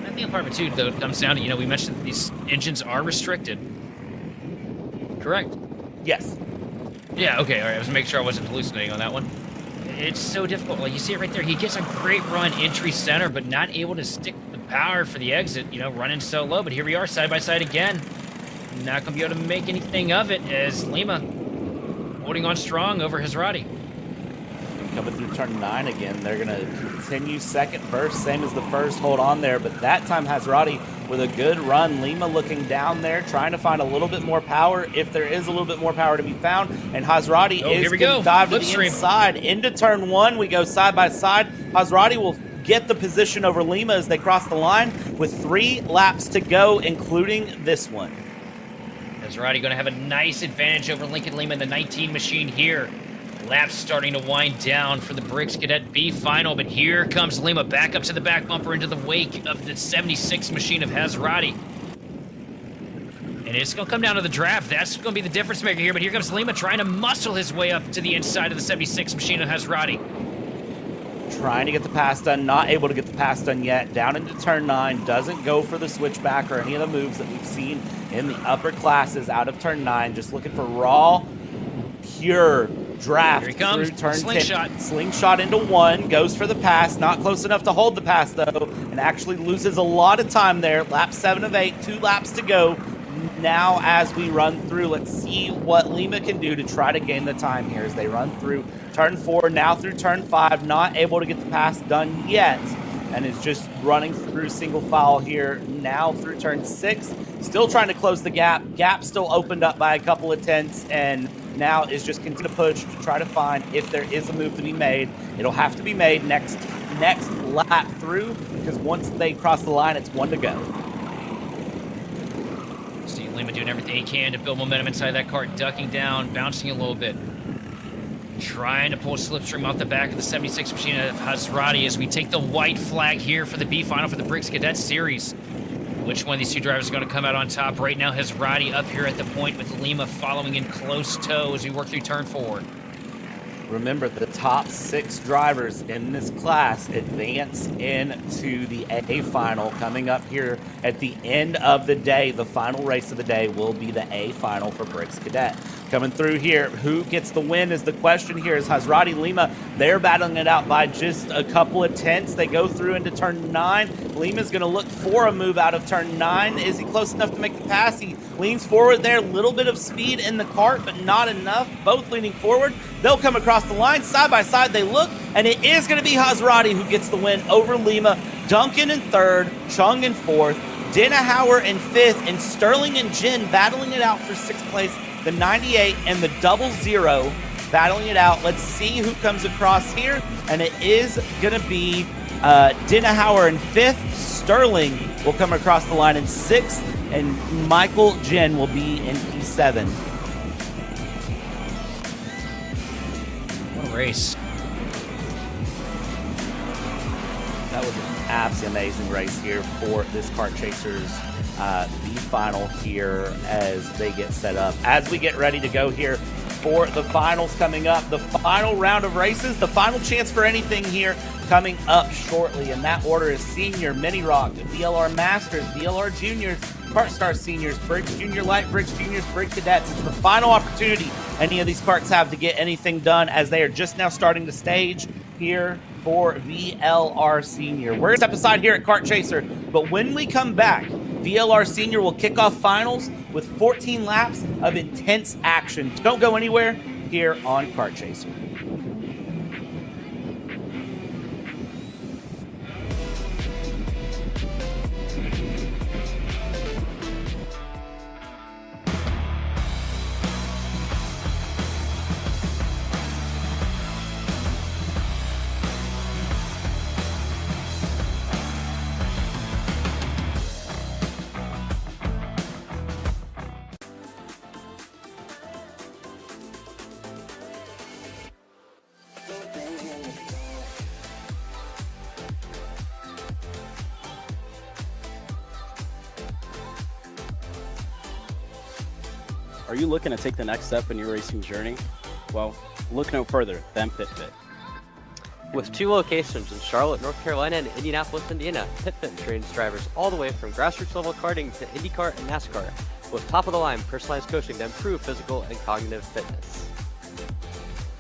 I think part of it too, though, comes down to, we mentioned that these engines are restricted. Correct? Yes. Yeah, okay, all right. I was making sure I wasn't hallucinating on that one. It's so difficult. Like, you see it right there. He gets a great run entry center, but not able to stick the power for the exit, running so low. But here we are, side by side again. Not going to be able to make anything of it as Lima holding on strong over Hazardi. coming through turn 9 again. They're going to continue second, first, same as the first. Hold on there, but that time Hazrati with a good run. Lima looking down there, trying to find a little bit more power, if there is a little bit more power to be found. And Hazrati is going to dive to the inside. Into turn 1, we go side by side. Hazrati will get the position over Lima as they cross the line with 3 laps to go, including this one. Hazrati going to have a nice advantage over Lincoln Lima in the 19 machine here. Laps starting to wind down for the Briggs Cadet B final, but here comes Lima back up to the back bumper into the wake of the 76 machine of Hazrati. And it's going to come down to the draft. That's going to be the difference maker here, but here comes Lima trying to muscle his way up to the inside of the 76 machine of Hazrati. Trying to get the pass done, not able to get the pass done yet. Down into turn 9, doesn't go for the switchback or any of the moves that we've seen in the upper classes out of turn 9. Just looking for raw, pure draft. Here he comes, through turn slingshot. 10. Slingshot into 1, goes for the pass, not close enough to hold the pass though, and actually loses a lot of time there. Lap 7 of 8, 2 laps to go. Now as we run through, let's see what Lima can do to try to gain the time here as they run through turn 4, now through turn 5, not able to get the pass done yet, and is just running through single file here now through turn 6, still trying to close the gap. Gap still opened up by a couple of tenths, and now is just continue to push to try to find if there is a move to be made. It'll have to be made next lap through, because once they cross the line, it's 1 to go. See Lima doing everything he can to build momentum inside that cart, ducking down, bouncing a little bit. Trying to pull a slipstream off the back of the 76 machine of Hazrati as we take the white flag here for the B final for the Briggs Cadet Series. Which one of these two drivers are going to come out on top? Right now, Hazrati up here at the point with Lima following in close tow as we work through turn 4. Remember, the top 6 drivers in this class advance into the A final. Coming up here at the end of the day, the final race of the day will be the A final for Briggs Cadet. Coming through here, who gets the win is the question here. Is Hazrati Lima, they're battling it out by just a couple of tenths. They go through into turn 9. Lima's going to look for a move out of turn 9. Is he close enough to make the pass? He leans forward there, a little bit of speed in the cart, but not enough. Both leaning forward. They'll come across the line, side by side they look, and it is going to be Hazrati who gets the win over Lima. Duncan in 3rd, Chung in 4th, Dinahauer in 5th, and Sterling and Jin battling it out for 6th place. The 98 and the 00 battling it out. Let's see who comes across here, and it is going to be Dinahauer in 5th. Sterling will come across the line in 6th, and Michael Jin will be in P7. What a race. That was an absolutely amazing race here for this Kart Chasers B final here as they get set up. As we get ready to go here for the finals coming up, the final round of races, the final chance for anything here coming up shortly. And that order is Senior, Mini Rok, VLR Masters, VLR Juniors, KartStars Seniors, Briggs Junior Lite, Briggs Juniors, Briggs Cadets. It's the final opportunity any of these karts have to get anything done as they are just now starting the stage here for VLR Senior. We're going to step aside here at Kart Chaser, but when we come back, VLR Senior will kick off finals with 14 laps of intense action. Don't go anywhere here on Kart Chaser. Are you looking to take the next step in your racing journey? Well, look no further than PitFit. With 2 locations in Charlotte, North Carolina, and Indianapolis, Indiana, PitFit trains drivers all the way from grassroots level karting to IndyCar and NASCAR, with top-of-the-line personalized coaching to improve physical and cognitive fitness.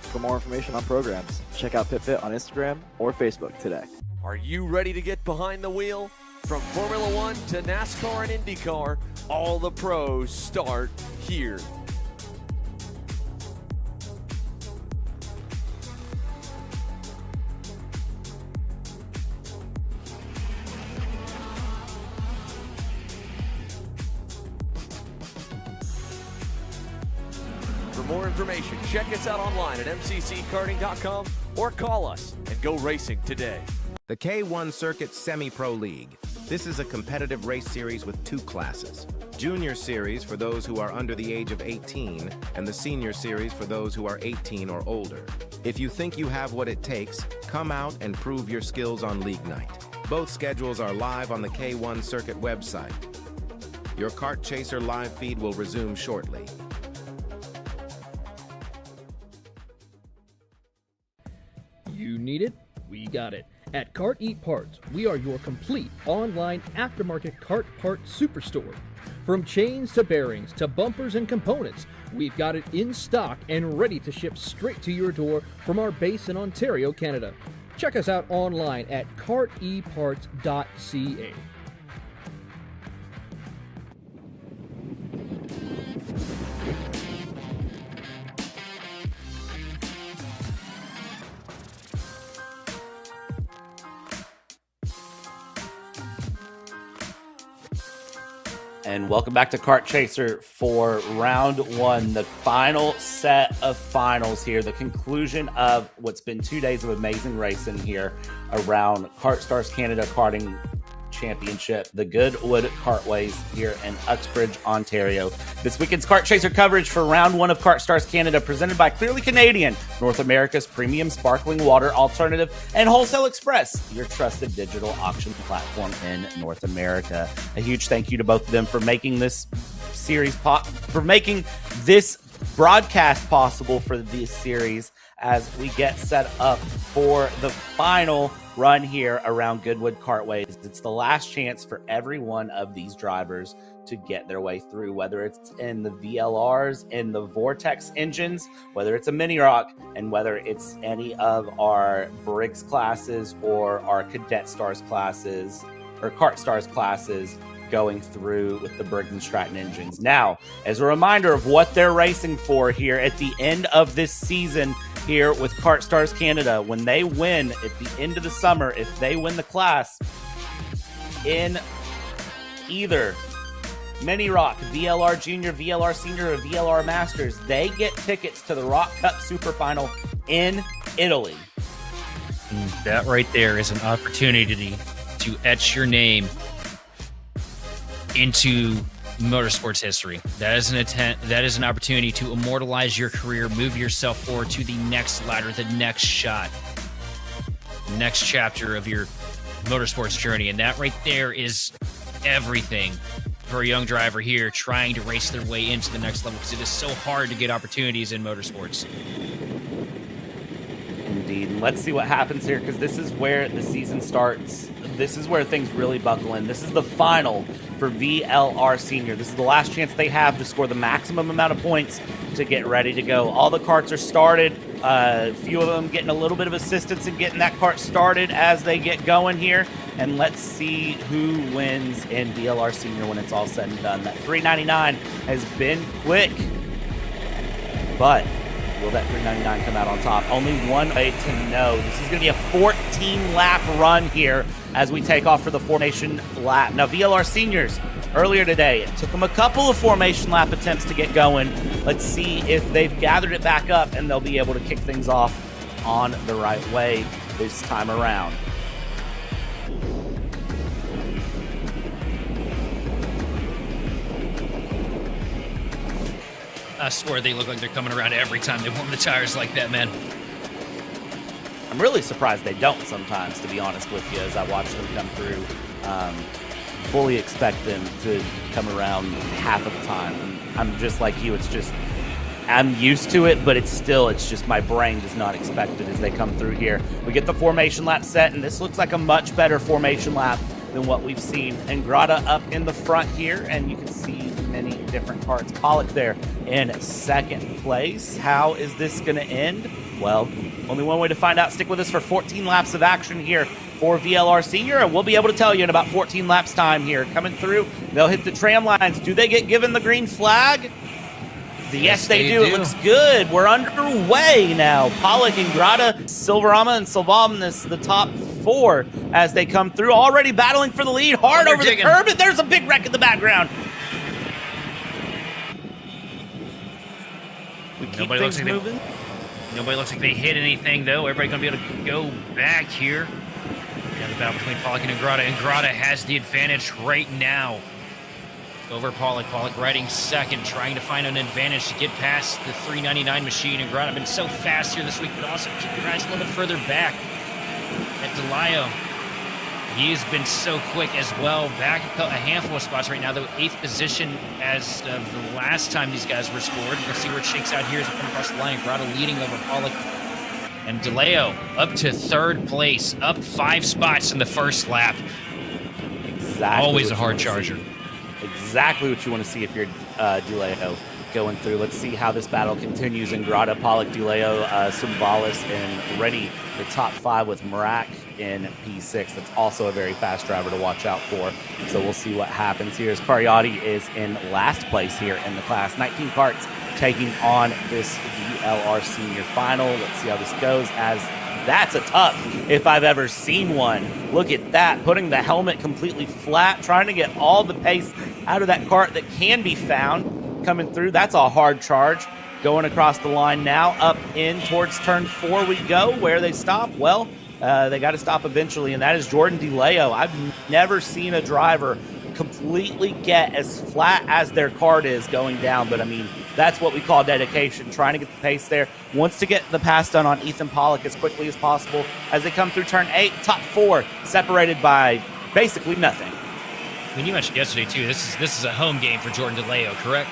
For more information on programs, check out PitFit on Instagram or Facebook today. Are you ready to get behind the wheel? From Formula One to NASCAR and IndyCar, all the pros start here. more information, check us out online at mcckarting.com or call us and go racing today. The K1 Circuit Semi-Pro League. This is a competitive race series with two classes. Junior Series for those who are under the age of 18, and the Senior Series for those who are 18 or older. If you think you have what it takes, come out and prove your skills on League Night. Both schedules are live on the K1 Circuit website. Your Kart Chaser live feed will resume shortly. You need it? We got it. At Kart Eat Parts, we are your complete online aftermarket kart part superstore. From chains to bearings to bumpers and components, we've got it in stock and ready to ship straight to your door from our base in Ontario, Canada. Check us out online at karteparts.ca. And welcome back to Kart Chaser for round one, the final set of finals here, the conclusion of what's been 2 days of amazing racing here around KartStars Canada Karting Championship, the Goodwood Kartways here in Uxbridge, Ontario. This weekend's Kart Chaser coverage for round one of KartStars Canada, presented by Clearly Canadian, North America's premium sparkling water alternative, and Wholesale Express, your trusted digital auction platform in North America. A huge thank you to both of them for making this series for making this broadcast possible for this series as we get set up for the final run here around Goodwood Kartways. It's the last chance for every one of these drivers to get their way through, whether it's in the VLRs, in the Vortex engines, whether it's a Mini Rok, and whether it's any of our Briggs classes or our Cadet Stars classes or KartStars classes going through with the Briggs and Stratton engines. Now, as a reminder of what they're racing for here at the end of this season here with KartStars Canada, when they win at the end of the summer, if they win the class in either Mini Rok, VLR Junior, VLR Senior, or VLR Masters, they get tickets to the Rok Cup Super Final in Italy. And that right there is an opportunity to etch your name into motorsports history. That is an opportunity to immortalize your career, move yourself forward to the next ladder, the next shot, next chapter of your motorsports journey. And that right there is everything for a young driver here trying to race their way into the next level, because it is so hard to get opportunities in motorsports. Indeed. And let's see what happens here, because this is where the season starts. This is where things really buckle in. This is the final for VLR Senior. This is the last chance they have to score the maximum amount of points to get ready to go. All the karts are started. A few of them getting a little bit of assistance in getting that kart started as they get going here. And let's see who wins in VLR Senior when it's all said and done. That 399 has been quick, but will that 399 come out on top? Only one way to know. This is going to be a 14-lap run here as we take off for the formation lap. Now, VLR Seniors, earlier today, it took them a couple of formation lap attempts to get going. Let's see if they've gathered it back up and they'll be able to kick things off on the right way this time around. I swear they look like they're coming around every time they warm the tires like that, man. I'm really surprised they don't sometimes, to be honest with you, as I watch them come through. Fully expect them to come around half of the time. And I'm just like you, it's just, I'm used to it, but it's just my brain does not expect it as they come through here. We get the formation lap set, and this looks like a much better formation lap than what we've seen. And Grata up in the front here, and you can see many different parts. Pollock there in second place. How is this going to end? Well, only one way to find out. Stick with us for 14 laps of action here for VLR Senior, and we'll be able to tell you in about 14 laps time here. Coming through, they'll hit the tram lines. Do they get given the green flag? Yes, they do. It looks good. We're underway now. Pollock and Grata, Silverama and Silvamnus, the top four as they come through. Already battling for the lead. Hard over the curb, and there's a big wreck in the background. We keep things moving. Nobody looks like they hit anything, though. Everybody going to be able to go back here. Yeah, the battle between Pollock and Ingrata. Ingrata has the advantage right now over Pollock. Pollock riding second, trying to find an advantage to get past the 399 machine. Ingrata been so fast here this week, but also keep your eyes a little bit further back at DeLio. He has been so quick as well. Back a handful of spots right now, though. 8th position as of the last time these guys were scored. We'll see where it shakes out here as we come across the line. Ingrata leading over Pollock. And DeLeo up to 3rd place, up 5 spots in the first lap. Exactly. Always a hard charger. Exactly what you want to see if you're DeLeo going through. Let's see how this battle continues. Ingrata, Pollock, DeLeo, Symbolis, and Reddy, the top 5 with Marak in P6. That's also a very fast driver to watch out for. So we'll see what happens here as Kariotti is in last place here in the class. 19 karts taking on this VLR Senior Final. Let's see how this goes, as that's a tuck if I've ever seen one. Look at that, putting the helmet completely flat, trying to get all the pace out of that kart that can be found coming through. That's a hard charge. Going across the line now, up in towards turn 4 we go. Where they stop? Well, they got to stop eventually, and that is Jordan DeLeo. I've never seen a driver completely get as flat as their kart is going down, but I mean, that's what we call dedication, trying to get the pace there. Wants to get the pass done on Ethan Pollock as quickly as possible as they come through turn 8. Top 4 separated by basically nothing. I mean, you mentioned yesterday, too, this is a home game for Jordan DeLeo, correct?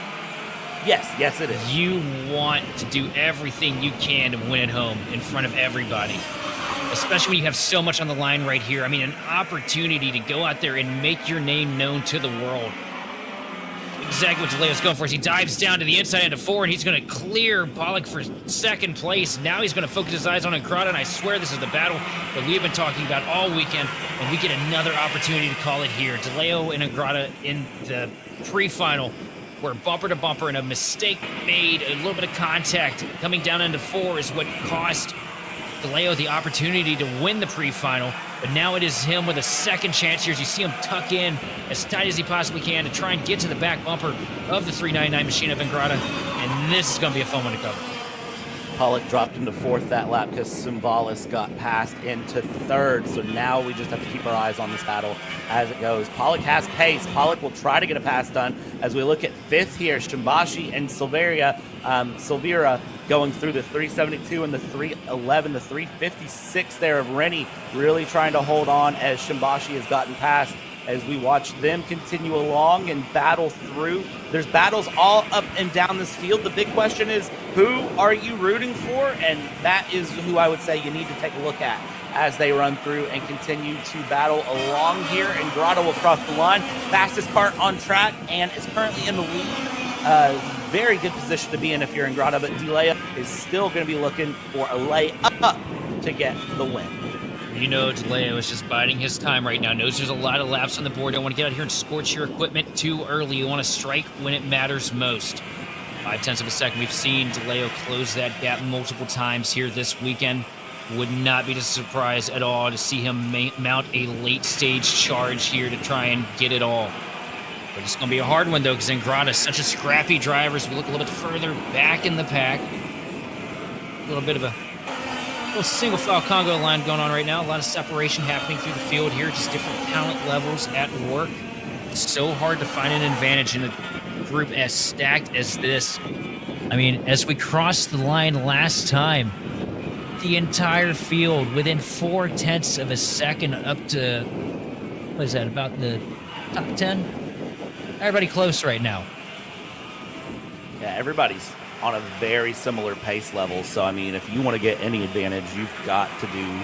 Yes, it is. You want to do everything you can to win at home in front of everybody, especially when you have so much on the line right here. I mean, an opportunity to go out there and make your name known to the world. Exactly what DeLeo's going for. He dives down to the inside into 4, and he's going to clear Pollock for 2nd place. Now he's going to focus his eyes on Ingrata, and I swear this is the battle that we've been talking about all weekend, and we get another opportunity to call it here. DeLeo and Ingrata in the pre-final were bumper to bumper, and a mistake made, a little bit of contact coming down into 4 is what cost DeLeo the opportunity to win the pre-final, but now it is him with a 2nd chance here as you see him tuck in as tight as he possibly can to try and get to the back bumper of the 399 machine of Ingrata, and this is going to be a fun one to cover. Pollock dropped into 4th that lap because Symbolis got passed into 3rd, so now we just have to keep our eyes on this battle as it goes. Pollock has pace. Pollock will try to get a pass done as we look at 5th here. Shimbashi and Silvera going through the 372 and the 311, the 356 there of Rennie, really trying to hold on as Shimbashi has gotten past as we watch them continue along and battle through. There's battles all up and down this field. The big question is, who are you rooting for? And that is who I would say you need to take a look at as they run through and continue to battle along here. And Grotto will cross the line. Fastest kart on track and is currently in the lead. Very good position to be in if you're in Grotto, but DeLeo is still going to be looking for a layup to get the win. You know DeLeo is just biding his time right now. Knows there's a lot of laps on the board. Don't want to get out here and scorch your equipment too early. You want to strike when it matters most. 0.5 of a second. We've seen DeLeo close that gap multiple times here this weekend. Would not be a surprise at all to see him mount a late-stage charge here to try and get it all. But it's going to be a hard one, though, because Ingrata is such a scrappy driver, so we look a little bit further back in the pack. A little bit of a little single-file Congo line going on right now. A lot of separation happening through the field here, just different talent levels at work. It's so hard to find an advantage in a group as stacked as this. I mean, as we crossed the line last time, the entire field within 0.4 of a second up to, what is that, about the top 10? Everybody close right now. Yeah, everybody's on a very similar pace level. So, I mean, if you want to get any advantage, you've got to do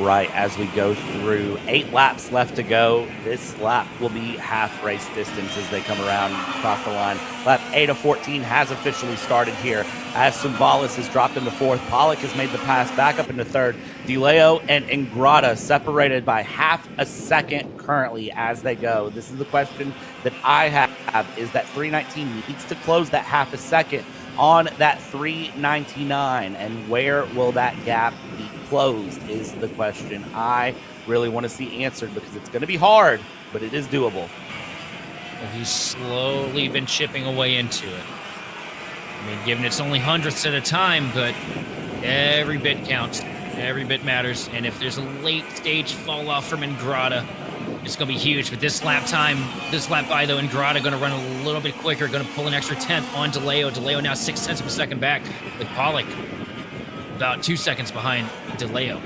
right as we go through. 8 laps left to go. This lap will be half race distance as they come around across the line. Lap 8 of 14 has officially started here as Symbolis has dropped into 4th. Pollock has made the pass back up into 3rd. DeLeo and Ingrata separated by half a second currently as they go. This is the question that I have, is that 319 needs to close that half a second on that 399, and where will that gap be closed is the question I really want to see answered, because it's going to be hard, but it is doable. Well, he's slowly been chipping away into it. I mean, given it's only hundredths at a time, but every bit counts. Every bit matters. And if there's a late stage fall off from Ingrata, it's going to be huge. But this lap by, though, Ingrata going to run a little bit quicker, going to pull an extra 10th on DeLeo. DeLeo now 0.6 of a second back, with Pollock about 2 seconds behind DeLeo.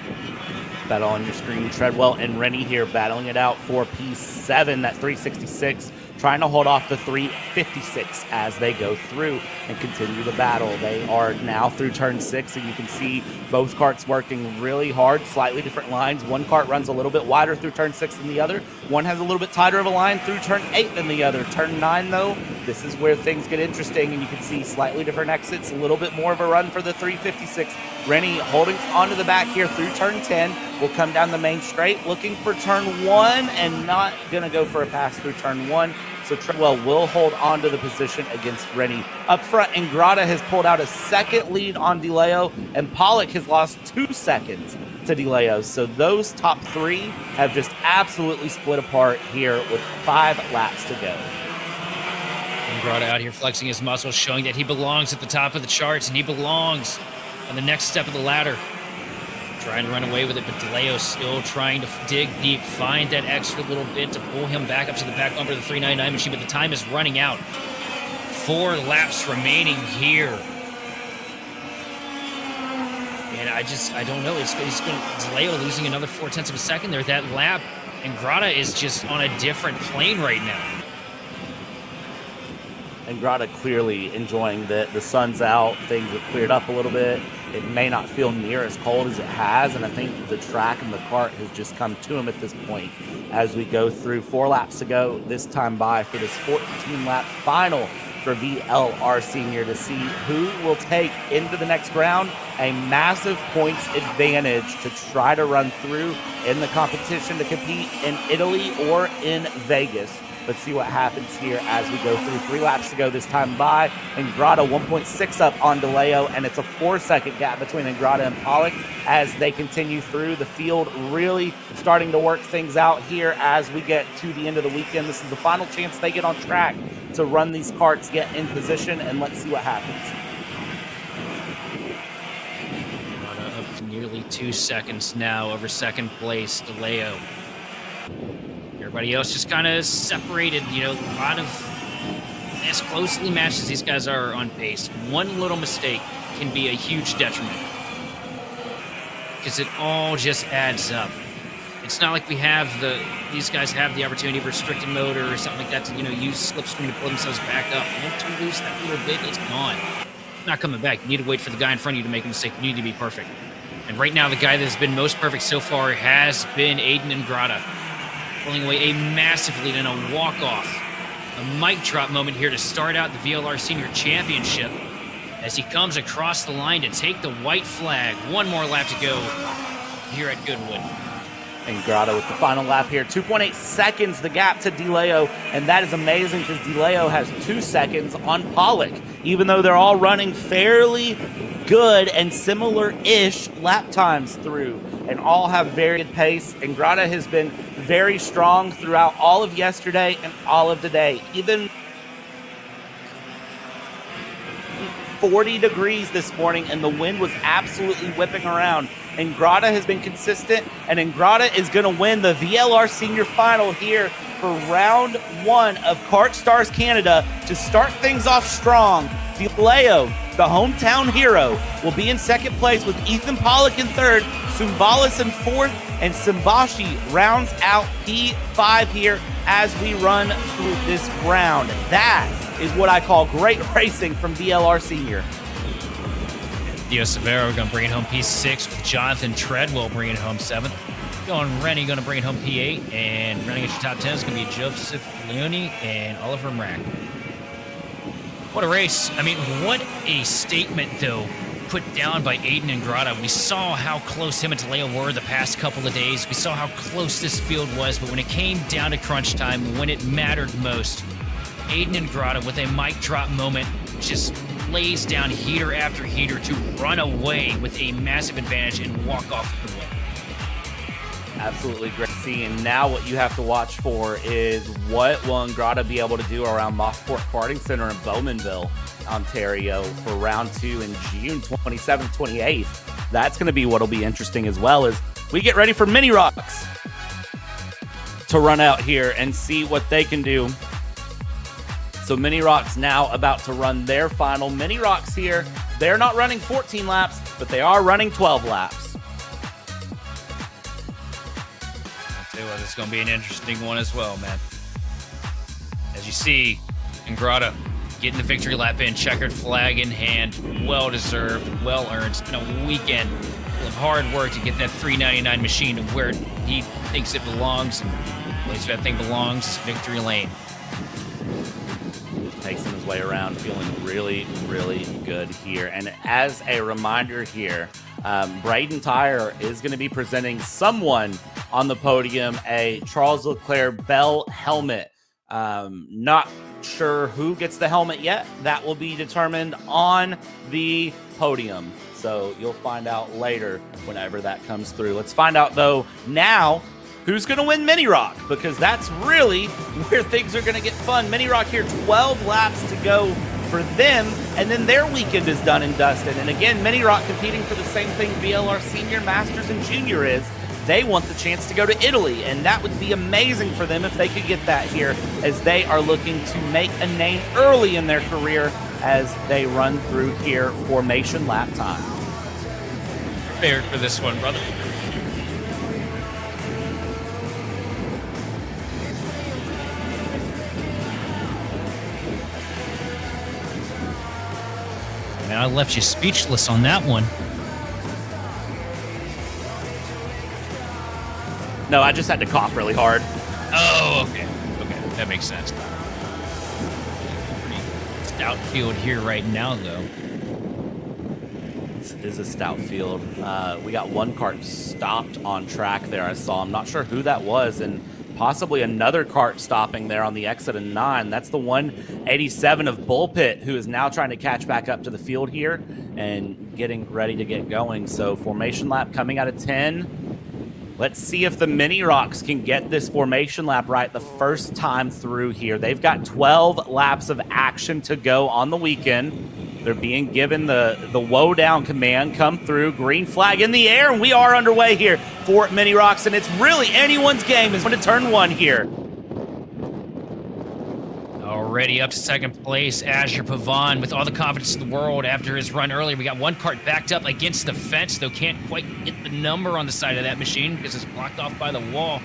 Battle on your screen, Treadwell and Rennie here battling it out for P7, that 366, trying to hold off the 356 as they go through and continue the battle. They are now through turn 6, and you can see both karts working really hard, slightly different lines. One kart runs a little bit wider through turn 6 than the other. One has a little bit tighter of a line through turn 8 than the other. Turn 9, though, this is where things get interesting, and you can see slightly different exits, a little bit more of a run for the 356. Rennie holding onto the back here through turn 10. Will come down the main straight, looking for turn 1, and not going to go for a pass through turn 1. So Treadwell will hold on to the position against Rennie. Up front, Ingrata has pulled out a second lead on DeLeo, and Pollock has lost 2 seconds to DeLeo. So those top 3 have just absolutely split apart here with 5 laps to go. Ingrata out here flexing his muscles, showing that he belongs at the top of the charts, and he belongs on the next step of the ladder. Trying to run away with it, but DeLeo still trying to dig deep, find that extra little bit to pull him back up to the back bumper of the 399 machine, but the time is running out. 4 laps remaining here. And I don't know. It's going to, DeLeo losing another 0.4 of a second there. That lap, Ingrata is just on a different plane right now. Ingrata clearly enjoying that the sun's out, things have cleared up a little bit. It may not feel near as cold as it has, and I think the track and the kart has just come to him at this point as we go through 4 laps to go this time by for this 14-lap final for VLR Senior to see who will take into the next round a massive points advantage to try to run through in the competition to compete in Italy or in Vegas. Let's see what happens here as we go through 3 laps to go this time by. Ingrata 1.6 up on DeLeo, and it's a 4-second gap between Ingrata and Pollock as they continue through. The field really starting to work things out here as we get to the end of the weekend. This is the final chance they get on track to run these karts, get in position, and let's see what happens. Ingrata up to nearly 2 seconds now over second place, DeLeo. Everybody else just kind of separated, you know, a lot of, as closely matched as these guys are on pace, one little mistake can be a huge detriment because it all just adds up. It's not like these guys have the opportunity of restricted motor or something like that to, you know, use slipstream to pull themselves back up. Once you lose that little bit, it's gone. It's not coming back. You need to wait for the guy in front of you to make a mistake. You need to be perfect. And right now, the guy that's been most perfect so far has been Aiden Ingrata, pulling away a massive lead and a walk-off. A mic drop moment here to start out the VLR Senior Championship as he comes across the line to take the white flag. 1 more lap to go here at Goodwood. Ingrata with the final lap here. 2.8 seconds the gap to DeLeo, and that is amazing because DeLeo has 2 seconds on Pollock, even though they're all running fairly good and similar-ish lap times through, and all have very good pace. Ingrata has been very strong throughout all of yesterday and all of today. Even 40 degrees this morning, and the wind was absolutely whipping around. Ingrata has been consistent, and Ingrata is going to win the VLR Senior Final here for round 1 of KartStars Canada to start things off strong. DeLeo, the hometown hero, will be in second place with Ethan Pollock in third, Sumbalis in fourth, and Simbashi rounds out P5 here as we run through this round. That is what I call great racing from VLR Senior. Theo Severo going to bring it home P6 with Jonathan Treadwell bringing it home 7th. Rennie going to bring it home P8, and running at your top 10 is going to be Joseph Leone and Oliver Mrack. What a race. I mean, what a statement, though, put down by Aiden Ingrata. We saw how close him and DeLeo were the past couple of days. We saw how close this field was, but when it came down to crunch time, when it mattered most, Aiden Ingrata with a mic drop moment just lays down heater after heater to run away with a massive advantage and walk off the win. Absolutely great to see. And now what you have to watch for is what will Ingrata be able to do around Mosport Karting Center in Bowmanville, Ontario for round 2 in June 27th, 28th. That's going to be what'll be interesting, as well as we get ready for Mini Roks to run out here and see what they can do. So Mini Roks now about to run their final. Mini Roks here, they're not running 14 laps, but they are running 12 laps. I'll tell you what, it's going to be an interesting one as well, man. As you see, Ingrata getting the victory lap in, checkered flag in hand, well-deserved, well-earned. It's been a weekend of hard work to get that $399 machine to where he thinks it belongs, and the place where that thing belongs is victory lane. Takes his way around, feeling really, really good here. And as a reminder here, Braden Tyre is going to be presenting someone on the podium a Charles Leclerc Bell helmet. Not sure who gets the helmet yet. That will be determined on the podium. So you'll find out later whenever that comes through. Let's find out, though, now who's going to win Mini Rok, because that's really where things are going to get fun. Mini Rok here, 12 laps to go for them, and then their weekend is done and dusted. And again, Mini Rok competing for the same thing VLR Senior, Masters, and Junior is. They want the chance to go to Italy, and that would be amazing for them if they could get that here, as they are looking to make a name early in their career as they run through here formation lap time. Prepared for this one, brother. Man, I left you speechless on that one. No, I just had to cough really hard. Oh, okay. Okay, that makes sense. Pretty stout field here right now, though. This is a stout field. We got one kart stopped on track there, I saw. I'm not sure who that was, and possibly another kart stopping there on the exit of 9. That's the 187 of Bullpit, who is now trying to catch back up to the field here and getting ready to get going. So formation lap coming out of 10. Let's see if the Mini Roks can get this formation lap right the first time through here. They've got 12 laps of action to go on the weekend. They're being given the woe down command. Come through, green flag in the air, and we are underway here for Mini Roks, and it's really anyone's game is going to turn 1 here. Already up to second place, Azure Pavon with all the confidence in the world after his run earlier. We got one kart backed up against the fence, though can't quite hit the number on the side of that machine because it's blocked off by the wall.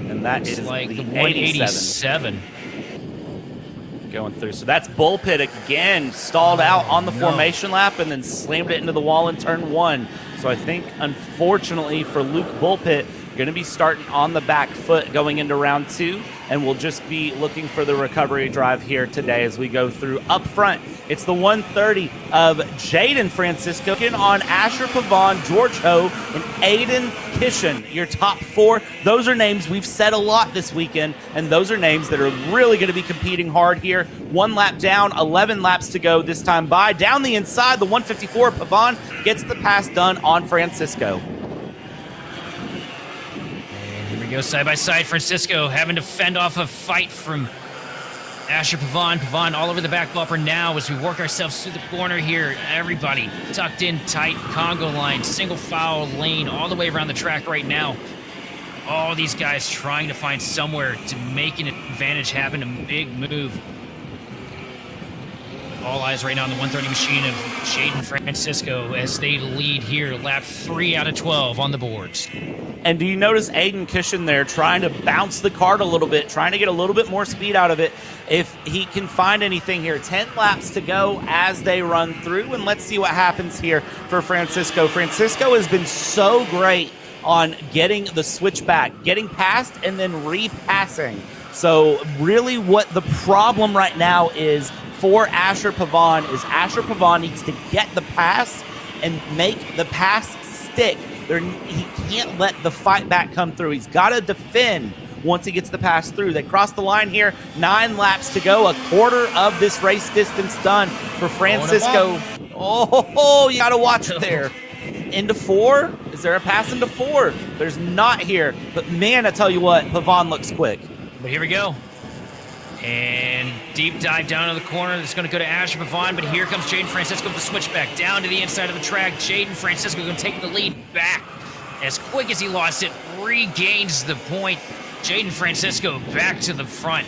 And that Looks is like the the 187. Going through. So that's Bullpit again, stalled out on the formation lap and then slammed it into the wall in turn 1. So I think, unfortunately for Luke Bullpit, going to be starting on the back foot going into round 2, and we'll just be looking for the recovery drive here today as we go through. Up front, it's the 130 of Jaden Francisco on Asher Pavon, George Ho, and Aiden Kishin. Your top 4. Those are names we've said a lot this weekend, and those are names that are really going to be competing hard here. 1 lap down, 11 laps to go this time by. Down the inside, the 154 Pavon gets the pass done on Francisco. We go side by side. Francisco having to fend off a fight from Asher Pavon. Pavon all over the back bumper now as we work ourselves through the corner here. Everybody tucked in tight. Congo line, single foul lane all the way around the track right now. All these guys trying to find somewhere to make an advantage happen, a big move. All eyes right now on the 130 machine of Jaden Francisco as they lead here, lap 3 out of 12 on the boards. And do you notice Aiden Kishin there trying to bounce the kart a little bit, trying to get a little bit more speed out of it if he can find anything here. 10 laps to go as they run through, and let's see what happens here for Francisco. Francisco has been so great on getting the switch back, getting past and then repassing. So really what the problem right now is for Asher Pavon is Asher Pavon needs to get the pass and make the pass stick. He can't let the fight back come through. He's got to defend once he gets the pass through. They cross the line here. 9 laps to go. A quarter of this race distance done for Francisco. Oh, you got to watch it there. into 4? Is there a pass into 4? There's not here. But man, I tell you what, Pavon looks quick. But here we go. And deep dive down to the corner. That's going to go to Asher Pavon, but here comes Jaden Francisco with the switchback down to the inside of the track. Jaden Francisco going to take the lead back. As quick as he lost it, regains the point. Jaden Francisco back to the front.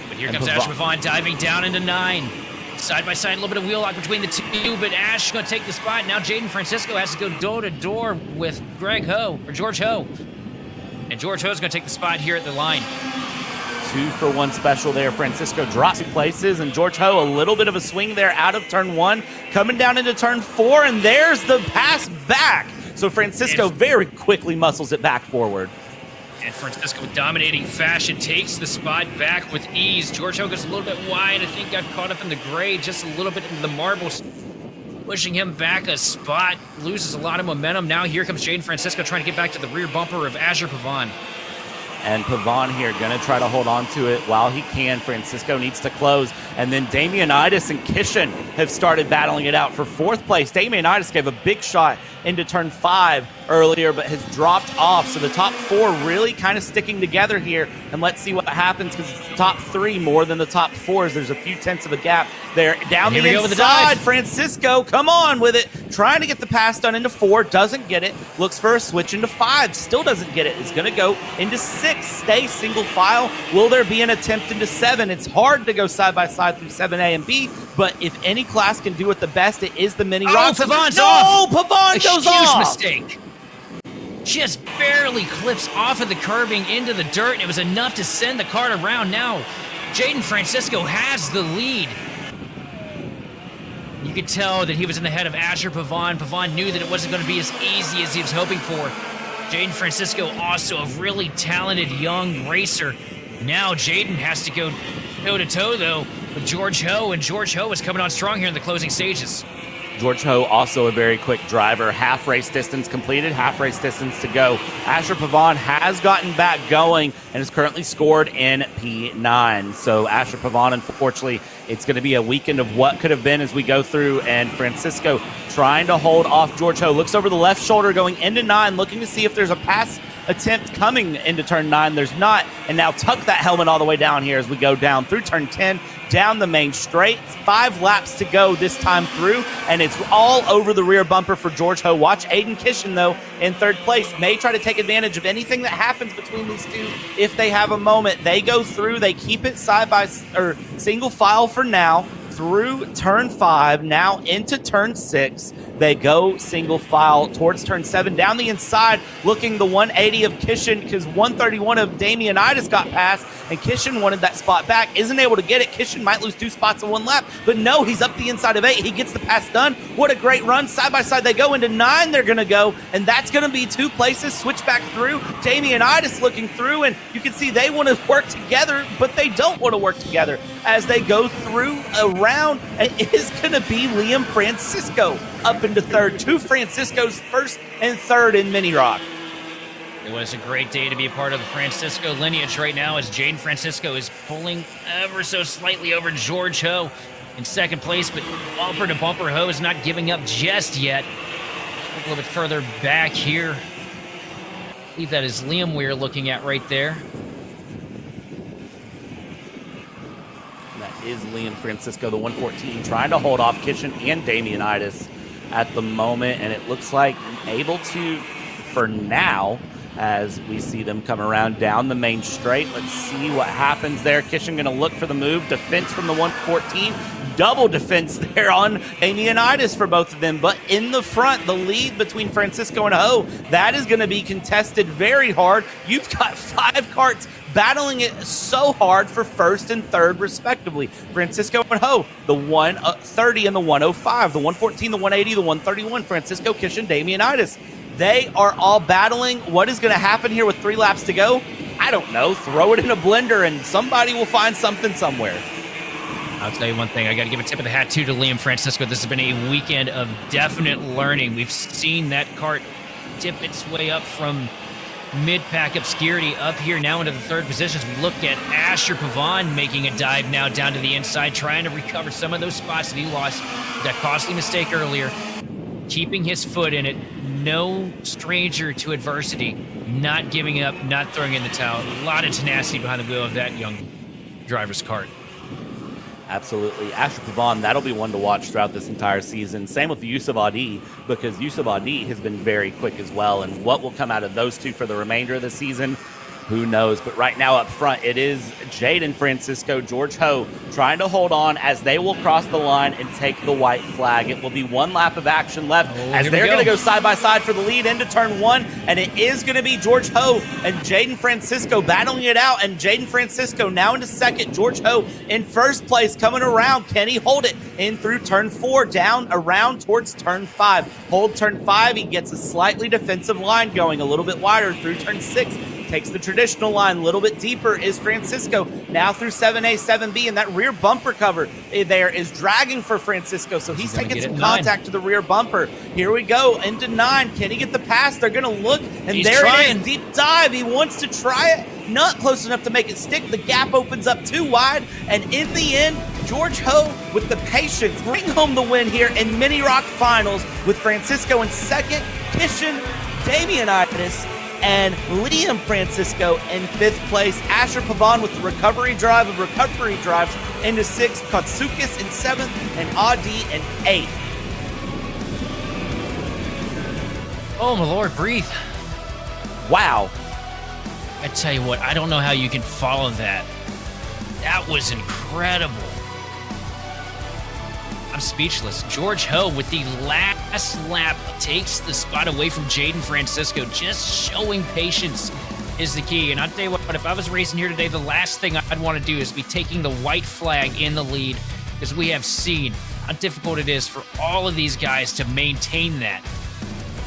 But here comes Asher Pavon diving down into 9. Side by side, a little bit of wheel lock between the two, but Ash is going to take the spot. Now Jaden Francisco has to go door to door with George Ho. And George Ho is going to take the spot here at the line. 2-for-1 special there. Francisco drops 2 places, and George Ho, a little bit of a swing there out of turn 1, coming down into turn 4, and there's the pass back. So Francisco very quickly muscles it back forward. And Francisco, with dominating fashion, takes the spot back with ease. George Ho goes a little bit wide. I think got caught up in the grade, just a little bit into the marbles, pushing him back a spot. Loses a lot of momentum. Now here comes Jaden Francisco trying to get back to the rear bumper of Asher Pavon. And Pavon here going to try to hold on to it while he can. Francisco needs to close. And then Damianitis and Kishin have started battling it out for 4th place. Damianitis gave a big shot into turn 5 earlier, but has dropped off. So the top 4 really kind of sticking together here. And let's see what happens, because it's the top 3 more than the top 4s. There's a few tenths of a gap there. Down the inside, Francisco, come on with it. Trying to get the pass done into 4, doesn't get it. Looks for a switch into 5, still doesn't get it. It's going to go into 6. Stay single file. Will there be an attempt into 7? It's hard to go side by side through 7A and B, but if any class can do it the best, it is the mini Rok. Pavon's off. Pavon goes off. Huge mistake. Just barely clips off of the curbing into the dirt, and it was enough to send the kart around. Now, Jaden Francisco has the lead. You could tell that he was in the head of Asher Pavon. Pavon knew that it wasn't going to be as easy as he was hoping for. Jaden Francisco, also a really talented young racer. Now Jaden has to go toe-to-toe, though, with George Ho, and George Ho is coming on strong here in the closing stages. George Ho, also a very quick driver. Half race distance completed, half race distance to go. Asher Pavon has gotten back going and is currently scored in P9. So Asher Pavon, unfortunately, it's going to be a weekend of what could have been as we go through. And Francisco trying to hold off George Ho. Looks over the left shoulder going into 9, looking to see if there's a pass attempt coming into turn 9. There's not. And now tuck that helmet all the way down here as we go down through turn 10, down the main straight. 5 laps to go this time through, and it's all over the rear bumper for George Ho. Watch Aiden Kishin, though, in 3rd place. May try to take advantage of anything that happens between these two if they have a moment. They go through, they keep it single file for now, through turn 5, now into turn 6. They go single file towards turn 7, down the inside, looking the 180 of Kishin, because 131 of Damianitis got past, and Kishin wanted that spot back, isn't able to get it. Kishin might lose 2 spots in 1 lap, but no, he's up the inside of 8. He gets the pass done. What a great run. Side by side, they go into 9. They're going to go, and that's going to be 2 places. Switch back through. Damianitis looking through, and you can see they want to work together, but they don't want to work together as they go through around. It is going to be Liam Francisco up into 3rd. 2 Franciscos, 1st and 3rd in Mini Rok. It was a great day to be a part of the Francisco lineage right now, as Jaden Francisco is pulling ever so slightly over George Ho in 2nd place, but bumper to bumper Ho is not giving up just yet. A little bit further back here. I believe that is Liam we're looking at right there. That is Liam Francisco, the 114, trying to hold off Kishin and Damianitis at the moment, and it looks like able to for now as we see them come around down the main straight. Let's see what happens there. Kishin going to look for the move. Defense from the 114. Double defense there on Damianitis for both of them. But in the front, the lead between Francisco and Ho, that is going to be contested very hard. You've got 5 karts battling it so hard for 1st and 3rd, respectively. Francisco and Ho, the 130 and the 105, the 114, the 180, the 131. Francisco, Kishin, Damianitis. They are all battling. What is going to happen here with 3 laps to go? I don't know. Throw it in a blender and somebody will find something somewhere. I'll tell you one thing. I got to give a tip of the hat, too, to Liam Francisco. This has been a weekend of definite learning. We've seen that kart dip its way up from mid-pack obscurity up here now into the 3rd positions. We look at Asher Pavon making a dive now down to the inside, trying to recover some of those spots that he lost. That costly mistake earlier. keeping his foot in it, no stranger to adversity, not giving up, not throwing in the towel. A lot of tenacity behind the wheel of that young driver's cart. Absolutely. Asher Pavon, that'll be one to watch throughout this entire season. Same with Yusuf Adi, because Yusuf Adi has been very quick as well. And what will come out of those two for the remainder of the season, who knows? But right now up front, it is Jaden Francisco, George Ho trying to hold on as they will cross the line and take the white flag. It will be one lap of action left as they're going to go side by side for the lead into turn one. And it is going to be George Ho and Jaden Francisco battling it out. And Jaden Francisco now into second. George Ho in first place coming around. Can he hold it in through turn four, down around towards turn five? Hold turn five. He gets a slightly defensive line going a little bit wider through turn six. Takes the traditional line a little bit deeper is Francisco now through 7A, 7B, and that rear bumper cover there is dragging for Francisco, so he's taking some contact to the rear bumper. Here we go into 9. Can he get the pass? They're going to look, and He's there trying. it is, deep dive. He wants to try it, not close enough to make it stick. The gap opens up too wide, and in the end, George Ho with the patience bring home the win here in Mini Rok Finals with Francisco in second, Kishan, Damianitis, and Liam Francisco in fifth place. Asher Pavon with the recovery drive of recovery drives into sixth. Kotsukis in seventh, and Adi in eighth. Oh, my Lord, breathe. Wow. I tell you what, I don't know how you can follow that. That was incredible. I'm speechless. George Ho with the last lap takes the spot away from Jaden Francisco. Just showing patience is the key. And I'll tell you what, if I was racing here today, the last thing I'd want to do is be taking the white flag in the lead, because we have seen how difficult it is for all of these guys to maintain that.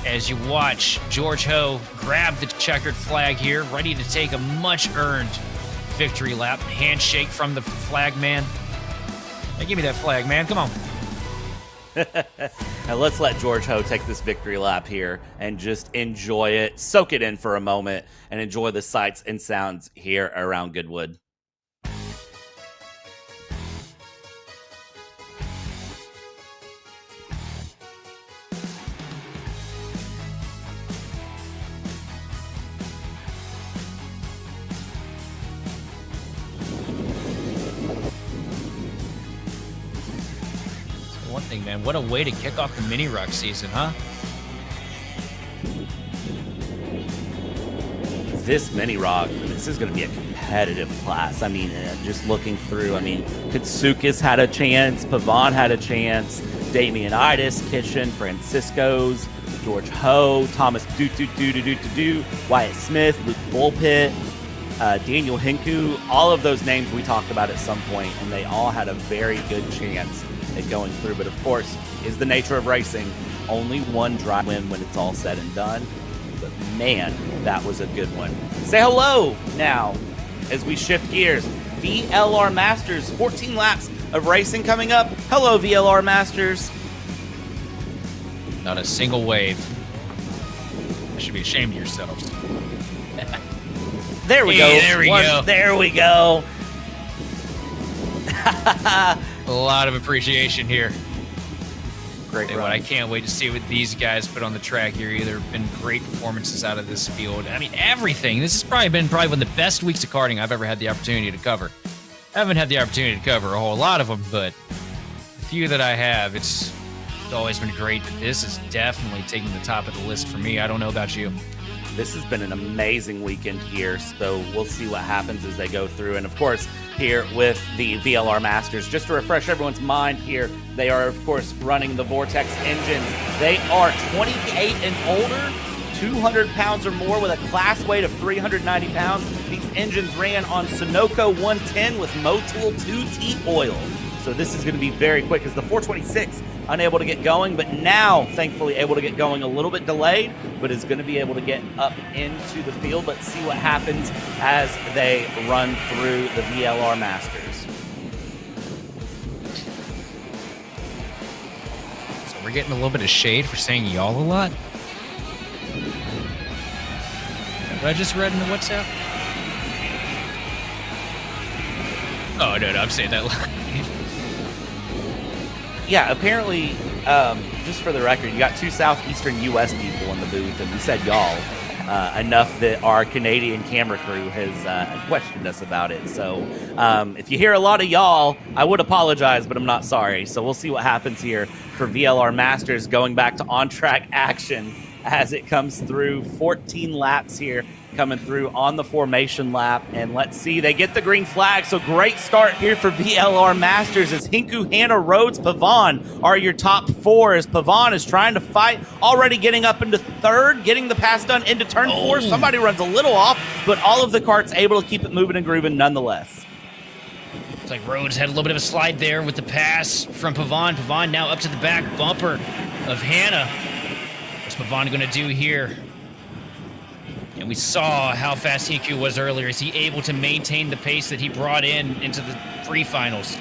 As you watch George Ho grab the checkered flag here, ready to take a much-earned victory lap. Handshake from the flag man. Hey, give me that flag, man. Come on. Now let's let George Ho take this victory lap here and just enjoy it, soak it in for a moment, and enjoy the sights and sounds here around Goodwood. One thing, man, what a way to kick off the Mini Rok season, huh? This Mini Rok, this is going to be a competitive class. I mean, just looking through, I mean, Kotsukis had a chance, Pavon had a chance, Damianitis, Kishan, Francisco's, George Ho, Thomas Wyatt Smith, Luke Bullpit, Daniel Hinku, all of those names we talked about at some point, and they all had a very good chance at going through. But of course, is the nature of racing, only one drive win when it's all said and done. But man, that was a good one. Say hello now as we shift gears. VLR Masters, 14 laps of racing coming up. Hello, VLR Masters. Not a single wave. You should be ashamed of yourselves. There we go. There we go. There we go. A lot of appreciation here. Great run. I can't wait to see what these guys put on the track here. There have been great performances out of this field. I mean, everything. This has probably been one of the best weeks of karting I've ever had the opportunity to cover. I haven't had the opportunity to cover a whole lot of them, but the few that I have, it's always been great. But this is definitely taking the top of the list for me. I don't know about you. This has been an amazing weekend here, so we'll see what happens as they go through. And of course, here with the VLR Masters, just to refresh everyone's mind here, they are, of course, running the Vortex engines. They are 28 and older, 200 pounds or more with a class weight of 390 pounds. These engines ran on Sunoco 110 with Motul 2T oil. So this is going to be very quick, as the 426 unable to get going, but now thankfully able to get going, a little bit delayed, but is going to be able to get up into the field. Let's see what happens as they run through the VLR Masters. So we're getting a little bit of shade for saying y'all a lot. What I just read in the WhatsApp? Oh, no, I'm saying that. Yeah, apparently just for the record, you got 2 southeastern U.S. people in the booth, and we said y'all enough that our Canadian camera crew has questioned us about it. So if you hear a lot of y'all, I would apologize, but I'm not sorry. So we'll see what happens here for VLR Masters going back to on-track action as it comes through. 14 laps here coming through on the formation lap, and let's see, they get the green flag. So great start here for VLR Masters as Hinku, Hannah, Rhodes, Pavon are your top 4 as Pavon is trying to fight, already getting up into 3rd, getting the pass done into turn 4. Somebody runs a little off, but all of the karts able to keep it moving and grooving nonetheless. Looks like Rhodes had a little bit of a slide there with the pass from Pavon. Pavon now up to the back bumper of Hannah. What's Pavon going to do here? And we saw how fast Hinku was earlier. Is he able to maintain the pace that he brought into the pre-finals?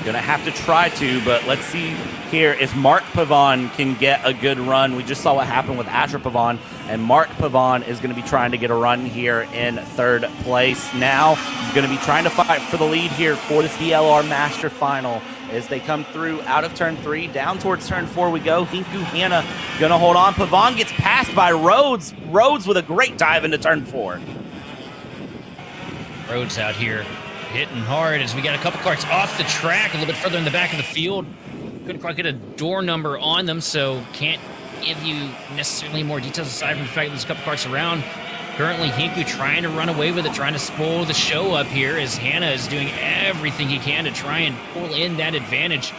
Gonna have to try to, but let's see here if Mark Pavon can get a good run. We just saw what happened with Asher Pavon, and Mark Pavon is gonna be trying to get a run here in 3rd place. Now, gonna be trying to fight for the lead here for this VLR Master Final as they come through out of turn 3, down towards turn 4 we go. Hinku, Hannah gonna hold on. Pavon gets passed by Rhodes. Rhodes with a great dive into turn 4. Rhodes out here hitting hard as we got a couple karts off the track a little bit further in the back of the field. Couldn't quite get a door number on them, so can't give you necessarily more details aside from the fact that there's a couple karts around. Currently, Hinku trying to run away with it, trying to spoil the show up here as Hannah is doing everything he can to try and pull in that advantage.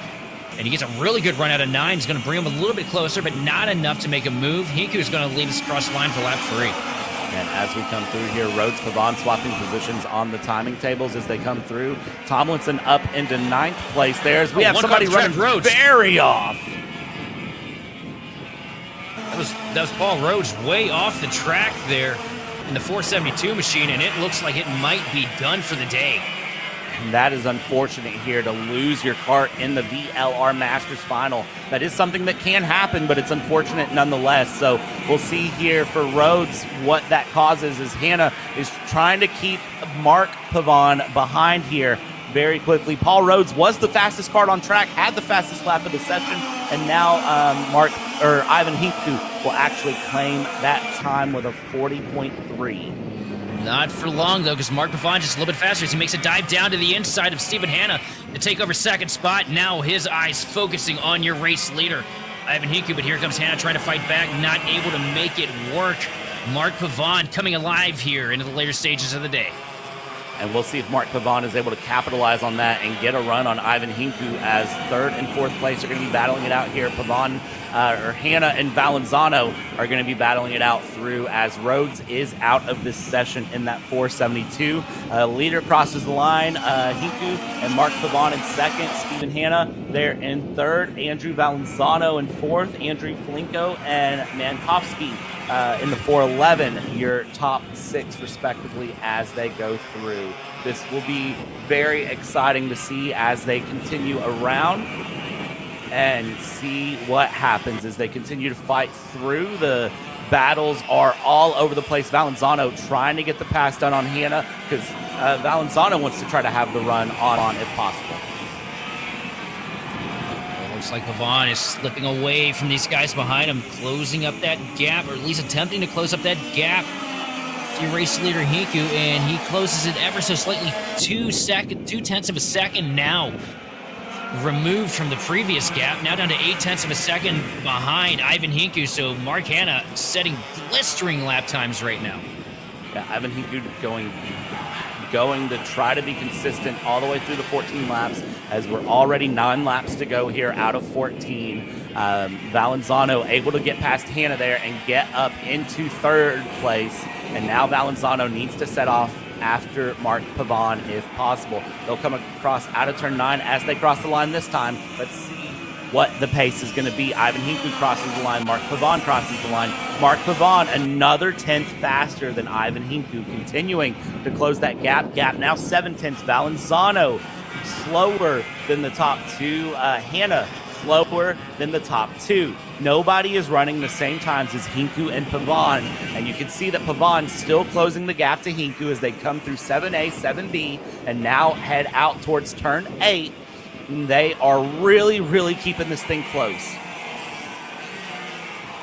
And he gets a really good run out of 9. He's going to bring him a little bit closer, but not enough to make a move. Hinku is going to lead us across the line for lap 3. And as we come through here, Rhodes, Pavon swapping positions on the timing tables as they come through. Tomlinson up into 9th place there as we have somebody running very off. That was Paul Rhodes way off the track there in the 472 machine, and it looks like it might be done for the day. And that is unfortunate here to lose your kart in the VLR Masters Final. That is something that can happen, but it's unfortunate nonetheless. So we'll see here for Rhodes what that causes as Hannah is trying to keep Mark Pavon behind here very quickly. Paul Rhodes was the fastest kart on track, had the fastest lap of the session, and now Ivan Hinku will actually claim that time with a 40.3. Not for long, though, because Mark Pavon just a little bit faster as he makes a dive down to the inside of Stephen Hanna to take over 2nd spot. Now his eyes focusing on your race leader, Ivan Hinku, but here comes Hanna trying to fight back, not able to make it work. Mark Pavon coming alive here into the later stages of the day. And we'll see if Mark Pavon is able to capitalize on that and get a run on Ivan Hinku as 3rd and 4th place are going to be battling it out here. Hannah and Valenzano are going to be battling it out through as Rhodes is out of this session in that 472. Leader crosses the line. Hinku and Mark Pavon in 2nd. Stephen Hanna there in 3rd. Andrew Valenzano in 4th. Andrew Flinko and Mankowski in the 411, your top 6 respectively as they go through. This will be very exciting to see as they continue around and see what happens as they continue to fight through. The battles are all over the place. Valenzano trying to get the pass done on Hannah because Valenzano wants to try to have the run on if possible. Looks like Pavon is slipping away from these guys behind him, closing up that gap, or at least attempting to close up that gap to your race leader Hinku, and he closes it ever so slightly, 2/10 of a second now, removed from the previous gap, now down to 0.8 of a second behind Ivan Hinku. So Mark Hanna setting blistering lap times right now. Yeah, Ivan Hinku going to try to be consistent all the way through the 14 laps as we're already 9 laps to go here out of 14. Valenzano able to get past Hannah there and get up into 3rd place. And now Valenzano needs to set off after Mark Pavon if possible. They'll come across out of turn 9 as they cross the line this time. Let's see what the pace is going to be. Ivan Hinku crosses the line. Mark Pavon crosses the line. Mark Pavon another 10th faster than Ivan Hinku, continuing to close that gap. Gap now 7/10. Valenzano slower than the top 2. Hannah slower than the top 2. Nobody is running the same times as Hinku and Pavon, and you can see that Pavon still closing the gap to Hinku as they come through 7A, 7B, and now head out towards turn 8. They are really, really keeping this thing close.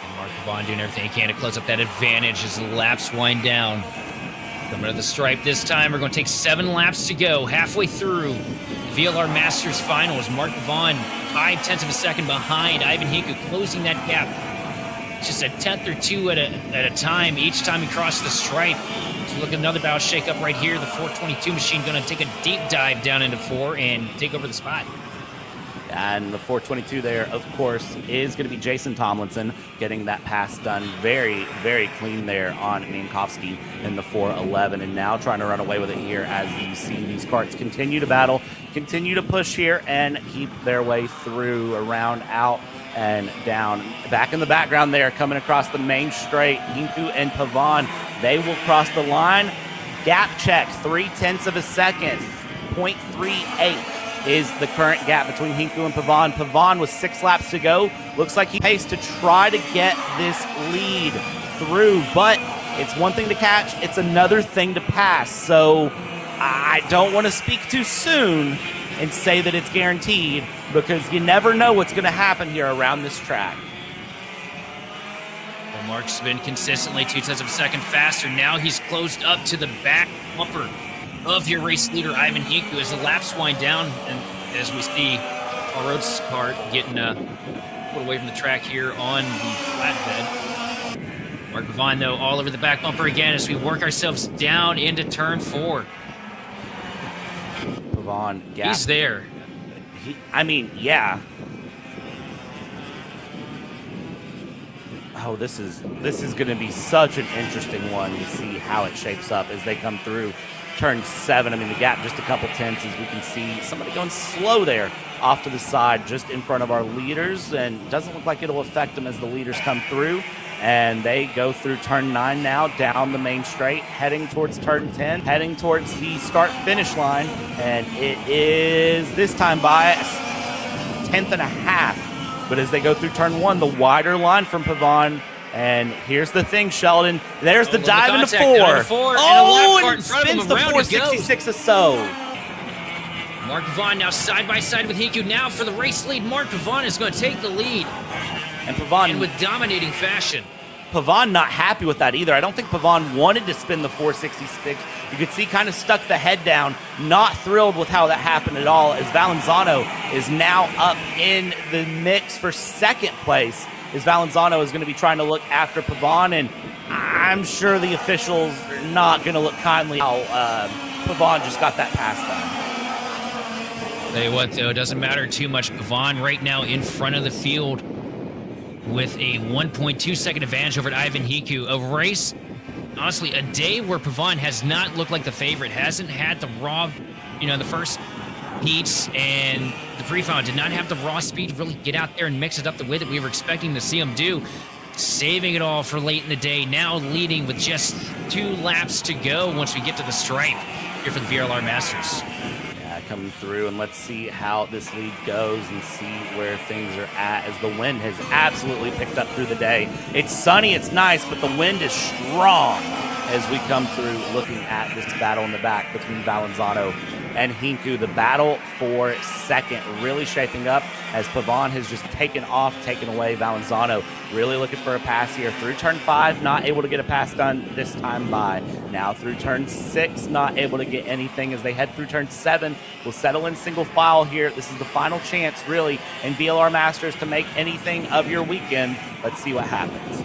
And Mark Pavon doing everything he can to close up that advantage as the laps wind down. Coming to the stripe this time. We're going to take 7 laps to go. Halfway through VLR Masters Final as Mark Pavon 0.5 of a second behind Ivan Hiku, closing that gap. Just a 1/10 or 2 at a time each time he crosses the stripe. So look at another battle shake up right here. The 422 machine going to take a deep dive down into 4 and take over the spot. And the 422 there, of course, is going to be Jason Tomlinson getting that pass done very, very clean there on Minkowski in the 411. And now trying to run away with it here as you see these karts continue to battle, continue to push here, and keep their way through, around, out, and down. Back in the background there, coming across the main straight, Hinku and Pavon, they will cross the line. Gap check, 0.3 of a second, 0.38. is the current gap between Hinku and Pavon. Pavon with 6 laps to go. Looks like he paced to try to get this lead through, but it's one thing to catch, it's another thing to pass. So I don't want to speak too soon and say that it's guaranteed, because you never know what's going to happen here around this track. Well, Mark's been consistently 0.2 of a second faster. Now he's closed up to the back bumper of your race leader, Ivan Hiku, as the laps wind down, and as we see our roads kart getting put away from the track here on the flatbed. Mark Pavon, though, all over the back bumper again as we work ourselves down into turn 4. Pavon, yeah. He's there. Yeah. Oh, this is going to be such an interesting one to see how it shapes up as they come through turn 7. I mean, the gap just a couple tenths, as we can see somebody going slow there off to the side just in front of our leaders, and doesn't look like it'll affect them as the leaders come through. And they go through turn 9 now, down the main straight, heading towards turn 10, heading towards the start-finish line. And it is this time by 1/10 and a half. But as they go through turn 1, the wider line from Pavon. And here's the thing, Sheldon. There's the dive into 4. Oh, and spins the 466 or so. Mark Pavon now side by side with Hiku. Now for the race lead, Mark Pavon is going to take the lead. And Pavon, and with dominating fashion. Pavon not happy with that either. I don't think Pavon wanted to spin the 466. You could see kind of stuck the head down, not thrilled with how that happened at all, as Valenzuano is now up in the mix for 2nd place. As Valenzuano is going to be trying to look after Pavon, and I'm sure the officials are not going to look kindly how Pavon just got that pass done. Tell you what, though, it doesn't matter too much. Pavon right now in front of the field with a 1.2 second advantage over Ivan Hiku. A race, honestly, a day where Pavon has not looked like the favorite, hasn't had the raw, the first heats and the pre-final did not have the raw speed to really get out there and mix it up the way that we were expecting to see him do. Saving it all for late in the day, now leading with just 2 laps to go once we get to the stripe here for the VLR Masters. Coming through, and let's see how this lead goes and see where things are at, as the wind has absolutely picked up through the day. It's sunny, it's nice, but the wind is strong as we come through, looking at this battle in the back between Valenzuano and Hinku. The battle for 2nd really shaping up as Pavon has just taken off, taken away Valenzuano. Really looking for a pass here through turn 5, not able to get a pass done this time by. Now through turn 6, not able to get anything as they head through turn 7. We'll settle in single file here. This is the final chance, really, in VLR Masters to make anything of your weekend. Let's see what happens.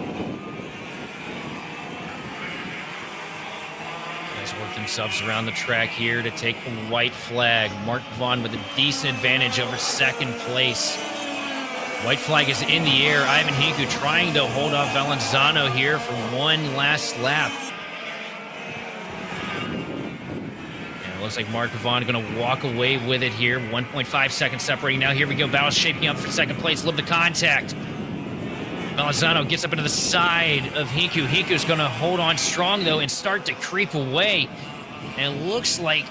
Work themselves around the track here to take the white flag. Mark Pavon with a decent advantage over 2nd place. White flag is in the air. Ivan Hiku trying to hold off Valenzuano here for one last lap. And it looks like Mark Pavon going to walk away with it here. 1.5 seconds separating now. Here we go. Battle shaping up for 2nd place. Love the contact. Valenzuano gets up into the side of Hiku. Hiku's going to hold on strong, though, and start to creep away. And it looks like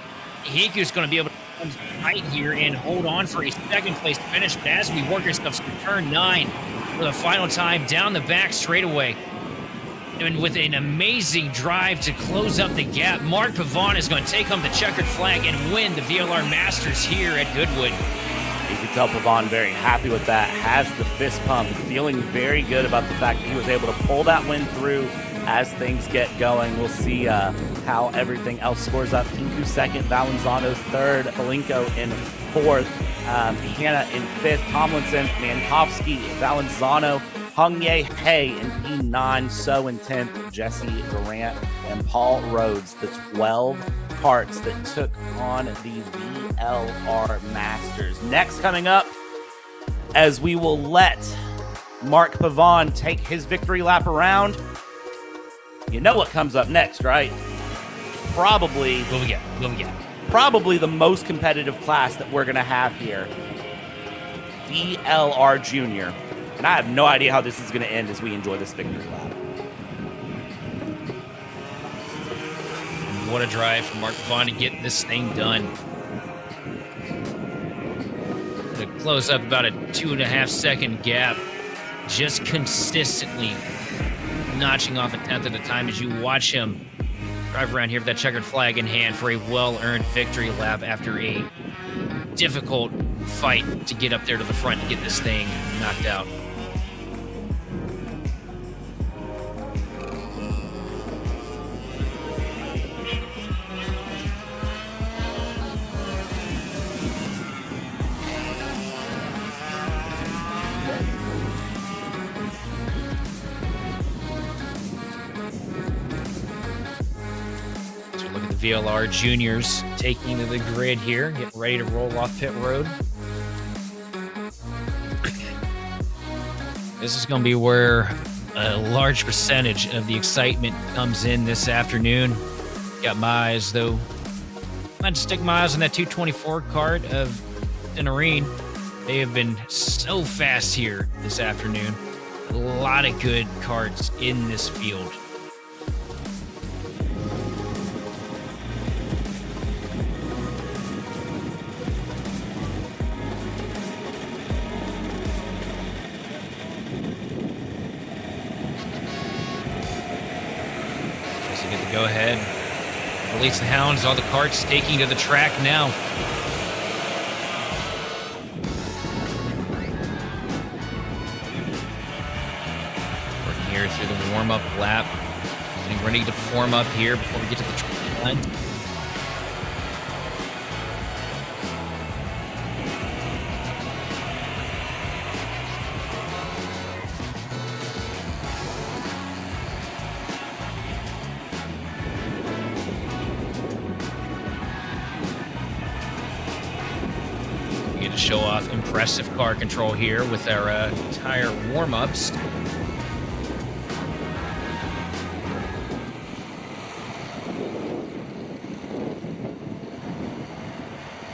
Hiku's going to be able to come tight here and hold on for a 2nd place finish. But as we work ourselves to turn 9 for the final time down the back straightaway, and with an amazing drive to close up the gap, Mark Pavon is going to take home the checkered flag and win the VLR Masters here at Goodwood. You can tell Pavon very happy with that, has the fist pump, feeling very good about the fact that he was able to pull that win through as things get going. We'll see how everything else scores up. Kinku second, Valenzuano third, Palenko in fourth, Hannah in fifth, Tomlinson, Mankowski, Valenzuano, Hongye Hay in P9, So in 10th, Jesse Durant, and Paul Rhodes, the 12 karts that took on the VLR Masters. Next coming up, as we will let Mark Pavon take his victory lap around, you know what comes up next, right? Probably What we get? probably the most competitive class that we're going to have here, VLR Junior. And I have no idea how this is going to end as we enjoy this victory lap. What a drive from Mark Pavon to get this thing done. To close up about a 2.5 second gap, just consistently notching off a tenth at a time as you watch him drive around here with that checkered flag in hand for a well-earned victory lap after a difficult fight to get up there to the front and get this thing knocked out. VLR Juniors taking to the grid here, getting ready to roll off pit road. This is going to be where a large percentage of the excitement comes in this afternoon. Got my eyes, though. I had to stick my eyes on that 224 kart of Denarine. They have been so fast here this afternoon. A lot of good karts in this field. Go ahead, release the hounds, all the karts taking to the track now. Working here through the warm-up lap, getting ready to form up here before we get to the track line. Show off impressive car control here with our tire warm-ups. And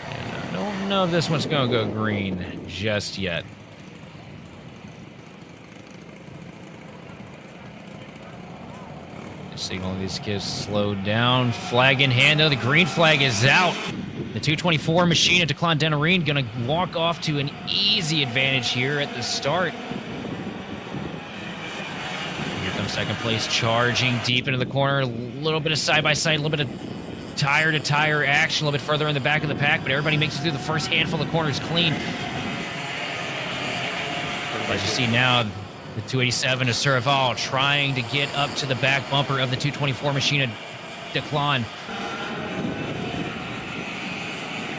I don't know if this one's going to go green just yet. Signaling these kids slow down. Flag in hand, though. The green flag is out. The 224 machine at Declan Denarine going to walk off to an easy advantage here at the start. Here comes second place, charging deep into the corner. A little bit of side-by-side, a little bit of tire-to-tire action, a little bit further in the back of the pack, but everybody makes it through the first handful of corners clean. As you see now, the 287 is Suraval trying to get up to the back bumper of the 224 machine at Declan.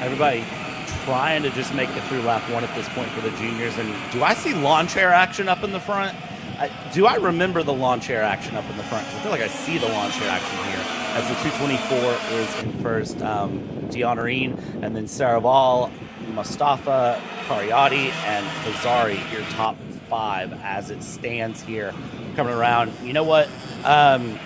Everybody trying to just make it through lap one at this point for the juniors. And do I see lawn chair action up in the front? Do I remember the lawn chair action up in the front? 'Cause I feel like I see the lawn chair action here as the 224 is in first. Dianarine, and then Saraval, Mustafa, Kariati, and Fazari, your top five as it stands here coming around. You know what?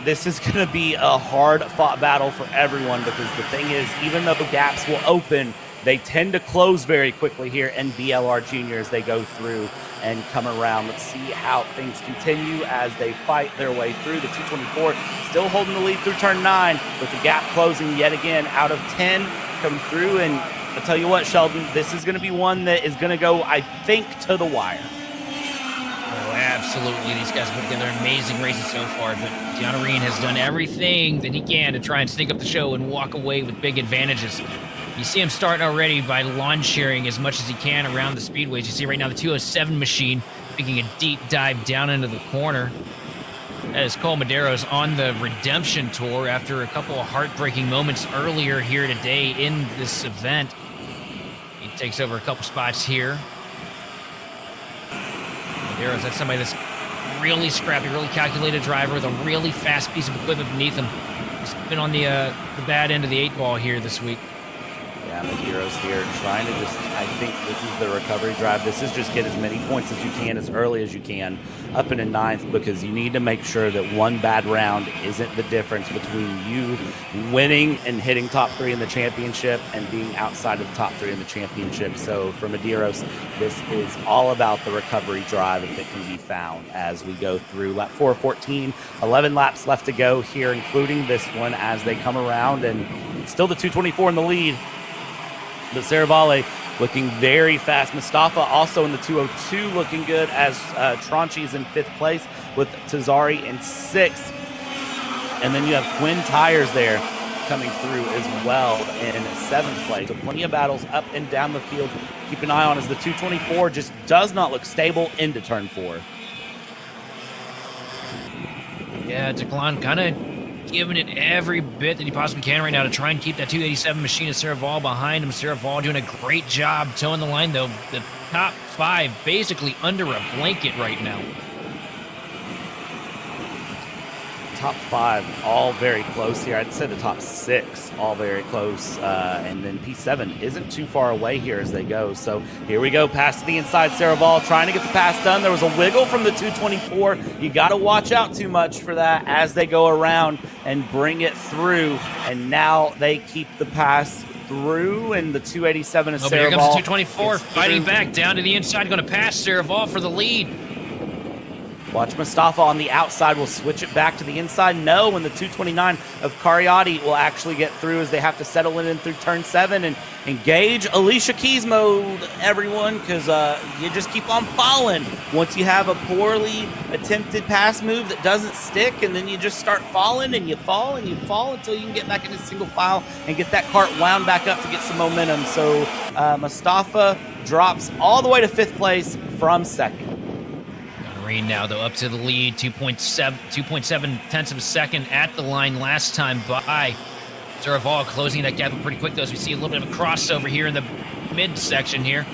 This is going to be a hard-fought battle for everyone because the thing is, even though the gaps will open, they tend to close very quickly here in VLR Junior as they go through and come around. Let's see how things continue as they fight their way through. The 224 still holding the lead through turn 9 with the gap closing yet again out of 10 come through. And I'll tell you what, Sheldon, this is going to be one that is going to go, I think, to the wire. Oh, absolutely. These guys have put together amazing races so far, but Dianarine has done everything that he can to try and sneak up the show and walk away with big advantages. You see him starting already by lawn sharing as much as he can around the speedways. You see right now the 207 machine making a deep dive down into the corner. That is Cole Medeiros on the redemption tour after a couple of heartbreaking moments earlier here today in this event. He takes over a couple spots here. Medeiros, that's somebody that's really scrappy, really calculated driver with a really fast piece of equipment beneath him. He's been on the bad end of the 8-ball here this week. Yeah, Medeiros here trying to just, I think this is the recovery drive. This is just get as many points as you can as early as you can up into 9th, because you need to make sure that one bad round isn't the difference between you winning and hitting top 3 in the championship and being outside of the top 3 in the championship. So for Medeiros, this is all about the recovery drive if it can be found as we go through lap 4:14. 11 laps left to go here, including this one as they come around, and it's still the 224 in the lead. But Serravalle looking very fast. Mustafa also in the 202 looking good, as Tronchi's in 5th place with Tazari in 6th. And then you have Quinn Tires there coming through as well in 7th place. So plenty of battles up and down the field. Keep an eye on as the 224 just does not look stable into turn 4. Yeah, Declan kind of giving it every bit that he possibly can right now to try and keep that 287 machine of Serravalle behind him. Serravalle doing a great job towing the line, though. The top 5 basically under a blanket right now. Top 5 all very close here. I'd say the top 6 all very close, and then P7 isn't too far away here as they go. So here we go, pass to the inside. Serravalle trying to get the pass done. There was a wiggle from the 224. You got to watch out too much for that as they go around and bring it through, and now they keep the pass through, and the 287 is Serravalle. Here comes the 224 fighting back down to the inside, going to pass Serravalle for the lead. Watch Mustafa on the outside will switch it back to the inside. No, and the 229 of Cariotti will actually get through as they have to settle it in through turn 7 and engage Alicia Keys mode, everyone, because you just keep on falling. Once you have a poorly attempted pass move that doesn't stick, and then you just start falling and you fall until you can get back into single file and get that cart wound back up to get some momentum. So Mustafa drops all the way to 5th place from 2nd. Now, though, up to the lead, 2.7 tenths of a second at the line last time by. Serravalle closing that gap pretty quick, though, as we see a little bit of a crossover here in the midsection here.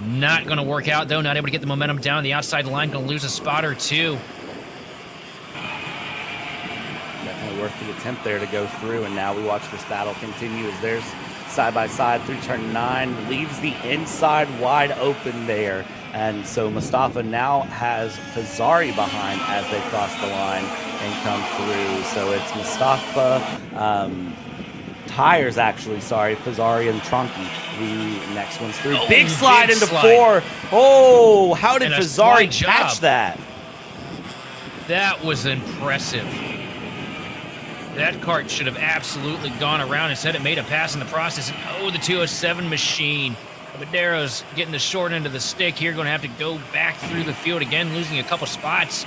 Not going to work out, though. Not able to get the momentum down the outside line. Going to lose a spot or 2. Definitely worth the attempt there to go through, and now we watch this battle continue as there's side-by-side through turn 9. Leaves the inside wide open there. And so Mustafa now has Fazari behind as they cross the line and come through. So it's Mustafa, Tires actually, sorry, Fazari and Tronchi. The next one's through. Big slide into 4. Oh, how did Fazari catch that? That was impressive. That cart should have absolutely gone around. Instead, it made a pass in the process. And oh, the 207 machine. Medeiros getting the short end of the stick here. Going to have to go back through the field again, losing a couple spots.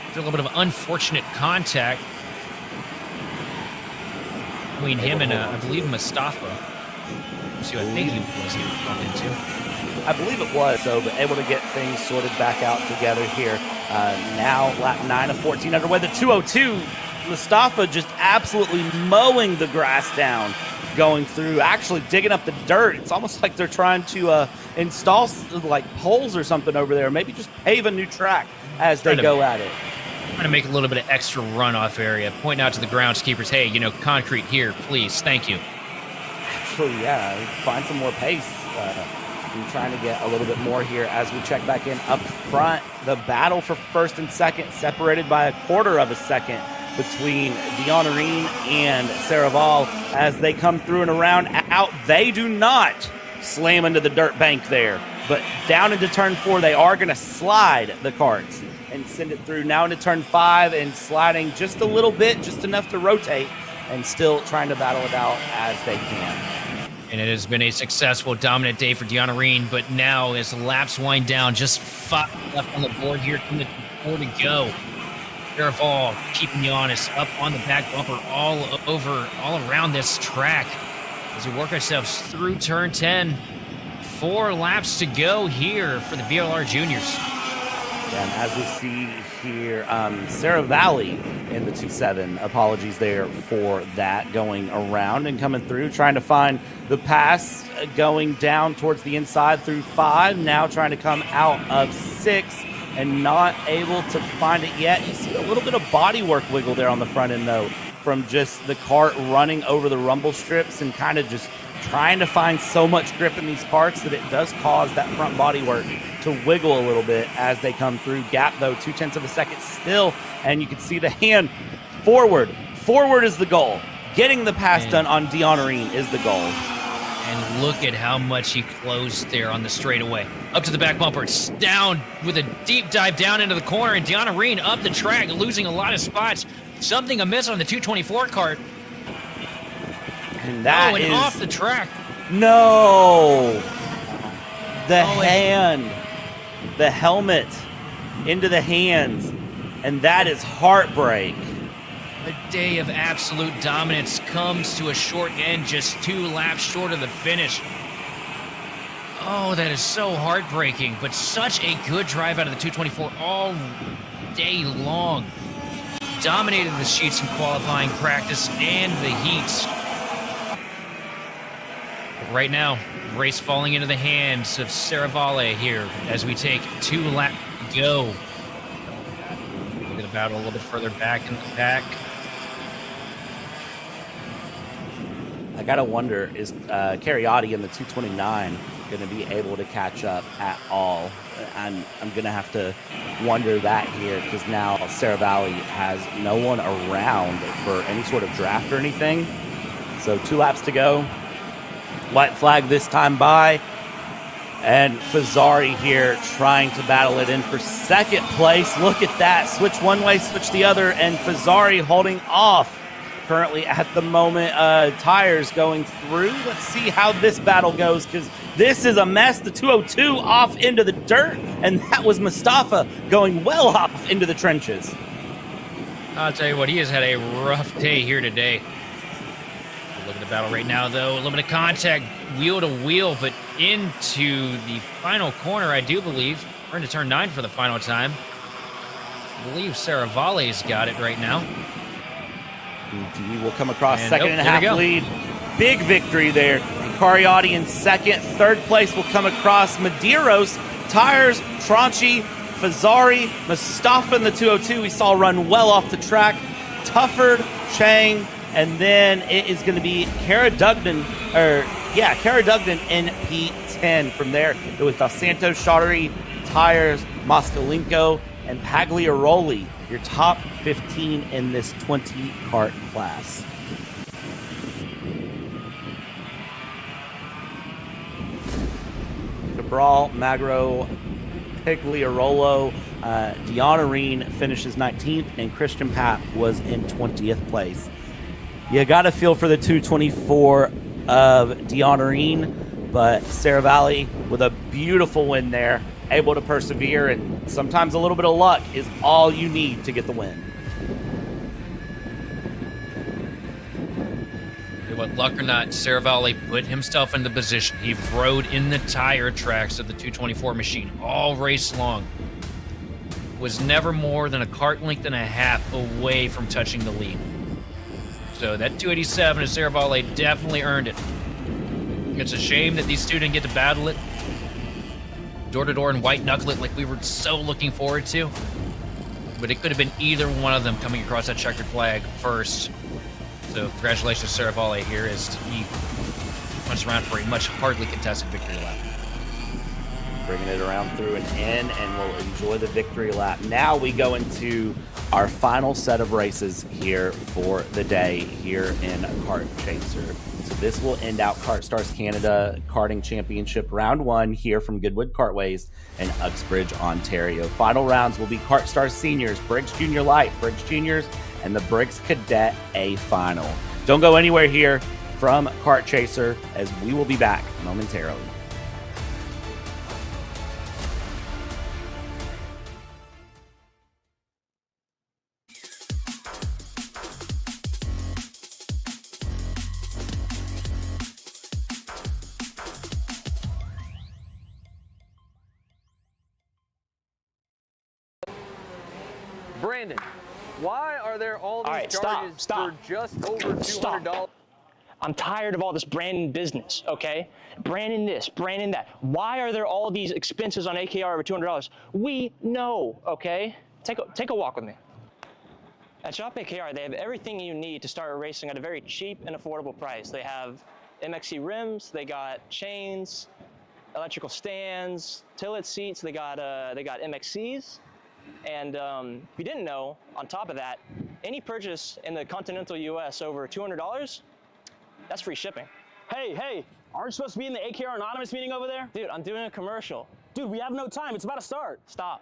There's a little bit of unfortunate contact between him and, I believe, Mustafa. So I think he was bumped into. I believe it was, so but able to get things sorted back out together here. Now lap 9 of 14 underway. The 202, Mustafa just absolutely mowing the grass down, going through, actually digging up the dirt. It's almost like they're trying to install like poles or something over there, maybe just pave a new track as they go at it. Trying to make a little bit of extra runoff area, pointing out to the groundskeepers, hey, you know, concrete here, please, thank you. Actually, yeah, find some more pace. I'm trying to get a little bit more here as we check back in up front. The battle for 1st and 2nd separated by a 1/4 of a second between Dionarine and Serravalle as they come through and around out. They do not slam into the dirt bank there, but down into turn 4, they are going to slide the carts and send it through now into turn 5 and sliding just a little bit, just enough to rotate, and still trying to battle it out as they can. And it has been a successful, dominant day for Dionarine, but now as the laps wind down, just 5 left on the board here, 4 to go. Serravalle keeping Giannis up on the back bumper all around this track. as we work ourselves through turn 10. 4 laps to go here for the VLR Juniors. And as we see here, Sarah Valley in the 2-7. Apologies there for that, going around and coming through, trying to find the pass, going down towards the inside through 5, now trying to come out of 6 and not able to find it yet. You see a little bit of bodywork wiggle there on the front end, though, from just the kart running over the rumble strips and kind of just trying to find so much grip in these karts that it does cause that front bodywork to wiggle a little bit as they come through. Gap, though, 0.2 of a second still, and you can see the hand forward. Forward is the goal. Getting the pass done on Dion is the goal. And look at how much he closed there on the straightaway. Up to the back bumper. It's down with a deep dive down into the corner, and Dion up the track, losing a lot of spots. Something amiss on the 224 kart. And that and is off the track. No. The hand. The helmet into the hands. And that is heartbreak. A day of absolute dominance comes to a short end, just 2 laps short of the finish. Oh, that is so heartbreaking, but such a good drive out of the 224 all day long. Dominated the sheets in qualifying, practice, and the heats. But right now, race falling into the hands of Saravale here as we take 2 laps to go. We're going to battle a little bit further back in the pack. I gotta wonder, is Cariotti in the 229 going to be able to catch up at all? I'm gonna have to wonder that here, because now Sarah Valley has no one around for any sort of draft or anything. So 2 laps to go. White flag this time by. And Fazzari here trying to battle it in for second place. Look at that. Switch one way, switch the other, and Fazzari holding off. Currently at the moment, tires going through. Let's see how this battle goes, because this is a mess. The 202 off into the dirt, and that was Mustafa going well off into the trenches. I'll tell you what, he has had a rough day here today. Look at the battle right now, though. A little bit of contact, wheel to wheel, but into the final corner, I do believe. We're into turn 9 for the final time. I believe Saravale's got it right now. DD will come across And second and a half lead. Big victory there. And Cariotti in second. Third place will come across Medeiros. Tires, Tronchi, Fazzari, Mustafa in the 202 we saw run well off the track. Tufford, Chang, and then it is going to be Kara Dugden in P10 from there. It was Dos Santos, Chaudhary, Tires, Moskalenko, and Pagliaroli. Your top 15 in this 20 kart class. Cabral, Magro, Pagliarolo, Dion finishes 19th, and Christian Papp was in 20th place. You got to feel for the 224 of Dion, but Sarah Valley with a beautiful win there, able to persevere, and sometimes a little bit of luck is all you need to get the win. What, luck or not, Saravale put himself in the position. He rode in the tire tracks of the 224 machine all race long. Was never more than a kart length and a half away from touching the lead. So that 287 of Saravale definitely earned it. It's a shame that these two didn't get to battle it door-to-door and white-knuckle it like we were so looking forward to. But it could have been either one of them coming across that checkered flag first. So congratulations to Saravale here as he runs around for a much hardly contested victory lap. Bringing it around through and in, and we'll enjoy the victory lap. Now we go into our final set of races here for the day here in Kart Chaser. So this will end out KartStars Canada Karting Championship Round 1 here from Goodwood Kartways in Uxbridge, Ontario. Final rounds will be KartStars Seniors, Briggs Junior Lite, Briggs Juniors, and the Briggs Cadet A Final. Don't go anywhere here from Kart Chaser, as we will be back momentarily. Brandon, why are there all these charges for just over $200? I'm tired of all this Brandon business, okay? Brandon this, Brandon that. Why are there all these expenses on AKR over $200? We know, okay? Take a walk with me. At Shop AKR, they have everything you need to start racing at a very cheap and affordable price. They have MXC rims, they got chains, electrical stands, tilt seats, they got MXCs. And if you didn't know, on top of that, any purchase in the continental US over $200, that's free shipping. Hey, aren't you supposed to be in the AKR Anonymous meeting over there? Dude, I'm doing a commercial. Dude, we have no time. It's about to start. Stop.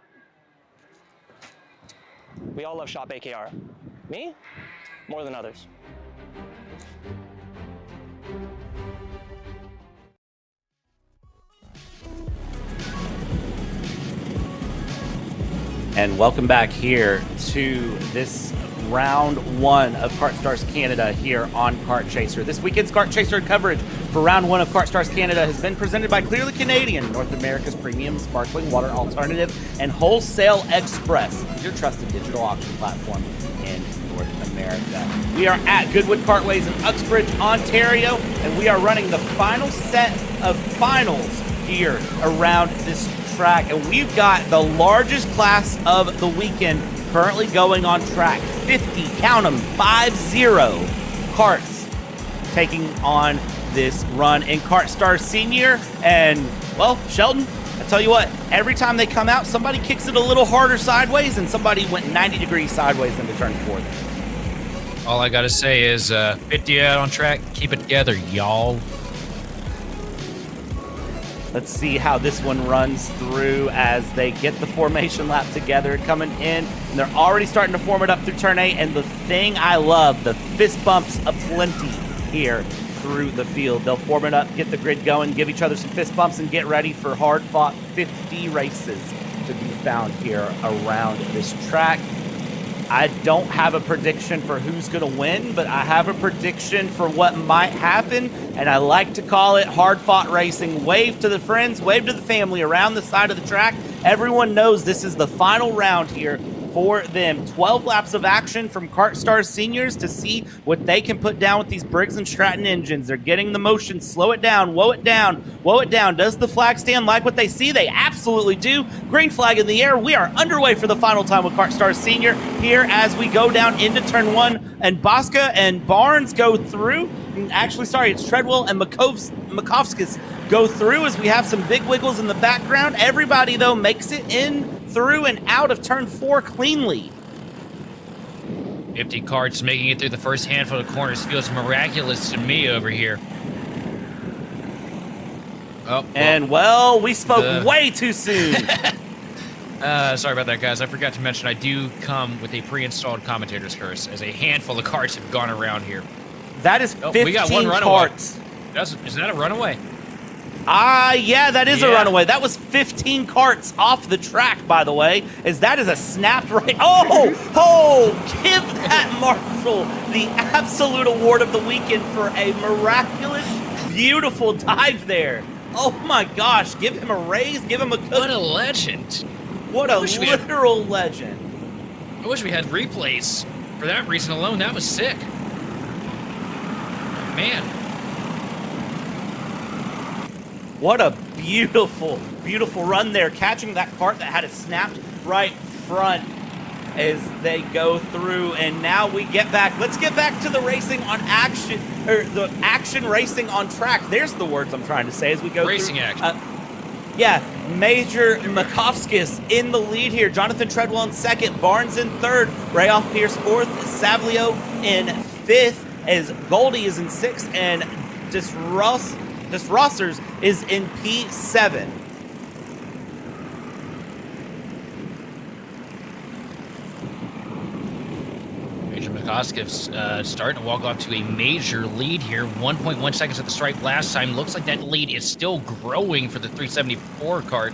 We all love Shop AKR. Me? More than others. And welcome back here to this round one of KartStars Canada here on Kart Chaser. This weekend's Kart Chaser coverage for round one of KartStars Canada has been presented by Clearly Canadian, North America's premium sparkling water alternative, and Wholesale Express, your trusted digital auction platform in North America. We are at Goodwood Kartways in Uxbridge, Ontario, and we are running the final set of finals here around this track, and we've got the largest class of the weekend currently going on track. 50, count them, 50 karts taking on this run in KartStars Senior. And, well, Sheldon, I tell you what, every time they come out, somebody kicks it a little harder sideways, and somebody went 90 degrees sideways into turn 4 there. All I got to say is 50 out on track. Keep it together, y'all. Let's see how this one runs through as they get the formation lap together, coming in, and they're already starting to form it up through turn 8. And the thing I love, the fist bumps aplenty here through the field. They'll form it up, get the grid going, give each other some fist bumps, and get ready for hard-fought 50 races to be found here around this track. I don't have a prediction for who's going to win, but I have a prediction for what might happen, and I like to call it hard-fought racing. Wave to the friends, wave to the family around the side of the track. Everyone knows this is the final round here for them. 12 laps of action from KartStars Seniors to see what they can put down with these Briggs & Stratton engines. They're getting the motion. Slow it down, woe it down, woe it down. Does the flag stand like what they see? They absolutely do. Green flag in the air. We are underway for the final time with KartStars Senior here as we go down into turn 1, and Bosca and Barnes go through. Actually, sorry, it's Treadwell and Makovskis go through as we have some big wiggles in the background. Everybody, though, makes it in, through, and out of turn 4 cleanly. 50 karts making it through the first handful of corners feels miraculous to me over here. Oh, and, well, we spoke way too soon. Sorry about that, guys. I forgot to mention I do come with a pre-installed commentator's curse, as a handful of karts have gone around here. That is 15 we got one runaway. karts. Is that a runaway? Yeah, that is a runaway. That was 15 karts off the track, by the way, as that is a snapped right. Oh, give that Marshall the absolute award of the weekend for a miraculous, beautiful dive there. Oh my gosh, give him a raise, give him a cookie. What a legend. What a literal legend. I wish we had replays. For that reason alone, that was sick. Man. What a beautiful, beautiful run there, catching that kart that had a snapped right front as they go through. And now we get back. Let's get back to the racing on action, or the action racing on track. There's the words I'm trying to say as we go racing through. Action. Yeah, Major Makovskis in the lead here. Jonathan Treadwell in second, Barnes in third, Rayoff Pierce fourth, Savlio in fifth, as Goldie is in sixth, and Rossers is in P7. Major Makovskis starting to walk off to a major lead here. 1.1 seconds at the stripe last time. Looks like that lead is still growing for the 374 kart.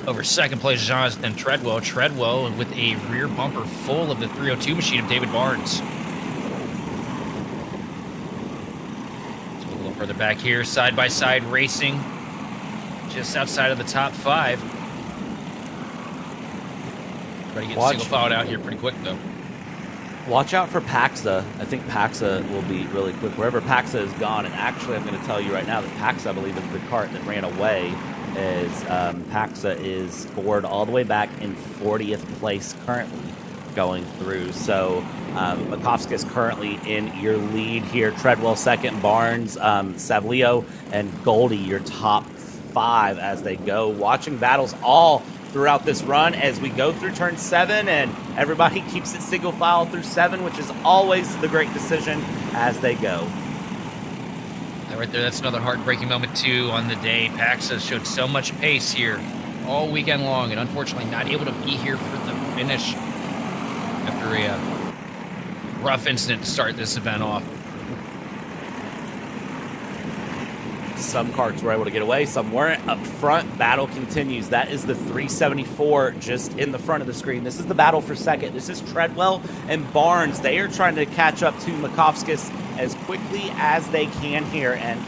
Over second place, Jonathan Treadwell. Treadwell with a rear bumper full of the 302 machine of David Barnes. Further back here, side-by-side racing, just outside of the top 5. Everybody getting single filed out here pretty quick, though. Watch out for Paxa. I think Paxa will be really quick. Wherever Paxa is gone, and actually I'm going to tell you right now that Paxa, I believe, is the kart that ran away, is Paxa is scored all the way back in 40th place currently going through. So Makovskis currently in your lead here. Treadwell second, Barnes, Savlio, and Goldie your top 5 as they go. Watching battles all throughout this run as we go through turn 7, and everybody keeps it single file through 7, which is always the great decision as they go. Right there, that's another heartbreaking moment too on the day. Paxa showed so much pace here all weekend long, and unfortunately not able to be here for the finish after a rough incident to start this event off. Some karts were able to get away, some weren't. Up front, battle continues. That is the 374 just in the front of the screen. This is the battle for second. This is Treadwell and Barnes. They are trying to catch up to Makovskis as quickly as they can here, and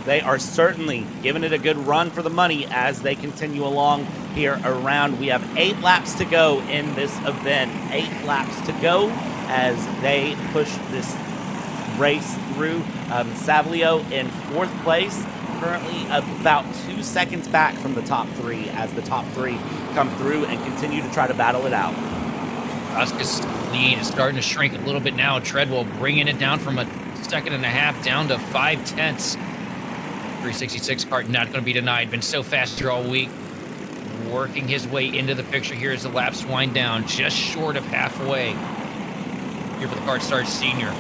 they are certainly giving it a good run for the money as they continue along here around. We have 8 laps to go in this event. 8 laps to go as they push this race through. Savlio in 4th place, currently about 2 seconds back from the top 3 as the top 3 come through and continue to try to battle it out. Oscar's lead is starting to shrink a little bit now. Treadwell bringing it down from a 1.5 seconds down to 0.5. 366 kart not going to be denied. Been so fast here all week. Working his way into the picture here as the laps wind down, just short of halfway. Here for the KartStars Senior.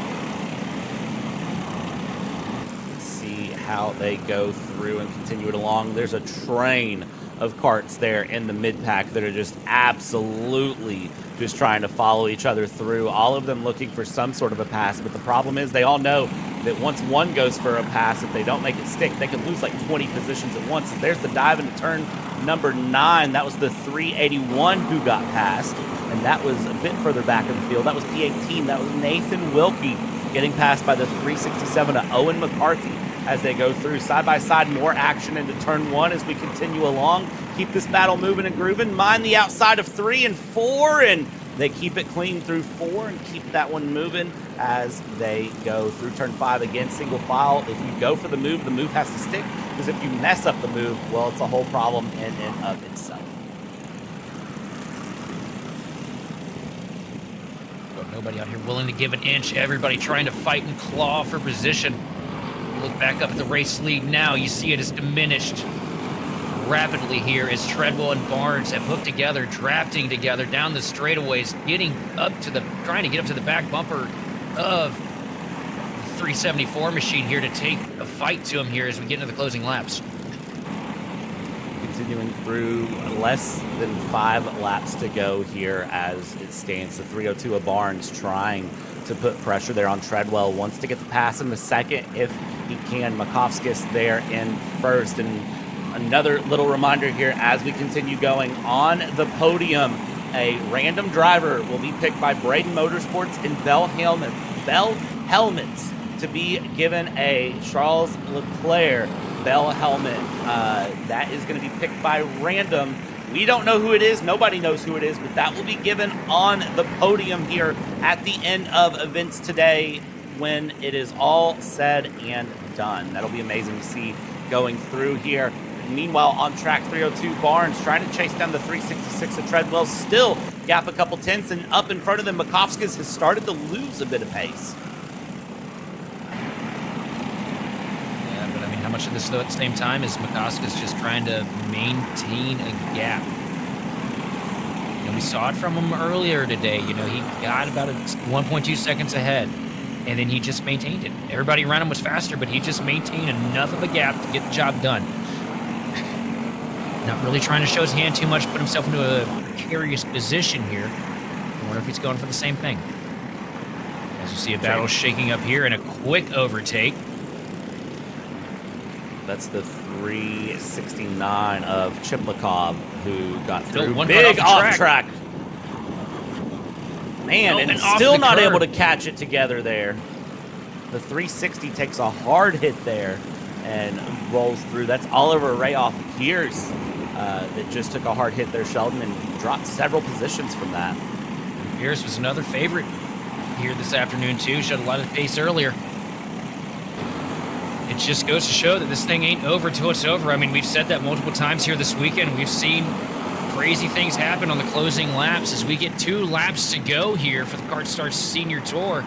See how they go through and continue it along. There's a train of karts there in the mid-pack that are just absolutely just trying to follow each other through, all of them looking for some sort of a pass. But the problem is they all know that once one goes for a pass, if they don't make it stick, they can lose like 20 positions at once. There's the dive into turn number 9. That was the 381 who got passed, and that was a bit further back in the field. That was P18. That was Nathan Wilkie getting passed by the 367 to Owen McCarthy as they go through. Side by side, more action into turn 1 as we continue along. Keep this battle moving and grooving. Mind the outside of 3 and 4, and they keep it clean through 4 and keep that one moving as they go through turn 5 again, single file. If you go for the move has to stick, because if you mess up the move, well, it's a whole problem in and of itself. Nobody out here willing to give an inch. Everybody trying to fight and claw for position. Look back up at the race lead now. You see it is diminished rapidly here as Treadwell and Barnes have hooked together, drafting together down the straightaways, trying to get up to the back bumper of the 374 machine here to take a fight to him here as we get into the closing laps. Continuing through, less than 5 laps to go here as it stands. The 302 of Barnes trying to put pressure there on Treadwell. Wants to get the pass in the second if he can. Makovskis there in first. And another little reminder here as we continue going on the podium, a random driver will be picked by Braden Motorsports in Bell Helmets to be given a Charles Leclerc Bell helmet. That is going to be picked by random. We don't know who it is. Nobody knows who it is, but that will be given on the podium here at the end of events today when it is all said and done. That'll be amazing to see going through here. Meanwhile, on track 302, Barnes trying to chase down the 366 of Treadwell. Still gap a couple tenths, and up in front of them, Makovskis has started to lose a bit of pace. Yeah, but I mean, how much of this, though, at the same time, is Makovskis just trying to maintain a gap? You know, we saw it from him earlier today. You know, he got about 1.2 seconds ahead, and then he just maintained it. Everybody around him was faster, but he just maintained enough of a gap to get the job done. Not really trying to show his hand too much, put himself into a precarious position here. I wonder if he's going for the same thing. As you see a battle shaking up here and a quick overtake. That's the 369 of Chiplikov who got through. One big off track. Man, and still not able to catch it together there. The 360 takes a hard hit there and rolls through. That's Oliver Rayoff Pierce that just took a hard hit there, Sheldon, and dropped several positions from that. Pierce was another favorite here this afternoon, too. Showed a lot of pace earlier. It just goes to show that this thing ain't over till it's over. I mean, we've said that multiple times here this weekend. We've seen crazy things happen on the closing laps as we get 2 laps to go here for the KartStars Senior Tour.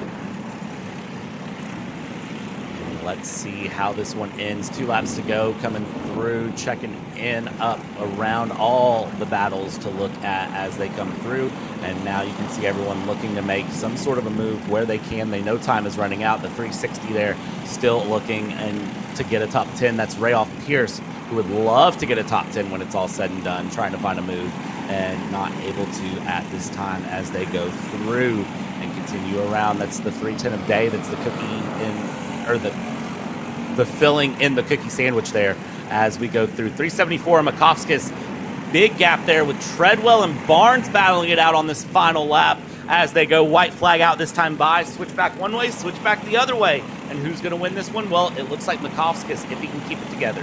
Let's see how this one ends. 2 laps to go, coming through, checking in, up, around all the battles to look at as they come through. And now you can see everyone looking to make some sort of a move where they can. They know time is running out. The 360 there still looking and to get a top 10. That's Rayoff Pierce, who would love to get a top 10 when it's all said and done, trying to find a move and not able to at this time as they go through and continue around. That's the 310 of day. That's the cookie in, or the filling in the cookie sandwich there as we go through. 374 Makovskis, big gap there with Treadwell and Barnes battling it out on this final lap as they go white flag out this time by, switch back one way, switch back the other way. And who's going to win this one? Well, it looks like Makovskis if he can keep it together.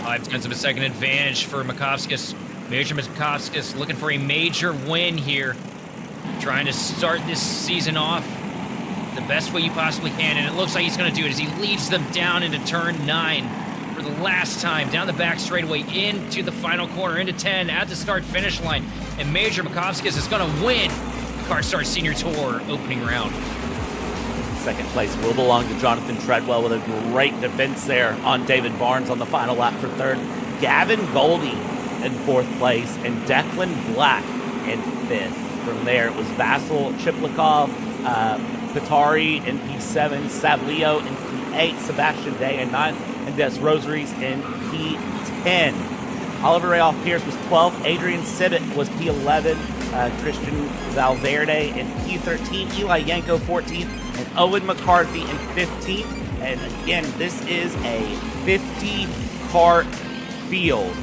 5/10 of a second advantage for Makovskis. Major Makovskis looking for a major win here, trying to start this season off the best way you possibly can, and it looks like he's going to do it as he leads them down into turn 9 for the last time, down the back straightaway into the final corner, into 10 at the start-finish line, and Major Makovskis is going to win the KartStars Senior Tour opening round. Second place will belong to Jonathan Treadwell with a great defense there on David Barnes on the final lap for third. Gavin Goldie in 4th place, and Declan Black in 5th. From there, it was Vasil Chiplikov, Patari in P7, Savlio in P8, Sebastian Day in 9th, and Des Rosaries in P10. Oliver Rayoff Pierce was 12th, Adrian Sibbett was P11, Christian Valverde in P13, Eli Yanko 14th, and Owen McCarthy in 15th. And again, this is a 50-kart field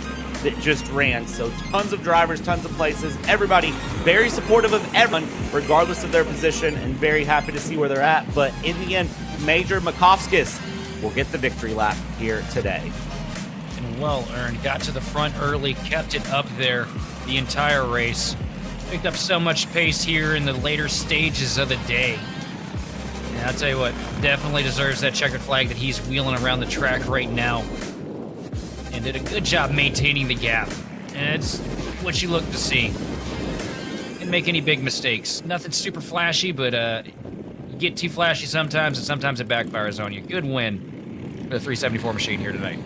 that just ran. So tons of drivers, tons of places, everybody very supportive of everyone, regardless of their position, and very happy to see where they're at. But in the end, Major Makovskis will get the victory lap here today. And well earned, got to the front early, kept it up there the entire race. Picked up so much pace here in the later stages of the day. And I'll tell you what, definitely deserves that checkered flag that he's wheeling around the track right now. And did a good job maintaining the gap. And it's what you look to see. Didn't make any big mistakes. Nothing super flashy, but you get too flashy sometimes, and sometimes it backfires on you. Good win for the 374 machine here tonight.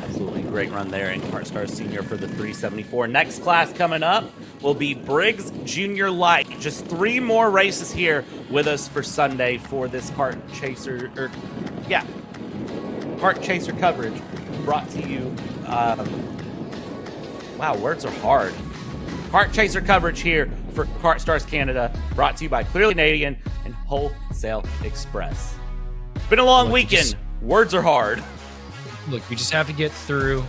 Absolutely great run there in KartStars Senior for the 374. Next class coming up will be Briggs Junior Lite. Just 3 more races here with us for Sunday for this Kart Chaser coverage. Brought to you, wow, words are hard. Kart Chaser coverage here for KartStars Canada, brought to you by Clearly Canadian and Wholesale Express. It's been a long weekend. Words are hard. Look, we just have to get through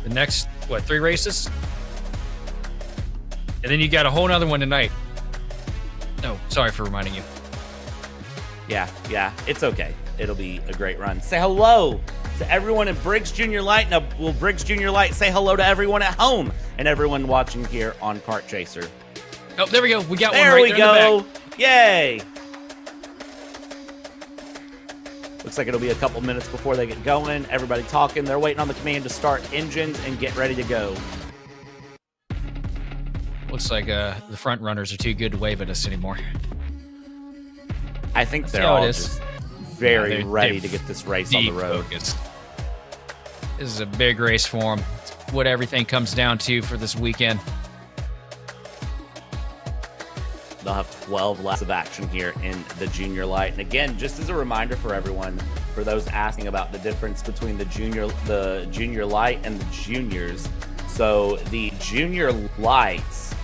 the next, 3 races? And then you got a whole nother one tonight. No, sorry for reminding you. Yeah, it's okay. It'll be a great run. Say hello to everyone in Briggs Junior Lite. Now, will Briggs Junior Lite say hello to everyone at home and everyone watching here on Kart Chaser? Oh, there we go. We got there one right we there go. in the back. Yay. Looks like it'll be a couple minutes before they get going. Everybody talking. They're waiting on the command to start engines and get ready to go. Looks like the front runners are too good to wave at us anymore. I think That's they're how all it is. just very Yeah, ready they're to get this race on the road. focused. This is a big race for them. It's what everything comes down to for this weekend. They'll have 12 laps of action here in the Junior Lite. And again, just as a reminder for everyone, for those asking about the difference between the Junior Lite and the Juniors. So the Junior Lites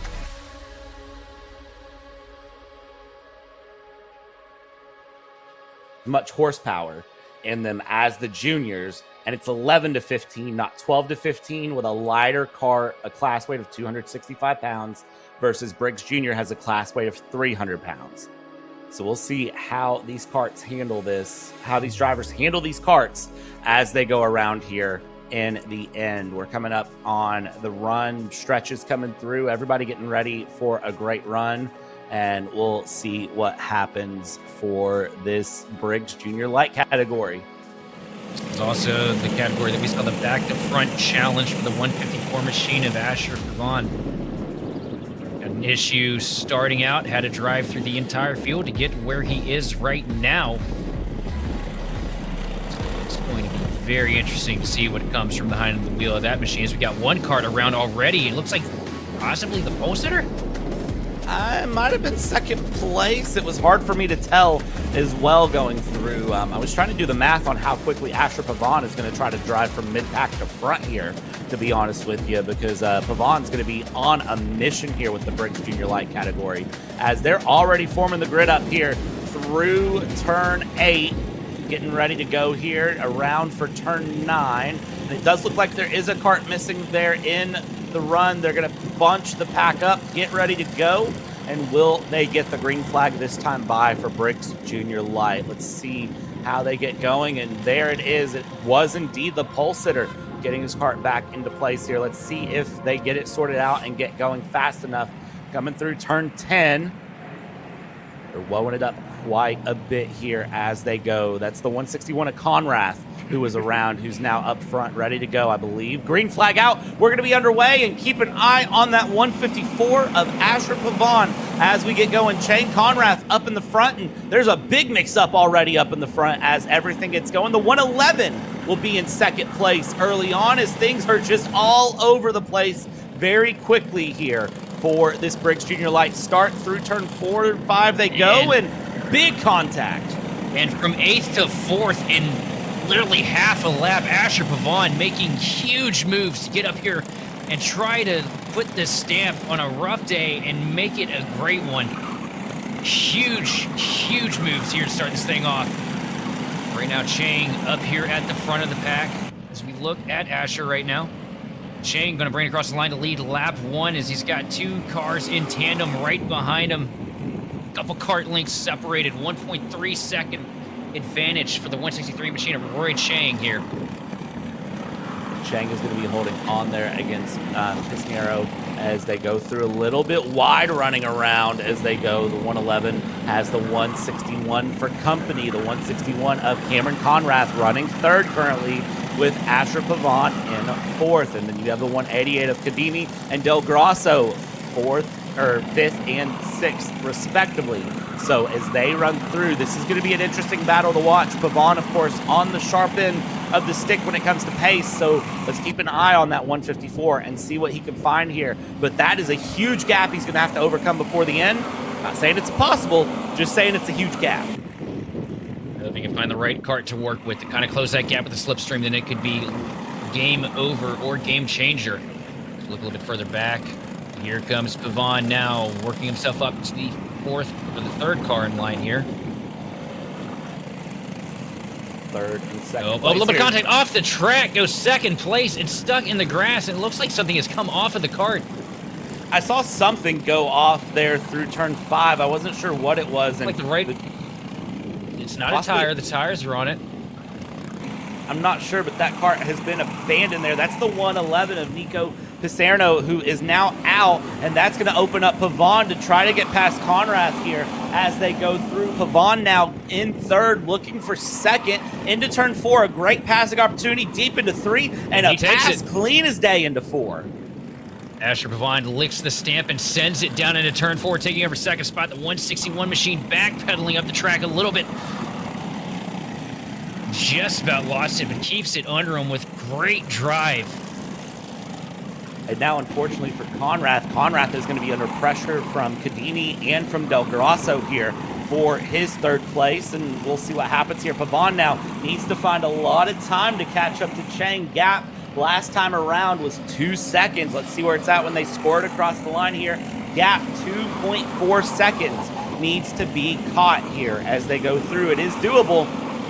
much horsepower in them as the Juniors, and it's 11 to 15, not 12 to 15, with a lighter car, a class weight of 265 pounds, versus Briggs Junior has a class weight of 300 pounds. So we'll see how these karts handle this, how these drivers handle these karts as they go around here in the end. We're coming up on the run, stretches coming through, everybody getting ready for a great run, and we'll see what happens for this Briggs Junior Light category. It's also the category that we saw the back-to-front challenge for the 154 machine of Asher Pavon. Got an issue starting out, had to drive through the entire field to get where he is right now. It's going to be very interesting to see what comes from behind the wheel of that machine, as we got one kart around already. It looks like possibly the pole sitter. I might have been second place. It was hard for me to tell as well going through. I was trying to do the math on how quickly Asher Pavon is going to try to drive from mid-pack to front here, to be honest with you, because Pavon's going to be on a mission here with the Briggs Junior Light category, as they're already forming the grid up here through turn 8, getting ready to go here around for turn 9. And it does look like there is a kart missing there in the run. They're going to bunch the pack up, get ready to go, and will they get the green flag this time by for Briggs Junior Light? Let's see how they get going, and there it is. It was indeed the pole sitter getting his kart back into place here. Let's see if they get it sorted out and get going fast enough. Coming through turn 10. They're woeing it up quite a bit here as they go. That's the 161 of Conrath, who was around, who's now up front, ready to go, I believe. Green flag out. We're going to be underway, and keep an eye on that 154 of Asher Pavon as we get going. Shane Conrath up in the front, and there's a big mix-up already up in the front as everything gets going. The 111 will be in second place early on, as things are just all over the place very quickly here for this Briggs Junior Light start. Through turn 4 and 5 they go, and big contact. And from 8th to 4th in literally half a lap, Asher Pavon making huge moves to get up here and try to put this stamp on a rough day and make it a great one. Huge moves here to start this thing off. Right now, Chang up here at the front of the pack as we look at Asher right now. Chang going to bring it across the line to lead lap 1, as he's got 2 cars in tandem right behind him. Couple kart lengths separated, 1.3 second advantage for the 163 machine of Roy Chang here. Chang is going to be holding on there against Pisnero as they go through a little bit wide, running around as they go. The 111 has the 161 for company. The 161 of Cameron Conrath running third currently, with Asher Pavon in 4th. And then you have the 188 of Cadini and Del Grosso 5th and 6th respectively. So as they run through, this is going to be an interesting battle to watch. Pavon, of course, on the sharp end of the stick when it comes to pace. So let's keep an eye on that 154 and see what he can find here. But that is a huge gap he's going to have to overcome before the end. Not saying it's possible, just saying it's a huge gap. If he can find the right kart to work with to kind of close that gap with the slipstream, then it could be game over or game changer. Let's look a little bit further back. Here comes Pavon now, working himself up to the 4th or the 3rd car in line here. 3rd and 2nd. Oh, a little bit of contact off the track, goes 2nd place and stuck in the grass, and it looks like something has come off of the kart. I saw something go off there through turn 5. I wasn't sure what it was. And like it's not a tire. The tires are on it. I'm not sure, but that kart has been abandoned there. That's the 111 of Nico Picerno, who is now out, and that's going to open up Pavon to try to get past Conrath here as they go through. Pavon now in 3rd, looking for 2nd. Into turn 4, a great passing opportunity deep into 3, and a pass clean as day into 4. Asher Pavon licks the stamp and sends it down into turn 4, taking over 2nd spot. The 161 machine backpedaling up the track a little bit. Just about lost it, but keeps it under him with great drive. And now, unfortunately for Conrath is going to be under pressure from Cadini and from Del Grosso here for his 3rd place, and we'll see what happens here. Pavon now needs to find a lot of time to catch up to Chang. Gap last time around was 2 seconds. Let's see where it's at when they scored across the line here. Gap 2.4 seconds needs to be caught here as they go through. It is doable.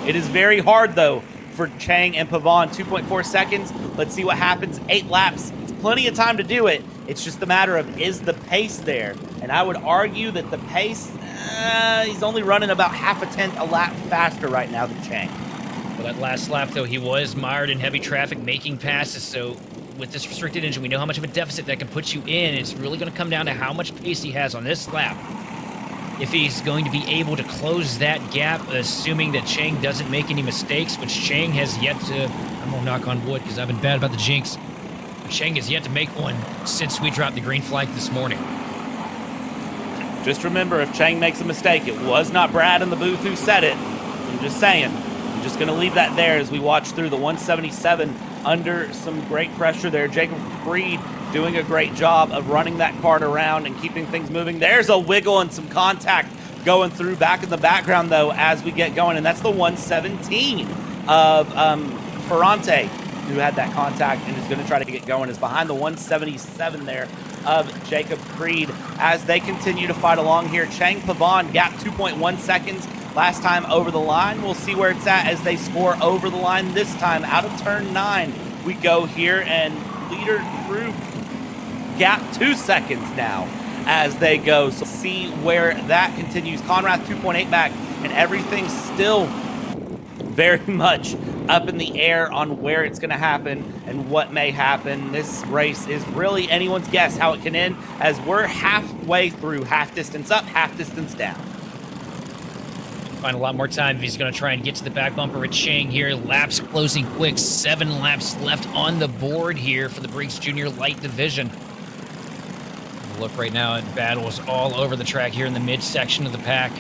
It is very hard, though, for Chang and Pavon. 2.4 seconds. Let's see what happens. 8 laps. It's plenty of time to do it. It's just a matter of, is the pace there? And I would argue that the pace, he's only running about half a tenth a lap faster right now than Chang. That last lap, though, he was mired in heavy traffic, making passes. So with this restricted engine, we know how much of a deficit that can put you in. It's really going to come down to how much pace he has on this lap. If he's going to be able to close that gap, assuming that Chang doesn't make any mistakes, which Chang has yet to, I'm going to knock on wood because I've been bad about the jinx. But Chang has yet to make one since we dropped the green flag this morning. Just remember, if Chang makes a mistake, it was not Brad in the booth who said it. I'm just saying. I'm just going to leave that there as we watch through the 177 under some great pressure there. Jacob Creed doing a great job of running that kart around and keeping things moving. There's a wiggle and some contact going through back in the background, though, as we get going. And that's the 117 of Ferrante, who had that contact and is going to try to get going, is behind the 177 there of Jacob Creed as they continue to fight along here. Chang Pavon gap 2.1 seconds last time over the line. We'll see where it's at as they score over the line this time. Out of turn 9 we go here, and leader through gap 2 seconds now as they go. So see where that continues. Conrath 2.8 back, and everything's still very much up in the air on where it's going to happen and what may happen. This race is really anyone's guess how it can end, as we're halfway through, half distance up, half distance down. Find a lot more time if he's going to try and get to the back bumper at Chang here. Laps closing quick. 7 laps left on the board here for the Briggs Junior Light Division. Look right now at battles all over the track here in the midsection of the pack.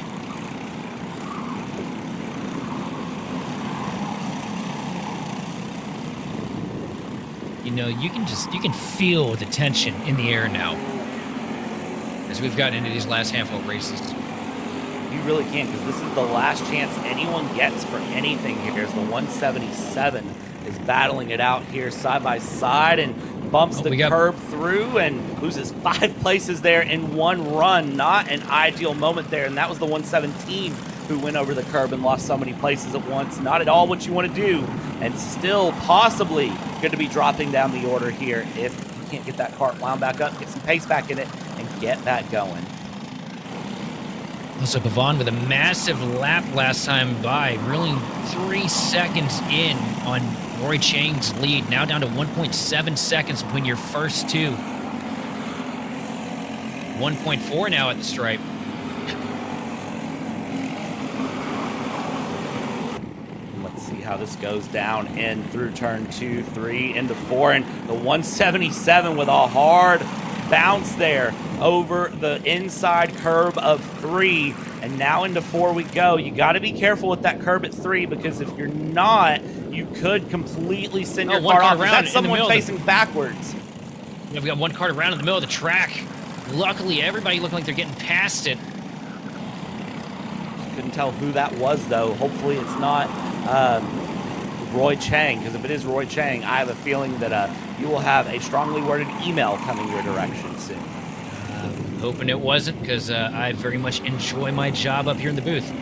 You know, you can feel the tension in the air now as we've gotten into these last handful of races. You really can't, because this is the last chance anyone gets for anything here. As the 177 is battling it out here side by side and bumps the curb through and loses 5 places there in one run. Not an ideal moment there, and that was the 117 who went over the curb and lost so many places at once. Not at all what you want to do, and still possibly going to be dropping down the order here if you can't get that kart wound back up, get some pace back in it, and get that going. Also, Pavon with a massive lap last time by, reeling 3 seconds in on Roy Chang's lead. Now down to 1.7 seconds between your first two. 1.4 now at the stripe. Let's see how this goes down and through turn 2, 3, into 4, and the 177 with a hard bounce there over the inside curb of 3, and now into 4 we go. You got to be careful with that curb at 3, because if you're not, you could completely send your car off. That's someone facing backwards. We've got one kart around in the middle of the track. Luckily, everybody looking like they're getting past it. Couldn't tell who that was, though. Hopefully it's not Roy Chang, because if it is Roy Chang, I have a feeling that you will have a strongly worded email coming your direction soon. Hoping it wasn't, because I very much enjoy my job up here in the booth.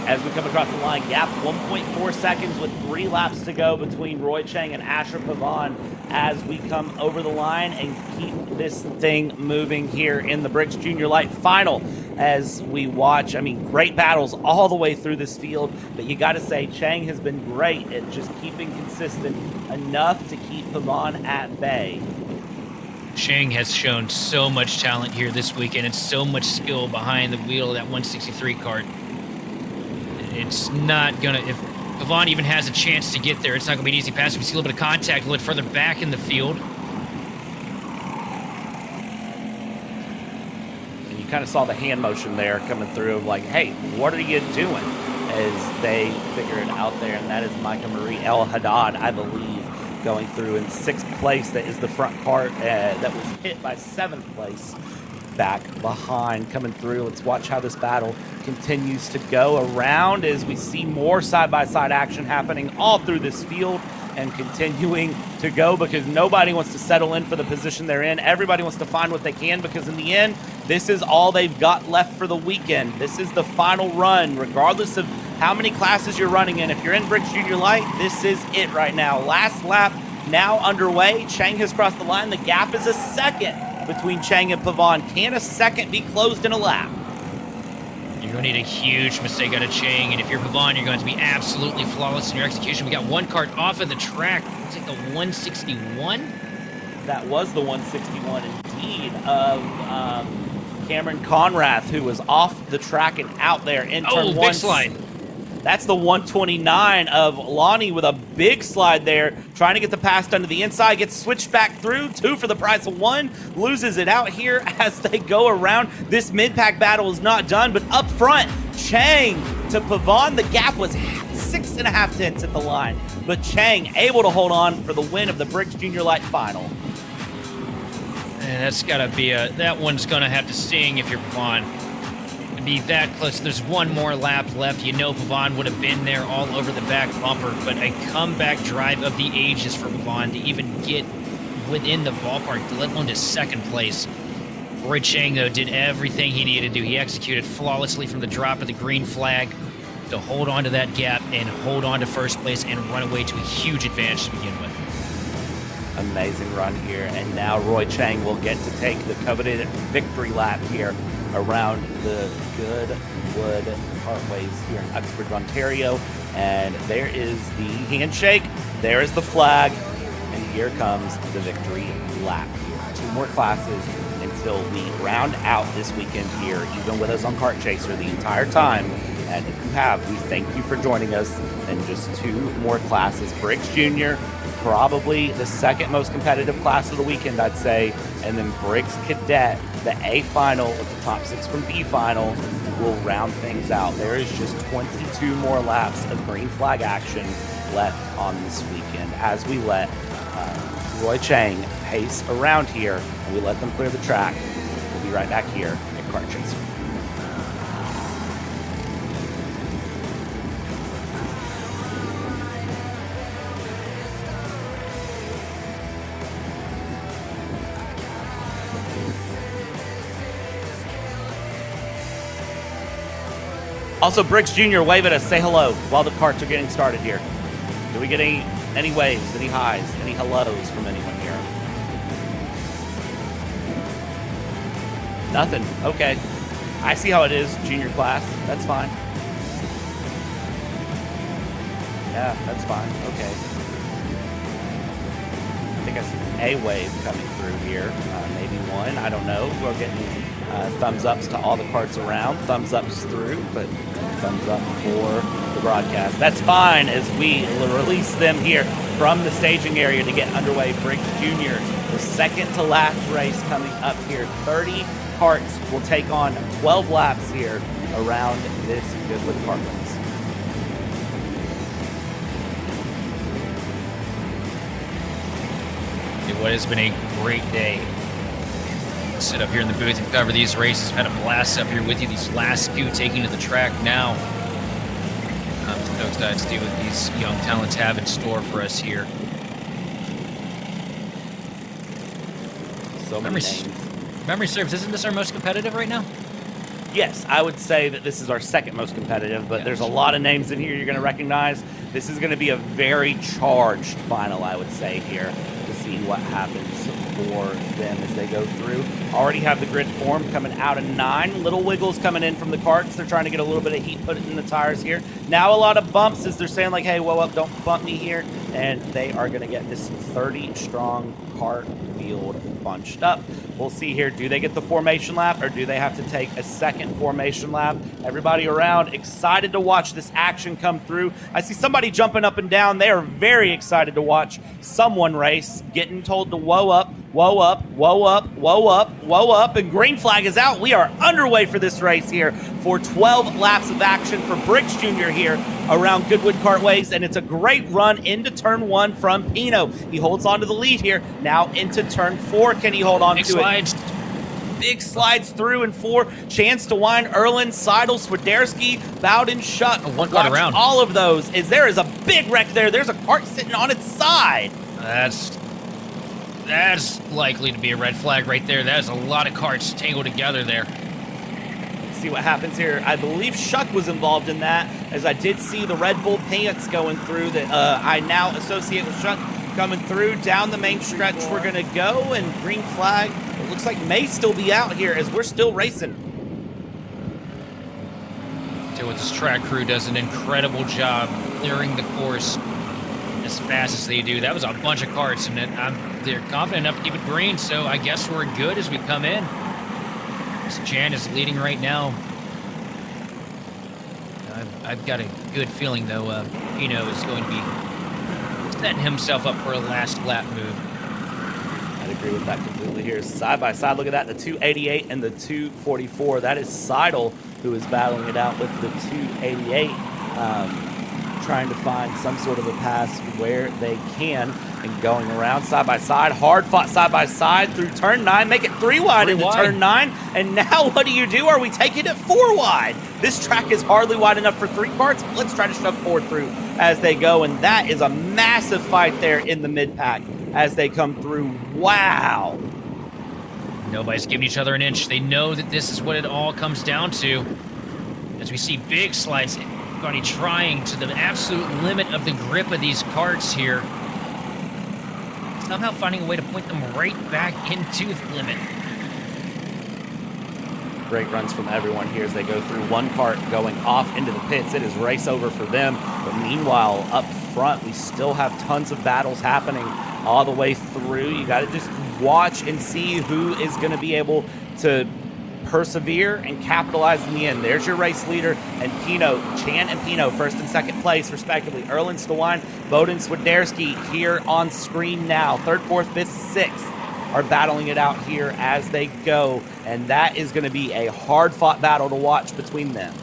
As we come across the line, gap 1.4 seconds with 3 laps to go between Roy Chang and Asher Pavon as we come over the line and keep this thing moving here in the Briggs Junior Light Final. As we watch, I mean, great battles all the way through this field, but you got to say Chang has been great at just keeping consistent enough to keep Pavon at bay. Chang has shown so much talent here this weekend and so much skill behind the wheel of that 163 kart. It's not gonna, if Pavon even has a chance to get there, it's not gonna be an easy pass. We see a little bit of contact a little further back in the field. And you kind of saw the hand motion there coming through of like, hey, what are you doing? As they figure it out there, and that is Micah Marie El Haddad, I believe, going through in 6th place. That is the front kart that was hit by 7th place back behind coming through. Let's watch how this battle continues to go around as we see more side-by-side action happening all through this field and continuing to go, because nobody wants to settle in for the position they're in. Everybody wants to find what they can, because in the end, this is all they've got left for the weekend. This is the final run, regardless of how many classes you're running in. If you're in Briggs Junior Light, this is it right now. Last lap now underway. Chang has crossed the line. The gap is a second between Chang and Pavon. Can a second be closed in a lap? You're going to need a huge mistake out of Chang, and if you're Pavon, you're going to be absolutely flawless in your execution. We got one kart off of the track. Looks like the 161. That was the 161 indeed of Cameron Conrath, who was off the track and out there in turn one. Big slide. That's the 129 of Lonnie with a big slide there, trying to get the pass done to the inside, gets switched back through, 2 for the price of 1, loses it out here as they go around. This mid-pack battle is not done, but up front, Chang to Pavon, the gap was 6.5 tenths at the line, but Chang able to hold on for the win of the Briggs Junior Lite Final. And that's got to be that one's going to have to sting if you're Pavon. To be that close, there's one more lap left. You know Pavon would have been there all over the back bumper, but a comeback drive of the ages for Pavon to even get within the ballpark, let alone to second place. Roy Chang, though, did everything he needed to do. He executed flawlessly from the drop of the green flag to hold on to that gap and hold on to first place and run away to a huge advantage to begin with. Amazing run here, and now Roy Chang will get to take the coveted victory lap here around the Goodwood Kartways here in Uxbridge, Ontario. And there is the handshake, there is the flag, and here comes the victory lap here. 2 more classes until we round out this weekend here. You've been with us on Kart Chaser the entire time, and if you have, we thank you for joining us. And just 2 more classes. Briggs Junior, probably the second most competitive class of the weekend, I'd say, and then Briggs Cadet, the A final with the top 6 from B final, will round things out. There is just 22 more laps of green flag action left on this weekend as we let Roy Chang pace around here and we let them clear the track. We'll be right back here at Kart Chaser. Also, Briggs Jr., wave at us, say hello while the carts are getting started here. Do we get any waves, any highs, any hellos from anyone here? Nothing. Okay. I see how it is, junior class. That's fine. Yeah, that's fine. Okay. I think I see a wave coming through here. Maybe one. I don't know. We're getting thumbs ups to all the carts around. Thumbs ups through, but thumbs up for the broadcast. That's fine as we release them here from the staging area to get underway. Briggs Junior, the second to last race coming up here. 30 carts will take on 12 laps here around this Goodwood Kartways. What has been a great day. Sit up here in the booth and cover these races. Had a blast up here with you. These last 2 taking to the track now. I'm so excited to see what these young talents have in store for us here. So many names. Memory serves, isn't this our most competitive right now? Yes, I would say that this is our second most competitive, but there's a lot of names in here you're going to recognize. This is going to be a very charged final, I would say, here to see what happens for them as they go through. Already have the grid form coming out of 9. Little wiggles coming in from the karts. They're trying to get a little bit of heat put in the tires here. Now a lot of bumps as they're saying like, hey, whoa up, don't bump me here. And they are going to get this 30-strong kart field bunched up. We'll see here, do they get the formation lap or do they have to take a second formation lap? Everybody around excited to watch this action come through. I see somebody jumping up and down. They are very excited to watch someone race, getting told to whoa up, whoa up, whoa up, whoa up, whoa up, and green flag is out. We are underway for this race here for 12 laps of action for Briggs Jr. here around Goodwood Kartways, and it's a great run into turn 1 from Pino. He holds on to the lead here. Now into turn 4. Can he hold on to it? Big slides through in 4. Chance to wind Erlin, Seidel, Swiderski, Bowden, Shuck. One cart around. All of those. As there is a big wreck there. There's a cart sitting on its side. That's likely to be a red flag right there. That is a lot of carts tangled together there. Let's see what happens here. I believe Shuck was involved in that, as I did see the Red Bull pants going through that I now associate with Shuck coming through down the main stretch. We're going to go, and green flag, it looks like may still be out here as we're still racing. So what this track crew does an incredible job clearing the course as fast as they do. That was a bunch of karts, and they're confident enough to keep it green, so I guess we're good as we come in. Chan is leading right now. I've got a good feeling, though, Pino is going to be setting himself up for a last lap move. I'd agree with that completely here. Side by side, look at that, the 288 and the 244. That is Seidel who is battling it out with the 288, trying to find some sort of a pass where they can, and going around side by side, hard fought side by side through turn 9, make it 3 wide into turn 9, and now what do? Are we taking it 4 wide? This track is hardly wide enough for 3 karts. Let's try to shove 4 through as they go, and that is a massive fight there in the mid-pack as they come through. Wow. Nobody's giving each other an inch. They know that this is what it all comes down to. As we see big slides, everybody trying to the absolute limit of the grip of these karts here. Somehow finding a way to point them right back into the limit. Great runs from everyone here as they go through. One kart going off into the pits. It is race over for them. But meanwhile, up front, we still have tons of battles happening all the way through. You got to just watch and see who is going to be able to persevere and capitalize in the end. There's your race leader and Pino, Chan and Pino, first and second place respectively. Erlen Stawine, Bowden Swiderski here on screen now. 3rd, 4th, 5th, 6th are battling it out here as they go, and that is going to be a hard-fought battle to watch between them.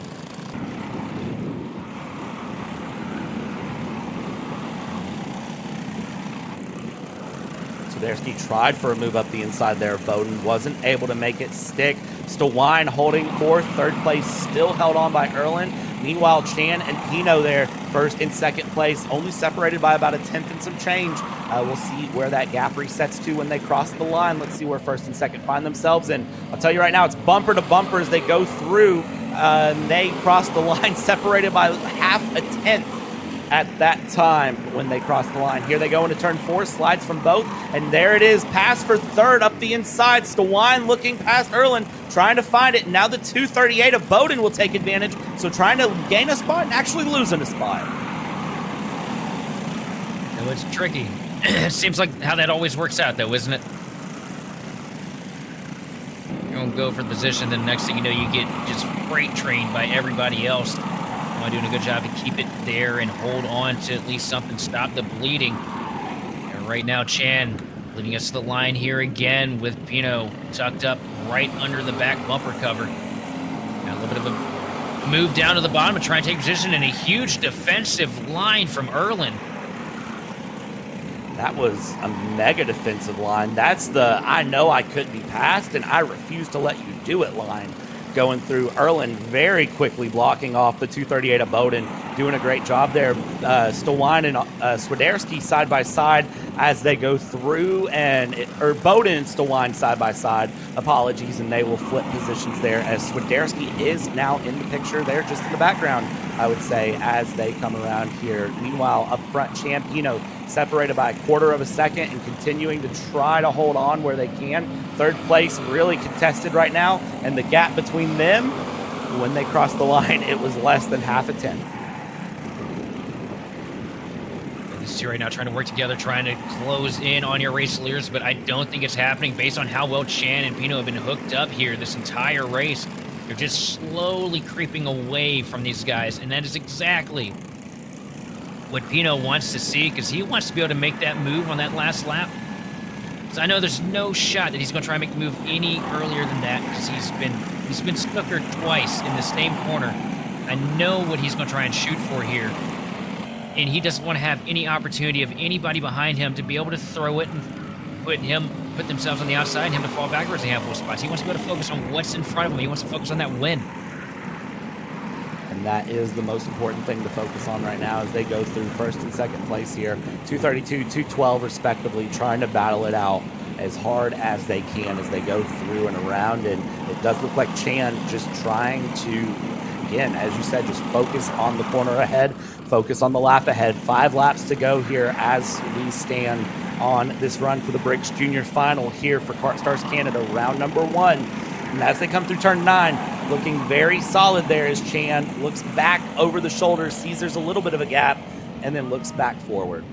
Swiderski tried for a move up the inside there. Bowden wasn't able to make it stick. Stawine holding 4th, 3rd place still held on by Erlen. Meanwhile, Chan and Pino there, 1st and 2nd place, only separated by about a 10th and some change. We'll see where that gap resets to when they cross the line. Let's see where 1st and 2nd find themselves. And I'll tell you right now, it's bumper to bumper as they go through. They cross the line separated by half a 10th at that time when they cross the line. Here they go into turn 4, slides from both, and there it is, pass for 3rd up the inside. Stawine looking past Erlen, trying to find it. Now the 238 of Bowden will take advantage, so trying to gain a spot and actually losing a spot. No, it's tricky. It seems like how that always works out, though, isn't it? You don't go for the position, then next thing you know, you get just freight trained by everybody else. Doing a good job to keep it there and hold on to at least something, stop the bleeding. And right now, Chan leading us to the line here again with Pino tucked up right under the back bumper cover. Now a little bit of a move down to the bottom and try and take position in a huge defensive line from Erlen. That was a mega defensive line. That's the I know I couldn't be passed and I refuse to let you do it line. Going through. Erlen very quickly blocking off the 238 of Bowden, doing a great job there. Stawine and Swiderski side by side as they go through, or Bowden and Stawine side by side, apologies, and they will flip positions there as Swiderski is now in the picture there just in the background, I would say, as they come around here. Meanwhile, up front, Champino separated by a 1/4 of a second and continuing to try to hold on where they can. 3rd place really contested right now, and the gap between them, when they crossed the line, it was less than half a 10th. These two right now trying to work together, trying to close in on your race leaders, but I don't think it's happening based on how well Chan and Pino have been hooked up here this entire race. They're just slowly creeping away from these guys, and that is exactly what Pino wants to see, because he wants to be able to make that move on that last lap. So I know there's no shot that he's going to try and make the move any earlier than that, because he's been snookered twice in the same corner. I know what he's going to try and shoot for here, and he doesn't want to have any opportunity of anybody behind him to be able to throw it and put themselves on the outside and him to fall backwards a handful of spots. He wants to be able to focus on what's in front of him. He wants to focus on that win. And that is the most important thing to focus on right now as they go through 1st and 2nd place here. 232, 212 respectively, trying to battle it out as hard as they can as they go through and around. And it does look like Chan just trying to, again, as you said, just focus on the corner ahead, focus on the lap ahead. 5 laps to go here as we stand on this run for the Briggs Junior Final here for KartStars Canada, round number 1. And as they come through turn 9, looking very solid there as Chan looks back over the shoulder, sees there's a little bit of a gap, and then looks back forward.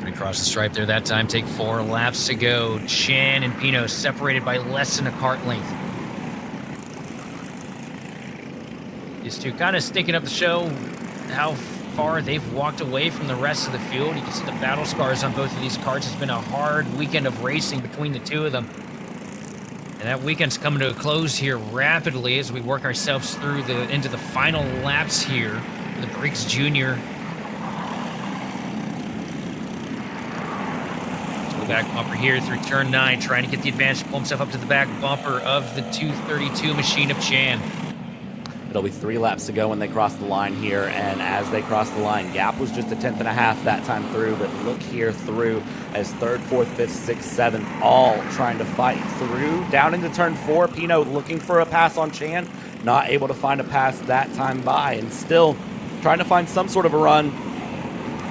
Across the stripe there that time. Take 4 laps to go. Chan and Pino separated by less than a kart length. These two kind of stinking up the show how far they've walked away from the rest of the field. You can see the battle scars on both of these karts. It's been a hard weekend of racing between the two of them. And that weekend's coming to a close here rapidly as we work ourselves through into the final laps here for the Briggs Junior. Back bumper here through turn 9, trying to get the advantage to pull himself up to the back bumper of the 232 machine of Chan. It'll be 3 laps to go when they cross the line here, and as they cross the line, gap was just a 1/10 and a half that time through, but look here through as 3rd, 4th, 5th, 6th, 7th, all trying to fight through. Down into turn 4, Pino looking for a pass on Chan, not able to find a pass that time by, and still trying to find some sort of a run,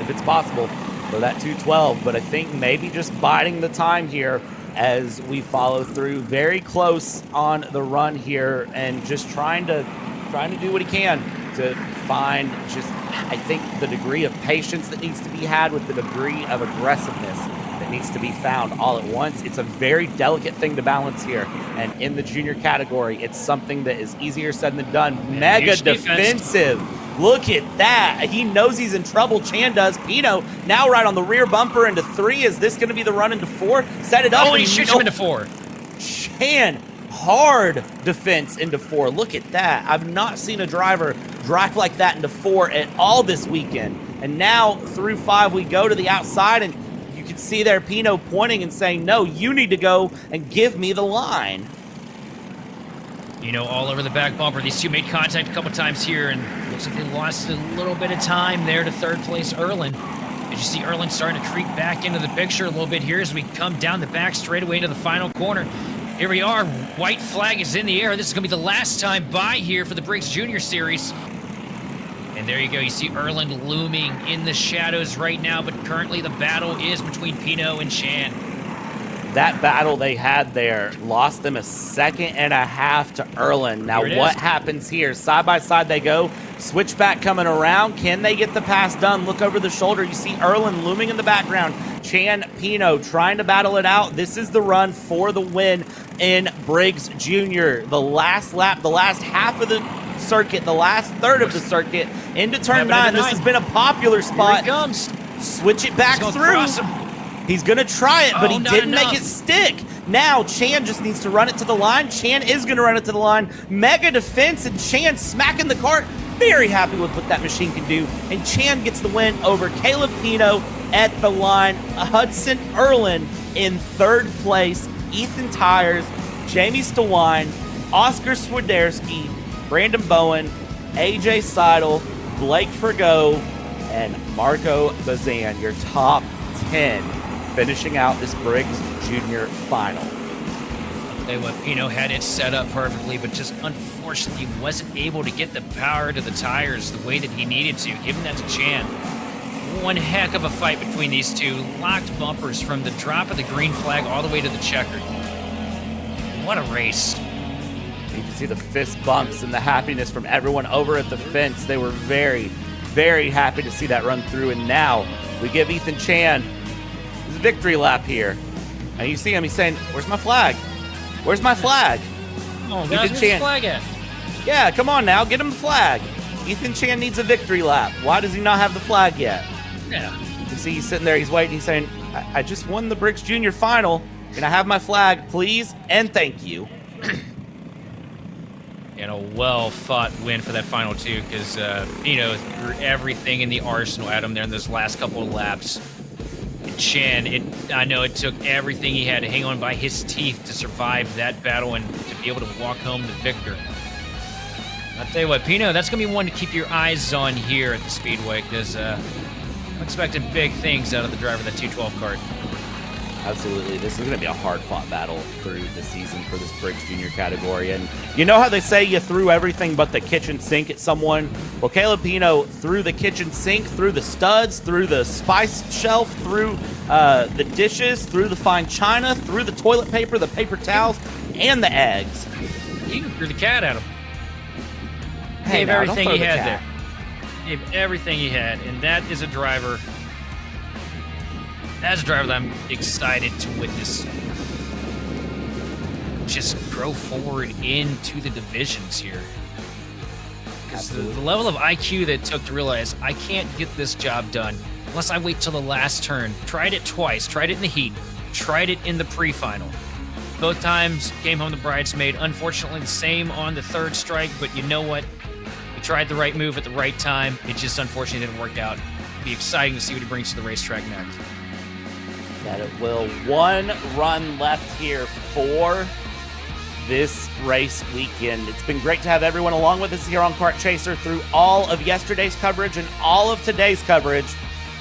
if it's possible, for that 212, but I think maybe just biding the time here as we follow through. Very close on the run here and just trying to do what he can to find just, I think, the degree of patience that needs to be had with the degree of aggressiveness that needs to be found all at once. It's a very delicate thing to balance here, and in the junior category, it's something that is easier said than done. Mega defensive. Look at that. He knows he's in trouble. Chan does. Pino now right on the rear bumper into 3. Is this going to be the run into 4? Set it up. Oh, he shoots him into 4. Chan, hard defense into 4. Look at that. I've not seen a driver drive like that into 4 at all this weekend. And now through 5, we go to the outside, and you can see there Pino pointing and saying, no, you need to go and give me the line. You know, all over the back bumper. These two made contact a couple times here, and looks like they lost a little bit of time there to 3rd place Erlen. As you see Erlen starting to creep back into the picture a little bit here as we come down the back straightaway into the final corner. Here we are. White flag is in the air. This is going to be the last time by here for the Briggs Junior Series. And there you go. You see Erlen looming in the shadows right now, but currently the battle is between Pino and Chan. That battle they had there lost them a 1.5 seconds to Erlen. Now what happens here? Side by side they go. Switchback coming around. Can they get the pass done? Look over the shoulder. You see Erlen looming in the background. Chan, Pino trying to battle it out. This is the run for the win in Briggs Junior. The last lap, the last half of the circuit, the last third of the circuit into turn 9. This has been a popular spot. Here he comes. Switch it back through. He's going to try it, but he didn't make it stick. Now, Chan just needs to run it to the line. Chan is going to run it to the line. Mega defense, and Chan smacking the kart. Very happy with what that machine can do. And Chan gets the win over Caleb Pino at the line. Hudson Erlen in 3rd place. Ethan Tyers, Jamie Stewine, Oscar Swiderski, Brandon Bowen, AJ Seidel, Blake Forgo, and Marco Bazan, your top 10. Finishing out this Briggs Junior Final. I'll tell you what, Pino had it set up perfectly, but just unfortunately wasn't able to get the power to the tires the way that he needed to, giving that to Chan. One heck of a fight between these two. Locked bumpers from the drop of the green flag all the way to the checkered. What a race. You can see the fist bumps and the happiness from everyone over at the fence. They were very, very happy to see that run through, and now we give Ethan Chan his victory lap here. And you see him, he's saying, where's my flag? Where's my flag? Oh, guys, where's the flag at? Yeah, come on now, get him the flag. Ethan Chan needs a victory lap. Why does he not have the flag yet? Yeah. You see he's sitting there, he's waiting, he's saying, I just won the Briggs Junior Final. Can I have my flag, please? And thank you. And a well-fought win for that final, too, because Pino threw everything in the arsenal at him there in those last couple of laps. Chan, I know it took everything he had to hang on by his teeth to survive that battle and to be able to walk home the victor. I'll tell you what, Pino, that's going to be one to keep your eyes on here at the Speedway, because I'm expecting big things out of the driver of that 212 kart. Absolutely. This is going to be a hard-fought battle through the season for this Briggs Junior category. And you know how they say you threw everything but the kitchen sink at someone? Well, Caleb Pino threw the kitchen sink, through the studs, through the spice shelf, through the dishes, through the fine china, through the toilet paper, the paper towels, and the eggs. You threw the cat at him. Hey, Gave now, everything don't he throw the had cat. there. Gave everything he had, and that is a driver. That's a driver that I'm excited to witness just grow forward into the divisions here. Because the level of IQ that it took to realize I can't get this job done unless I wait till the last turn. Tried it twice. Tried it in the heat. Tried it in the pre-final. Both times came home the bridesmaid. Unfortunately, the same on the third strike, but you know what? He tried the right move at the right time. It just unfortunately didn't work out. It'll be exciting to see what he brings to the racetrack next. That it will. One run left here for this race weekend. It's been great to have everyone along with us here on Kart Chaser through all of yesterday's coverage and all of today's coverage,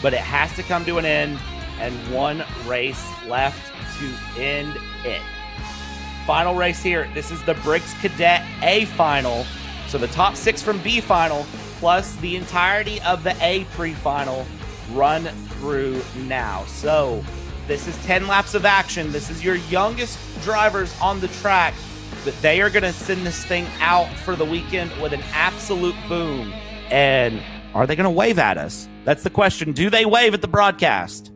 but it has to come to an end, and one race left to end it. Final race here. This is the Briggs Cadet A Final. So the top 6 from B Final plus the entirety of the A Pre-Final run through now. So this is 10 laps of action. This is your youngest drivers on the track, but they are going to send this thing out for the weekend with an absolute boom. And are they going to wave at us? That's the question. Do they wave at the broadcast?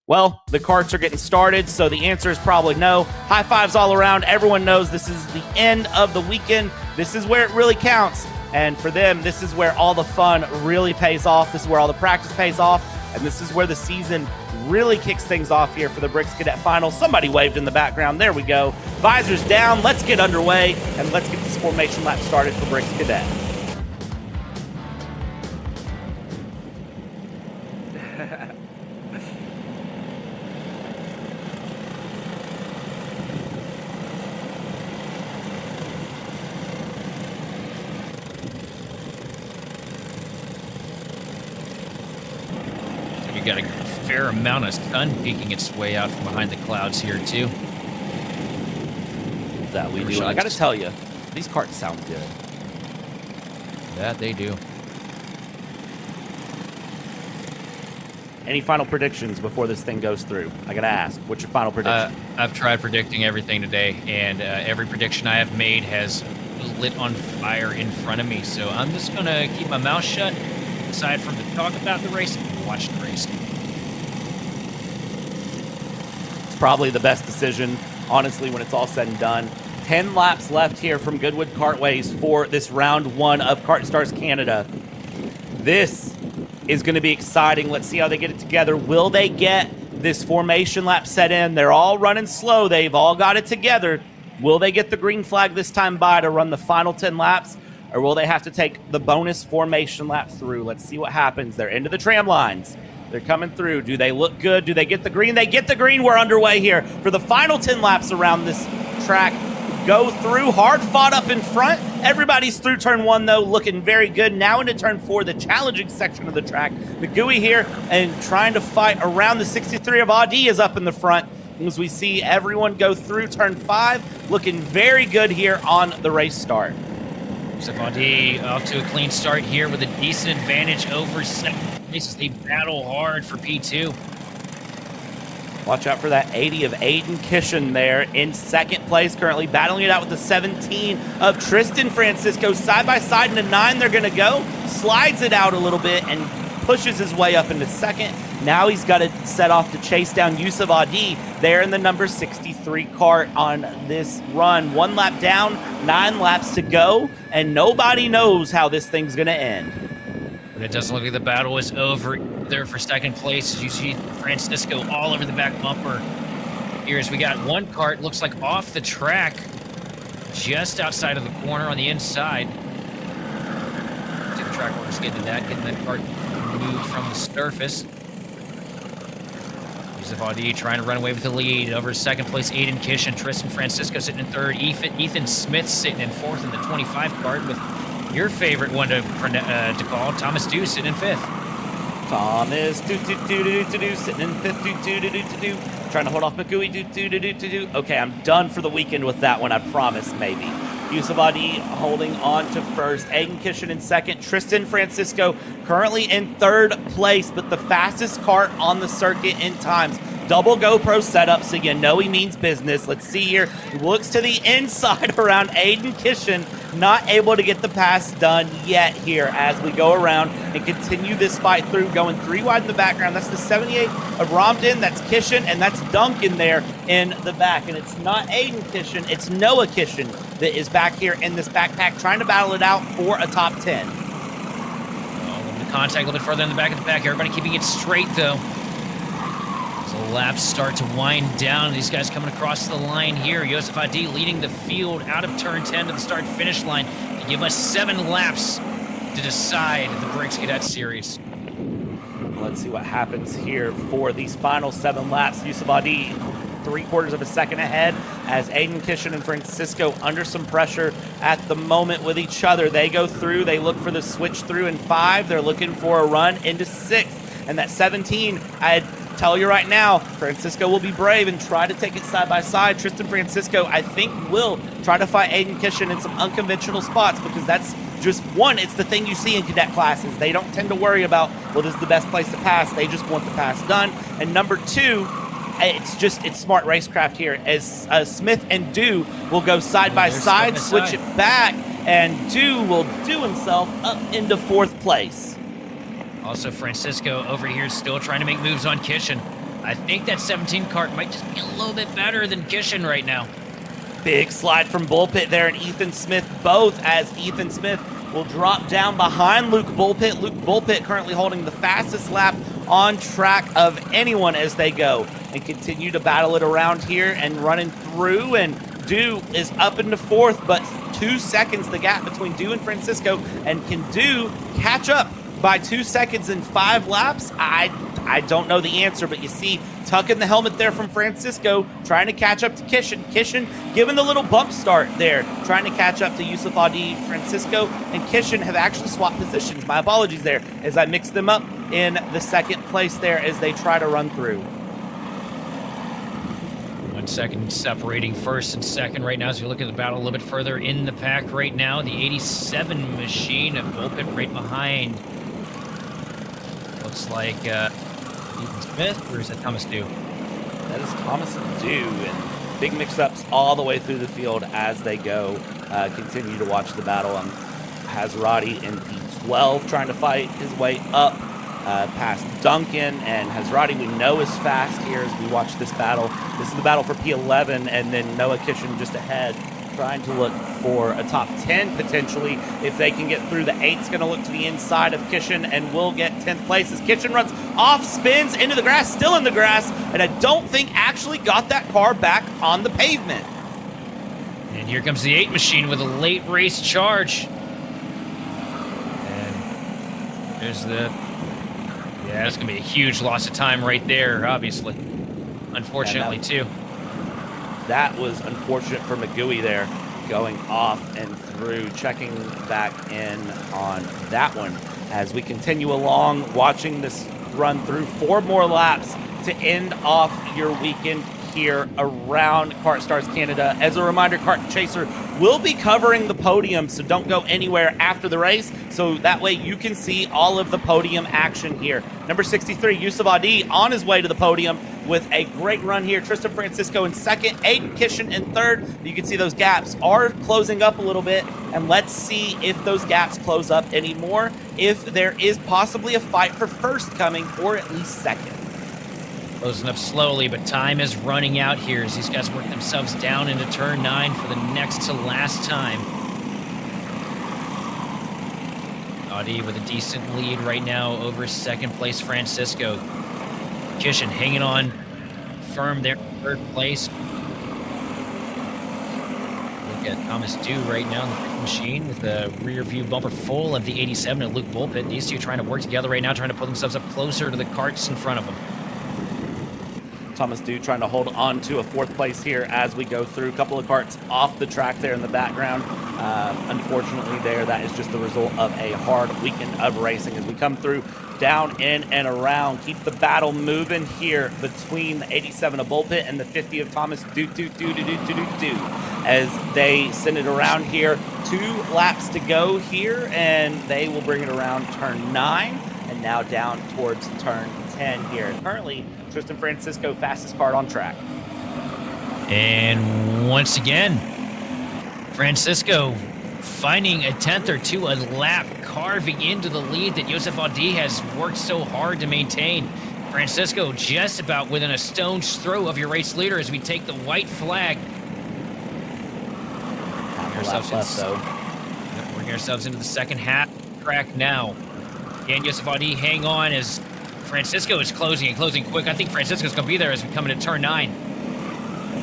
Well, the karts are getting started, so the answer is probably no. High fives all around. Everyone knows this is the end of the weekend. This is where it really counts. And for them, this is where all the fun really pays off. This is where all the practice pays off. And this is where the season really kicks things off here for the Briggs Cadet Final. Somebody waved in the background. There we go. Visors down. Let's get underway, and let's get this formation lap started for Briggs Cadet. You got a fair amount of sun peeking its way out from behind the clouds here, too. That we do. I got to tell you, these karts sound good. That they do. Any final predictions before this thing goes through? I got to ask, what's your final prediction? I've tried predicting everything today, and every prediction I have made has lit on fire in front of me. So I'm just going to keep my mouth shut, aside from to talk about the race and watch the race. It's probably the best decision, honestly, when it's all said and done. 10 laps left here from Goodwood Kartways for this round 1 of KartStars Canada. This is going to be exciting. Let's see how they get it together. Will they get this formation lap set in? They're all running slow. They've all got it together. Will they get the green flag this time by to run the final 10 laps? Or will they have to take the bonus formation lap through? Let's see what happens. They're into the tram lines. They're coming through. Do they look good? Do they get the green? They get the green. We're underway here for the final 10 laps around this track. Go through. Hard fought up in front. Everybody's through turn 1, though, looking very good. Now into turn 4, the challenging section of the track. The GUI here and trying to fight around the 63 of Audi is up in the front. As we see everyone go through turn 5, looking very good here on the race start. Audi off to a clean start here with a decent advantage over second place as they battle hard for P2. Watch out for that 80 of Aiden Kishen there in second place, currently battling it out with the 17 of Tristan Francisco. Side by side into 9 they're going to go. Slides it out a little bit and pushes his way up into second. Now he's got to set off to chase down Yusuf Adi there in the number 63 kart on this run. 1 lap down, 9 laps to go, and nobody knows how this thing's going to end. But it doesn't look like the battle is over there for second place. As you see Francisco all over the back bumper. Here as we got one kart, looks like off the track, just outside of the corner on the inside. See the track orders getting that kart moved from the surface. Yusuf Adi trying to run away with the lead. Over second place, Aiden Kish and Tristan Francisco sitting in third. Ethan Smith sitting in fourth in the 25 kart with your favorite one to call, Thomas Dew, sitting in fifth. Thomas, sitting in fifth, trying to hold off McGooey, Okay, I'm done for the weekend with that one, I promise, maybe. Yusuf Adi holding on to first. Aiden Kishin in second. Tristan Francisco currently in third place, but the fastest kart on the circuit in times. Double GoPro setup, so you know he means business. Let's see here. He looks to the inside around Aiden Kishin. Not able to get the pass done yet here as we go around and continue this fight through. Going 3 wide in the background. That's the 78 of Romden. That's Kishin, and that's Duncan there in the back. And it's not Aiden Kishin. It's Noah Kishin that is back here in this backpack trying to battle it out for a top 10. The contact a little bit further in the back of the pack. Everybody keeping it straight, though. The laps start to wind down. These guys coming across the line here. Yusuf Adi leading the field out of turn 10 to the start-finish line. They give us 7 laps to decide the Briggs Cadet Series. Let's see what happens here for these final 7 laps. Yusuf Adi 3/4 of a second ahead as Aiden Kishin and Francisco under some pressure at the moment with each other. They go through. They look for the switch through in 5. They're looking for a run into 6th. And that 17, I tell you right now, Francisco will be brave and try to take it side by side. Tristan Francisco, I think, will try to fight Aiden Kishin in some unconventional spots because that's just one. It's the thing you see in cadet classes. They don't tend to worry about, well, this is the best place to pass. They just want the pass done. And number 2, it's smart racecraft here as Smith and Dew will go side by side, switch it back, and Dew will do himself up into 4th place. Also, Francisco over here still trying to make moves on Kishin. I think that 17 kart might just be a little bit better than Kishin right now. Big slide from Bullpit there and Ethan Smith both as Ethan Smith will drop down behind Luke Bullpit. Luke Bullpit currently holding the fastest lap on track of anyone as they go and continue to battle it around here and running through. And Dew is up into 4th, but 2 seconds the gap between Dew and Francisco. And can Dew catch up by 2 seconds in 5 laps? I don't know the answer, but you see tucking the helmet there from Francisco, trying to catch up to Kishin. Kishin giving the little bump start there, trying to catch up to Yusuf Adi. Francisco and Kishin have actually swapped positions. My apologies there as I mixed them up in the 2nd place there as they try to run through. 1 second separating 1st and 2nd right now as we look at the battle a little bit further in the pack right now. The 87 machine of Bullpit right behind. Looks like Ethan Smith, or is that Thomas Dew? That is Thomas Dew, and big mix-ups all the way through the field as they go. Continue to watch the battle. Hazrati in P12 trying to fight his way up past Duncan, and Hazrati we know is fast here as we watch this battle. This is the battle for P11, and then Noah Kishin just ahead, trying to look for a top 10 potentially. If they can get through, the 8's going to look to the inside of Kishin and will get 10th place as Kishin runs off, spins into the grass, still in the grass, and I don't think actually got that car back on the pavement. And here comes the 8 machine with a late race charge. And there's the... Yeah, it's going to be a huge loss of time right there, obviously. Unfortunately, too. That was unfortunate for McGooey there, going off and through, checking back in on that one. As we continue along, watching this run through 4 more laps to end off your weekend here around KartStars Canada. As a reminder, Kart Chaser will be covering the podium, so don't go anywhere after the race, so that way you can see all of the podium action here. Number 63, Yusuf Adi on his way to the podium with a great run here. Tristan Francisco in 2nd, Aiden Kishin in 3rd. You can see those gaps are closing up a little bit, and let's see if those gaps close up anymore, if there is possibly a fight for 1st coming, or at least 2nd. Closing up slowly, but time is running out here as these guys work themselves down into turn 9 for the next to last time. Audi with a decent lead right now over 2nd place Francisco. Kishin hanging on firm there in 3rd place. Look at Thomas Dew right now in the machine with the rear view bumper full of the 87 and Luke Bullpit. These two trying to work together right now, trying to put themselves up closer to the karts in front of them. Thomas Dew trying to hold on to a 4th place here as we go through. A couple of karts off the track there in the background. Unfortunately that is just the result of a hard weekend of racing as we come through down, in, and around. Keep the battle moving here between the 87 of Bullpit and the 50 of Thomas as they send it around here. 2 laps to go here, and they will bring it around turn 9 and now down towards turn 10 here. Currently, Tristan Francisco, fastest car on track. And once again, Francisco finding a 10th or 2 a lap, carving into the lead that Joseph Audi has worked so hard to maintain. Francisco just about within a stone's throw of your race leader as we take the white flag. Bring ourselves into the second half track now. Again, Joseph Audi, hang on as Francisco is closing and closing quick. I think Francisco's going to be there as we come into turn 9.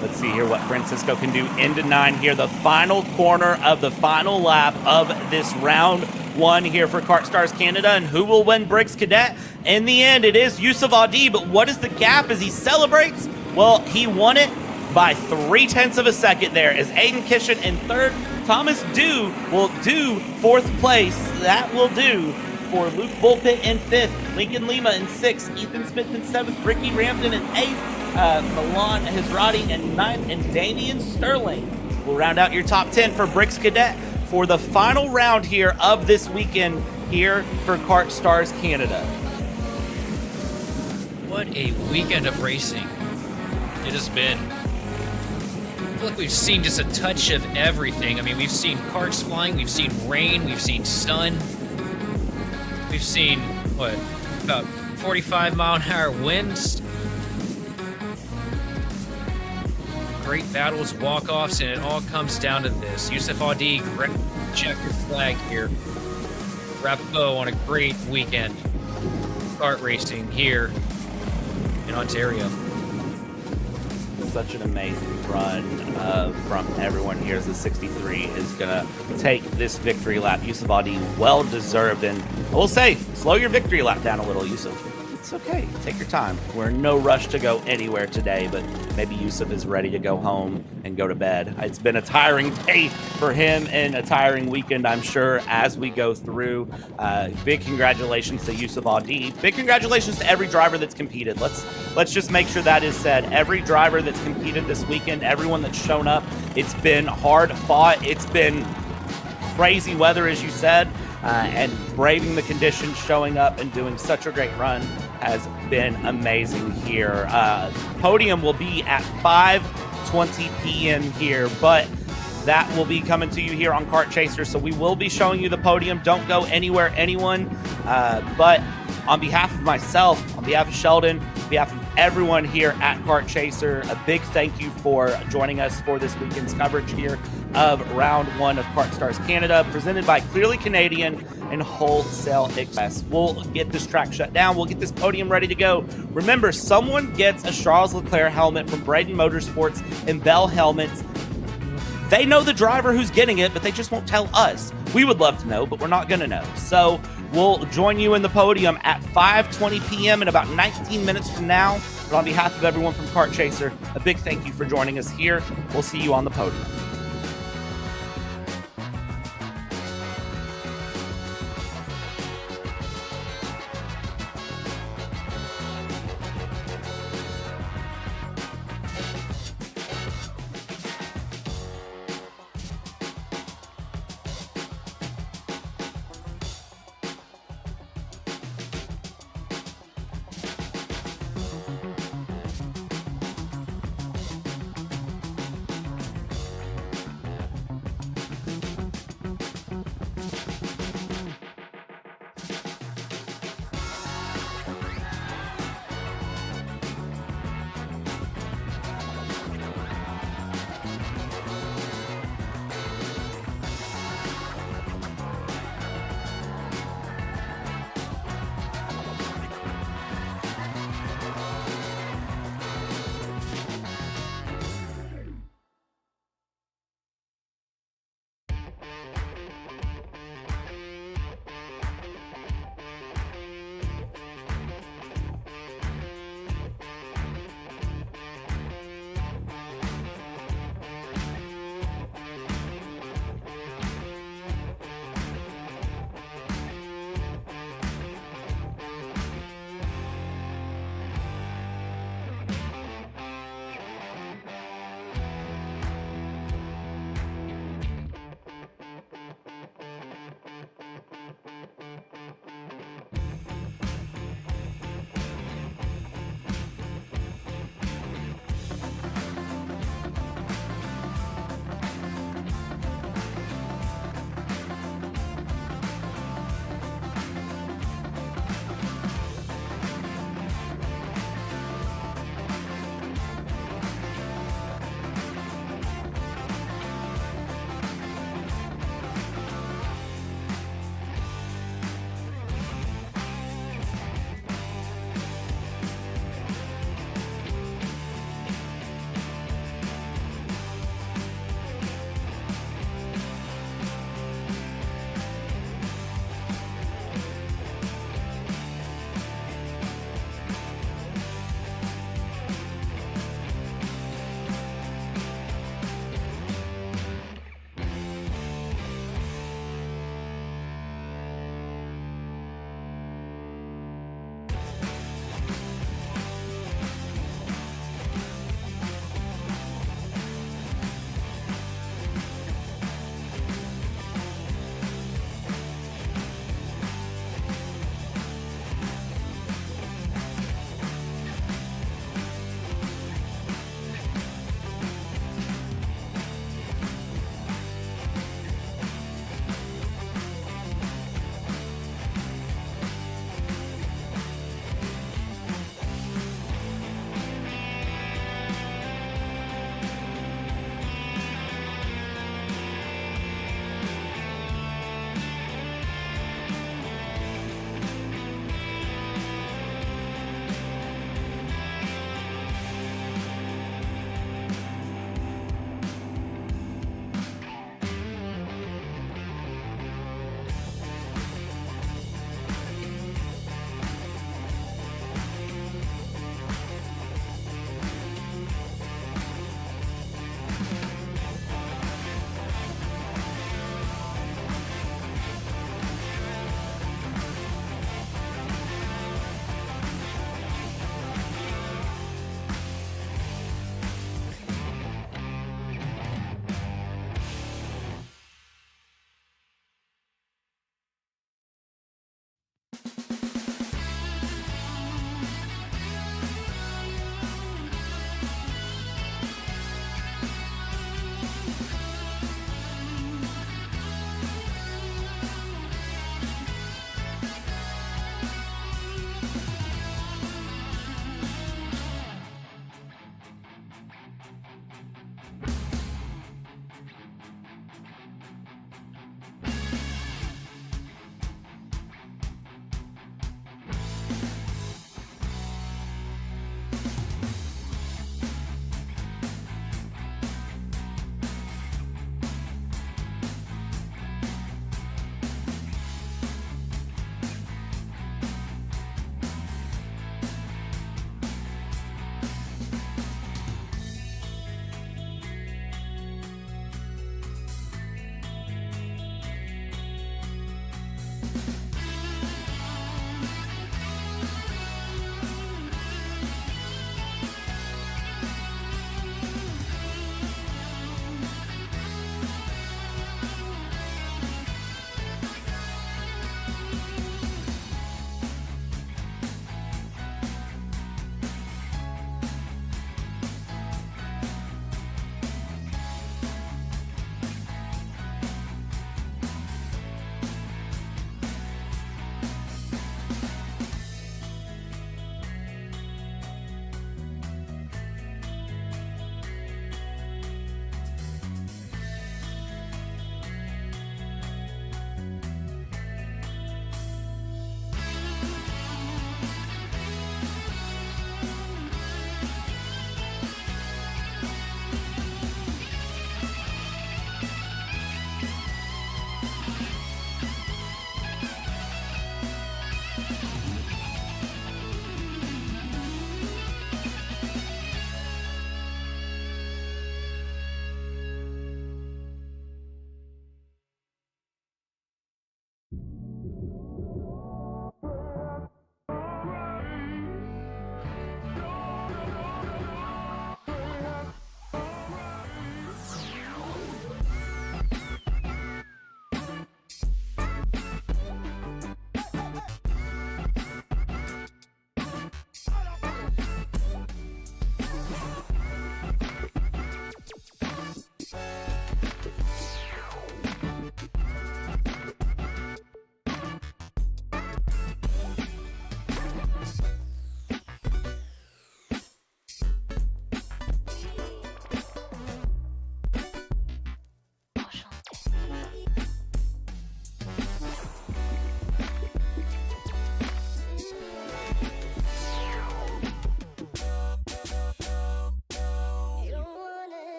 Let's see here what Francisco can do into 9 here. The final corner of the final lap of this round 1 here for KartStars Canada. And who will win Briggs Cadet? In the end, it is Yusuf Audi. But what is the gap as he celebrates? Well, he won it by 0.3 of a second there as Aiden Kishin in 3rd. Thomas Dew will do 4th place. That will do for Luke Bullpit in 5th. Lincoln Lima in 6th. Ethan Smith in 7th. Ricky Rampton in 8th. Milan Hizrati in 9th, and Damian Sterling will round out your top 10 for Briggs Cadet for the final round here of this weekend here for KartStars Canada. What a weekend of racing it has been. I feel like we've seen just a touch of everything. I mean, we've seen karts flying, we've seen rain, we've seen sun. We've seen, what, about 45-mile-an-hour winds. Great battles, walk-offs, and it all comes down to this. Yusuf Audi, great checkered flag here. Wrap a bow on a great weekend. Kart racing here in Ontario. Such an amazing run from everyone here as the 63 is going to take this victory lap. Yusuf Audi, well-deserved. And I will say, slow your victory lap down a little, Yusuf. It's okay. Take your time. We're in no rush to go anywhere today, but maybe Yusuf is ready to go home and go to bed. It's been a tiring day for him and a tiring weekend, I'm sure, as we go through. Big congratulations to Yusuf Audi. Big congratulations to every driver that's competed. Let's just make sure that is said. Every driver that's competed this weekend, everyone that's shown up, it's been hard fought. It's been crazy weather, as you said, and braving the conditions, showing up and doing such a great run has been amazing here. Podium will be at 5:20 p.m. here, but that will be coming to you here on Kart Chaser, so we will be showing you the podium. Don't go anywhere, anyone. But on behalf of myself, on behalf of Sheldon, on behalf of everyone here at Kart Chaser, a big thank you for joining us for this weekend's coverage here of round 1 of KartStars Canada, presented by Clearly Canadian and Wholesale Express. We'll get this track shut down. We'll get this podium ready to go. Remember, someone gets a Charles Leclerc helmet from Braden Motorsports and Bell Helmets. They know the driver who's getting it, but they just won't tell us. We would love to know, but we're not going to know. So we'll join you in the podium at 5:20 p.m. in about 19 minutes from now. But on behalf of everyone from Kart Chaser, a big thank you for joining us here. We'll see you on the podium.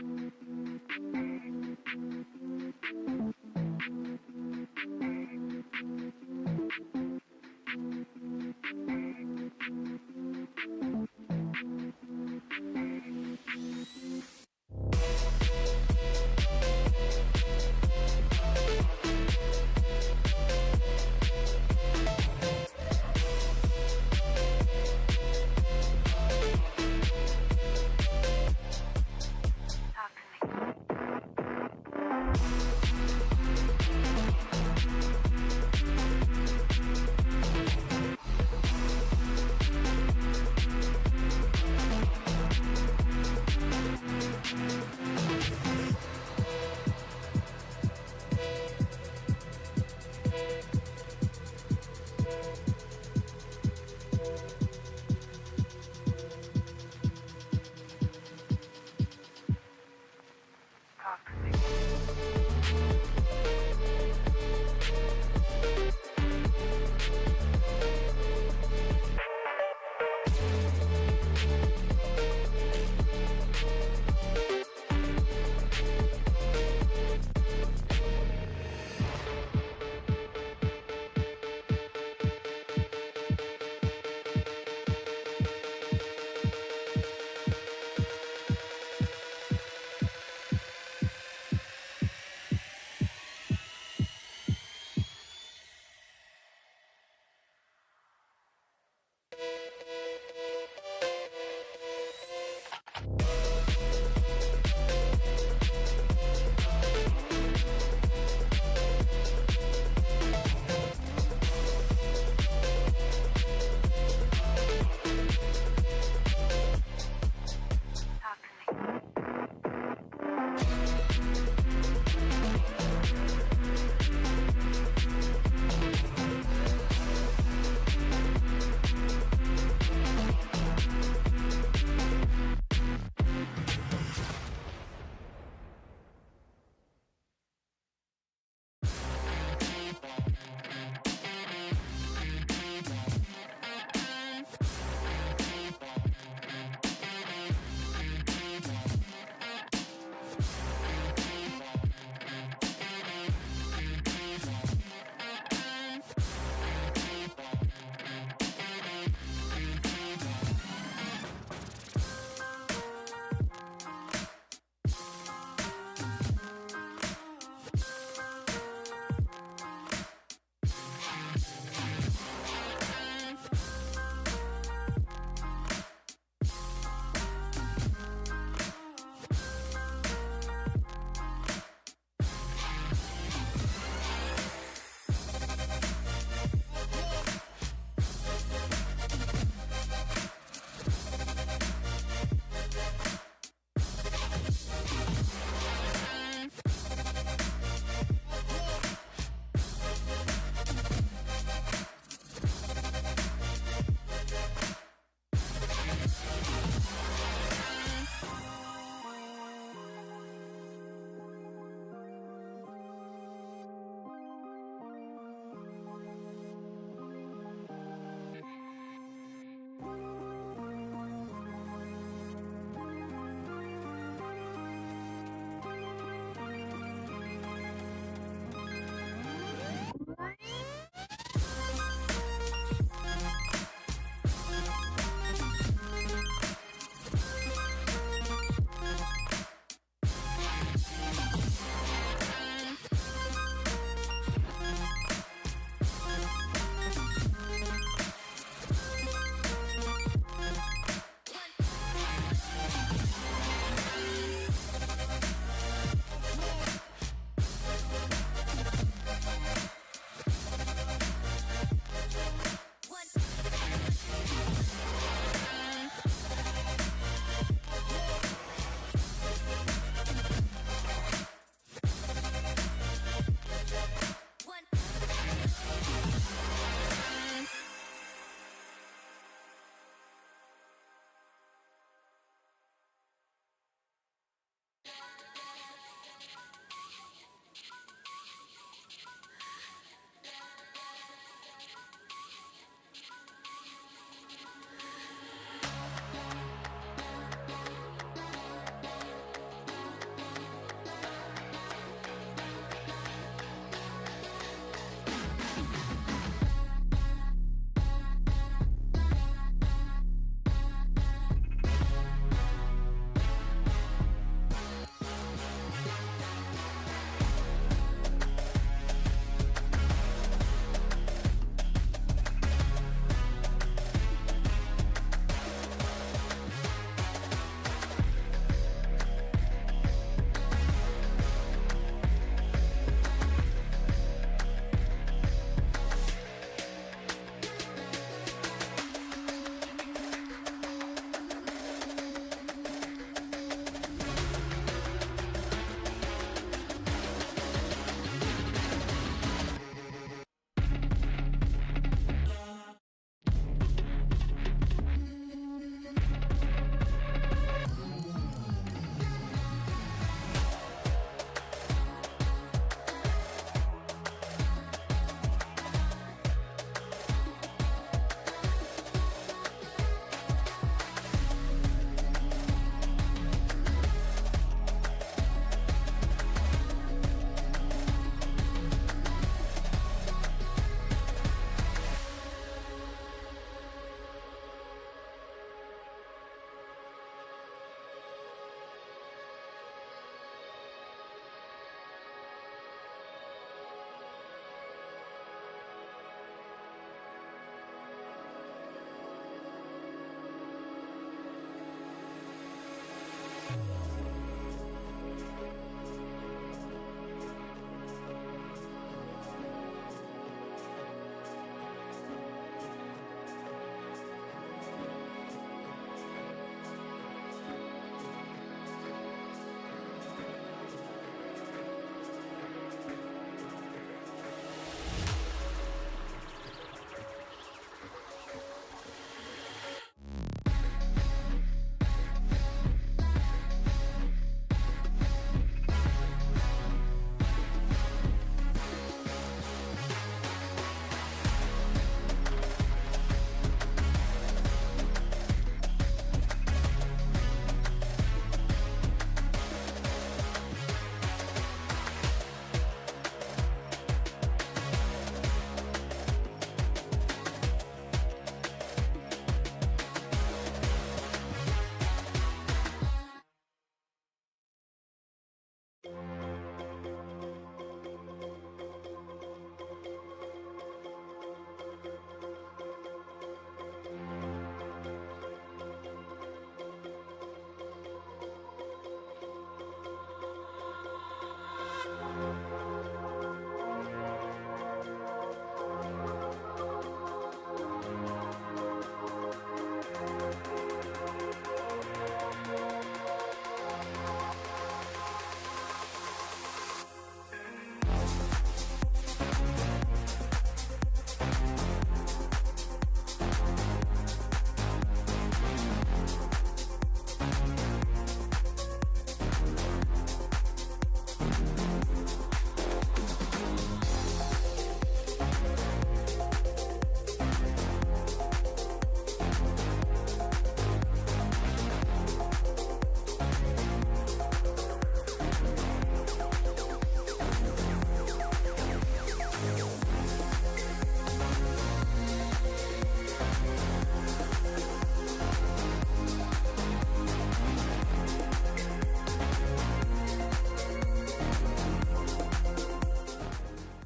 Talk to me.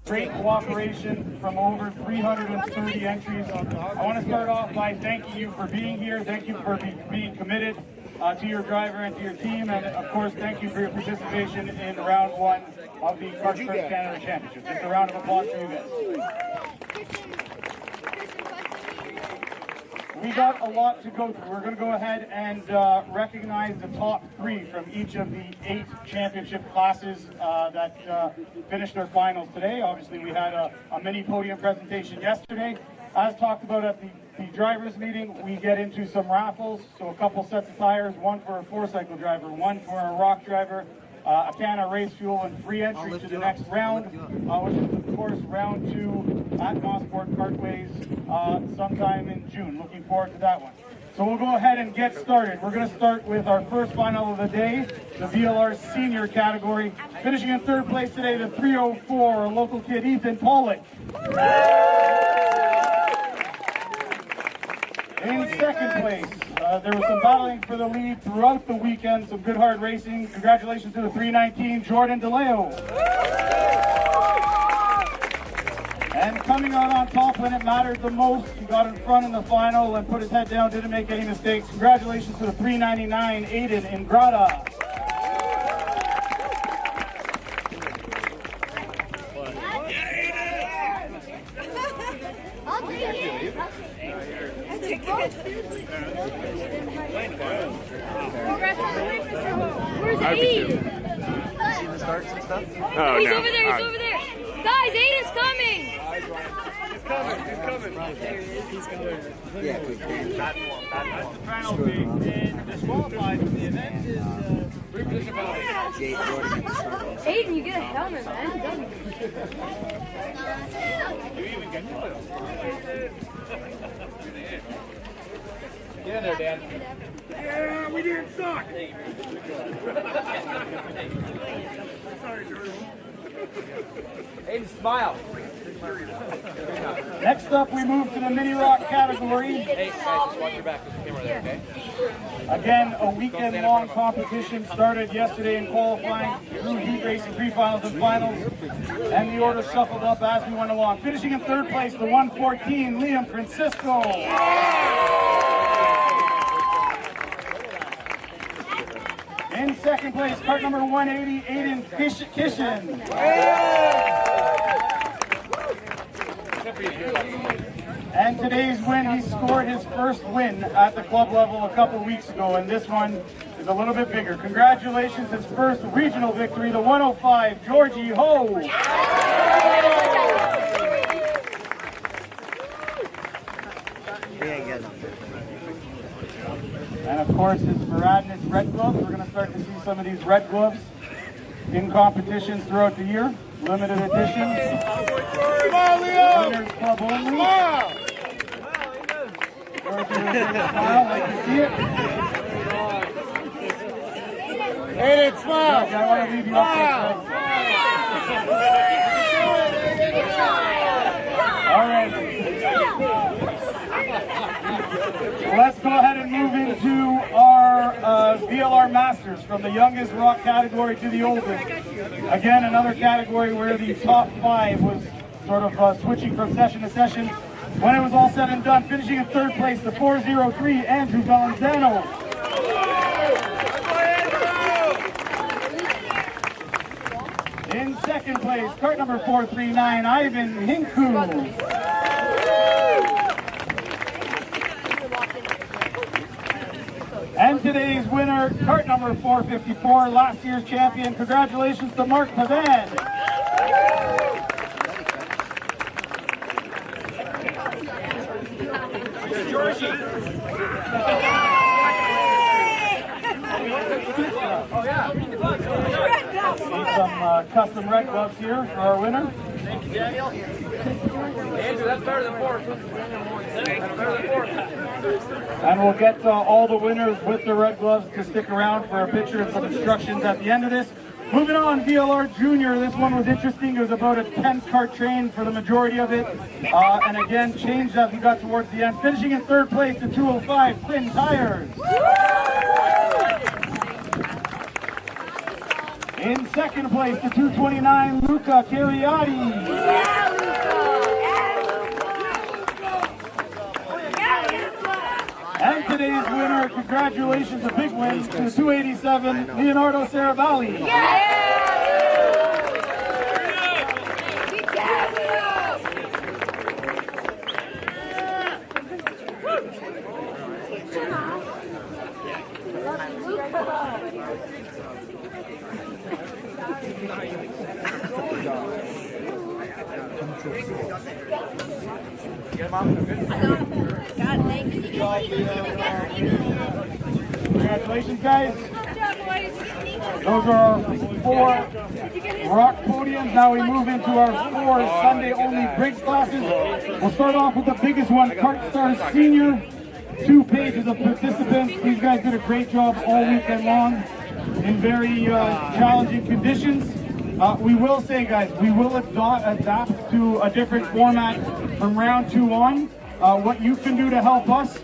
Great cooperation from over 330 entries. I want to start off by thanking you for being here. Thank you for being committed to your driver and to your team. And of course, thank you for your participation in round 1 of the KartStars Canada Championship. Just a round of applause for you guys. We got a lot to go through. We're going to go ahead and recognize the top 3 from each of the 8 championship classes that finished their finals today. Obviously, we had a mini podium presentation yesterday. As talked about at the drivers meeting, we get into some raffles. So a couple sets of tires, one for a 4-cycle driver, one for a Rok driver, a can of race fuel, and free entry to the next round, which is of course round 2 at Goodwood Kartways sometime in June. Looking forward to that one. So we'll go ahead and get started. We're going to start with our first final of the day, the VLR Senior category. Finishing in 3rd place today, the 304 local kid Ethan Pollock. In 2nd place, there was some battling for the lead throughout the weekend, some good hard racing. Congratulations to the 319, Jordan DeLeo. And coming out on top when it mattered the most, he got in front in the final and put his head down, didn't make any mistakes. Congratulations to the 399, Aiden Ingrata. Where's Aiden? See the starts and stuff? Oh, he's over there, he's over there. Guys, Aiden's coming! He's coming. He's coming. Yeah, we can. That's the final big and disqualified from the event is 3 position penalty. Aiden, you get a helmet, man. You even get Get in there, Dan. Yeah, we didn't suck. Sorry, Jordan. Aiden, smile. Next up, we move to the mini rock category. Hey, guys, just watch your back. There's a camera there, okay? Again, a weekend-long competition started yesterday in qualifying through heat racing pre-finals and finals, and the order shuffled up as we went along. Finishing in 3rd place, the 114, Liam Francisco. In 2nd place, cart number 180, Aiden Kishin. And today's win, he scored his first win at the club level a couple weeks ago, and this one is a little bit bigger. Congratulations, his first regional victory, the 105, Georgie Ho. And of course, his Varadness red gloves. We're going to start to see some of these red gloves in competitions throughout the year. Limited edition. Winners Club only. Smile, like you see it. Hey, smile. I want to leave you up All right. Let's go ahead and move into our VLR Masters, from the youngest Rok category to the oldest. Again, another category where the top 5 was sort of switching from session to session. When it was all said and done, finishing in 3rd place, the 403, Andrew Valenzano. In 2nd place, cart number 439, Ivan Hinku. And today's winner, cart number 454, last year's champion. Congratulations to Mark Pavan. Georgie. Some custom red gloves here for our winner. Thank you, Daniel. Andrew, that's better than 4. That's better than 4. And we'll get all the winners with the red gloves to stick around for a picture and some instructions at the end of this. Moving on, VLR Junior. This one was interesting. It was about a 10-cart train for the majority of it. And again, changed as we got towards the end. Finishing in 3rd place to 205, Quinn Tires. In second place, the 229 Luca Cariotti. And today's winner, congratulations, a big win to the 287 Leonardo Saravalli. Congratulations, guys. Those are our 4 Rok podiums. Now we move into our 4 Sunday-only Briggs classes. We'll start off with the biggest one, KartStars Senior. 2 pages of participants. These guys did a great job all weekend long in very challenging conditions. We will say, guys, we will adapt to a different format from round 2 on. What you can do to help us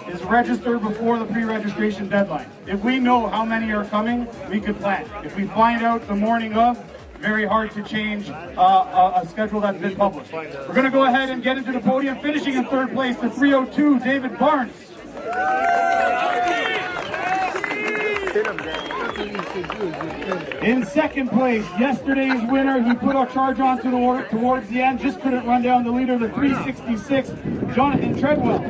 is register before the pre-registration deadline. If we know how many are coming, we could plan. If we find out the morning of, very hard to change a schedule that's been published. We're going to go ahead and get into the podium, finishing in third place, the 302 David Barnes. In second place, yesterday's winner, he put a charge on towards the end, just couldn't run down the leader, the 366 Jonathan Treadwell.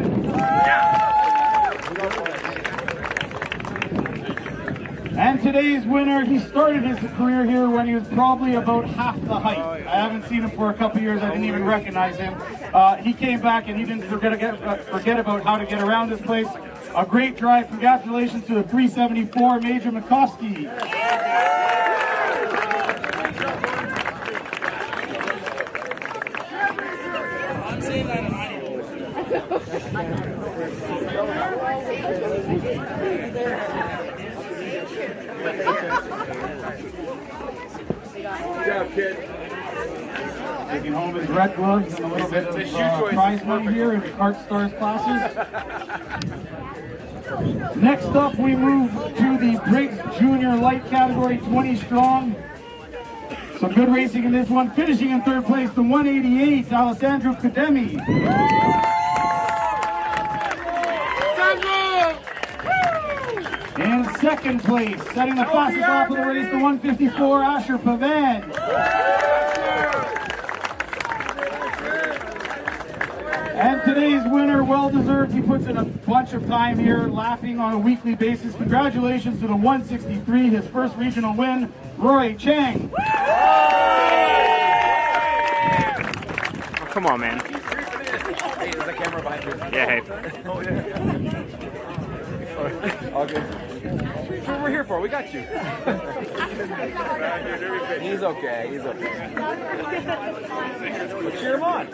And today's winner, he started his career here when he was probably about half the height. I haven't seen him for a couple years, I didn't even recognize him. He came back and he didn't forget about how to get around this place. A great drive. Congratulations to the 374 Major McCoskey. Good job, kid. Taking home his red gloves and a little bit of prize money here in the KartStars classes. Next up, we move to the Briggs Junior Light category, 20 strong. Some good racing in this one. Finishing in third place, the 188 Alessandro Cademi. In second place, setting the fastest lap of the race, the 154 Asher Pavan. And today's winner, well-deserved. He puts in a bunch of time here, lapping on a weekly basis. Congratulations to the 163, his first regional win, Roy Chang. Oh, come on, man. Hey, there's a camera behind you. Yeah, hey. Oh, yeah. All good. That's what we're here for. We got you. He's okay. He's okay. Let's cheer him on.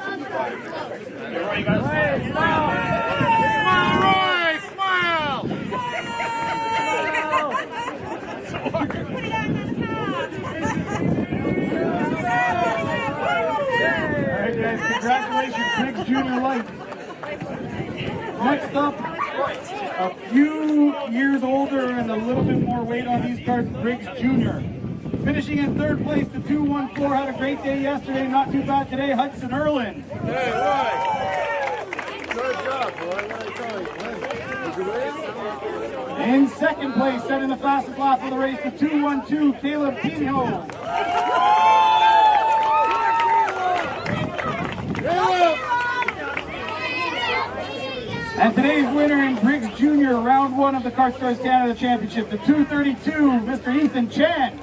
Roy, smile! Smile, Roy! Smile! All right, guys, congratulations, Briggs Junior Light. Next up, a few years older and a little bit more weight on these cars, Briggs Junior. Finishing in third place, the 214 had a great day yesterday, not too bad today, Hudson Erlin. Hey, Roy! Good job, boy. In second place, setting the fastest lap of the race, the 212 Caleb Pino. And today's winner in Briggs Junior, round 1 of the KartStars Canada Championship, the 232, Mr. Ethan Chan.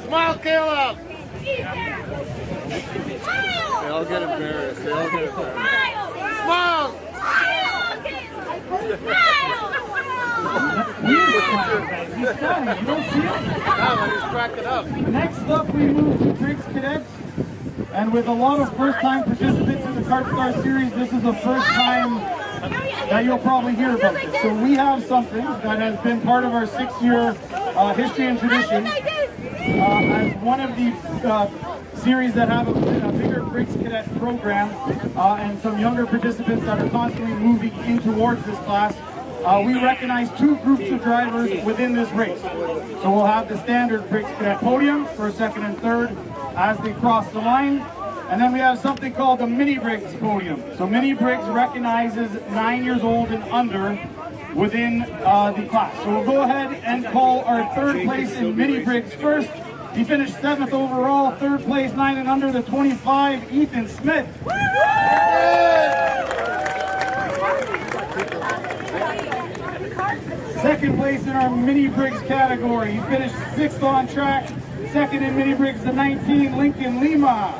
Smile, Caleb! They all get embarrassed. They all get embarrassed. Smile! He's smiling. You don't see him? Yeah, he's cracking up. Next up, we move to Briggs Cadets. And with a lot of first-time participants in the KartStars series, this is the first time that you'll probably hear about this. So we have something that has been part of our 6-year history and tradition as one of the series that have a bigger Briggs Cadet program and some younger participants that are constantly moving in towards this class. We recognize 2 groups of drivers within this race. So we'll have the standard Briggs Cadet podium for 2nd and 3rd as they cross the line. And then we have something called the Mini Briggs podium. So Mini Briggs recognizes 9 years old and under within the class. So we'll go ahead and call our 3rd place in Mini Briggs first. He finished 7th overall, 3rd place, 9 and under, the 25, Ethan Smith. 2nd place in our Mini Briggs category. He finished 6th on track, 2nd in Mini Briggs, the 19, Lincoln Lima.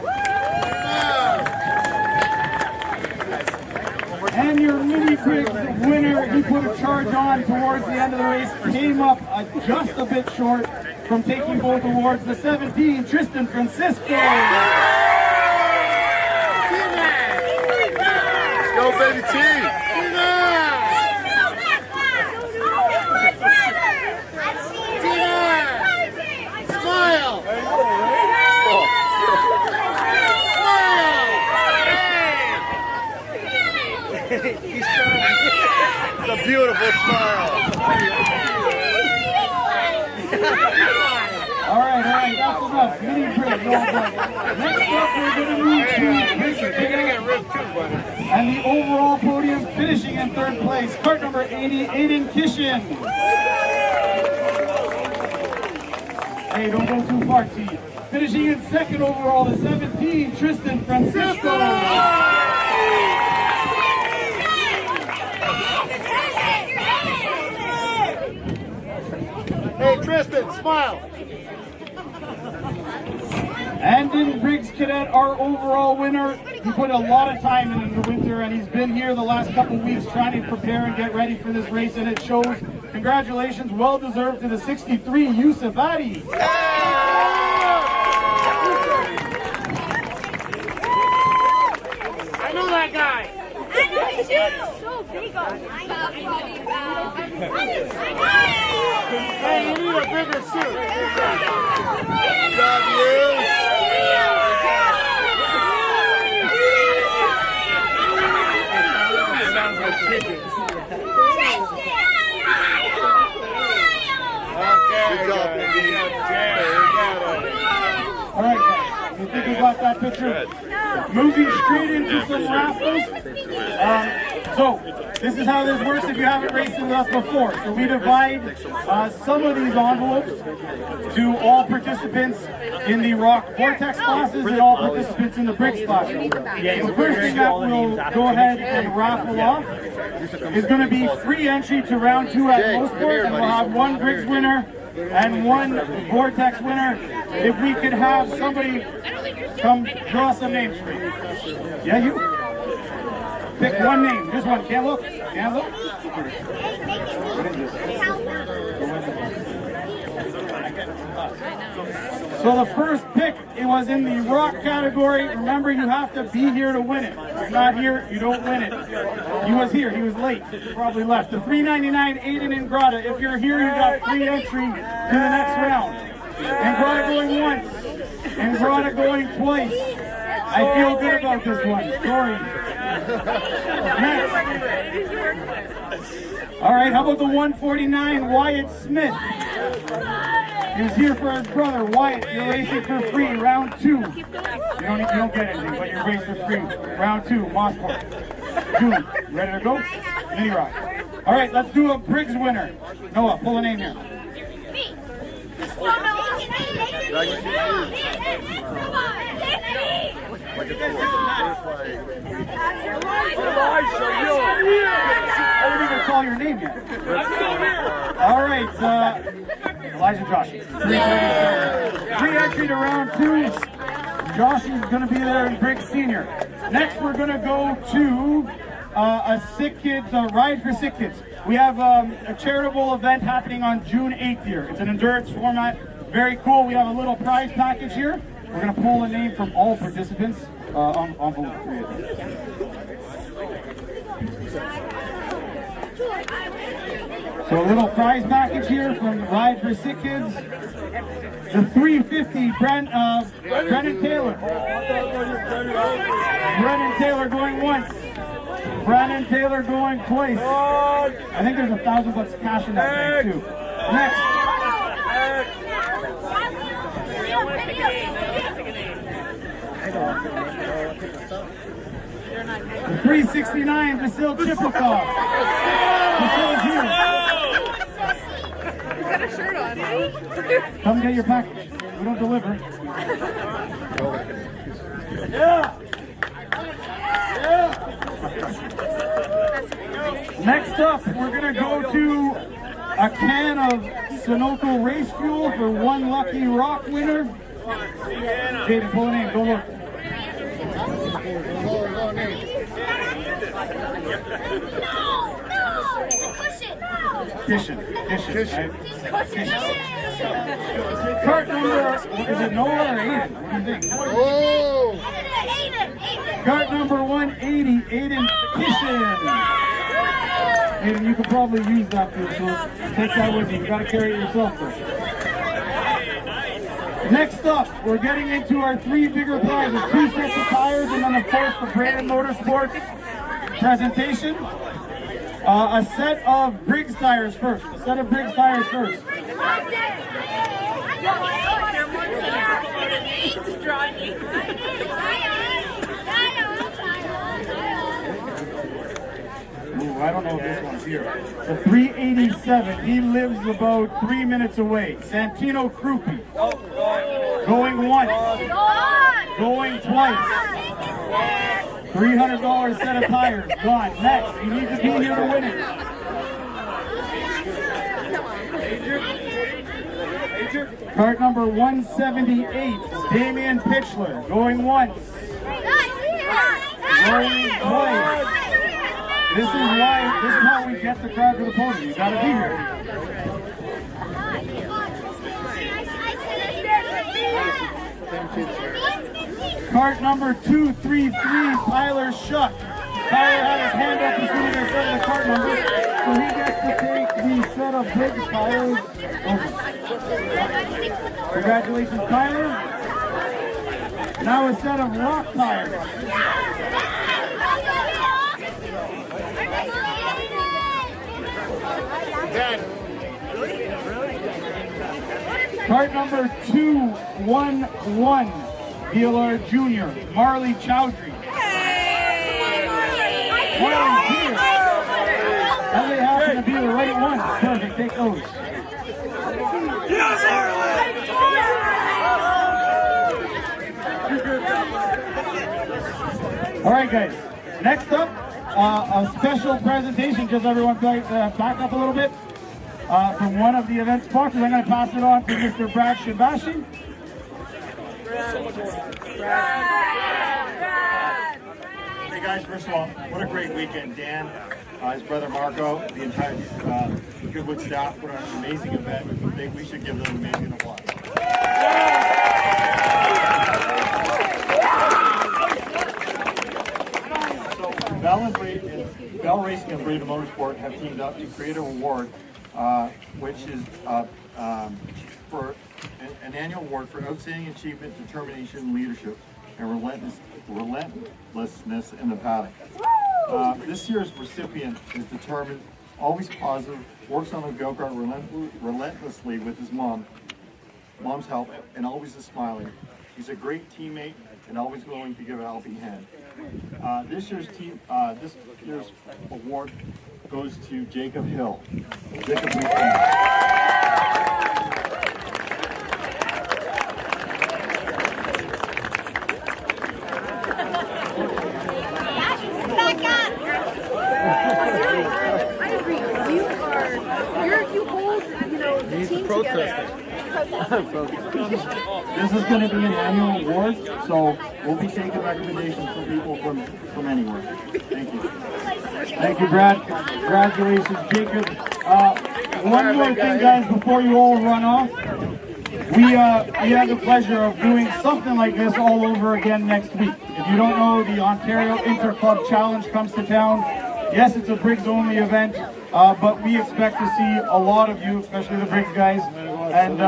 And your Mini Briggs winner, he put a charge on towards the end of the race, came up just a bit short from taking both awards, the 17, Tristan Francisco. Let's go, baby T. Smile! It's a beautiful smile. All right, that's enough. Mini Briggs, all done. Next up, we're going to move to Briggs Cadet. And the overall podium finishing in 3rd place, cart number 80, Aiden Kishin. Hey, don't go too far, T. Finishing in 2nd overall, the 17, Tristan Francisco. Hey, Tristan, smile. And in Briggs Cadet, our overall winner, he put a lot of time in the winter, and he's been here the last couple weeks trying to prepare and get ready for this race, and it shows. Congratulations, well deserved to the 63, Yusuf Adi. I know that guy. I know you too. So big on Hey, you need a bigger suit. Good job, you. Sounds like chickens. Okay. Good job, baby. All right, guys. You think we got that picture? Moving straight into some raffles. So this is how this works if you haven't raced with us before. So we divide some of these envelopes to all participants in the Rok Vortex classes and all participants in the Briggs classes. The first thing that we'll go ahead and raffle off is going to be free entry to round 2 at Mosport, and we'll have 1 Briggs winner and 1 Vortex winner. If we could have somebody come draw some names for you. Yeah, you. Pick one name. Just one. Can't look. Can't look. What is this? So the first pick, it was in the Rok category. Remember, you have to be here to win it. If you're not here, you don't win it. He was here. He was late. He probably left. The $3.99, Aiden and Grata. If you're here, you got free entry to the next round. And Grata going once. And Grata going twice. I feel good about this one. Sorry. Next. All right, how about the 149, Wyatt Smith? He was here for his brother, Wyatt. You're racing for free, round 2. You don't get anything, but you're racing for free. Round 2, Mosport. June, ready to go? Mini Rock. All right, let's do a Briggs winner. Noah, pull a name here. Me. I don't even call your name yet. All right, Elijah Josh. Free entry to round 2. Josh is going to be there in Briggs Senior. Next, we're going to go to a Sick Kids, Ride for Sick Kids. We have a charitable event happening on June 8th here. It's an endurance format. Very cool. We have a little prize package here. We're going to pull a name from all participants on envelope 3. So a little prize package here from the Ride for Sick Kids. The 350, Brennan Taylor. Brennan Taylor going once. Brennan Taylor going twice. I think there's $1,000 cash in that bag too. Next. The 369, Vasil Chipikov. Vasil's here. He's got a shirt on. Come get your package. We don't deliver. Yeah. Next up, we're going to go to a can of Sunoco race fuel for one lucky Rok winner. Jaden, pull it in. Go look. Kishin. Kart number, is it Noah or Aiden? What do you think? Oh! Kart number 180, Aiden Kishin. Aiden, you could probably use that too, so take that with you. You gotta carry it yourself though. Next up, we're getting into our three bigger prizes. 2 sets of tires, and then of course the Brandon Motorsports presentation. A set of Briggs tires first. Ooh, I don't know if this one's here. The 387, he lives about 3 minutes away. Santino Krupi. Going once. Going twice. $300 set of tires. Gone. Next, you need to be here to win it. Kart number 178, Damian Pitchler. Going once. Going twice. This is how we get the crowd to the podium. You gotta be here. Kart number 233, Tyler Shuck. Tyler had his hand up as soon as I said the kart number, so he gets to take the set of Briggs tires over. Congratulations, Tyler. Now a set of Rok tires. Kart number 211, VLR Junior, Marley Chowdhury. Marley's here. Now they happen to be the right one. Perfect, take those. All right, guys. Next up, a special presentation. Just everyone back up a little bit. From one of the event sponsors. I'm going to pass it on to Mr. Brad Shabashi. Hey guys, first of all, what a great weekend. Dan, his brother Marco, the entire Goodwood staff put on an amazing event. I think we should give them an amazing applause. Bell Racing and Briggs Motorsport have teamed up to create a reward, which is for an annual award for outstanding achievement, determination, leadership, and relentlessness in the paddock. This year's recipient is determined, always positive, works on the go-kart relentlessly with his mom's help, and always is smiling. He's a great teammate and always willing to give a helping hand. This year's award goes to Jacob Hill. Jacob, I agree. You hold, the team together. This is going to be an annual award, so we'll be taking recommendations from people from anywhere. Thank you. Thank you, Brad. Congratulations, Jacob. One more thing, guys, before you all run off. We had the pleasure of doing something like this all over again next week. If you don't know, the Ontario Interclub Challenge comes to town. Yes, it's a Briggs-only event, but we expect to see a lot of you, especially the Briggs guys. And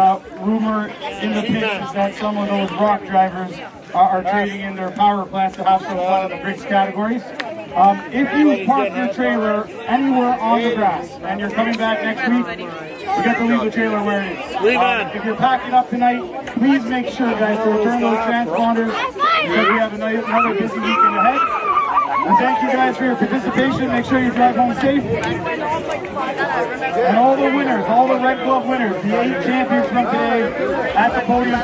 rumor in the pits is that some of those Rok drivers are trading in their power plants to have some fun in the Briggs categories. If you park your trailer anywhere on the grass and you're coming back next week, you get to leave the trailer where it is. If you're packing up tonight, please make sure, guys, to return those transponders because we have another busy weekend ahead. And thank you guys for your participation. Make sure you drive home safe. And all the winners, all the Red Glove winners, the 8 champions from today at the podium.